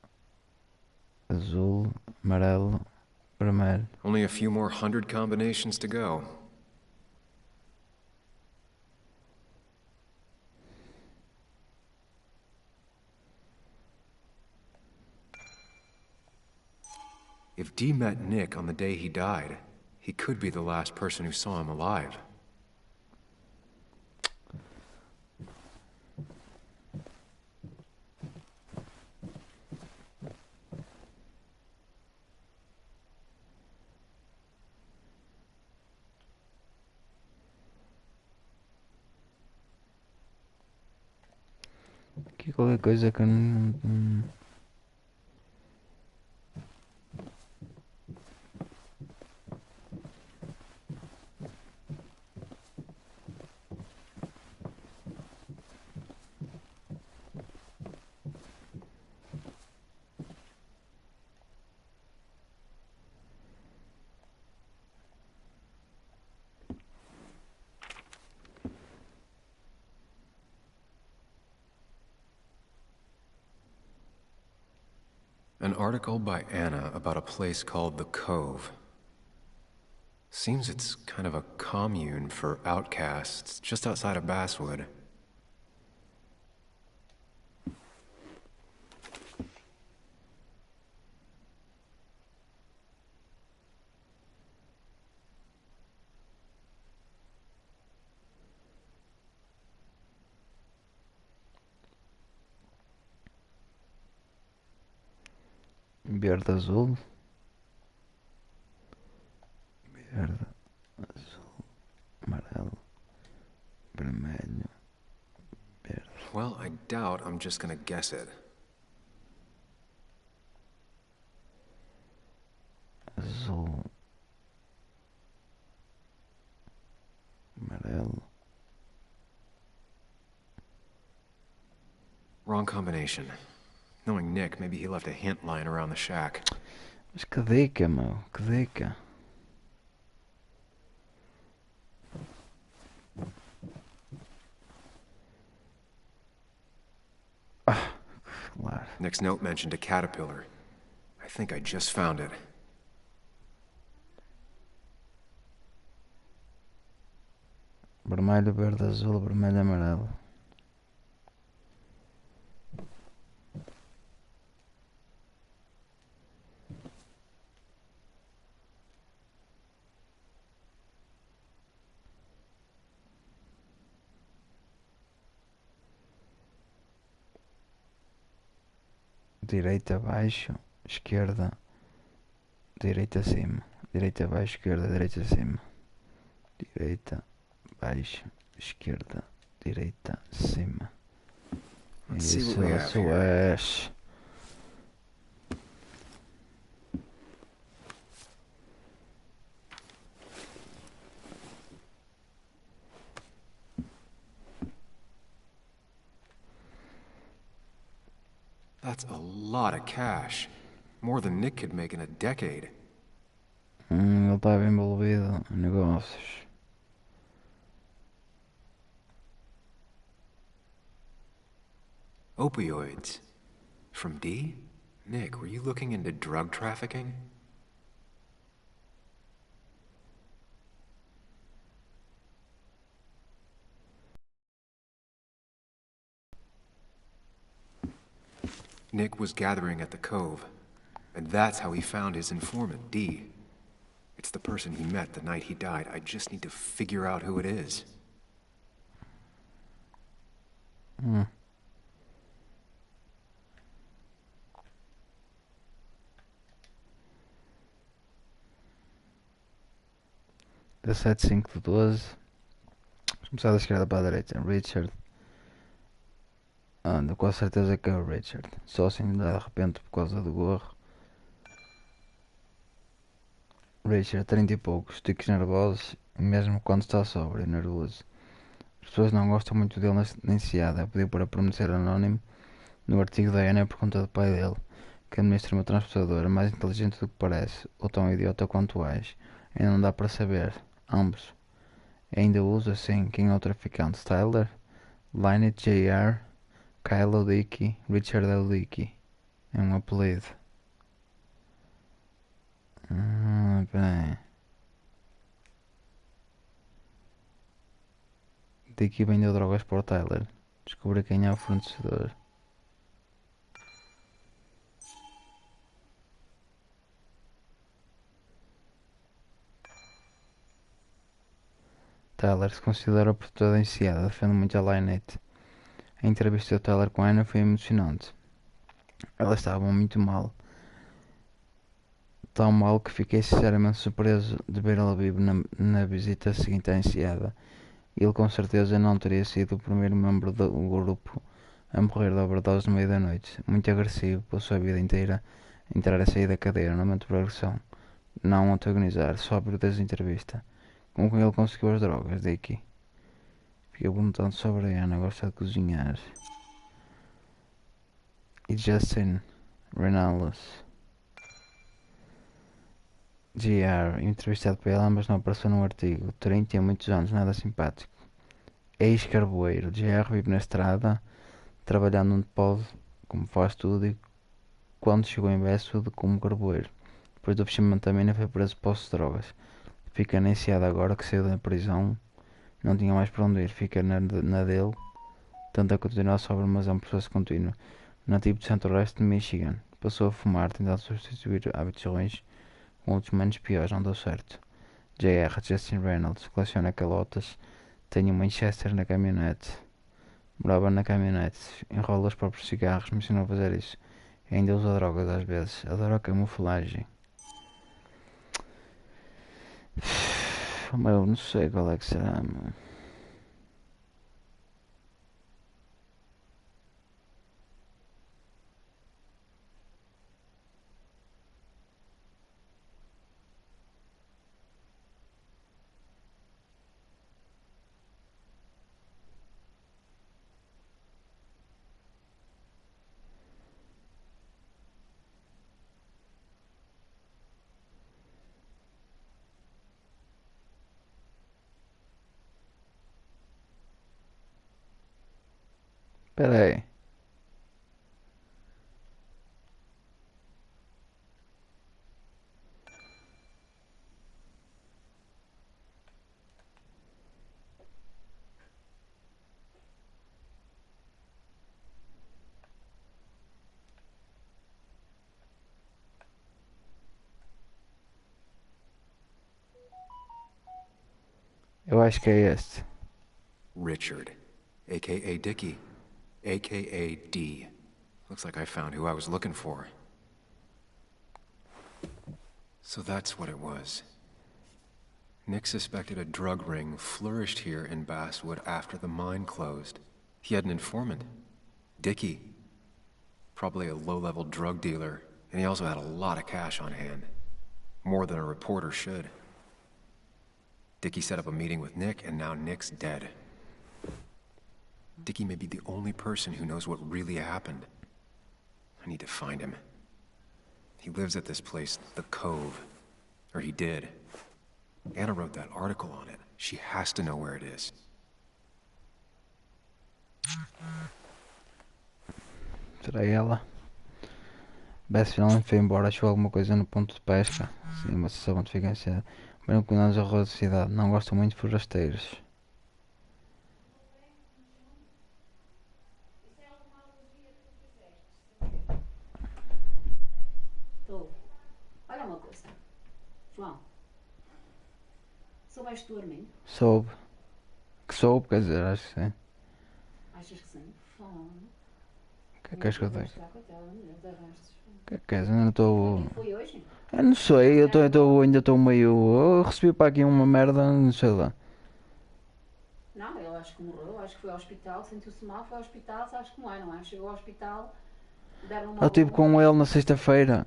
azul, amarelo, vermelho. Only a few more 100 combinations to go. If Dee met Nick on the day he died, he could be the last person who saw him alive. Aqui qualquer coisa que eu não. An article by Anna about a place called the Cove. Seems it's kind of a commune for outcasts just outside of Basswood. Verde, azul. Verde, azul, amarelo, vermelho, verde. Well, I doubt I'm just gonna guess it. Azul, amarelo. Wrong combination. Knowing Nick, maybe he left a hint lying around the shack. Mas que dica, meu, que dica. Claro. Nick's note mentioned a caterpillar. I think I just found it. Vermelho, verde, azul, vermelho, amarelo. Direita, baixo, esquerda, direita, cima. Direita, baixo, esquerda, direita, cima. Direita, baixo, esquerda, direita, cima. Isso és. That's a lot of cash. More than Nick could make in a decade. Ele estava envolvido em negócios. Opioids. From Dee? Nick, were you looking into drug trafficking? Nick was gathering at the Cove, and that's how he found his informant, Dee. It's the person he met the night he died. I just need to figure out who it is. Hmm. Da 7-5-12. Vamos começar da esquerda para a direita. Richard. Anda, com a certeza que é o Richard. Só assim de repente por causa do gorro. Richard, 30 e poucos, tiques nervosos, mesmo quando está sóbrio, nervoso. As pessoas não gostam muito dele na enciada. Pediu para permanecer anónimo no artigo da Ana por conta do pai dele, que administra uma transportadora, mais inteligente do que parece, ou tão idiota quanto és. Ainda não dá para saber. Ambos. Ainda usa, sim, quem é o traficante? Tyler? Liney Jr. Kyle Dickey? Richard L. Dickey. É um apelido. Peraí. Dickey vendeu drogas para o Tyler. Descobri quem é o fornecedor. Tyler se considera o protetor da enciada, defende muito a Lynette. A entrevista do Tyler com a Anna foi emocionante. Ela estava muito mal. Tão mal que fiquei sinceramente surpreso de vê-la vivo na visita seguinte à enciada. Ele com certeza não teria sido o primeiro membro do grupo a morrer de overdose no meio da noite. Muito agressivo, passou a vida inteira a entrar e sair da cadeira, no momento de progressão. Não antagonizar, sóbrio desde a entrevista. Como que ele conseguiu as drogas, Dicky? Fiquei perguntando sobre a Ana, gosta de cozinhar. E Justin Reynolds. GR, entrevistado por ela, mas não apareceu no artigo. 30 e muitos anos, nada simpático. Ex-carboeiro. GR vive na estrada, trabalhando onde pode, como faz tudo, e quando chegou em Westwood como carboeiro. Depois do fechamento da mina foi preso por posse de drogas. Fica na enciada agora que saiu da prisão. Não tinha mais para onde ir. Fica na dele. Tenta continuar sobre, mas é um processo contínuo. Nativo do centro-oeste de Michigan. Passou a fumar, tentando substituir hábitos ruins com outros menos piores. Não deu certo. JR, Justin Reynolds, coleciona calotas. Tem um Manchester na caminhonete. Morava na caminhonete. Enrola os próprios cigarros. Me ensinou a fazer isso. E ainda usa drogas às vezes. Adoro a camuflagem. Meu, não sei qual é que será, meu. Espera aí. Eu acho que é este. Richard, a.k.a. Dickey, a.k.a. D. Looks like I found who I was looking for. So that's what it was. Nick suspected a drug ring flourished here in Basswood after the mine closed. He had an informant. Dickey. Probably a low-level drug dealer, and he also had a lot of cash on hand. More than a reporter should. Dickey set up a meeting with Nick, and now Nick's dead. Dickey may be the only person who knows what really happened. I need to find him. He lives at this place, The Cove. Or he did. Anna wrote that article on it. She has to know where it is. Será ela? Bess finalmente foi embora. Achou alguma coisa no ponto de pesca. Sim, uma sessão de ficância. Bem cuidados da rua da cidade. Não gosto muito de forasteiros. Olha uma coisa. João. Soubeste do Armindo? Soube. Que soube, quer dizer, acho que sim. Achas que sim? Fome. O que é que és que eu tenho? O que é que és? Eu Não não estou. foi hoje? Eu não sei, ainda estou meio. Eu recebi para aqui uma merda, não sei lá. Não, eu acho que morreu, acho que foi ao hospital, sentiu-se mal, foi ao hospital, sabes como é, não é? Chegou ao hospital, deram uma. Eu estive com ele na sexta-feira.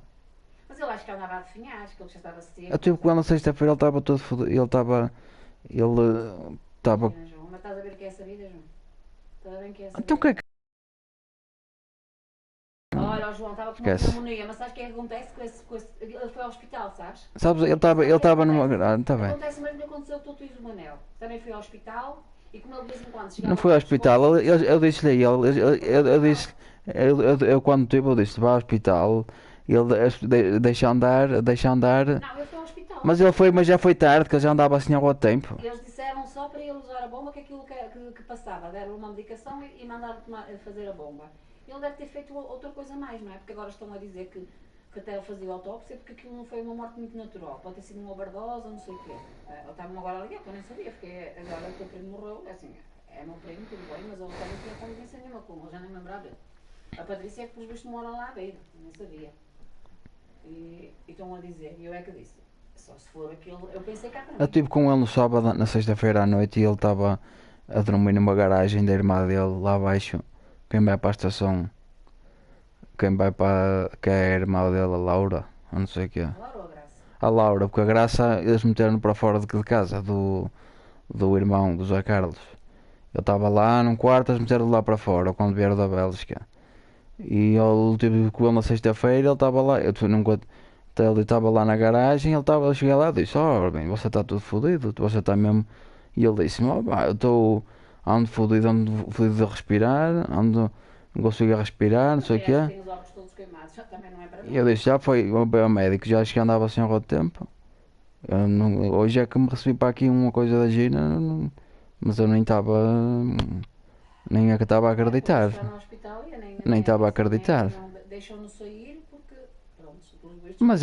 Mas eu acho que ele andava a definhar, acho que ele já estava seco. Eu estive com ele na sexta-feira, ele estava todo fodido. Ele estava. Ele estava. estás a ver o que é essa vida, João? Estás a ver o que é essa Então o que é que... Olha, o João estava com uma Esquece. pneumonia, mas sabes o que é que acontece com esse... Ele foi ao hospital, sabes? Sabes, ele estava numa... Ah, tá bem. Acontece o mesmo que aconteceu com o tio Manel. Também foi ao hospital e como ele de vez em quando chegava... Não foi ao hospital, eu disse-lhe a ele, eu disse, eu quando tive, eu disse, vá ao hospital, ele deixa andar, Não, ele foi ao hospital. mas já foi tarde, que ele já andava assim há algum tempo. Eles disseram só para ele usar a bomba que aquilo que passava, deram uma medicação e mandaram fazer a bomba. Ele deve ter feito outra coisa mais, não é? Porque agora estão a dizer que até ele fazia autópsia porque aquilo não foi uma morte muito natural. Pode ter sido uma overdose ou não sei o quê. Estavam agora a ligar, que eu nem sabia, porque agora o teu primo morreu, assim, é meu primo, tudo bem, mas ele também tinha convivência nenhuma com ele, eu já nem me lembrava dele. A Patrícia é que pelos vistos mora lá à beira, nem sabia. E estão a dizer, e eu é que disse, só se for aquilo, eu pensei cá para mim. Eu estive com ele no sábado, na sexta-feira à noite, e ele estava a dormir numa garagem da irmã dele, lá abaixo. Quem vai para a estação, que é a irmã dele, a Laura, ou não sei o que é. A Laura, porque a Graça, eles meteram para fora de casa, do irmão, do Zé Carlos. Eu estava lá num quarto, eles meteram lá para fora, quando vieram da Bélgica. E eu tive com ele na sexta-feira, ele estava lá, ele estava lá na garagem, eu cheguei lá e disse, bem, você está tudo fodido, você está mesmo... E ele disse-me, eu estou, ando fodido de respirar, não consigo respirar, não sei o que é. E eu disse, já foi, vou ao médico, já acho que andava assim há algum tempo. Hoje é que me recebi para aqui uma coisa da Gina, mas eu nem estava... Nem é que estava a acreditar. Nem estava a acreditar. Deixam-no sair porque, pronto, pelos vistos... Mas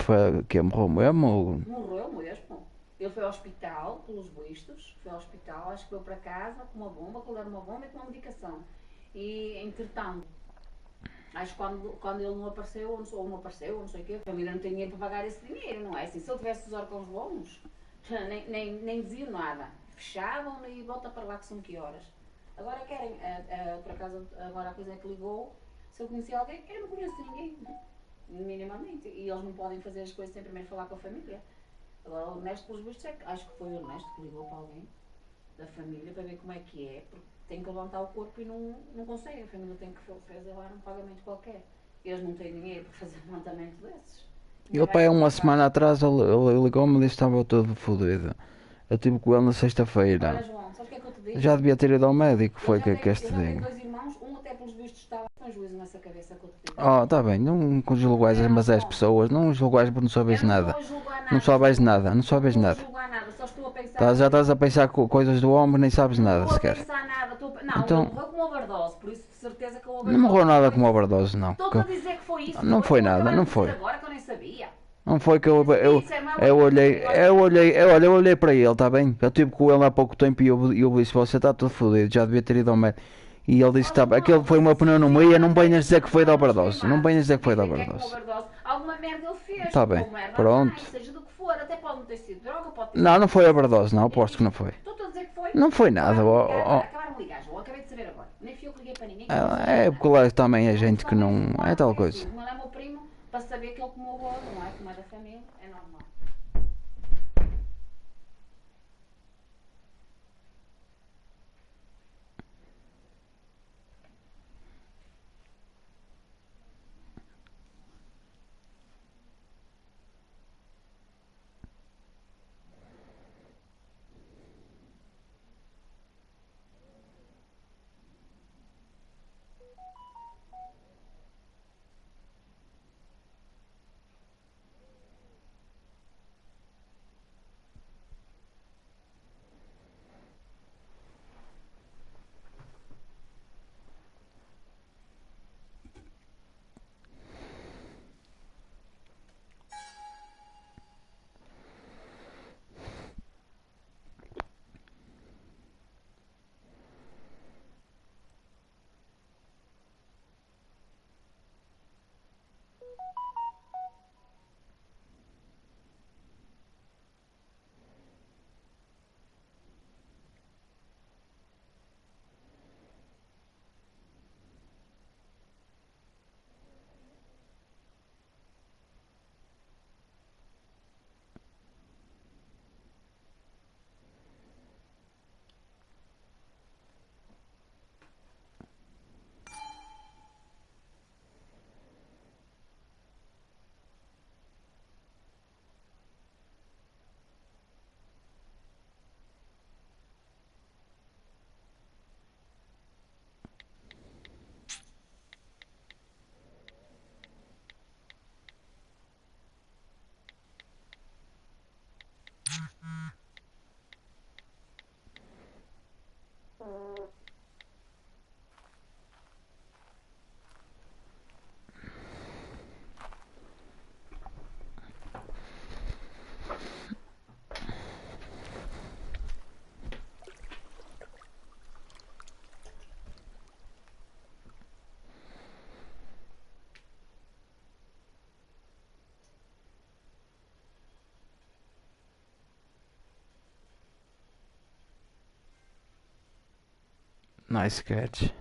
foi que morreu mesmo? Morreu mesmo. Ele foi ao hospital, pelos vistos, foi ao hospital, acho que foi para casa com uma bomba, que lhe deram uma bomba e com uma medicação. E, entretanto, acho que quando ele não apareceu, ou não apareceu, ou não sei o quê, a família não tem dinheiro para pagar esse dinheiro, não é? Assim, se ele tivesse os órgãos bons, nem diziam nada. Fechavam e volta para lá que são que horas. Agora querem, por acaso, agora a coisa é que ligou, se eu conhecia alguém, eu não conheço ninguém, minimamente. E eles não podem fazer as coisas sem primeiro falar com a família. Agora o Ernesto, pelos vistos, acho que foi o Ernesto que ligou para alguém da família para ver como é que é, porque tem que levantar o corpo e não consegue. A família tem que fazer lá um pagamento qualquer. Eles não têm dinheiro para fazer um levantamento desses. Ele, pai, uma semana atrás, ele ligou-me e disse que estava todo fodido. Eu estive com ele na sexta-feira. Olha, João, sabes o que é que eu te digo? Já devia ter ido ao médico, foi que este digo. digo. Dois irmãos, um até pelos vistos estava com juízo nessa cabeça que eu te digo. Oh, tá bem, não julguais mas as pessoas, não julguais porque não sabes nada. Não sabes nada, não sabes nada. Só estou a pensar... Já estás a pensar coisas do homem, nem sabes nada sequer. Não estou a pensar nada, não, então, ele morreu com overdose, por isso de certeza que a overdose... Não morreu nada com overdose, não. Estou a dizer que foi isso. Não foi nada, não foi. Agora que eu nem sabia. Não foi que eu olhei para ele, tá bem? Eu estive com ele há pouco tempo e eu disse, você está todo fodido, já devia ter ido ao médico. E ele disse que aquele foi uma pneumonia, não venhas dizer que foi de overdose. Não venhas dizer que foi de overdose. Alguma merda ele fez. Tá bem, pronto. Seja do que for, até pode não ter sido droga, pode ter... Não foi overdose, não, aposto que não foi. Estou a dizer que foi. Não foi nada. Acabaram de ligar, João, acabei de saber agora. Nem fui eu que liguei para ninguém. É porque lá também é gente que não... É tal coisa. Mas é meu primo, para saber que ele comeu o bolo, não é? Como é da família, é normal. Nice catch.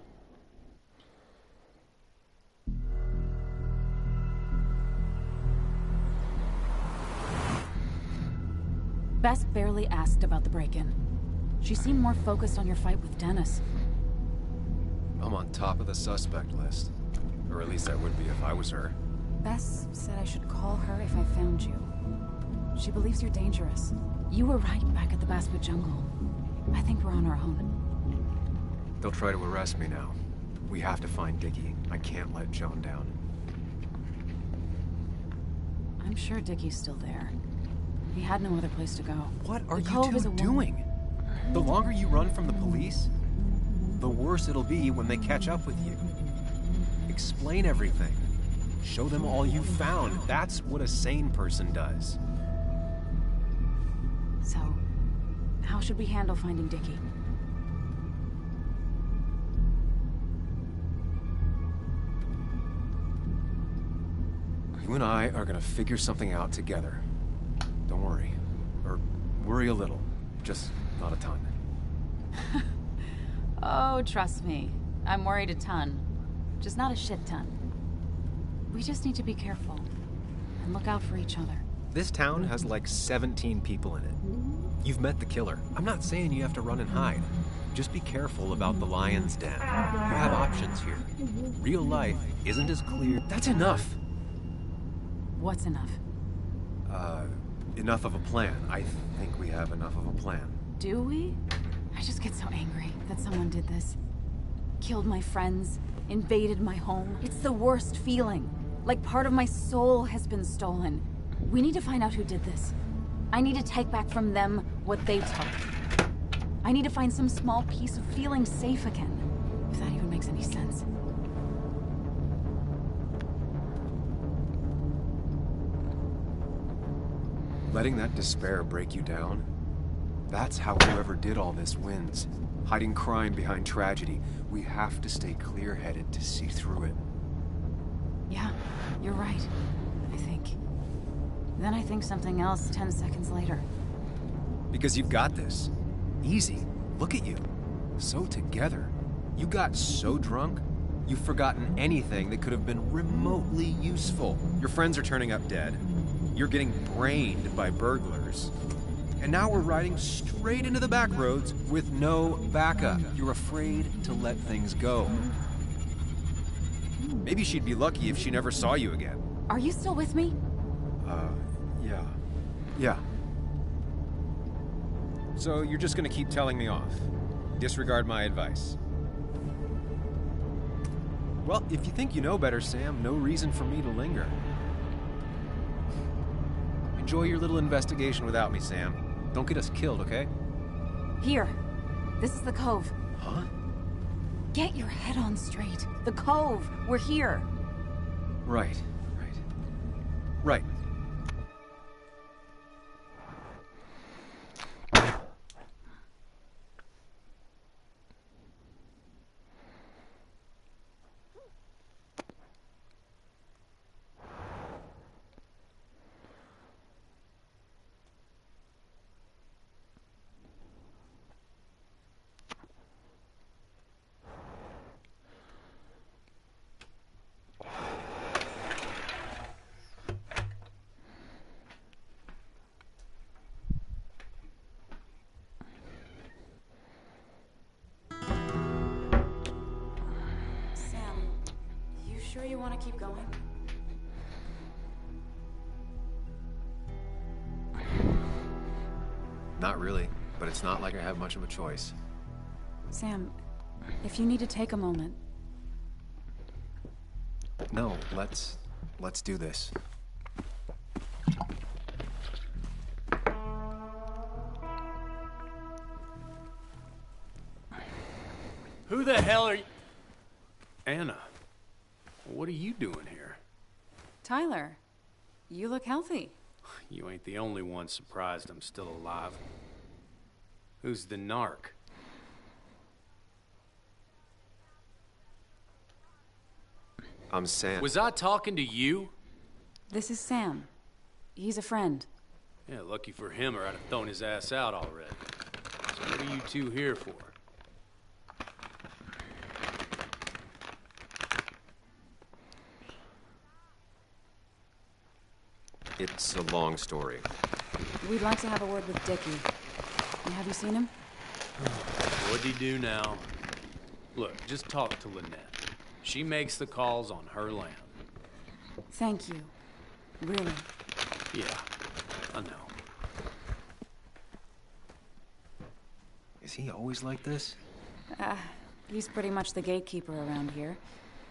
Bess barely asked about the break-in. She seemed more focused on your fight with Dennis. I'm on top of the suspect list. Or at least I would be if I was her. Bess said I should call her if I found you. She believes you're dangerous. You were right back at the Basswood Jungle. I think we're on our own. They'll try to arrest me now. We have to find Dickie. I can't let Joan down. I'm sure Dickie's still there. He had no other place to go. What are The you Cove is two a doing? The longer you run from the police, the worse it'll be when they catch up with you. Explain everything. Show them all you found. That's what a sane person does. So, how should we handle finding Dickie? You and I are gonna figure something out together. Don't worry. Or worry a little. Just not a ton. Oh, trust me. I'm worried a ton. Just not a shit ton. We just need to be careful. And look out for each other. This town has like 17 people in it. You've met the killer. I'm not saying you have to run and hide. Just be careful about the lion's den. You have options here. Real life isn't as clear. That's enough. What's enough? Enough of a plan. I think we have enough of a plan. Do we? I just get so angry that someone did this. Killed my friends, invaded my home. It's the worst feeling. Like part of my soul has been stolen. We need to find out who did this. I need to take back from them what they took. I need to find some small piece of feeling safe again. If that even makes any sense. Letting that despair break you down? That's how whoever did all this wins. Hiding crime behind tragedy. We have to stay clear-headed to see through it. Yeah, you're right. I think. Then I think something else 10 seconds later. Because you've got this. Easy. Look at you. So together. You got so drunk, you've forgotten anything that could have been remotely useful. Your friends are turning up dead. You're getting brained by burglars. And now we're riding straight into the back roads with no backup. You're afraid to let things go. Maybe she'd be lucky if she never saw you again. Are you still with me? Yeah. Yeah. So you're just gonna keep telling me off? Disregard my advice? Well, if you think you know better, Sam, no reason for me to linger. Enjoy your little investigation without me, Sam. Don't get us killed, okay? Here. This is the Cove. Huh? Get your head on straight. The Cove. We're here. Right. Right. Sure you want to keep going? Not really, but it's not like I have much of a choice. Sam, if you need to take a moment. No, let's do this. Who the hell are you? Anna, what are you doing here? Tyler, you look healthy. You ain't the only one surprised I'm still alive. Who's the narc? I'm Sam. Was I talking to you? This is Sam. He's a friend. Yeah, lucky for him or I'd have thrown his ass out already. So what are you two here for? It's a long story. We'd like to have a word with Dickie. Have you seen him? What'd he do now? Look, just talk to Lynette. She makes the calls on her land. Thank you. Really. Yeah, I know. Is he always like this? He's pretty much the gatekeeper around here.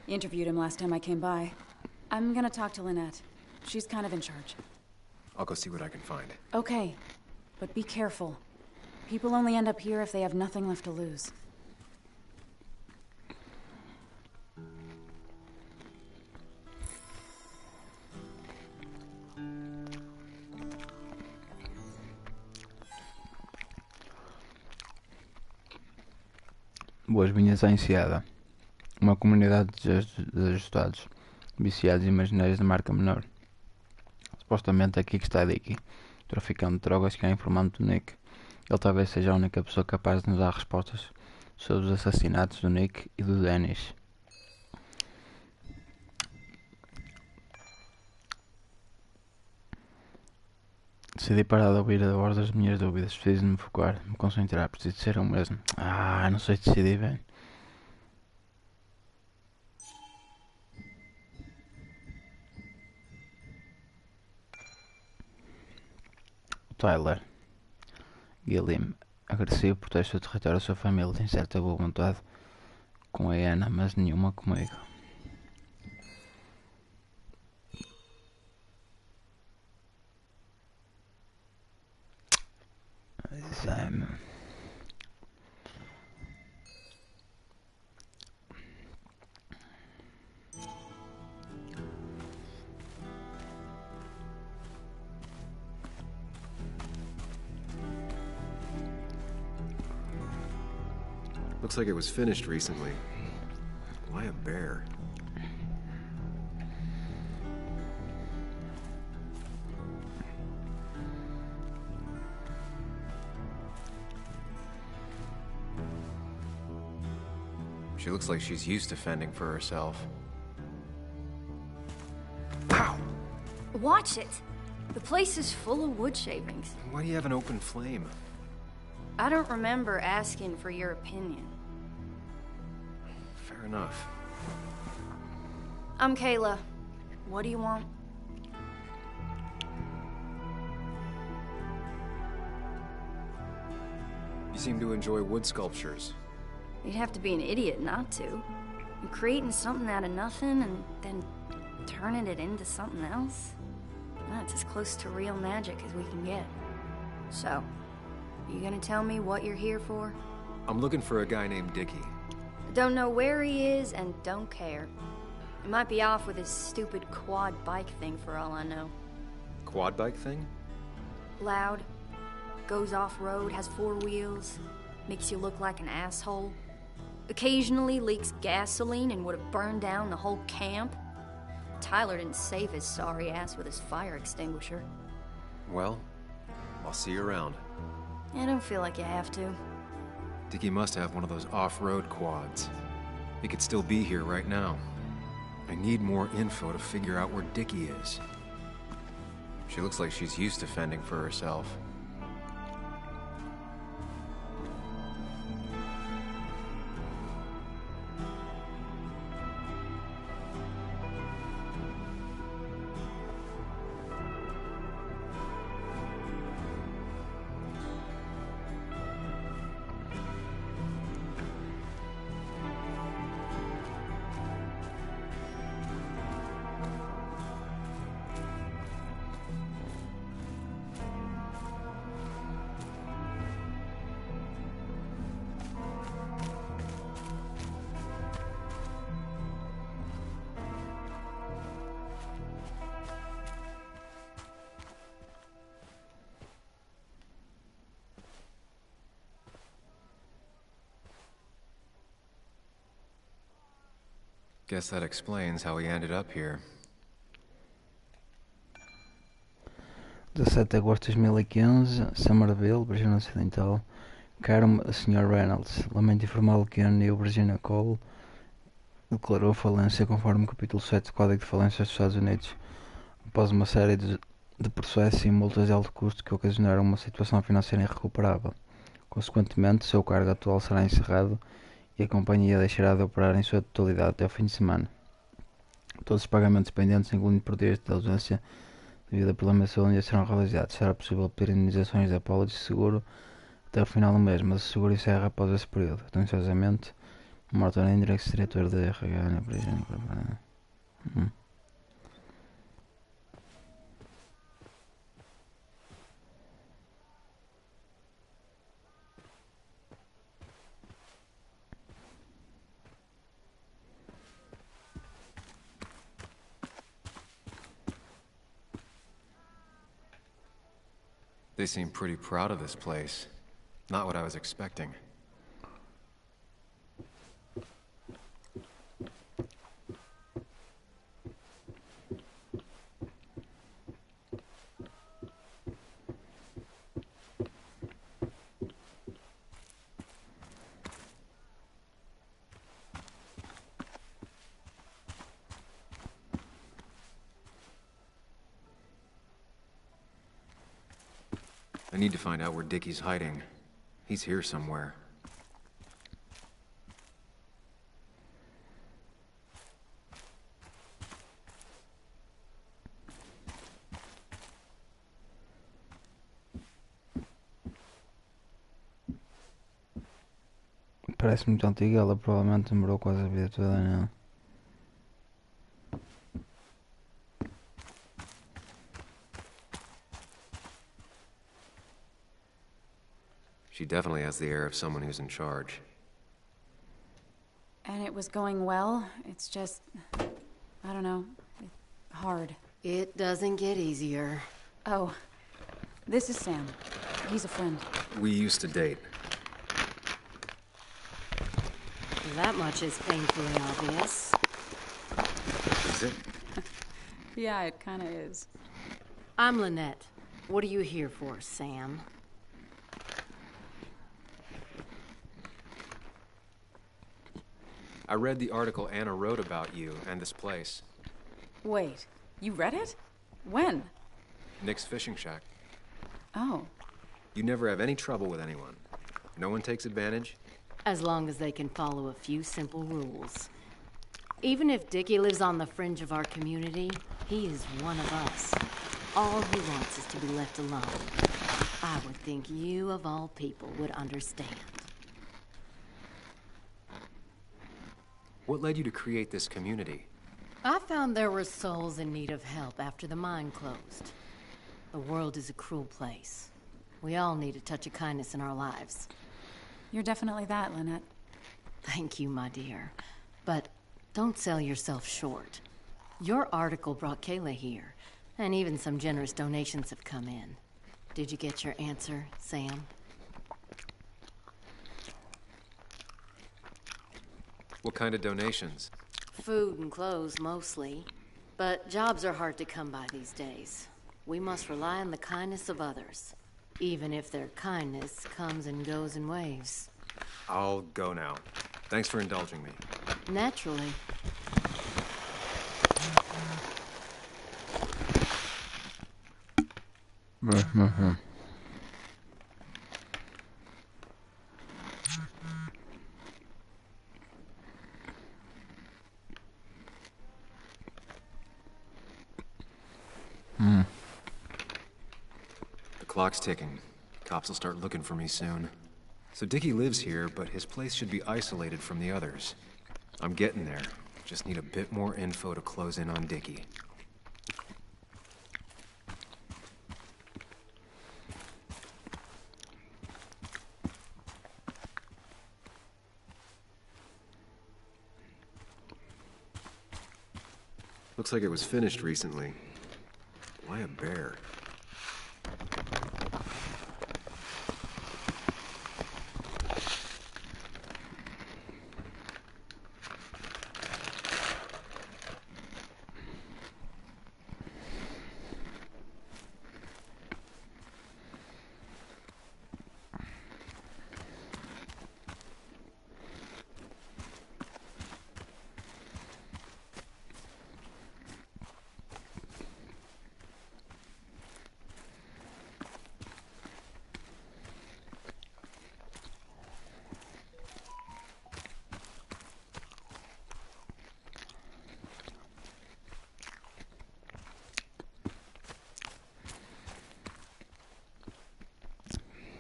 Interviewed him last time I came by. I'm gonna talk to Lynette. She's kind of in charge. I'll go see what I can find. Okay, but be careful. People only end up here if they have nothing left to lose. Boas-vindas à Enseada, uma comunidade de desajustados, viciados e imaginários de marca menor. Supostamente aqui que está Dickie, traficante de drogas que é informante do Nick. Ele talvez seja a única pessoa capaz de nos dar respostas sobre os assassinatos do Nick e do Dennis. Decidi parar de ouvir a voz das minhas dúvidas. Preciso de me focar, me concentrar, preciso de ser eu mesmo. Não sei decidir bem. Tyler. Gilliam. Agressivo, protege o território da sua família. Tem certa boa vontade com a Anna, mas nenhuma comigo. Sam. Looks like it was finished recently. Why a bear? She looks like she's used to fending for herself. Ow! Watch it! The place is full of wood shavings. Why do you have an open flame? I don't remember asking for your opinion. Fair enough. I'm Kayla. What do you want? You seem to enjoy wood sculptures. You'd have to be an idiot not to. You're creating something out of nothing and then turning it into something else? That's as close to real magic as we can get. So, you gonna tell me what you're here for? I'm looking for a guy named Dickie. Don't know where he is and don't care. He might be off with his stupid quad bike thing for all I know. Quad bike thing? Loud, goes off-road, has 4 wheels, makes you look like an asshole. Occasionally leaks gasoline and would have burned down the whole camp. Tyler didn't save his sorry ass with his fire extinguisher. Well, I'll see you around. I don't feel like you have to. Dickie must have one of those off-road quads. He could still be here right now. I need more info to figure out where Dickie is. She looks like she's used to fending for herself. Guess that explains how he ended up here. 17 de agosto de 2015, Somerville, Virgínia Ocidental. Caro Sr. Reynolds, lamento informá-lo que a New Virginia Coal declarou falência conforme o capítulo 7 do Código de Falências dos Estados Unidos, após uma série de processos e multas de alto custo que ocasionaram uma situação financeira irrecuperável. Consequentemente, seu cargo atual será encerrado e a companhia deixará de operar em sua totalidade até o fim de semana. Todos os pagamentos pendentes, incluindo por dias de ausência devido a problemas de saúde, serão realizados. Será possível pedir indenizações de apólice de seguro até o final do mês, mas o seguro encerra após esse período. Atenciosamente, Morton Hendricks, diretor de RH na Virgínia. They seem pretty proud of this place. Not what I was expecting. I need to find out where Dickie's hiding. He's here somewhere. Parece muito antiga, ela provavelmente demorou quase a vida toda nela. She definitely has the air of someone who's in charge. And it was going well. It's just, I don't know, hard. It doesn't get easier. Oh, this is Sam. He's a friend. We used to date. That much is painfully obvious. Is it? Yeah, it kind of is. I'm Lynette. What are you here for, Sam? I read the article Anna wrote about you and this place. Wait, you read it? When? Nick's fishing shack. Oh. You never have any trouble with anyone. No one takes advantage. As long as they can follow a few simple rules. Even if Dickie lives on the fringe of our community, he is one of us. All he wants is to be left alone. I would think you, of all people, would understand. What led you to create this community? I found there were souls in need of help after the mine closed. The world is a cruel place. We all need a touch of kindness in our lives. You're definitely that, Lynette. Thank you, my dear. But don't sell yourself short. Your article brought Kayla here, and even some generous donations have come in. Did you get your answer, Sam? What kind of donations? Food and clothes, mostly. But jobs are hard to come by these days. We must rely on the kindness of others, even if their kindness comes and goes in waves. I'll go now. Thanks for indulging me. Naturally. The clock's ticking. Cops will start looking for me soon. So Dickie lives here, but his place should be isolated from the others. I'm getting there. Just need a bit more info to close in on Dickie. Looks like it was finished recently. Why a bear?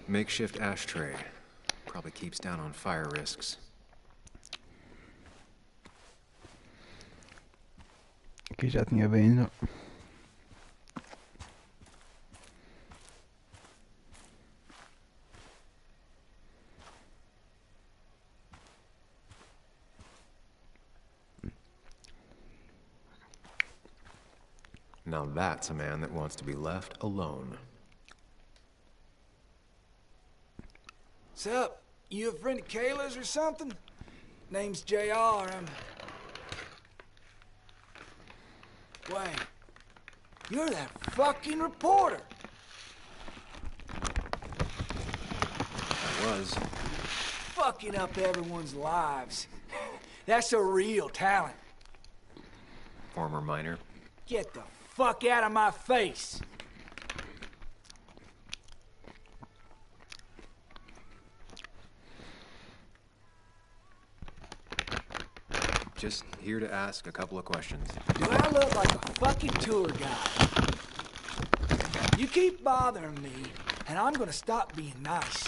Makeshift ashtray. Probably keeps down on fire risks. Aqui já tinha vindo. Now that's a man that wants to be left alone. What's up? You a friend of Kayla's or something? Name's JR. Wait. You're that fucking reporter. I was. Fucking up everyone's lives. That's a real talent. Former miner. Get the fuck out of my face. Just here to ask a couple of questions. Do I look like a fucking tour guide? You keep bothering me, and I'm gonna stop being nice.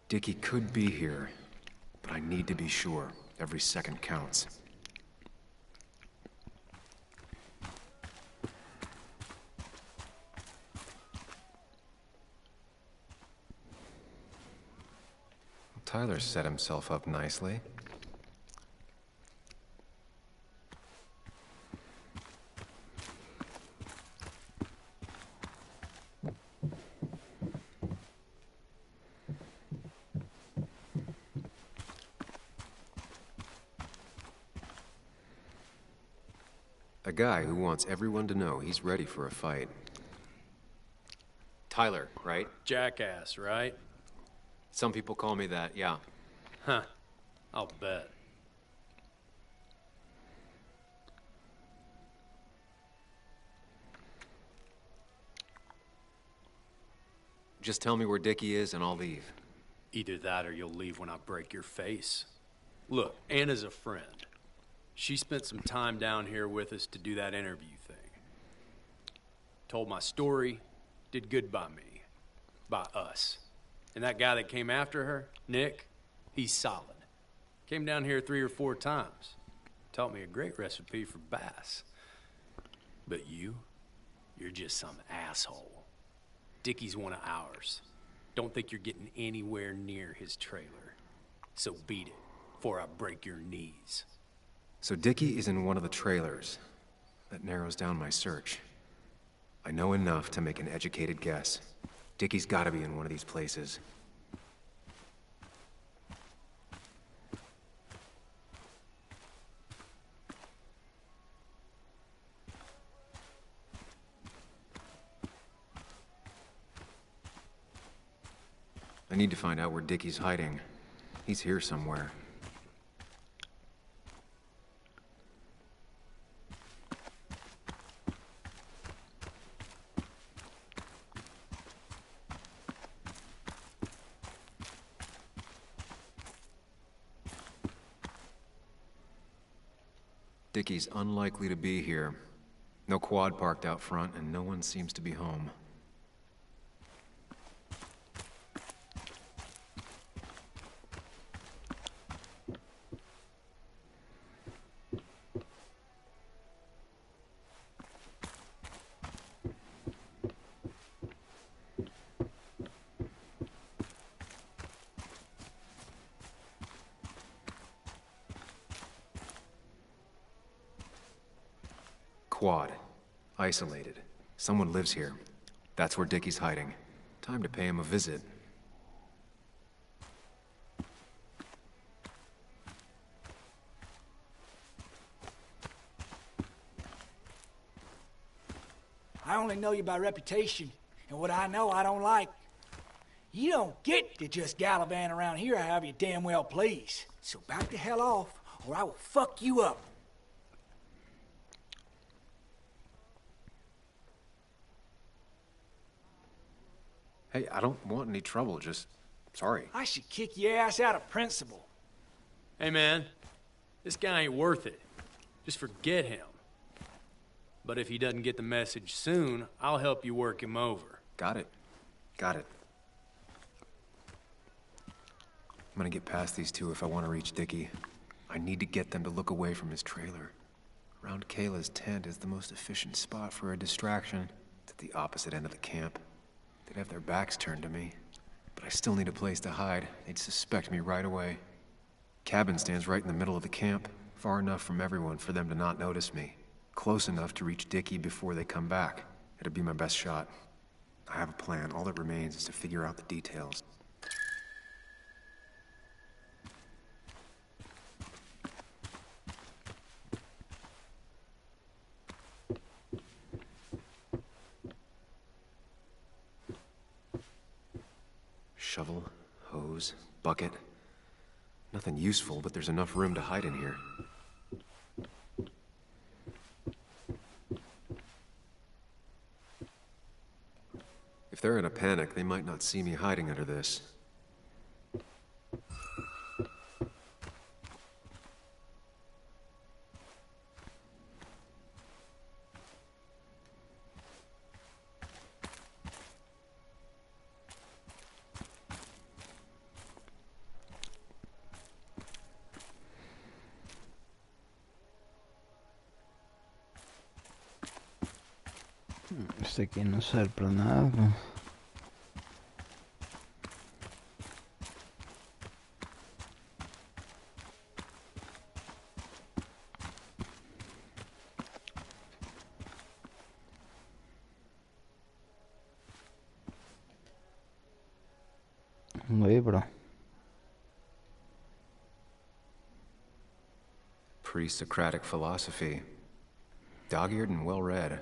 Dickie could be here, but I need to be sure. Every second counts. Tyler set himself up nicely. A guy who wants everyone to know he's ready for a fight. Tyler, right? Jackass, right? Some people call me that, yeah. Huh. I'll bet. Just tell me where Dickie is and I'll leave. Either that or you'll leave when I break your face. Look, Anna's a friend. She spent some time down here with us to do that interview thing. Told my story, did good by me. By us. And that guy that came after her, Nick, he's solid. Came down here 3 or 4 times. Taught me a great recipe for bass. But you're just some asshole. Dickie's one of ours. Don't think you're getting anywhere near his trailer. So beat it, before I break your knees. So Dickie is in one of the trailers. That narrows down my search. I know enough to make an educated guess. Dickie's gotta be in one of these places. I need to find out where Dickie's hiding. He's here somewhere. Dickie's unlikely to be here. No quad parked out front, and no one seems to be home. Quad. Isolated. Someone lives here. That's where Dickie's hiding. Time to pay him a visit. I only know you by reputation, and what I know I don't like. You don't get to just gallivant around here however you damn well please. So back the hell off, or I will fuck you up. Hey, I don't want any trouble, just... sorry. I should kick your ass out of principle. Hey, man. This guy ain't worth it. Just forget him. But if he doesn't get the message soon, I'll help you work him over. Got it. Got it. I'm gonna get past these two if I want to reach Dickie. I need to get them to look away from his trailer. Around Kayla's tent is the most efficient spot for a distraction. It's at the opposite end of the camp. They'd have their backs turned to me. But I still need a place to hide. They'd suspect me right away. Cabin stands right in the middle of the camp, far enough from everyone for them to not notice me. Close enough to reach Dickie before they come back. It'll be my best shot. I have a plan. All that remains is to figure out the details. Shovel, hose, bucket. Nothing useful, but there's enough room to hide in here. If they're in a panic, they might not see me hiding under this. Isto aqui não serve para nada. Um livro. Pre-Socratic philosophy. Dog-eared and well-read.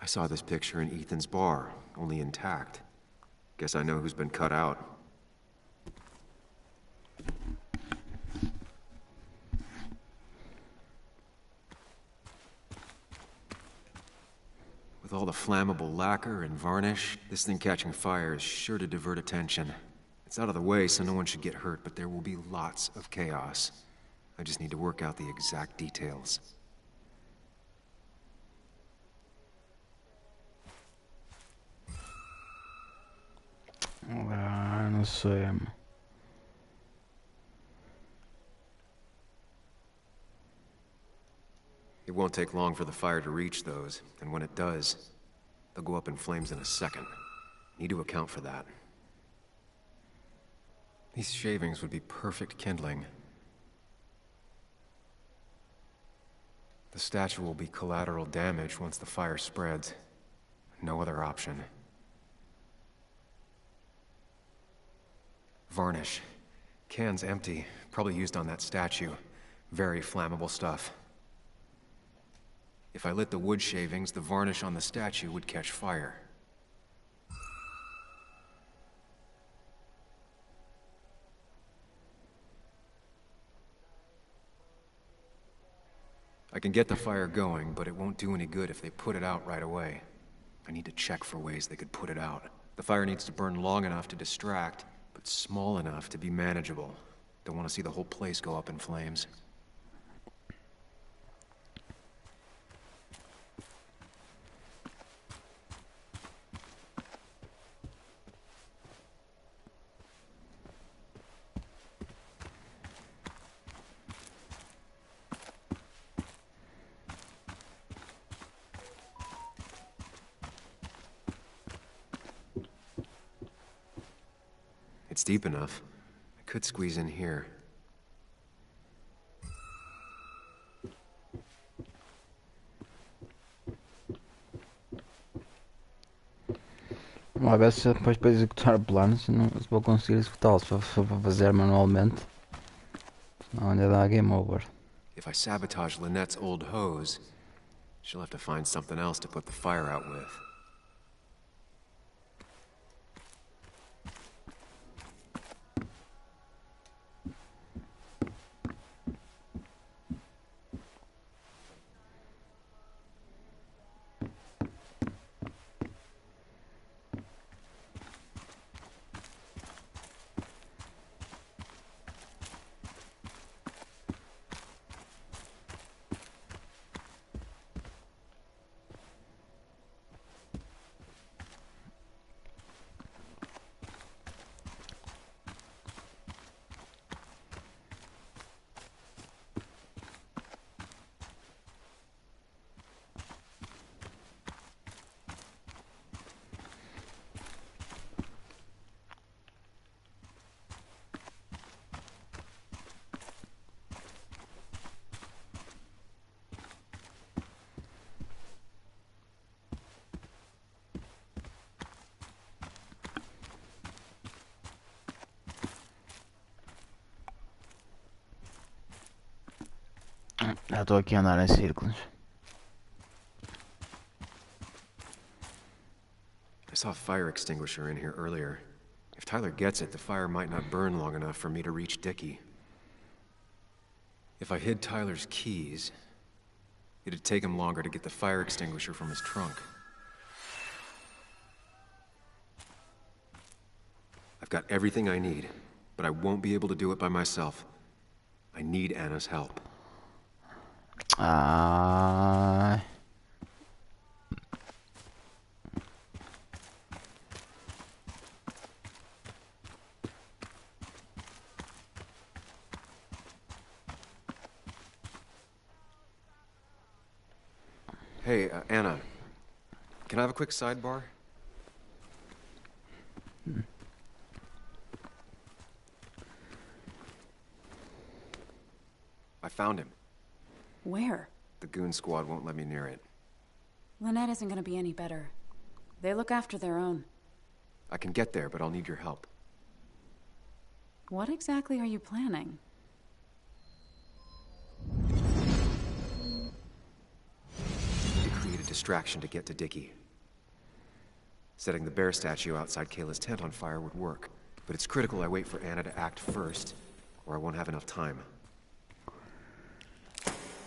I saw this picture in Ethan's bar, only intact. Guess I know who's been cut out. With all the flammable lacquer and varnish, this thing catching fire is sure to divert attention. It's out of the way, so no one should get hurt, but there will be lots of chaos. I just need to work out the exact details. Ah, não sei. It won't take long for the fire to reach those, and when it does, they'll go up in flames in a second. Need to account for that. These shavings would be perfect kindling. The statue will be collateral damage once the fire spreads. No other option. Varnish. Can's empty. Probably used on that statue. Very flammable stuff. If I lit the wood shavings, the varnish on the statue would catch fire. I can get the fire going, but it won't do any good if they put it out right away. I need to check for ways they could put it out. The fire needs to burn long enough to distract, but small enough to be manageable. Don't want to see the whole place go up in flames. It's deep enough. Could squeeze in here. Vamos lá ver se depois para executar planos se vou conseguir executá-los. Se for para fazer manualmente, senão ainda dá game over. If I sabotage Lynette's old hose, she'll have to find something else to put the fire out with. Já estou aqui a andar em círculos. I saw a fire extinguisher in here earlier. If Tyler gets it, the fire might not burn long enough for me to reach Dickie. If I hid Tyler's keys, it'd take him longer to get the fire extinguisher from his trunk. I've got everything I need, but I won't be able to do it by myself. I need Anna's help. Hey, Anna. Can I have a quick sidebar? I found him. Where? The goon squad won't let me near it. Lynette isn't gonna be any better. They look after their own. I can get there, but I'll need your help. What exactly are you planning? To create a distraction to get to Dickie. Setting the bear statue outside Kayla's tent on fire would work, but it's critical I wait for Anna to act first, or I won't have enough time.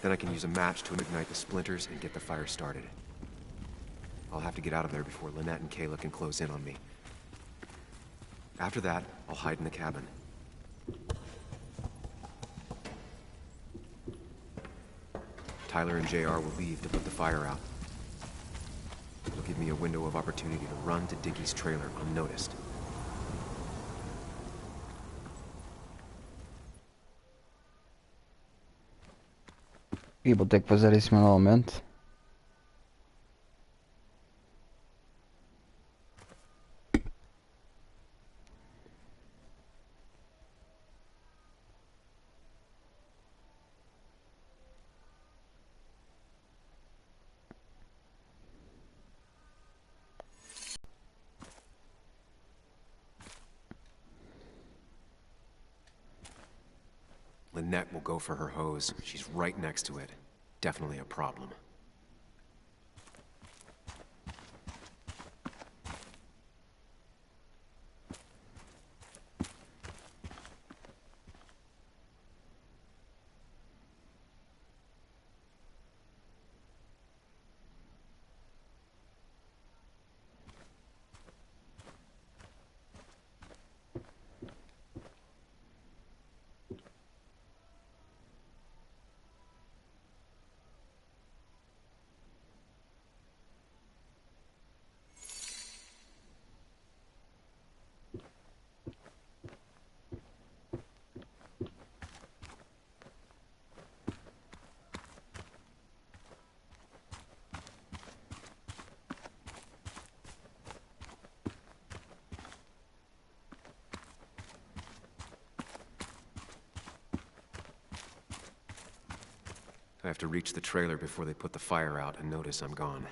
Then I can use a match to ignite the splinters and get the fire started. I'll have to get out of there before Lynette and Kayla can close in on me. After that, I'll hide in the cabin. Tyler and JR will leave to put the fire out. It'll give me a window of opportunity to run to Dickie's trailer unnoticed. E vou ter que fazer isso manualmente. Lynette will go for her hose. She's right next to it. Definitely a problem. I have to reach the trailer before they put the fire out and notice I'm gone.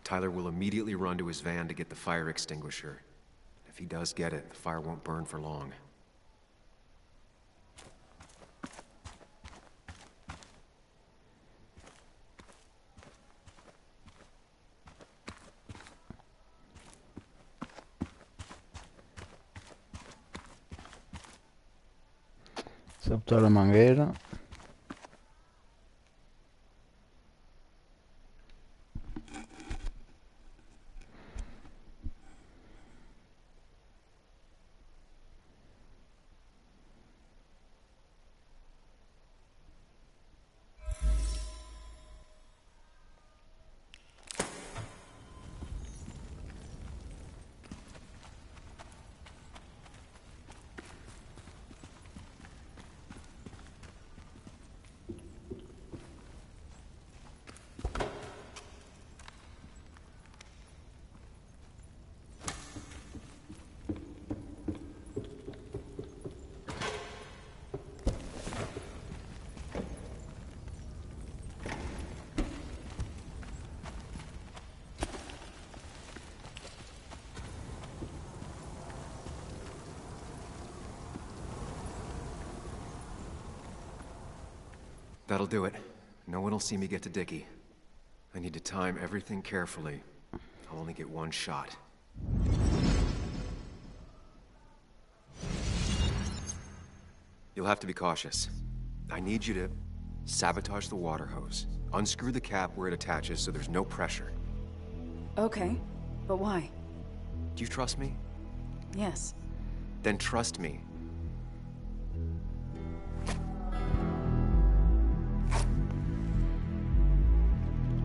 Tyler will immediately run to his van to get the fire extinguisher. If he does get it, the fire won't burn for long. Sabotar a mangueira. That'll do it. No one will see me get to Dickie. I need to time everything carefully. I'll only get one shot. You'll have to be cautious. I need you to sabotage the water hose. Unscrew the cap where it attaches so there's no pressure. Okay, but why? Do you trust me? Yes. Then trust me.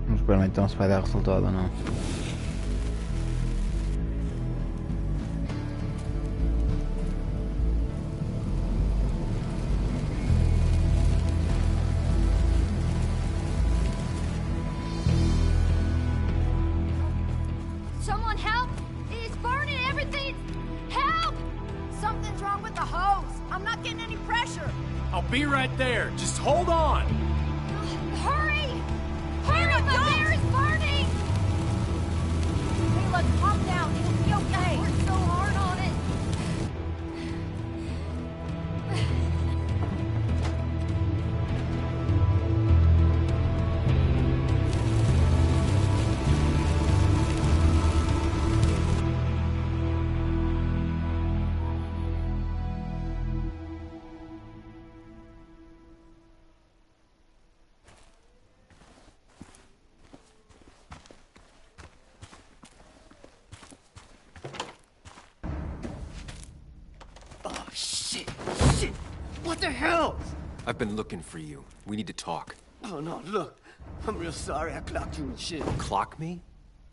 Vamos ver então se vai dar resultado ou não. Someone help! It's burning everything! Help! Something's wrong with the hose. I'm not getting any pressure. I'll be right there. Just hold on. Hurry! Hurry, the bear is burning! Hey, look, calm down. It'll be okay. I worked so hard on it. Shit! What the hell? I've been looking for you. We need to talk. Oh, no, look. I'm real sorry I clocked you and shit. Clock me?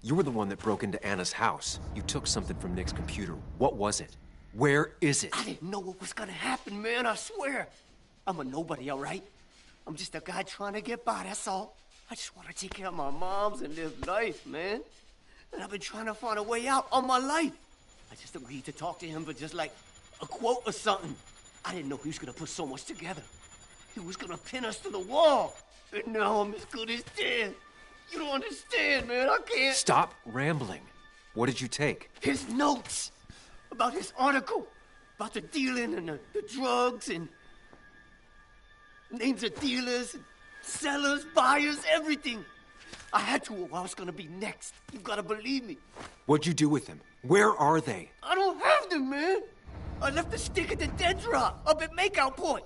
You were the one that broke into Anna's house. You took something from Nick's computer. What was it? Where is it? I didn't know what was gonna happen, man, I swear. I'm a nobody, all right? I'm just a guy trying to get by, that's all. I just want to take care of my moms and live life, man. And I've been trying to find a way out all my life. I just agreed to talk to him for just like a quote or something. I didn't know he was gonna put so much together. He was gonna pin us to the wall. And now I'm as good as dead. You don't understand, man. I can't. Stop rambling. What did you take? His notes about his article, about the dealing and the drugs and names of dealers, and sellers, buyers, everything. I had to or I was gonna be next. You gotta believe me. What'd you do with them? Where are they? I don't have them, man. I left the stick at the dead drop up at Makeout Point.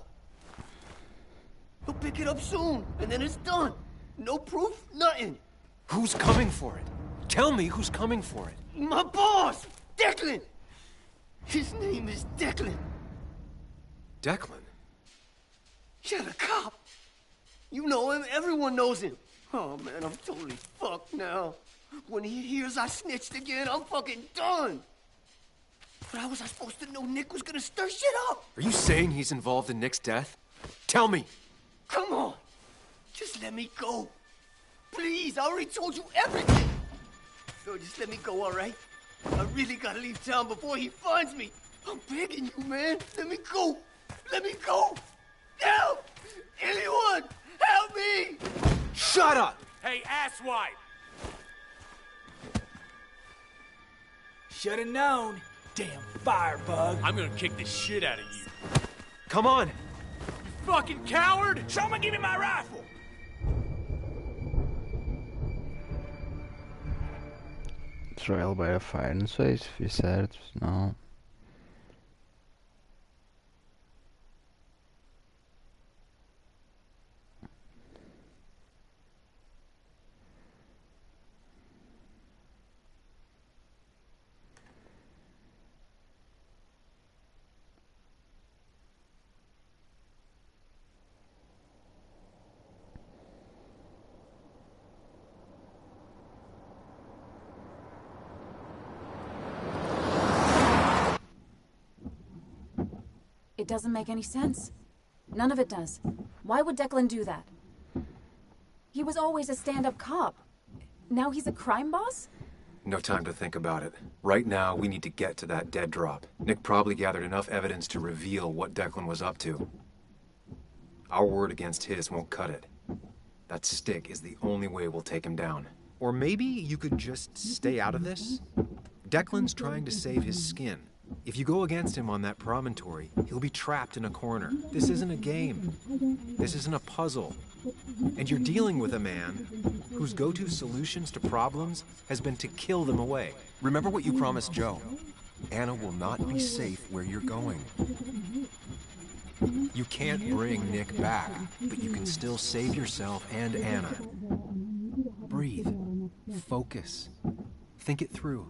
He'll pick it up soon, and then it's done. No proof, nothing. Who's coming for it? Tell me who's coming for it. My boss, Declan. His name is Declan. Declan? Yeah, the cop. You know him, everyone knows him. Oh, man, I'm totally fucked now. When he hears I snitched again, I'm fucking done. But how was I supposed to know Nick was gonna stir shit up? Are you saying he's involved in Nick's death? Tell me. Come on. Just let me go. Please, I already told you everything. So just let me go, all right? I really gotta leave town before he finds me. I'm begging you, man. Let me go. Let me go. Help! Anyone! Help me! Shut up! Hey, asswipe! Should've known. Damn firebug. I'm gonna kick the shit out of you. Come on! You fucking coward! Someone give me my rifle! Trial by fire, não sei se fiz certo, se não. It doesn't make any sense. None of it does. Why would Declan do that? He was always a stand-up cop. Now he's a crime boss? No time to think about it. Right now, we need to get to that dead drop. Nick probably gathered enough evidence to reveal what Declan was up to. Our word against his won't cut it. That stick is the only way we'll take him down. Or maybe you could just stay out of this? Declan's trying to save his skin. If you go against him on that promontory, he'll be trapped in a corner. This isn't a game. This isn't a puzzle. And you're dealing with a man whose go-to solutions to problems has been to kill them away. Remember what you promised Joe. Anna will not be safe where you're going. You can't bring Nick back, but you can still save yourself and Anna. Breathe. Focus. Think it through.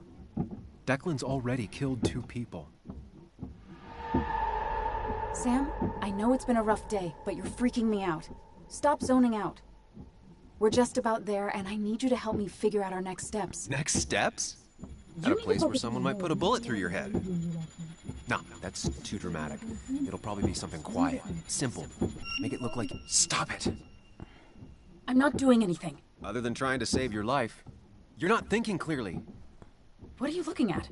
Declan's already killed 2 people. Sam, I know it's been a rough day, but you're freaking me out. Stop zoning out. We're just about there, and I need you to help me figure out our next steps. Next steps? At a place where someone might put a bullet through your head. No, that's too dramatic. It'll probably be something quiet, simple. Make it look like... Stop it! I'm not doing anything. Other than trying to save your life, you're not thinking clearly. What are you looking at?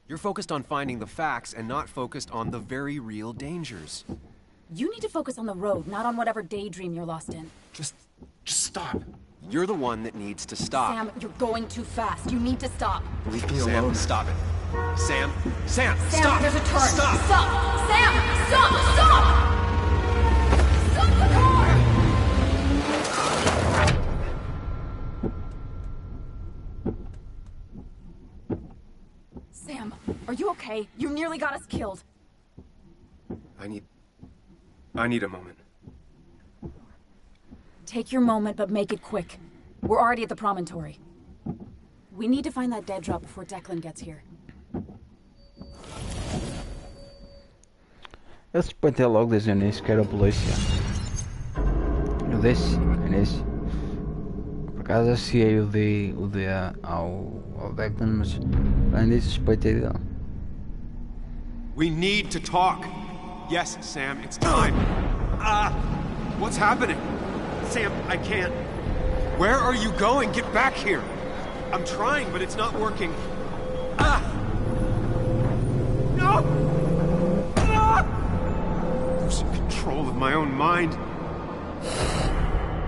You're focused on finding the facts and not focused on the very real dangers. You need to focus on the road, not on whatever daydream you're lost in. Just stop. You're the one that needs to stop. Sam, you're going too fast. You need to stop. Leave me alone. Stop it. Sam, Sam, stop! There's a turn. Stop! Stop! Sam, stop! Stop! Stop the car! Sam, are you okay? You nearly got us killed. I need a moment. Take your moment, but make it quick. We're already at the promontory. We need to find that dead drop before Declan gets here. Eu suspeitei logo desde o início que era a polícia. Eu disse no início. Por acaso associei o D ao Declan, mas além disso suspeitei dele. We need to talk. Yes, Sam, it's time. What's happening? Sam, I can't. Where are you going? Get back here. I'm trying, but it's not working. No! Losing control of my own mind.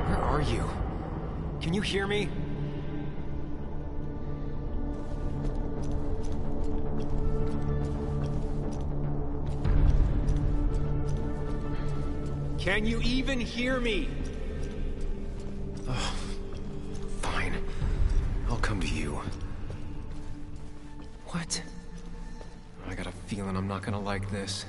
Where are you? Can you hear me? Can you even hear me? Oh, fine. I'll come to you. What? I got a feeling I'm not gonna like this.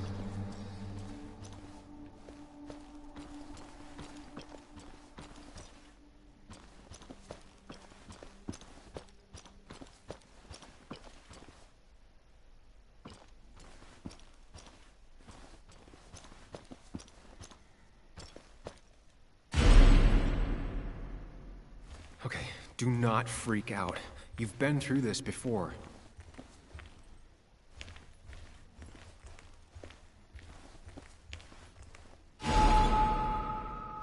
Okay, do not freak out. You've been through this before.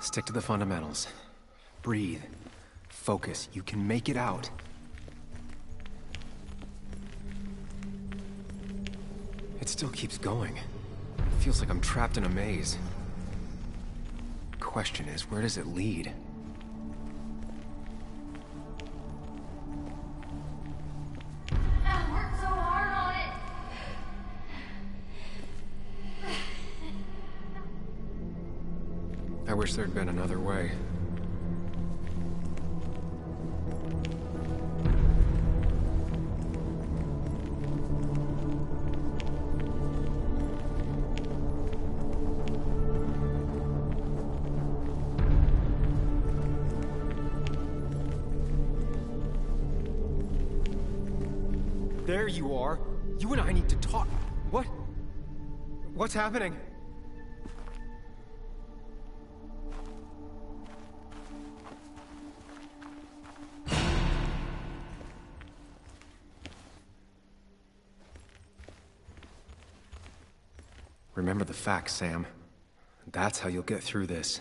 Stick to the fundamentals. Breathe. Focus. You can make it out. It still keeps going. It feels like I'm trapped in a maze. Question is, where does it lead? I worked so hard on it. I wish there'd been another way. There you are. You and I need to talk. What? What's happening? Remember the facts, Sam. That's how you'll get through this.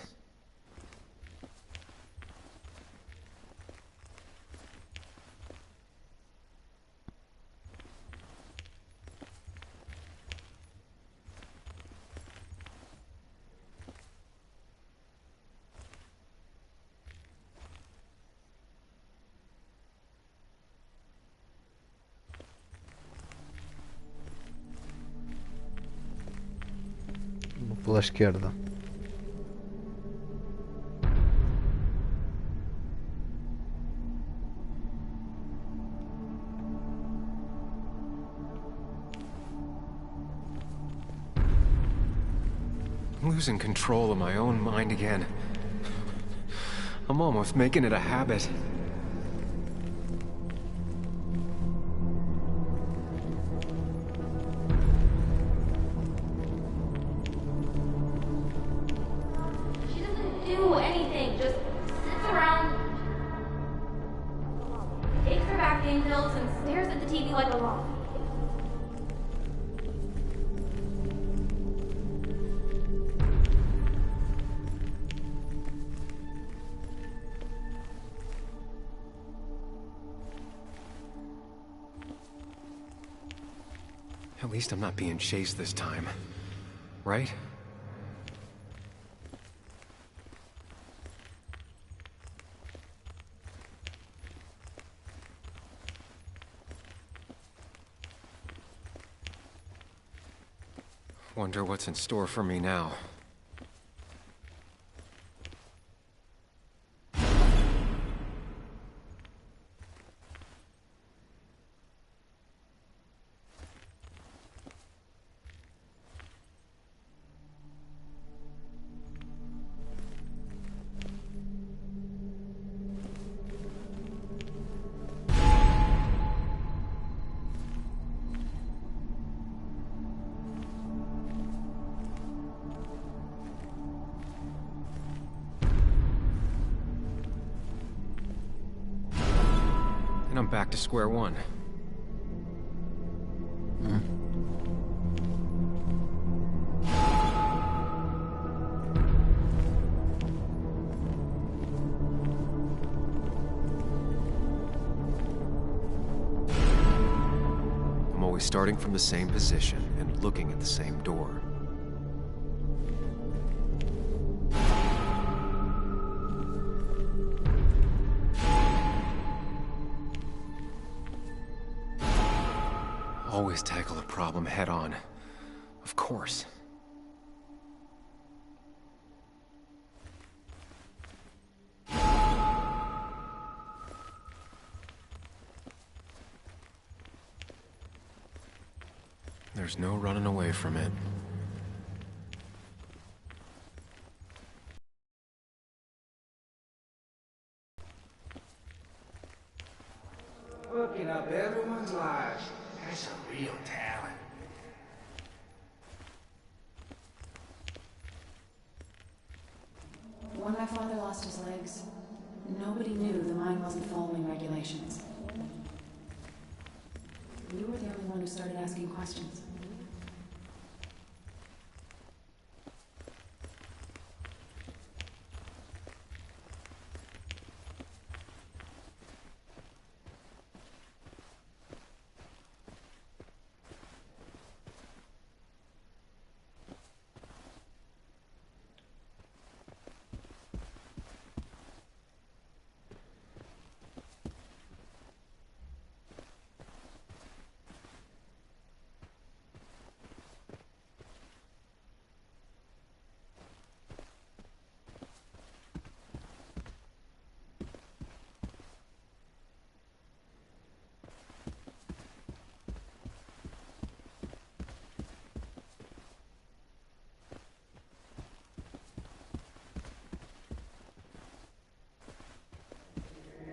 Vou pela esquerda. I'm losing control of my own mind again. I'm almost making it a habit. She doesn't do anything, just sits around, takes her back pain pills, and stares at the TV like a log. At least I'm not being chased this time. Right? Wonder what's in store for me now. And I'm back to square one. I'm always starting from the same position and looking at the same door. Always tackle a problem head on. Of course. There's no running away from it. Hooking up everyone's lives. That's a real talent. When my father lost his legs, nobody knew the mine wasn't following regulations. You were the only one who started asking questions.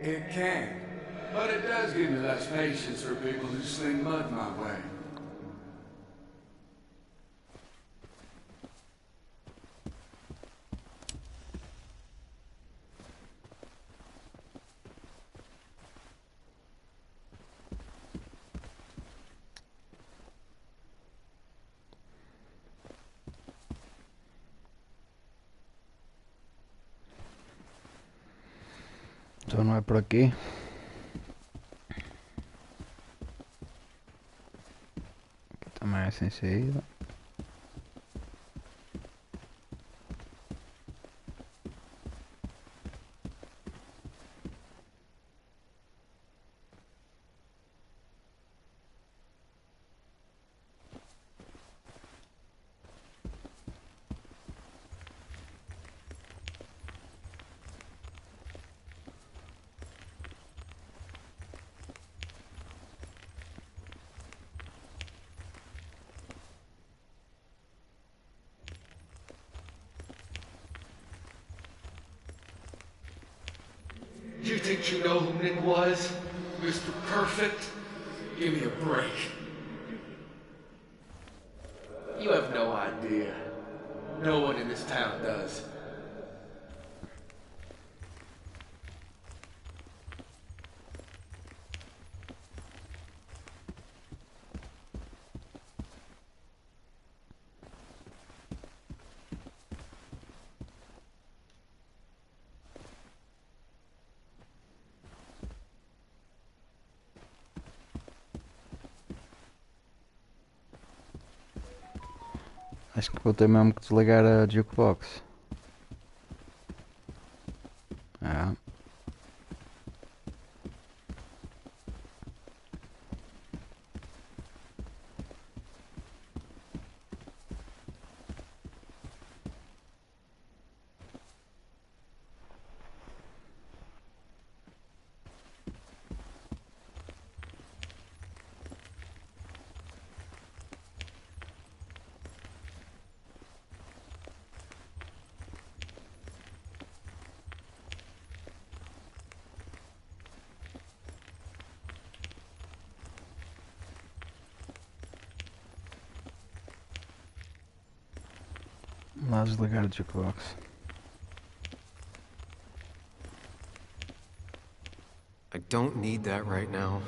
It can. But it does give me less patience for people who sling mud my way. Então não é por aqui. Aqui também é sem saída. You think you know who Nick was? Mr. Perfect? Give me a break. You have no idea. No one in this town does. Acho que vou ter mesmo que desligar a jukebox. É. Lá desligar a jukebox. I don't need that right now.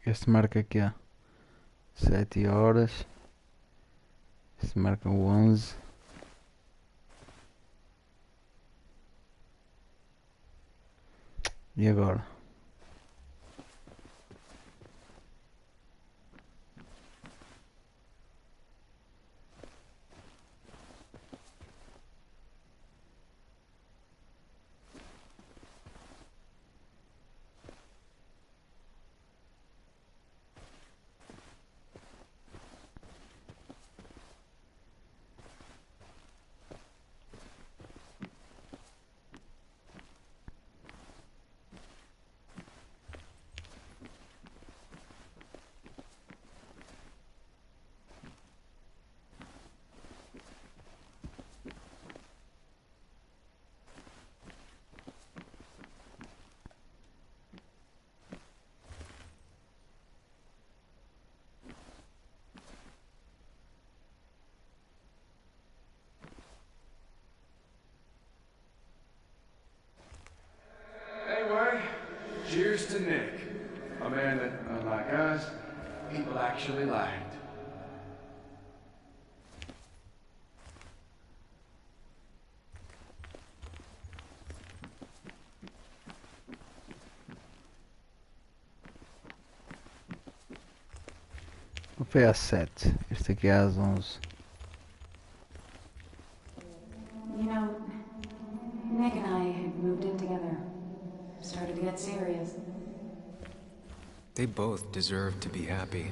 Este marca aqui, ó, 7 horas. Este marca 11. E agora? Anyway, cheers to Nick. A man that, unlike us, people actually liked. Foi às 7. Este aqui é às 11. You know, Nick and I had moved in together. Started to get serious. They both deserve to be happy.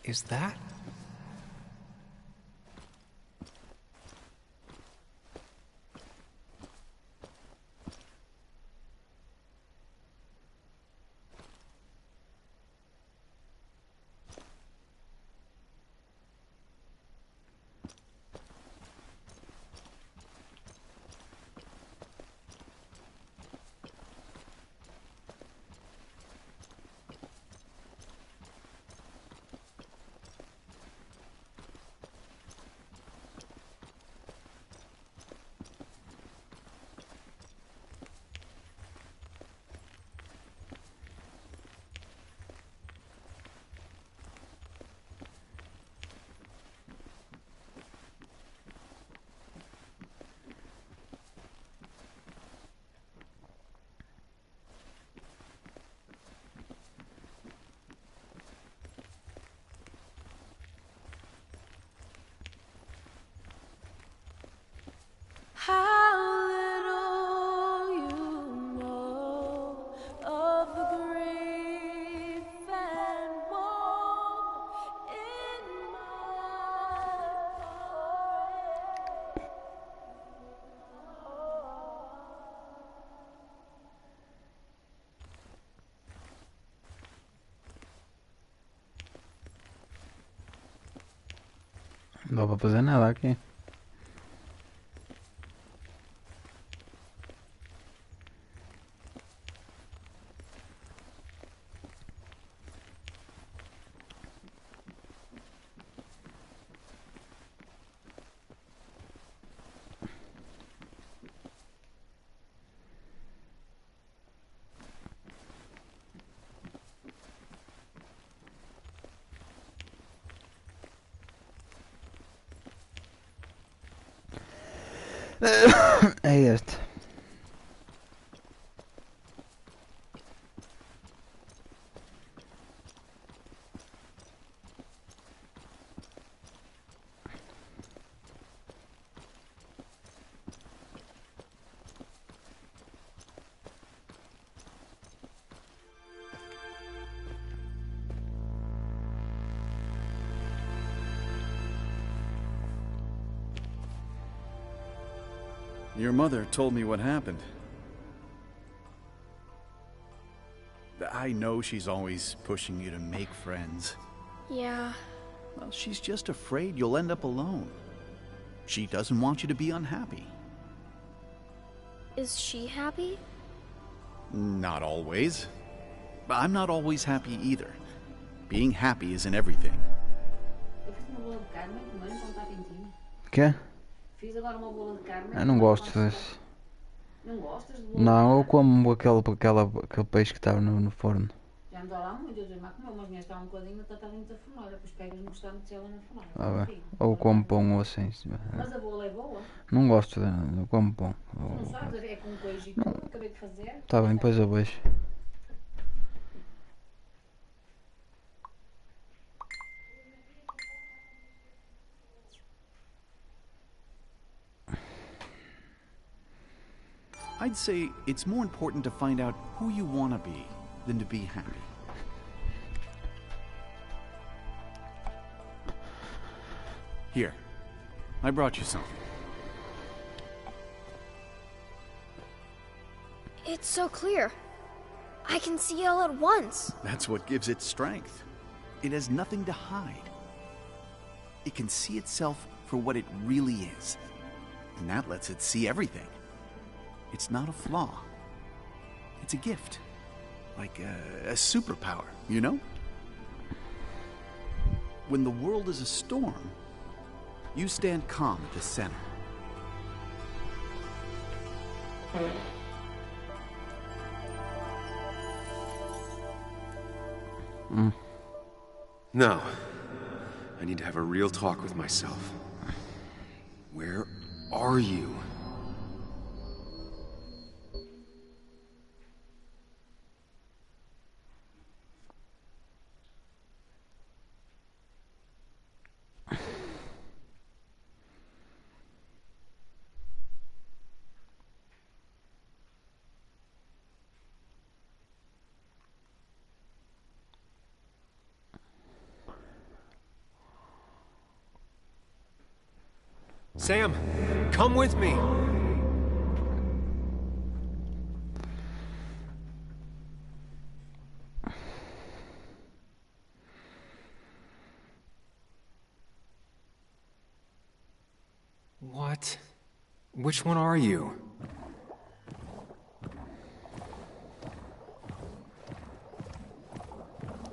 Is that? How little you know of the grief and woe in my heart. Não dá para fazer nada aqui. É este. Your mother told me what happened. I know she's always pushing you to make friends. Yeah. Well, she's just afraid you'll end up alone. She doesn't want you to be unhappy. Is she happy? Not always. I'm not always happy either. Being happy isn't everything. Quê? Fiz agora uma bola de carne. Eu não gosto desse. Não gostas de bola? Não, eu como aquele peixe que estava no forno. Já me dá lá muito, eu digo, mas comeu, mas está um bocadinho, está dentro da fornalha, depois pegas no gostar de ela na fornalha. Ah, bem. Ou como pão ou assim. Mas a bola é boa? Não gosto, eu como pão. Não sabes, é com queijo e tudo, acabei de fazer. Está bem, depois eu vejo. I'd say it's more important to find out who you want to be than to be happy. Here, I brought you something. It's so clear. I can see it all at once. That's what gives it strength. It has nothing to hide. It can see itself for what it really is. And that lets it see everything. It's not a flaw. It's a gift. Like a superpower, you know? When the world is a storm, you stand calm at the center. No. I need to have a real talk with myself. Where are you? Sam, come with me. What? Which one are you?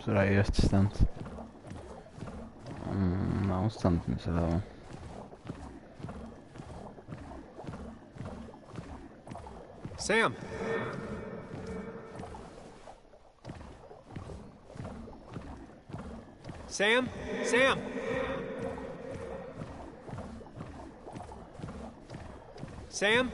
Será este estante? Não, estante não será bom. Sam! Sam? Sam! Sam?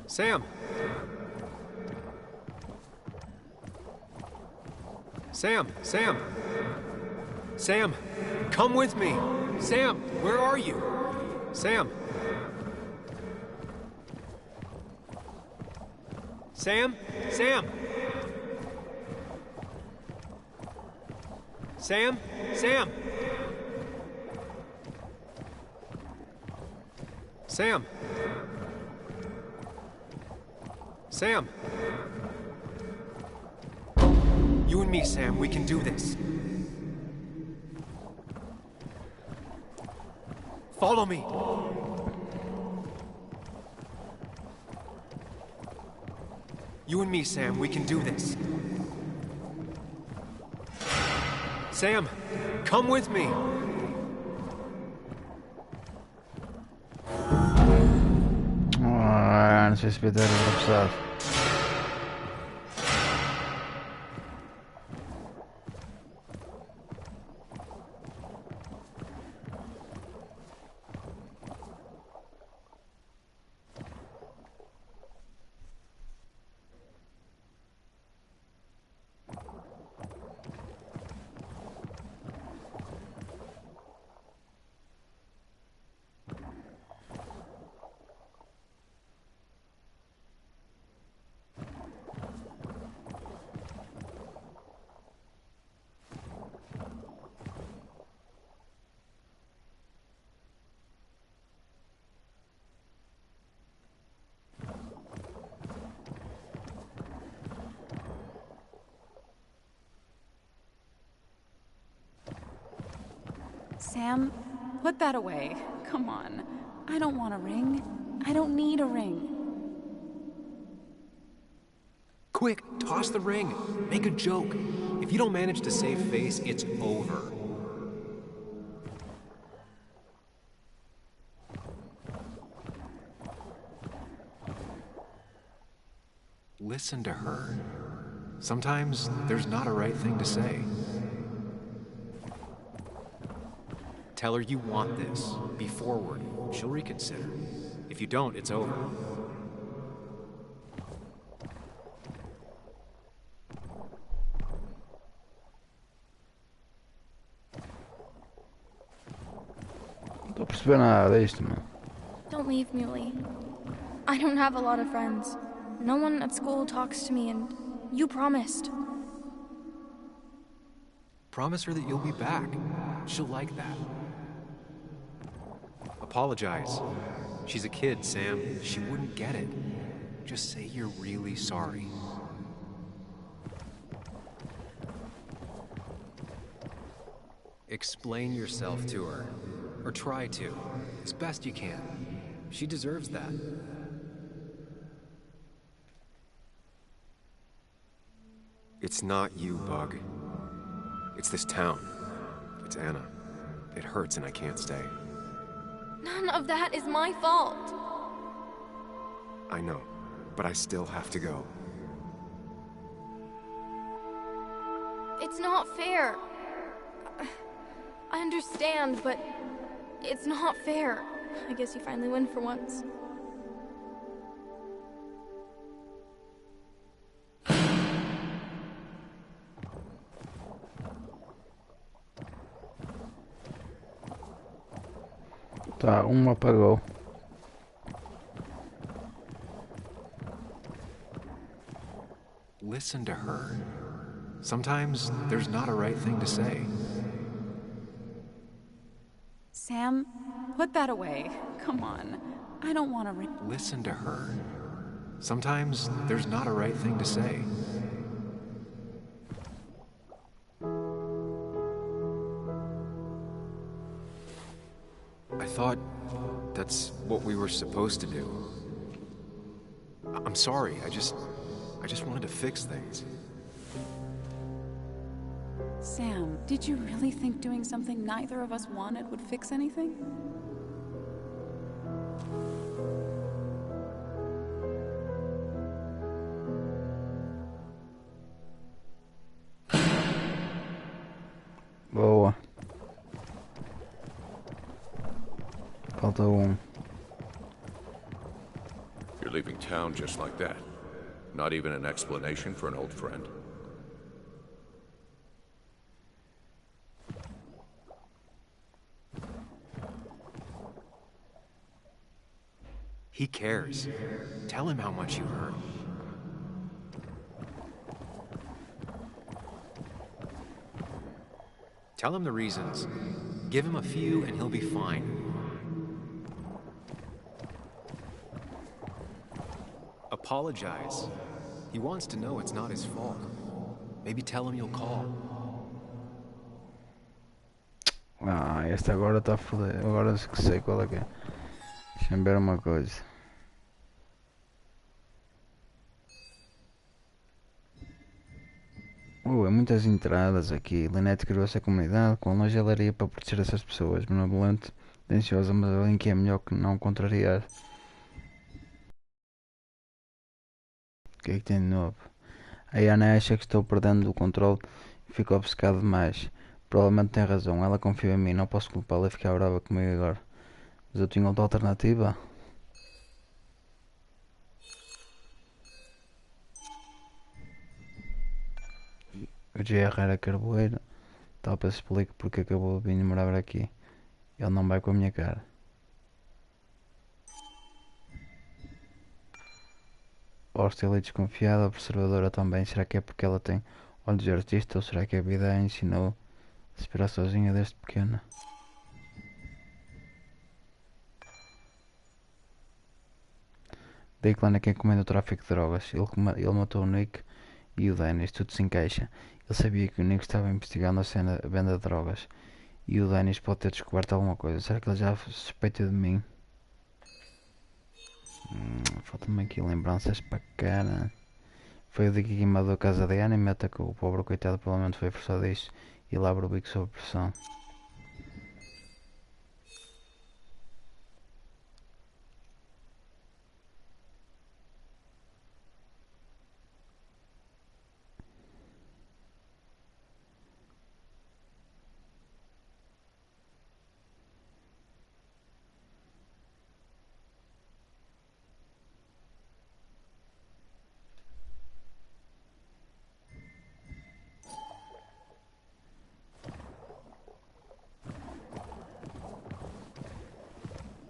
Sam! Sam! Sam! Sam! Come with me! Sam! Where are you? Sam! Sam? Sam? Sam? Sam? Sam? Sam? You and me, Sam, we can do this. Follow me. You and me, Sam, we can do this. Sam, come with me. Não sei se vai ter atravessado. Sam, put that away. Come on. I don't want a ring. I don't need a ring. Quick, toss the ring. Make a joke. If you don't manage to save face, it's over. Listen to her. Sometimes there's not a right thing to say. Tell her you want this. Be forward. She'll reconsider. If you don't, it's over. Não estou a perceber nada disto, mano. Don't leave, Muley. I don't have a lot of friends. No one at school talks to me, and you promised. Promise her that you'll be back. She'll like that. Apologize. She's a kid, Sam. She wouldn't get it. Just say you're really sorry. Explain yourself to her. Or try to. As best you can. She deserves that. It's not you, Bug. It's this town. It's Anna. It hurts and I can't stay. None of that is my fault. I know, but I still have to go. It's not fair. I understand, but it's not fair. I guess you finally win for once. Tá, apagou. Listen to her. Sometimes there's not a right thing to say. Sam, put that away. Come on. I don't want to Listen to her. Sometimes there's not a right thing to say. I thought that's what we were supposed to do. I'm sorry. I just wanted to fix things. Sam, did you really think doing something neither of us wanted would fix anything? Boa. Falta You're leaving town just like that. Not even an explanation for an old friend. He cares. Tell him how much you hurt. Tell him the reasons. Give him a few and he'll be fine. Apologize. He wants to know it's not his fault. Maybe tell him you'll call. Esta agora tá foda. Agora que sei qual é que é. Deixa-me ver uma coisa. É muitas entradas aqui. Lynette criou essa comunidade com longe para proteger essas pessoas. Benevolente, tendenciosa, mas alguém que é melhor que não contrariar. O que é que tem de novo? A Ana acha que estou perdendo o controle e fico obcecado demais. Provavelmente tem razão. Ela confia em mim. Não posso culpá-la e ficar brava comigo agora. Mas eu tinha outra alternativa. O JR era carboeiro. Talvez explique porque acabou de vir morar aqui. Ele não vai com a minha cara. Hostil e desconfiada, observadora também. Será que é porque ela tem olhos de artista ou será que a vida a ensinou a esperar sozinha desde pequena? Declan é quem comanda o tráfico de drogas. Ele matou o Nick e o Dennis. Tudo se encaixa. Ele sabia que o Nick estava investigando a venda de drogas. E o Dennis pode ter descoberto alguma coisa. Será que ele já suspeita de mim? Falta-me aqui lembranças para cara. Foi o Dick que invadiu a casa de Ana e me atacou. O pobre coitado provavelmente foi forçado a isso. E ele abre o bico sob pressão.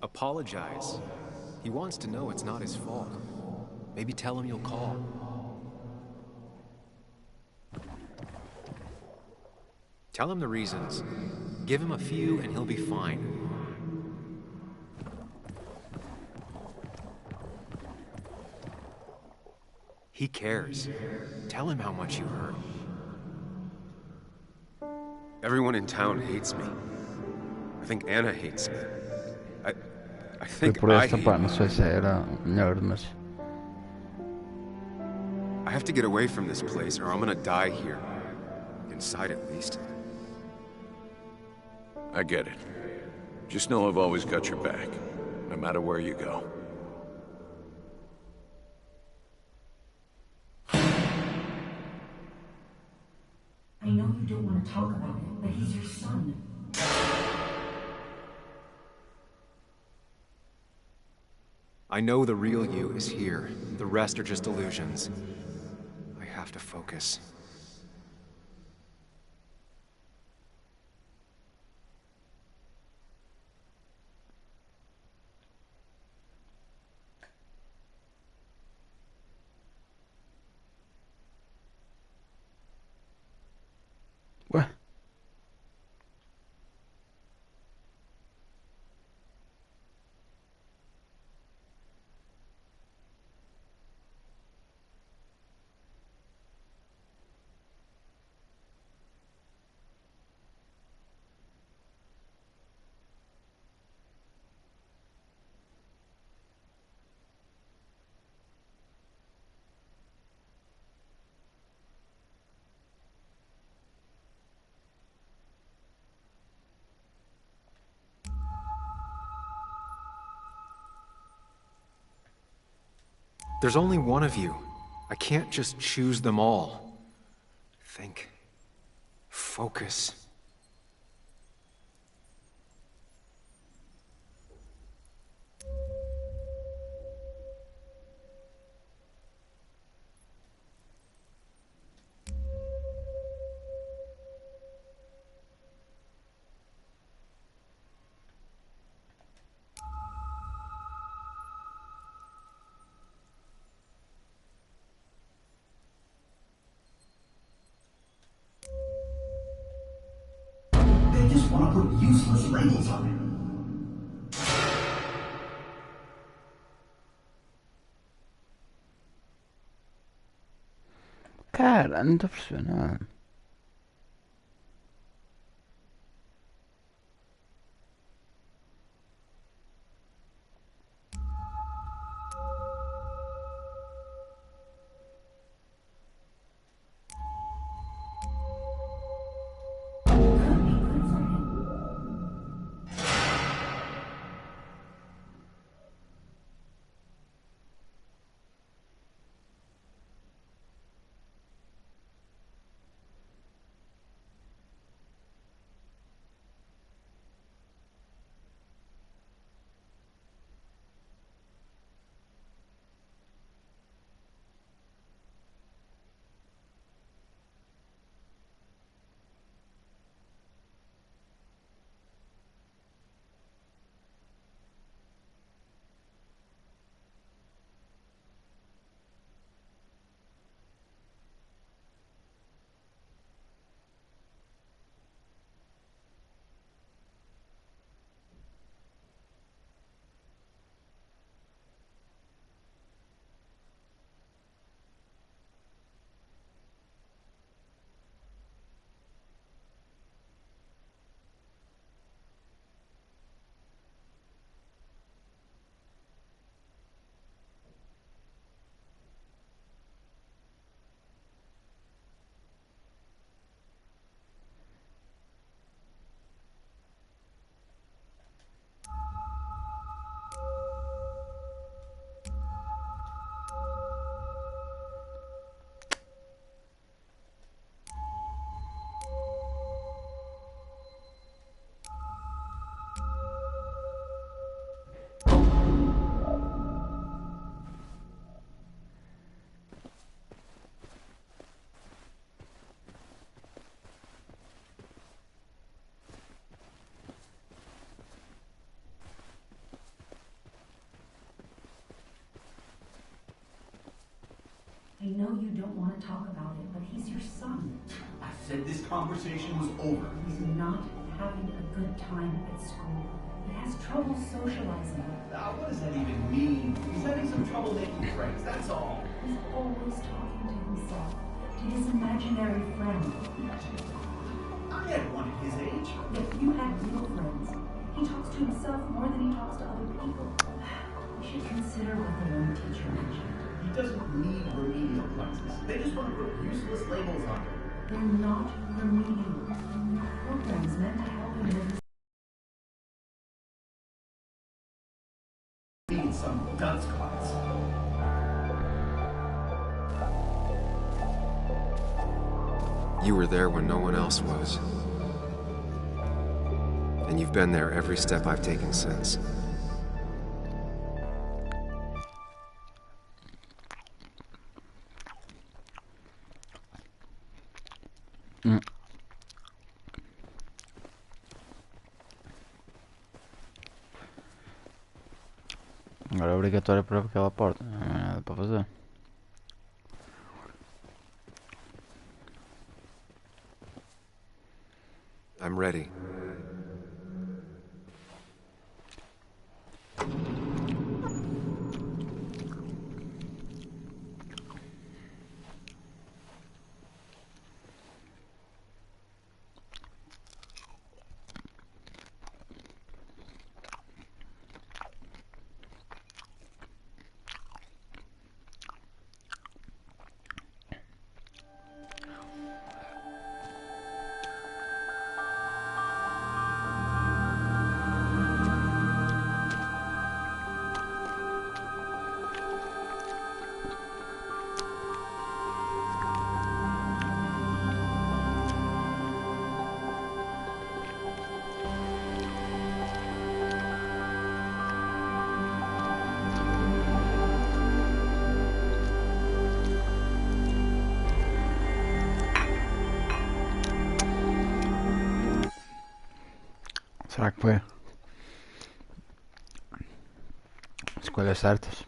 Apologize. He wants to know it's not his fault. Maybe tell him you'll call. Tell him the reasons. Give him a few and he'll be fine. He cares. Tell him how much you hurt. Everyone in town hates me. I think Anna hates me. I Foi think por I esta hate parte, não sei se era melhor, mas I have to get away from this place or I'm gonna die here. Inside at least. I get it. Just know I've always got your back, no matter where you go. I know you don't want to talk about it, but he's your son. I know the real you is here. The rest are just illusions. I have to focus. What? There's only one of you. I can't just choose them all. Think. Focus. They just want to put useless labels on it. Cara, não estou a perceber nada. I know you don't want to talk about it, but he's your son. I said this conversation was over. He's not having a good time at school. He has trouble socializing. What does that even mean? He's having some trouble making friends, that's all. He's always talking to himself, to his imaginary friend. I had one at his age. If you had real friends, he talks to himself more than he talks to other people. You should consider what the one teacher mentioned. He doesn't need remedial classes. They just want to put useless labels on him. They're not remedial. Programs meant to help him live You were there when no one else was. And you've been there every step I've taken since. Agora é obrigatório para aquela porta. Não há nada para fazer. I'm ready. Será que foi escolhas certas?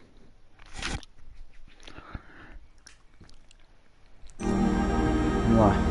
Vamos lá.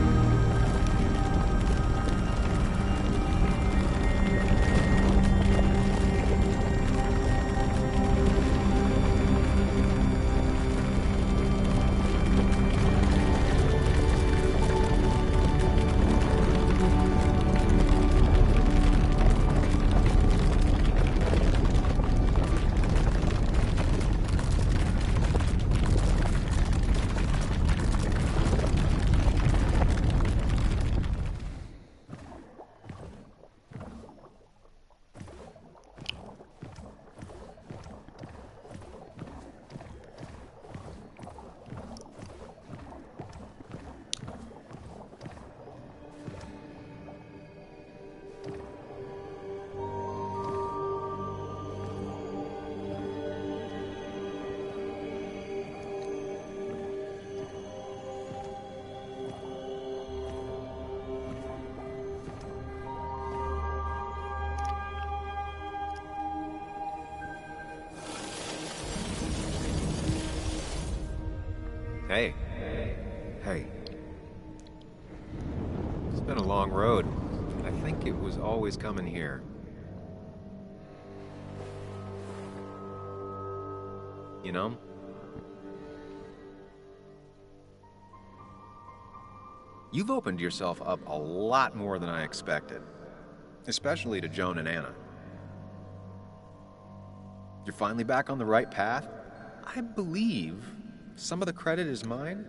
Hey. Hey. It's been a long road. I think it was always coming here. You know? You've opened yourself up a lot more than I expected. Especially to Joan and Anna. You're finally back on the right path? I believe some of the credit is mine.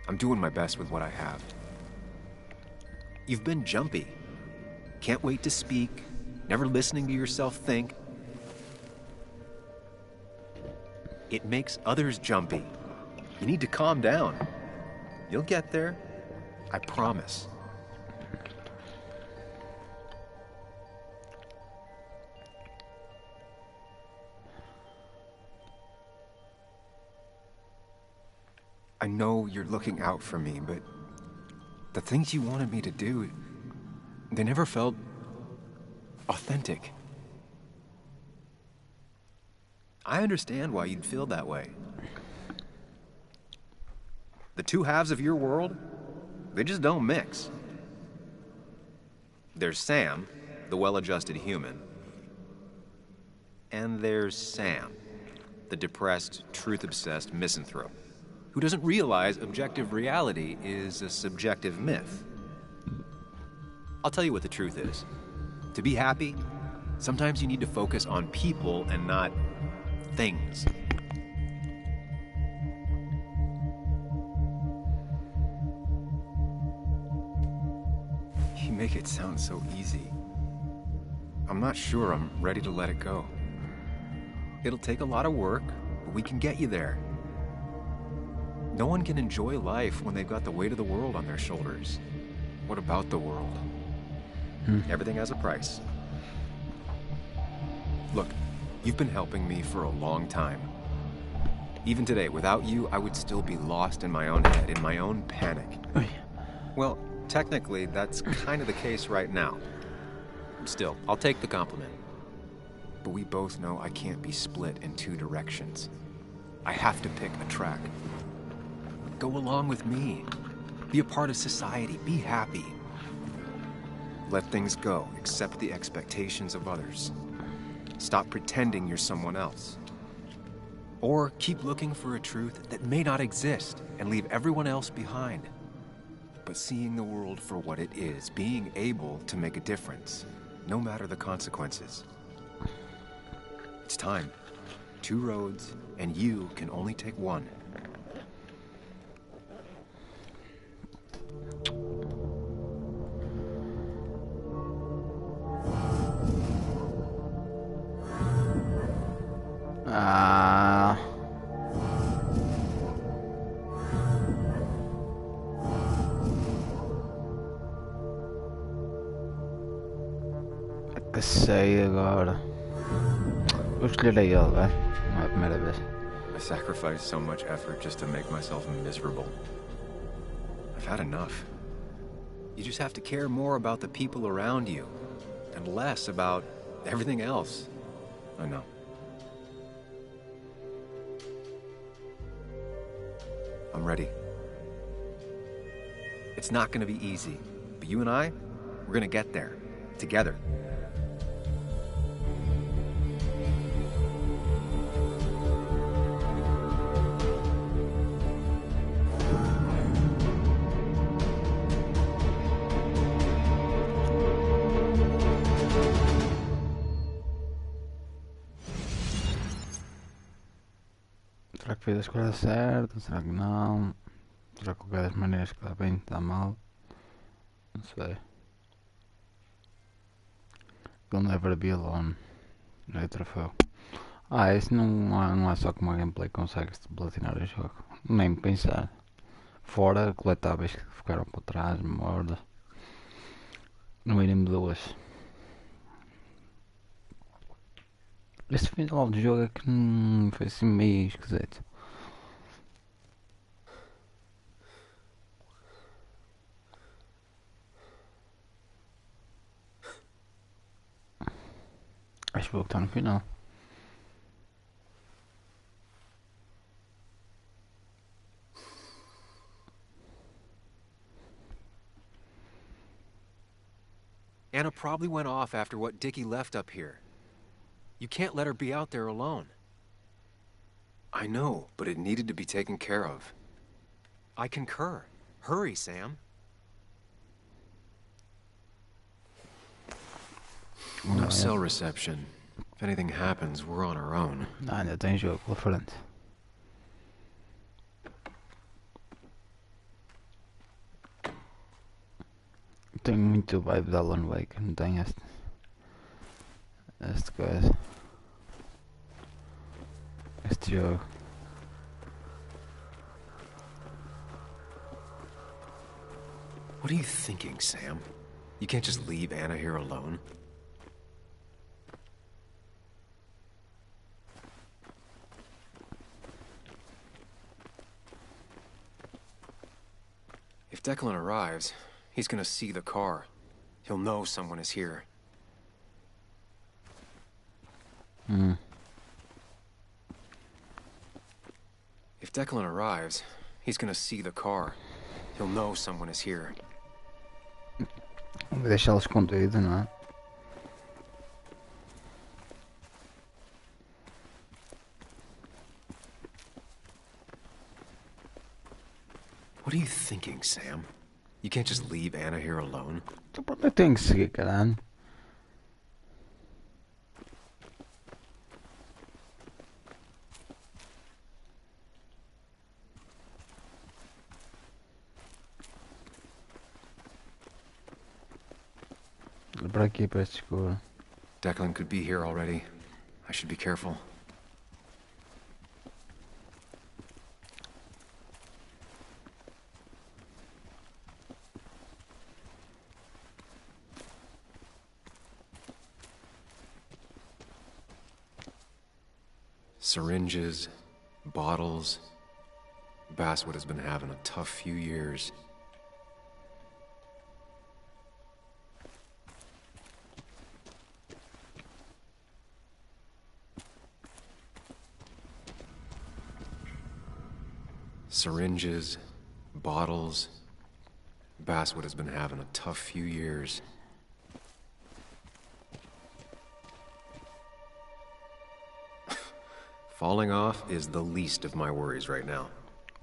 I'm doing my best with what I have. You've been jumpy. Can't wait to speak. Never listening to yourself think. It makes others jumpy. You need to calm down. You'll get there. I promise. I know you're looking out for me, but the things you wanted me to do, they never felt authentic. I understand why you'd feel that way. The two halves of your world, they just don't mix. There's Sam, the well-adjusted human, and there's Sam, the depressed, truth-obsessed misanthrope, who doesn't realize objective reality is a subjective myth. I'll tell you what the truth is. To be happy, sometimes you need to focus on people and not things. You make it sound so easy. I'm not sure I'm ready to let it go. It'll take a lot of work, but we can get you there. No one can enjoy life when they've got the weight of the world on their shoulders. What about the world? Everything has a price. Look, you've been helping me for a long time. Even today, without you, I would still be lost in my own head, in my own panic. Well, technically, that's kind of the case right now. Still, I'll take the compliment. But we both know I can't be split in two directions. I have to pick a track. Go along with me. Be a part of society. Be happy. Let things go. Accept the expectations of others. Stop pretending you're someone else. Or keep looking for a truth that may not exist and leave everyone else behind. But seeing the world for what it is, being able to make a difference, no matter the consequences. It's time. 2 roads, and you can only take one. Que sei agora. Vou escolher a ele, vai? Não é a primeira vez. I sacrificed so much effort just to make myself miserable. I've had enough. You just have to care more about the people around you, and less about everything else. I know. I'm ready. It's not gonna be easy, but you and I, we're gonna get there. Together. Será que fez a escolha certa? Será que não? Será que qualquer das maneiras que dá bem, dá mal? Não sei. You'll never be alone. É o troféu. Isso não é só como a gameplay consegue-se platinar o jogo. Nem pensar. Fora coletáveis que ficaram para trás, memórias. No mínimo 2. Este final do jogo é que foi assim meio esquisito. Acho que vou estar no final. Anna probably went off after what Dickie left up here. You can't let her be out there alone. I know, but it needed to be taken care of. I concur. Hurry, Sam. No cell reception. If anything happens, we're on our own. Ainda tem jogo pela frente. Tenho muito vibe da Alan Wake, não tem este coisa. Este jogo. What are you thinking, Sam? You can't just leave Anna here alone. If Declan arrives, he's gonna see the car. He'll know someone is here. If Declan arrives, he's gonna see the car. He'll know someone is here. Vou deixá-lo escondido, não é? What are you thinking, Sam? You can't just leave Anna here alone. Eu tenho que seguir, caralho. Para aqui, para este escuro. Declan could be here already. I should be careful. Syringes, bottles. Basswood has been having a tough few years. Syringes, bottles. Basswood has been having a tough few years. Falling off is the least of my worries right now.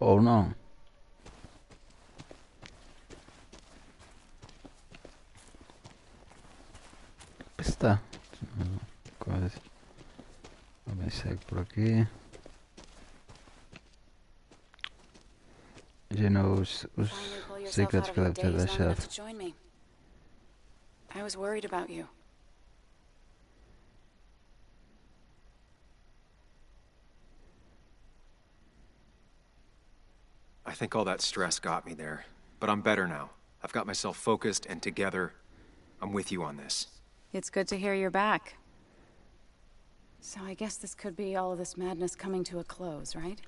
Oh no. Está. Quase. Também segue por aqui. Já não os secretos que deve ter deixado. I was worried about you. I think all that stress got me there, but I'm better now. I've got myself focused and together. I'm with you on this. It's good to hear you're back. So I guess this could be all of this madness coming to a close, right?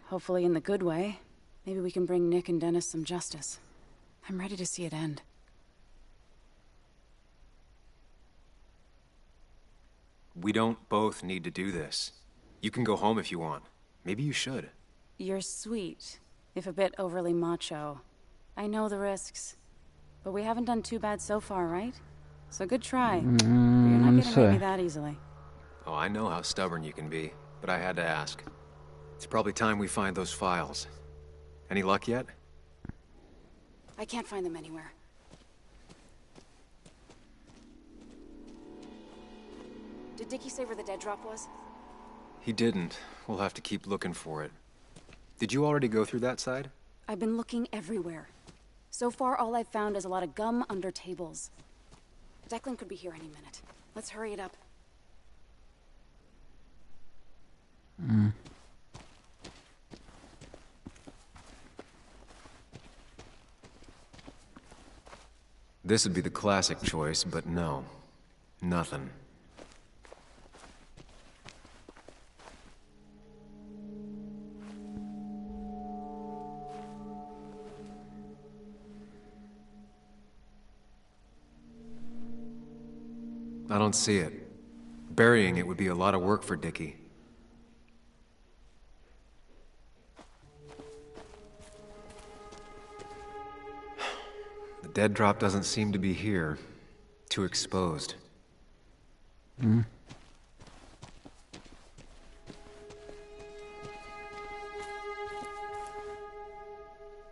Hopefully in the good way. Maybe we can bring Nick and Dennis some justice. I'm ready to see it end. We don't both need to do this. You can go home if you want. Maybe you should. You're sweet, if a bit overly macho. I know the risks. But we haven't done too bad so far, right? So good try. But you're not getting rid of me that easily. Oh, I know how stubborn you can be, but I had to ask. It's probably time we find those files. Any luck yet? I can't find them anywhere. Did Dickie say where the dead drop was? He didn't. We'll have to keep looking for it. Did you already go through that side? I've been looking everywhere. So far, all I've found is a lot of gum under tables. Declan could be here any minute. Let's hurry it up. This would be the classic choice, but no. Nothing. I don't see it. Burying it would be a lot of work for Dickie. The dead drop doesn't seem to be here. Too exposed.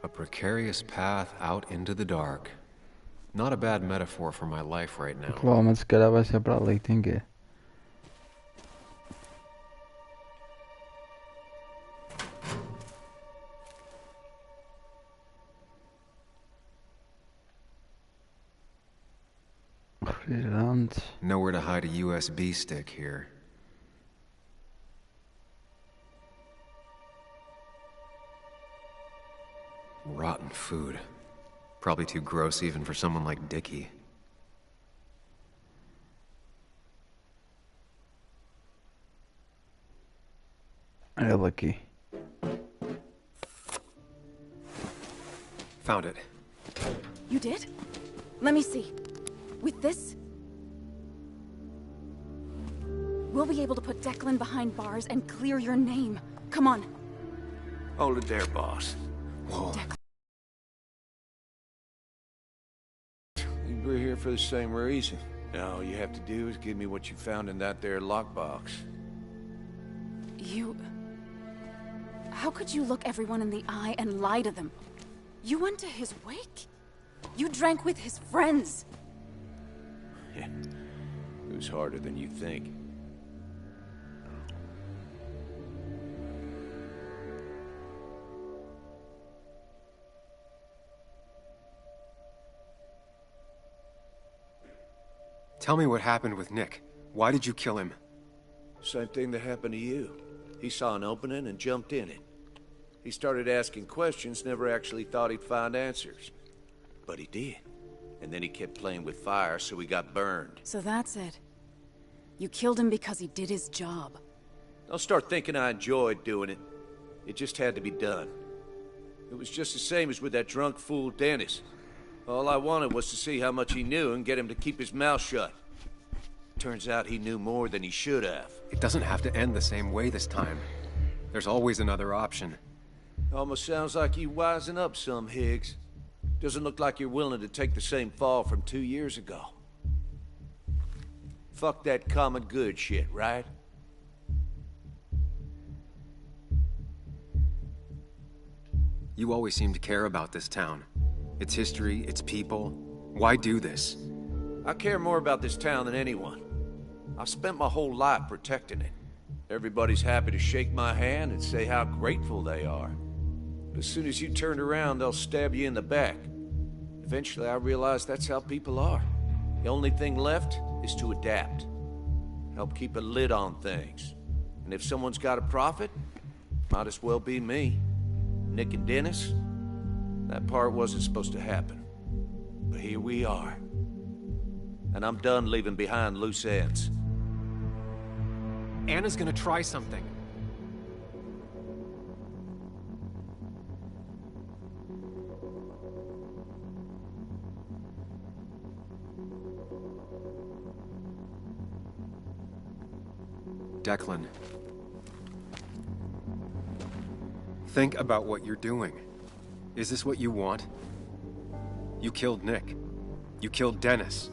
A precarious path out into the dark. Not a bad metaphor for my life right now. Provavelmente se calhar vai ser para ali que tem que ir. Refrigerante. Nowhere to hide a USB stick here. Rotten food. Probably too gross even for someone like Dickie. Ela aqui. Found it. You did? Let me see. With this, we'll be able to put Declan behind bars and clear your name. Come on. Hold it there, boss. Whoa. We're here for the same reason. Now all you have to do is give me what you found in that there lockbox. You... How could you look everyone in the eye and lie to them? You went to his wake? You drank with his friends. Yeah. It was harder than you think. Tell me what happened with Nick. Why did you kill him? Same thing that happened to you. He saw an opening and jumped in it. He started asking questions, never actually thought he'd find answers. But he did. And then he kept playing with fire, so he got burned. So that's it. You killed him because he did his job. Don't start thinking I enjoyed doing it. It just had to be done. It was just the same as with that drunk fool Dennis. All I wanted was to see how much he knew and get him to keep his mouth shut. Turns out he knew more than he should have. It doesn't have to end the same way this time. There's always another option. Almost sounds like you wising up some, Higgs. Doesn't look like you're willing to take the same fall from 2 years ago. Fuck that common good shit, right? You always seem to care about this town. Its history, its people. Why do this? I care more about this town than anyone. I've spent my whole life protecting it. Everybody's happy to shake my hand and say how grateful they are. But as soon as you turn around, they'll stab you in the back. Eventually, I realized that's how people are. The only thing left is to adapt. Help keep a lid on things. And if someone's got a profit, might as well be me. Nick and Dennis, that part wasn't supposed to happen. But here we are. And I'm done leaving behind loose ends. Anna's gonna try something. Declan. Think about what you're doing. Is this what you want? You killed Nick. You killed Dennis.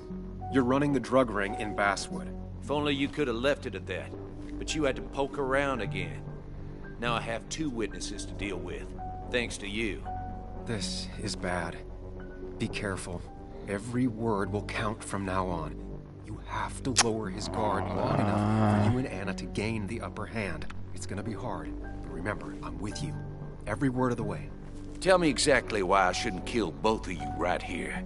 You're running the drug ring in Basswood. If only you could have left it at that. But you had to poke around again. Now I have 2 witnesses to deal with, thanks to you. This is bad. Be careful. Every word will count from now on. You have to lower his guard long enough for you and Anna to gain the upper hand. It's gonna be hard, but remember, I'm with you. Every word of the way. Tell me exactly why I shouldn't kill both of you right here.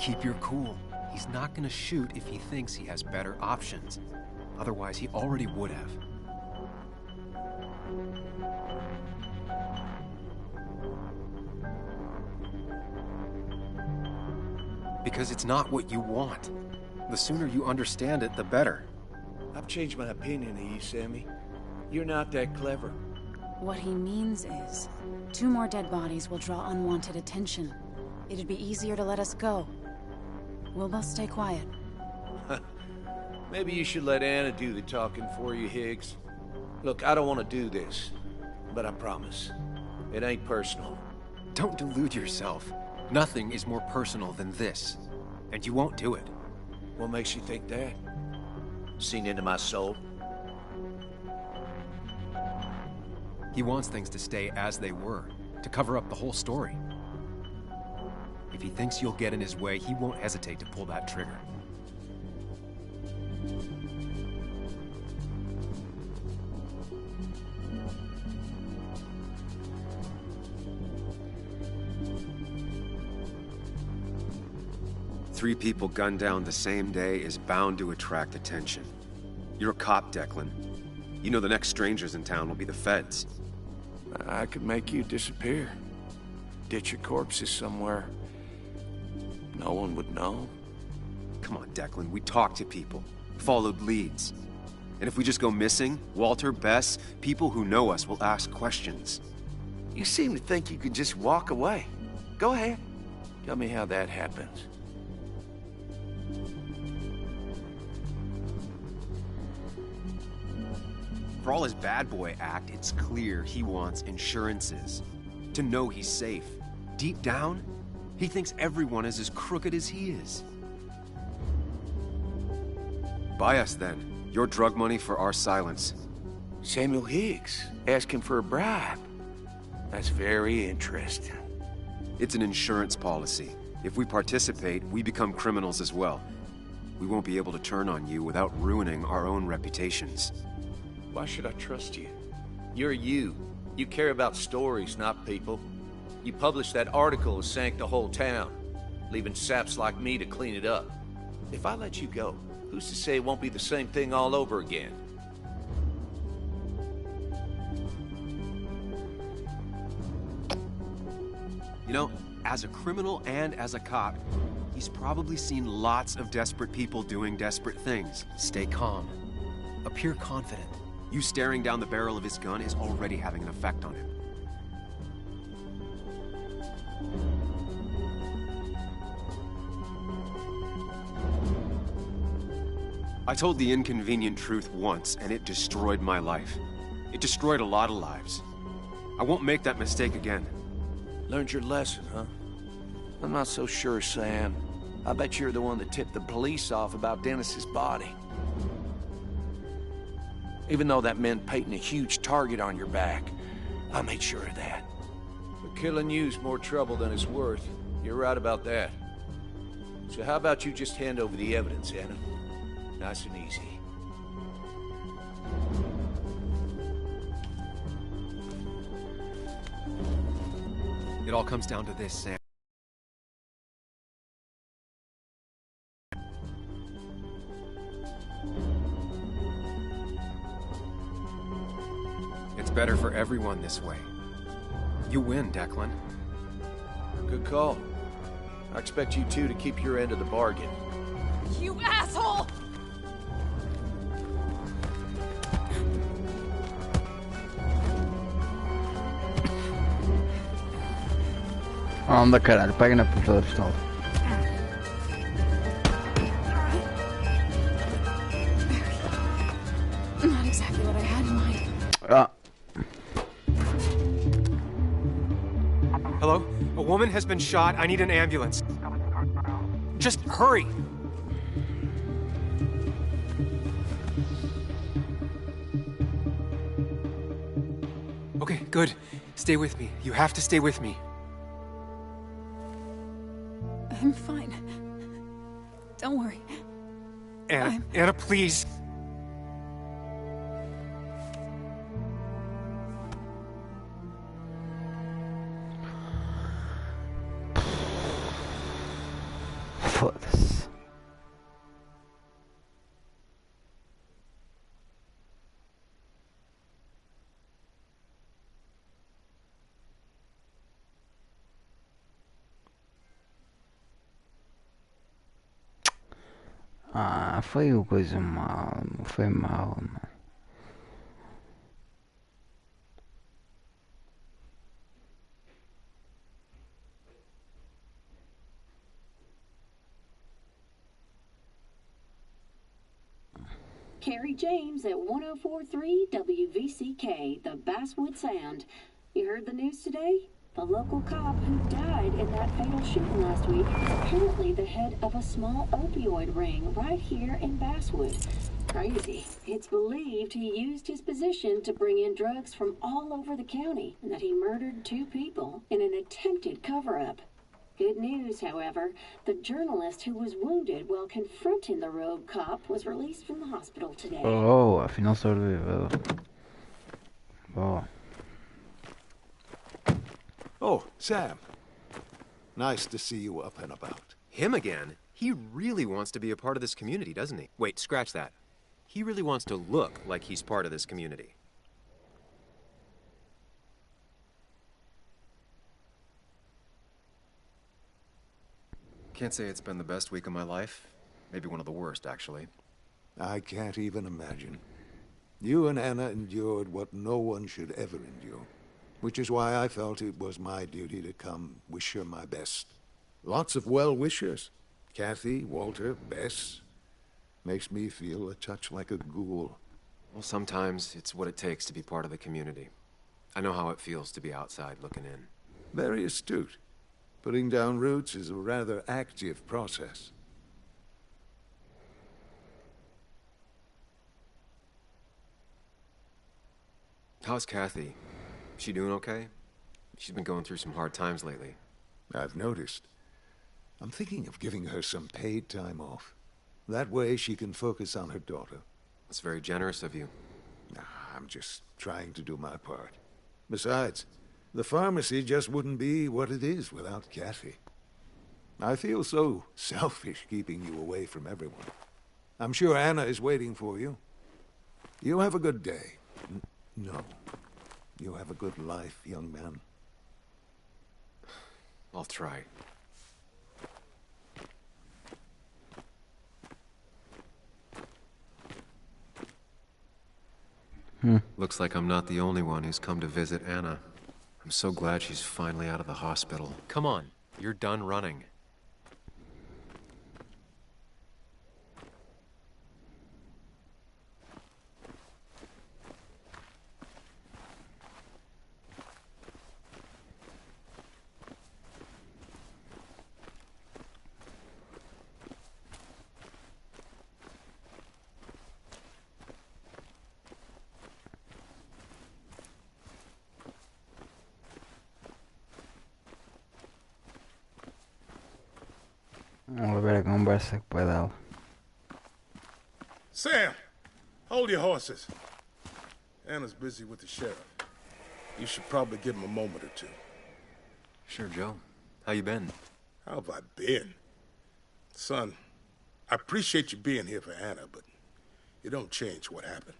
Keep your cool. He's not gonna shoot if he thinks he has better options. Otherwise, he already would have. Because it's not what you want. The sooner you understand it, the better. I've changed my opinion of you, Sammy. You're not that clever. What he means is, 2 more dead bodies will draw unwanted attention. It'd be easier to let us go. We'll both stay quiet. Maybe you should let Anna do the talking for you, Higgs. Look, I don't want to do this, but I promise. It ain't personal. Don't delude yourself. Nothing is more personal than this. And you won't do it. What makes you think that? Seen into my soul? He wants things to stay as they were, to cover up the whole story. If he thinks you'll get in his way, he won't hesitate to pull that trigger. Three people gunned down the same day is bound to attract attention. You're a cop, Declan. You know the next strangers in town will be the feds. I could make you disappear. Ditch your corpses somewhere. No one would know. Come on, Declan, we talked to people, followed leads. And if we just go missing, Walter, Bess, people who know us will ask questions. You seem to think you can just walk away. Go ahead. Tell me how that happens. For all his bad boy act, it's clear he wants insurances. To know he's safe. Deep down, he thinks everyone is as crooked as he is. Buy us then. Your drug money for our silence. Samuel Higgs, asking for a bribe. That's very interesting. It's an insurance policy. If we participate, we become criminals as well. We won't be able to turn on you without ruining our own reputations. Why should I trust you? You're you. You care about stories, not people. You published that article that sank the whole town, leaving saps like me to clean it up. If I let you go, who's to say it won't be the same thing all over again? You know, as a criminal and as a cop, he's probably seen lots of desperate people doing desperate things. Stay calm. Appear confident. You staring down the barrel of his gun is already having an effect on him. I told the inconvenient truth once, and it destroyed my life. It destroyed a lot of lives. I won't make that mistake again. Learned your lesson, huh? I'm not so sure, Sam. I bet you're the one that tipped the police off about Dennis's body. Even though that meant painting a huge target on your back, I made sure of that. But killing you's more trouble than it's worth. You're right about that. So how about you just hand over the evidence, Anna? Nice and easy. It all comes down to this, Sam. It's better for everyone this way. You win, Declan. Good call. I expect you two to keep your end of the bargain. You asshole! Anda caralho, pega na puta da pistola. Not exactly what I had in mind. Ah. Hello? A woman has been shot. I need an ambulance. Just hurry! Okay, good. Stay with me. You have to stay with me. I'm fine. Don't worry. Anna, Anna, please. Foda-se. Ah, foi uma coisa mal, foi mal, mano. Carrie James at 1043 WVCK, the Basswood Sound. You heard the news today? The local cop who died in that fatal shooting last week is apparently the head of a small opioid ring right here in Basswood. Crazy. It's believed he used his position to bring in drugs from all over the county and that he murdered 2 people in an attempted cover-up. Good news, however, the journalist who was wounded while confronting the rogue cop was released from the hospital today. Oh, afinal sobreviveu. Boa. Oh, Sam. Nice to see you up and about. Him again? He really wants to be a part of this community, doesn't he? Wait, scratch that. He really wants to look like he's part of this community. Can't say it's been the best week of my life. Maybe one of the worst, actually. I can't even imagine. You and Anna endured what no one should ever endure, which is why I felt it was my duty to come wish her my best. Lots of well-wishers. Kathy, Walter, Bess. Makes me feel a touch like a ghoul. Well, sometimes it's what it takes to be part of the community. I know how it feels to be outside looking in. Very astute. Putting down roots is a rather active process. How's Kathy? She doing okay? She's been going through some hard times lately. I've noticed. I'm thinking of giving her some paid time off. That way she can focus on her daughter. That's very generous of you. I'm just trying to do my part. Besides, the pharmacy just wouldn't be what it is without Kathy. I feel so selfish keeping you away from everyone. I'm sure Anna is waiting for you. You have a good day. No. You have a good life, young man. I'll try. Looks like I'm not the only one who's come to visit Anna. I'm so glad she's finally out of the hospital. Come on, you're done running. Vamos ver a conversa que puede dar. Sam, hold your horses. Anna's busy with the sheriff. You should probably give him a moment or two. Sure, Joe. How you been? How have I been? Son, I appreciate you being here for Anna, but you don't change what happened.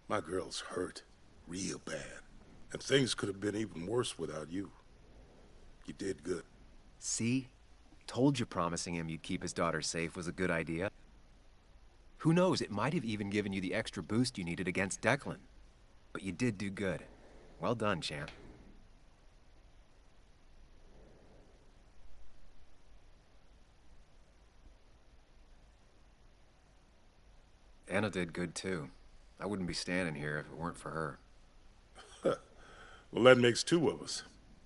My girl's hurt, real bad. And things could have been even worse without you. You did good. See? Told you promising him you'd keep his daughter safe was a good idea. Who knows, it might have even given you the extra boost you needed against Declan. But you did do good. Well done, champ. Anna did good too. I wouldn't be standing here if it weren't for her. Well, that makes two of us.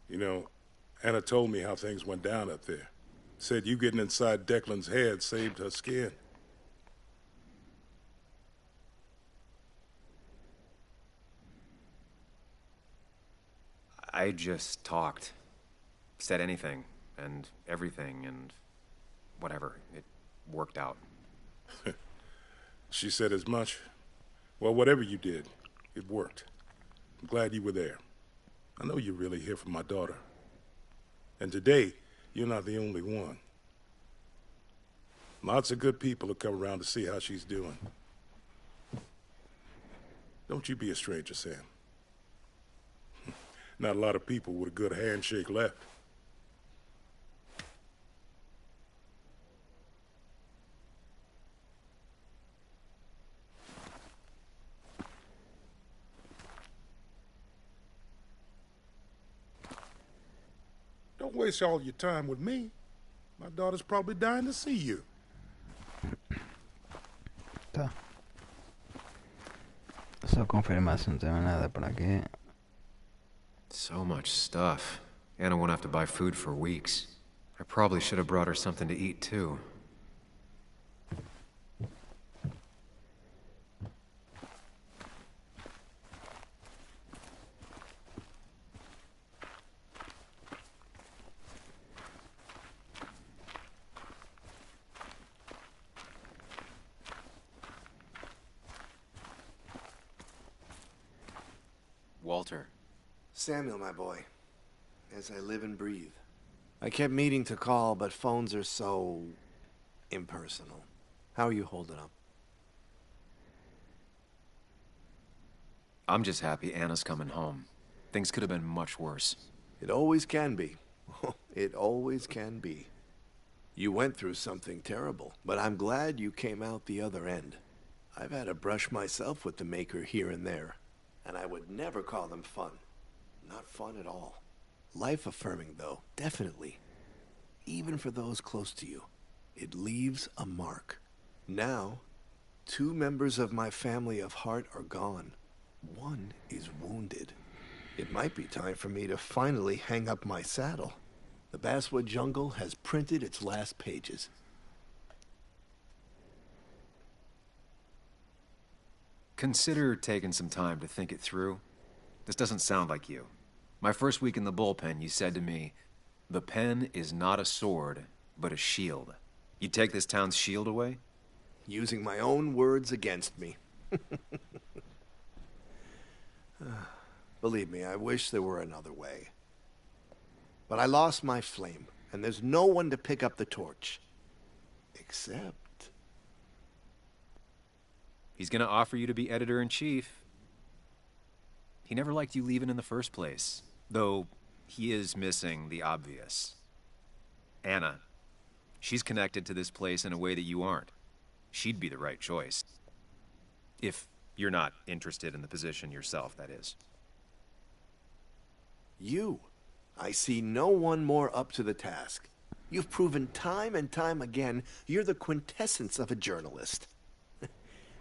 You know, Anna told me how things went down up there. Said you getting inside Declan's head saved her skin. I just talked. Said anything, and everything, and whatever. It worked out. She said as much. Well, whatever you did, it worked. I'm glad you were there. I know you're really here for my daughter. And today, you're not the only one. Lots of good people have come around to see how she's doing. Don't you be a stranger, Sam. Not a lot of people with a good handshake left. Don't waste all your time with me. My daughter's probably dying to see you. Tá. Só confirmar se não tem mais nada por aqui. So much stuff. Anna won't have to buy food for weeks. I probably should have brought her something to eat too. Walter. Samuel, my boy. As I live and breathe. I kept meaning to call, but phones are so impersonal. How are you holding up? I'm just happy Anna's coming home. Things could have been much worse. It always can be. It always can be. You went through something terrible, but I'm glad you came out the other end. I've had a brush myself with the Maker here and there, and I would never call them fun. Not fun at all. Life-affirming, though, definitely. Even for those close to you. It leaves a mark. Now, 2 members of my family of heart are gone. One is wounded. It might be time for me to finally hang up my saddle. The Basswood Jungle has printed its last pages. Consider taking some time to think it through. This doesn't sound like you. My first week in the bullpen, you said to me, "The pen is not a sword, but a shield." You take this town's shield away? Using my own words against me. Believe me, I wish there were another way. But I lost my flame, and there's no one to pick up the torch. Except... He's gonna offer you to be editor-in-chief. He never liked you leaving in the first place, though he is missing the obvious. Anna. She's connected to this place in a way that you aren't. She'd be the right choice. If you're not interested in the position yourself, that is. You. I see no one more up to the task. You've proven time and time again you're the quintessence of a journalist.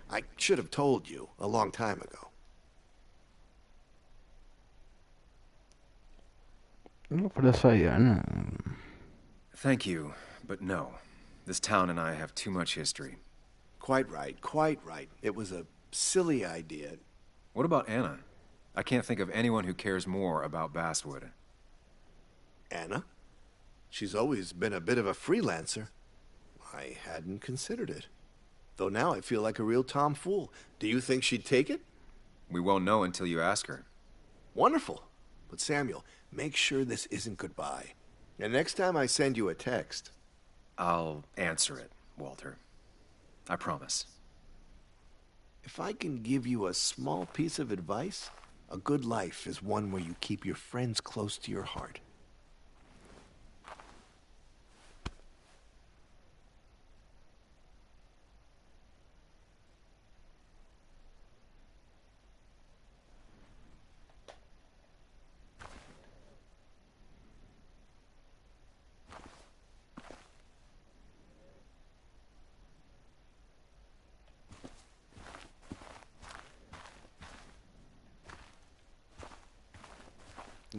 I should have told you a long time ago. Por eso ya, no. Thank you, but no. This town and I have too much history. Quite right, quite right. It was a silly idea. What about Anna? I can't think of anyone who cares more about Basswood. Anna? She's always been a bit of a freelancer. I hadn't considered it. Though now I feel like a real tomfool. Do you think she'd take it? We won't know until you ask her. Wonderful. But Samuel, make sure this isn't goodbye. And next time I send you a text... I'll answer it, Walter. I promise. If I can give you a small piece of advice, a good life is one where you keep your friends close to your heart.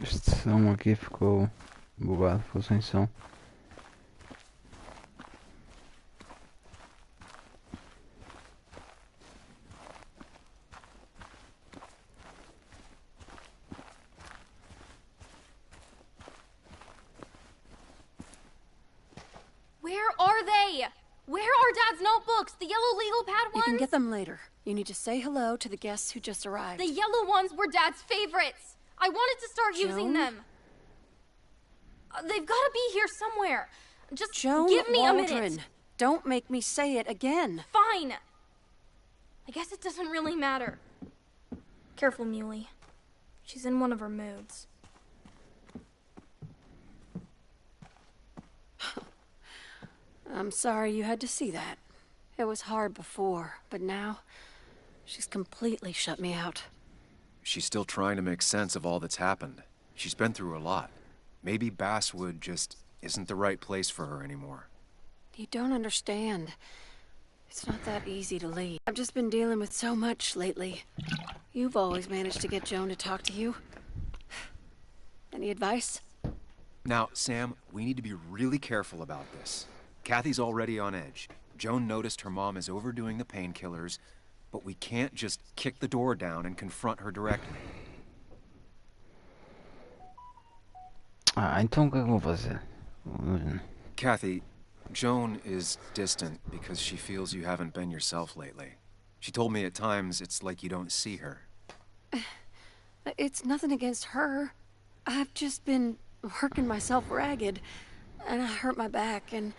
Este som aqui ficou bugado, ficou sem som. Where are they? Where are Dad's notebooks? The yellow legal pad ones? You can get them later. You need to say hello to the guests who just arrived. The yellow ones were Dad's favorites. I wanted to start using them. They've got to be here somewhere. Just give me a minute. Don't make me say it again. Fine. I guess it doesn't really matter. Careful, Muley. She's in one of her moods. I'm sorry you had to see that. It was hard before, but now she's completely shut me out. She's still trying to make sense of all that's happened. She's been through a lot. Maybe Basswood just isn't the right place for her anymore. You don't understand. It's not that easy to leave. I've just been dealing with so much lately. You've always managed to get Joan to talk to you. Any advice? Now, Sam, we need to be really careful about this. Kathy's already on edge. Joan noticed her mom is overdoing the painkillers, but we can't just kick the door down and confront her directly. Então o que é que eu vou fazer? Kathy, Joan is distant because she feels you haven't been yourself lately. She told me at times it's like you don't see her. It's nothing against her. I've just been working myself ragged, and I hurt my back, and...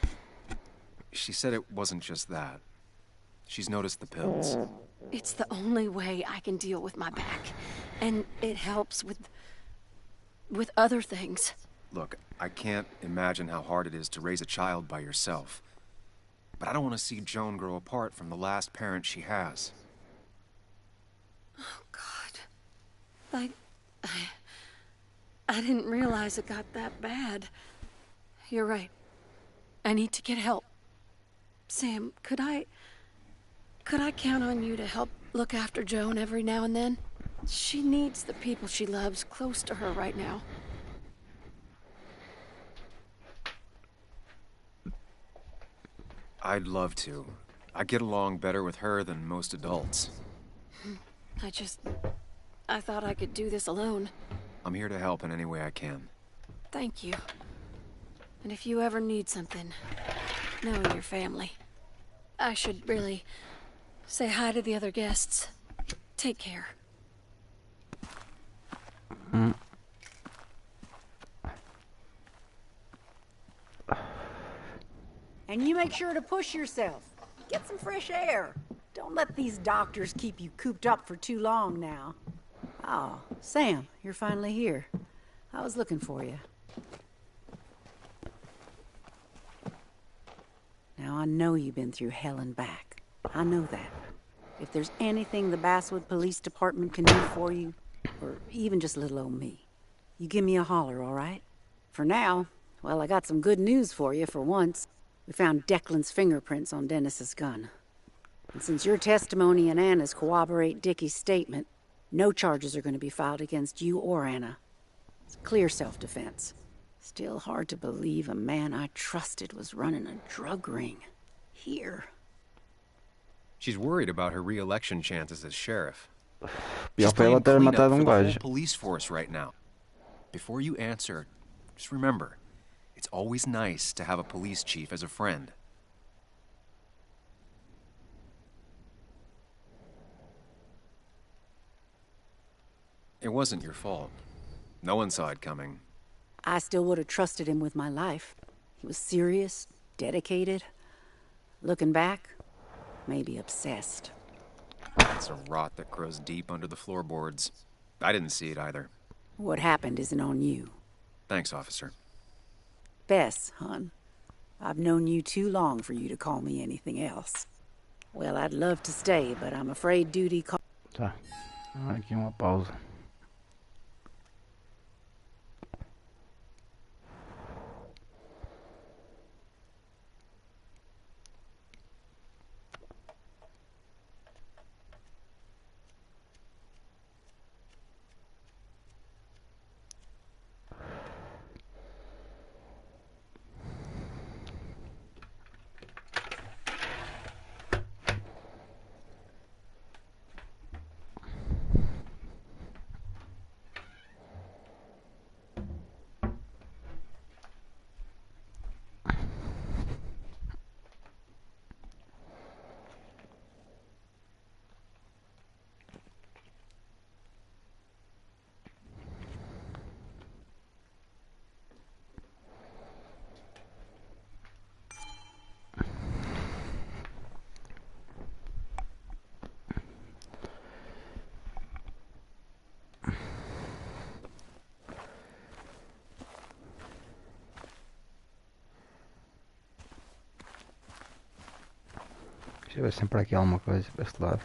She said it wasn't just that. She's noticed the pills. It's the only way I can deal with my back, and it helps with other things. Look, I can't imagine how hard it is to raise a child by yourself. But I don't want to see Joan grow apart from the last parent she has. Oh, God. I didn't realize it got that bad. You're right. I need to get help. Sam, could I count on you to help look after Joan every now and then? She needs the people she loves close to her right now. I'd love to. I get along better with her than most adults. I thought I could do this alone. I'm here to help in any way I can. Thank you. And if you ever need something, know your family. I should really say hi to the other guests. Take care. And you make sure to push yourself. Get some fresh air. Don't let these doctors keep you cooped up for too long now. Oh, Sam, you're finally here. I was looking for you. Now, I know you've been through hell and back. I know that. If there's anything the Basswood Police Department can do for you, or even just little old me, you give me a holler, all right? For now, well, I got some good news for you for once. We found Declan's fingerprints on Dennis's gun. And since your testimony and Anna's corroborate Dickie's statement, no charges are going to be filed against you or Anna. It's clear self-defense. Still hard to believe a man I trusted was running a drug ring. Here. She's worried about her re-election chances as sheriff. Pior She's foi ela playing ter cleanup matado for the whole gajo. police force right now. Before you answer, just remember, it's always nice to have a police chief as a friend. It wasn't your fault. No one saw it coming. I still would have trusted him with my life. He was serious, dedicated. Looking back, maybe obsessed. It's a rot that grows deep under the floorboards. I didn't see it either. What happened isn't on you. Thanks, officer. Bess, hon. I've known you too long for you to call me anything else. Well, I'd love to stay, but I'm afraid duty calls. Tá. Aqui uma pausa. Deixa eu ver se tem por aqui alguma coisa para este lado.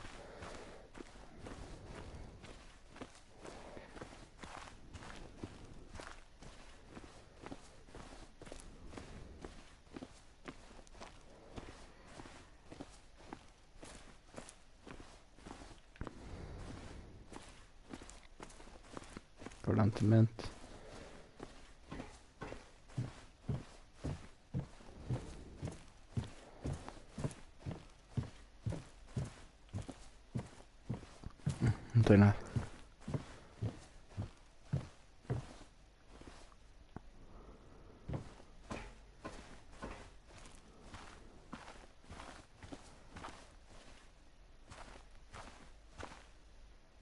Aparentemente. Não tem nada.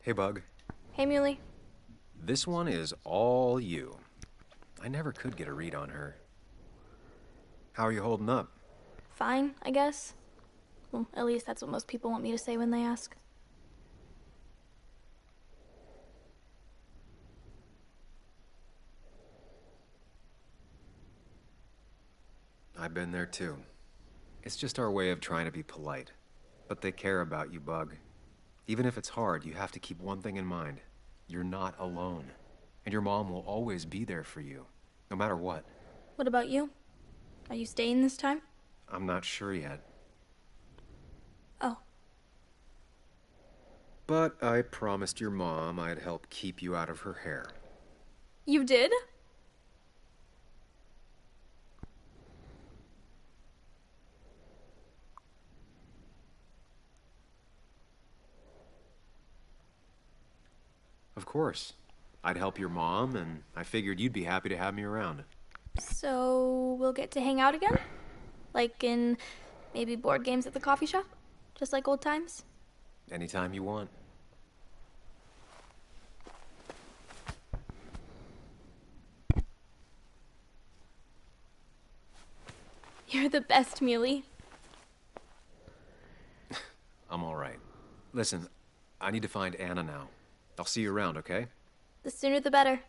Hey, Bug. Hey, Muley. This one is all you. I never could get a read on her. How are you holding up? Fine, I guess. Well, at least that's what most people want me to say when they ask. I've been there too. It's just our way of trying to be polite. But they care about you, Bug. Even if it's hard, you have to keep one thing in mind. You're not alone. And your mom will always be there for you, no matter what. What about you? Are you staying this time? I'm not sure yet. Oh. But I promised your mom I'd help keep you out of her hair. You did? Of course. I'd help your mom, and I figured you'd be happy to have me around. So we'll get to hang out again? Like in maybe board games at the coffee shop? Just like old times? Anytime you want. You're the best, Muley. I'm all right. Listen, I need to find Anna now. I'll see you around, okay? The sooner the better.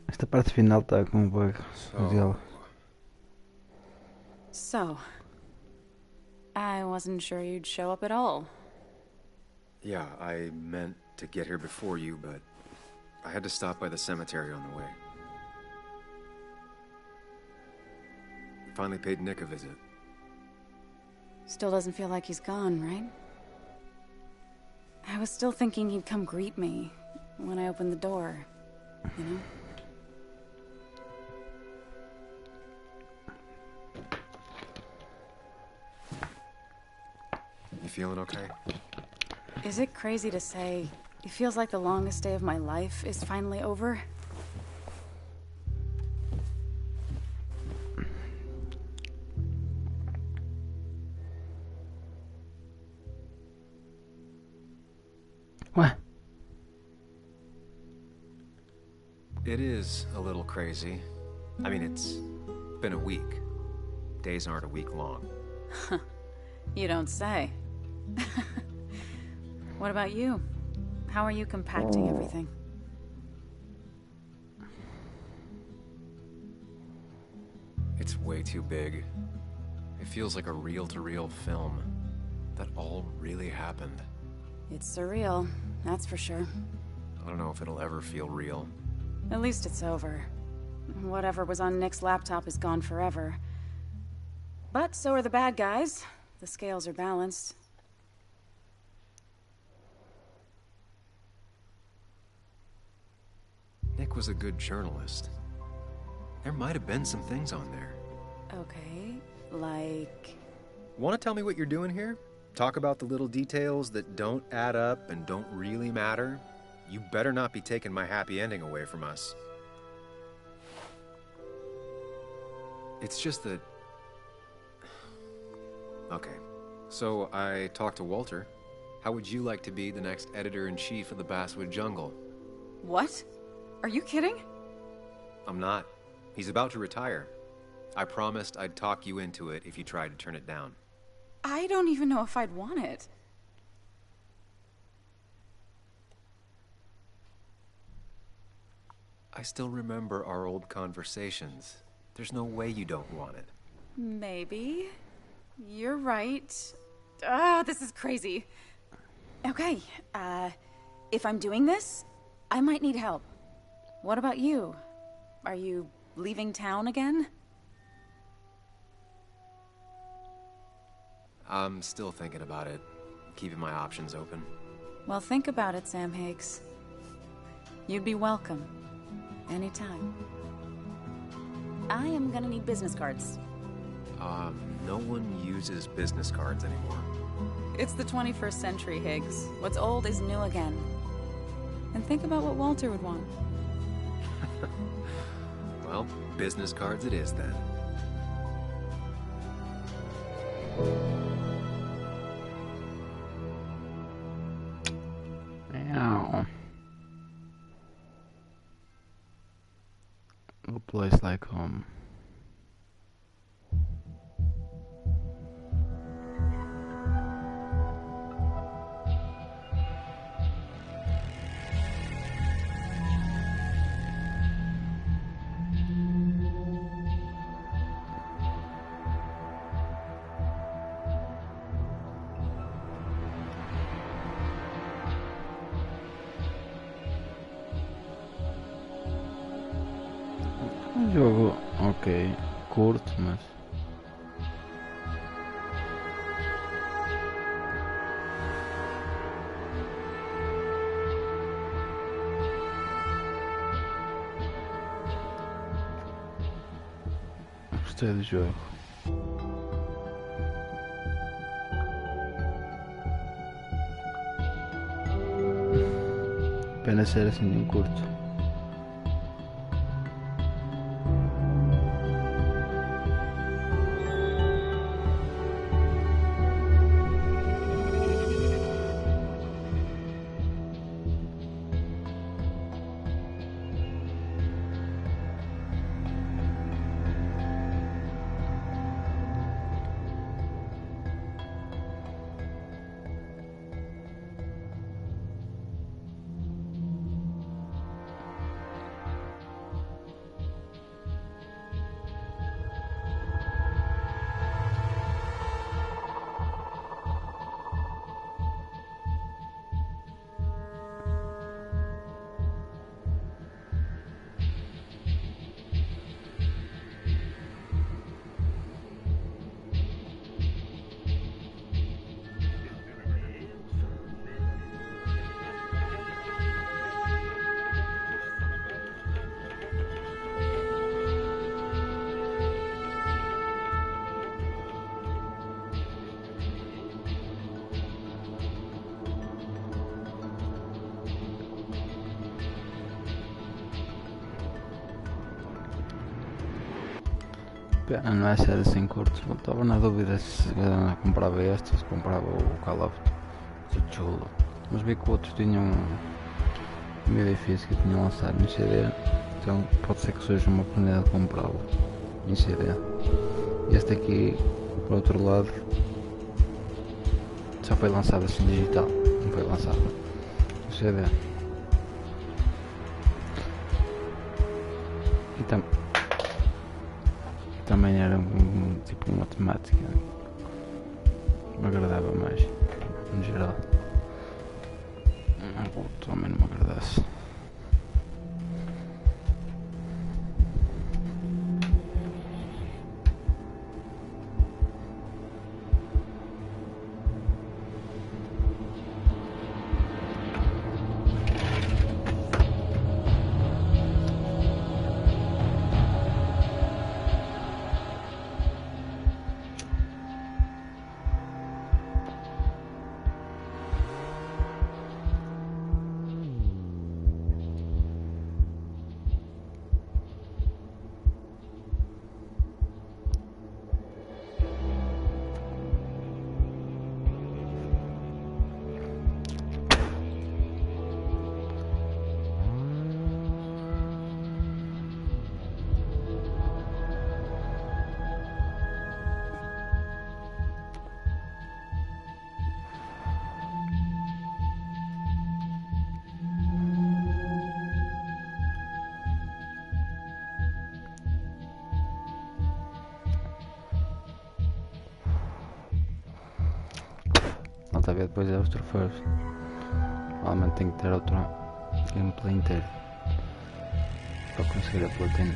Esta parte final está com um bug. So, I wasn't sure you'd show up at all. Yeah, I meant to get here before you, but I had to stop by the cemetery on the way. Finally paid Nick a visit. Still doesn't feel like he's gone, right? I was still thinking he'd come greet me when I opened the door, you know? You feeling okay? Is it crazy to say it feels like the longest day of my life is finally over? What? It is a little crazy. I mean, it's been a week. Days aren't a week long. You don't say. What about you? How are you compacting everything? It's way too big. It feels like a reel-to-reel film. That all really happened. It's surreal, that's for sure. I don't know if it'll ever feel real. At least it's over. Whatever was on Nick's laptop is gone forever. But so are the bad guys. The scales are balanced. Nick was a good journalist. There might have been some things on there. Okay, like... Want to tell me what you're doing here? Talk about the little details that don't add up and don't really matter? You better not be taking my happy ending away from us. It's just that... Okay, so I talked to Walter. How would you like to be the next editor-in-chief of the Basswood Jungle? What? Are you kidding? I'm not. He's about to retire. I promised I'd talk you into it if you tried to turn it down. I don't even know if I'd want it. I still remember our old conversations. There's no way you don't want it. Maybe. You're right. Ah, this is crazy. Okay, if I'm doing this, I might need help. What about you? Are you leaving town again? I'm still thinking about it, keeping my options open. Well, think about it, Sam Higgs. You'd be welcome. Anytime. I am gonna need business cards. No one uses business cards anymore. It's the 21st century, Higgs. What's old is new again. And think about what Walter would want. Well, business cards it is then. Ow. A place like home. Um jogo, ok, curto, mas... Gostei do jogo. Pena ser assim de um curto. Pena, não é sério assim curto. Eu estava na dúvida se comprava este ou se comprava o Call of Cthulhu. Mas vi que o outro tinha um meio difícil que tinha lançado no CD. Então pode ser que seja uma oportunidade de comprá-lo em CD. Este aqui, por outro lado, só foi lançado assim digital. Não foi lançado no CD. E também era tipo uma temática que me agradava mais, no geral. O também não me agradasse. Falta ver depois é os troféus. Provavelmente tenho que ter outro gameplay inteiro para conseguir a platina.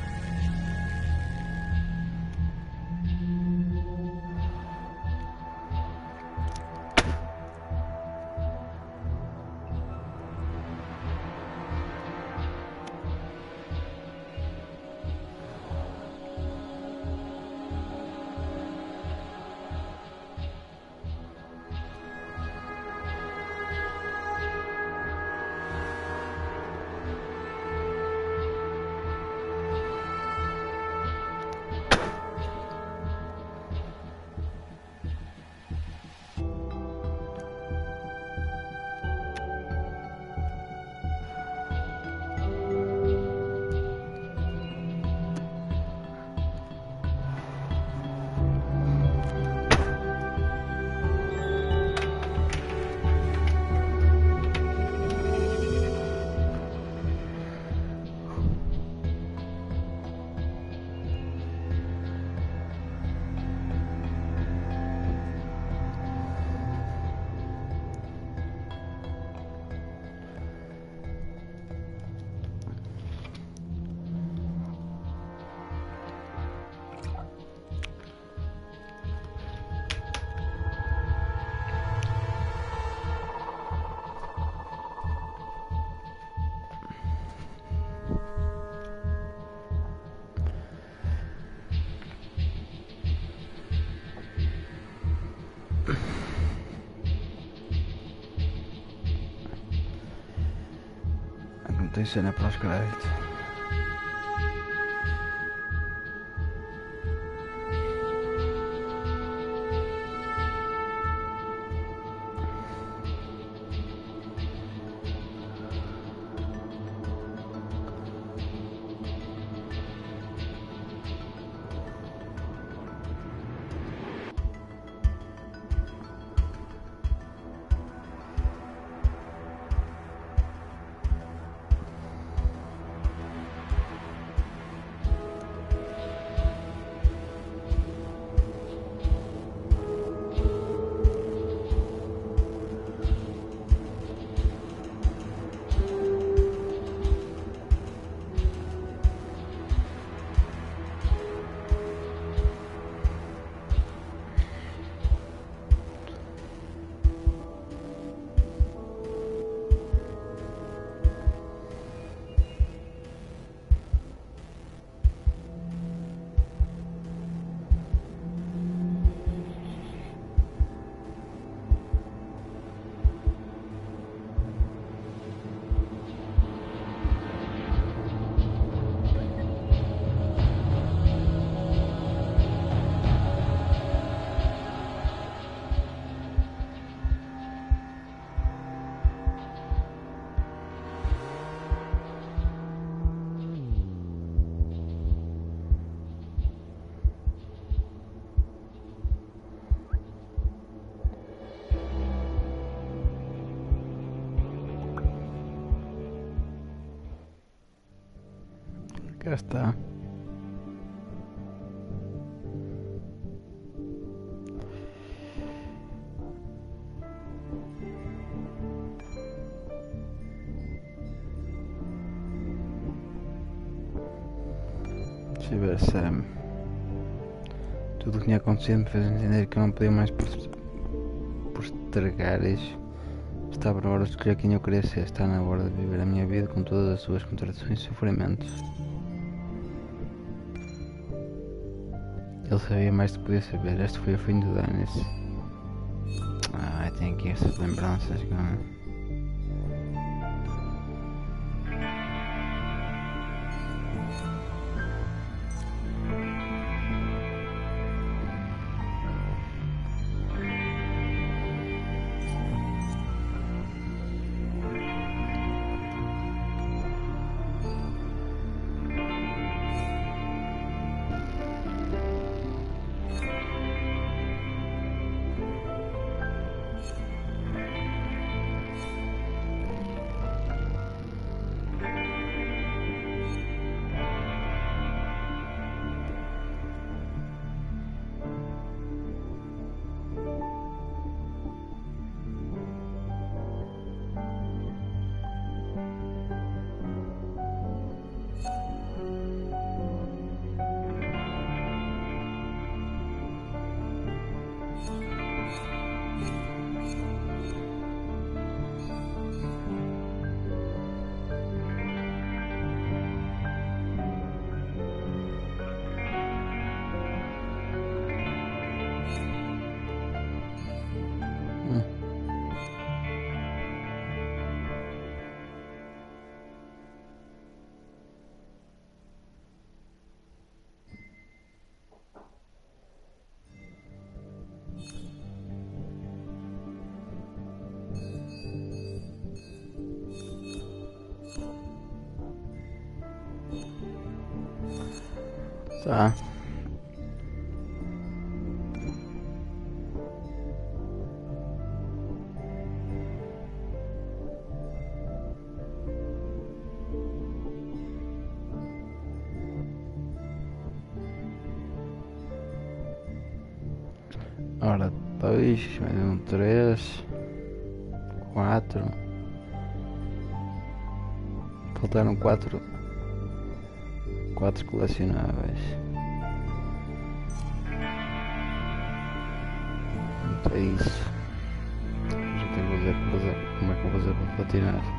Não tem cena para os créditos. Cá está. Deixa eu ver se tudo o que tinha acontecido me fez entender que eu não podia mais postergar isso. Estava na hora de escolher quem eu queria ser. Está na hora de viver a minha vida com todas as suas contradições e sofrimentos. Ele sabia mais do que podia saber. Este foi o fim do Dennis. Tenho aqui essas lembranças. Tá. Ora, 2, mais um 3, 4. Faltaram 4 colecionáveis. É isso. Já tenho que fazer como é que eu vou fazer para platinar.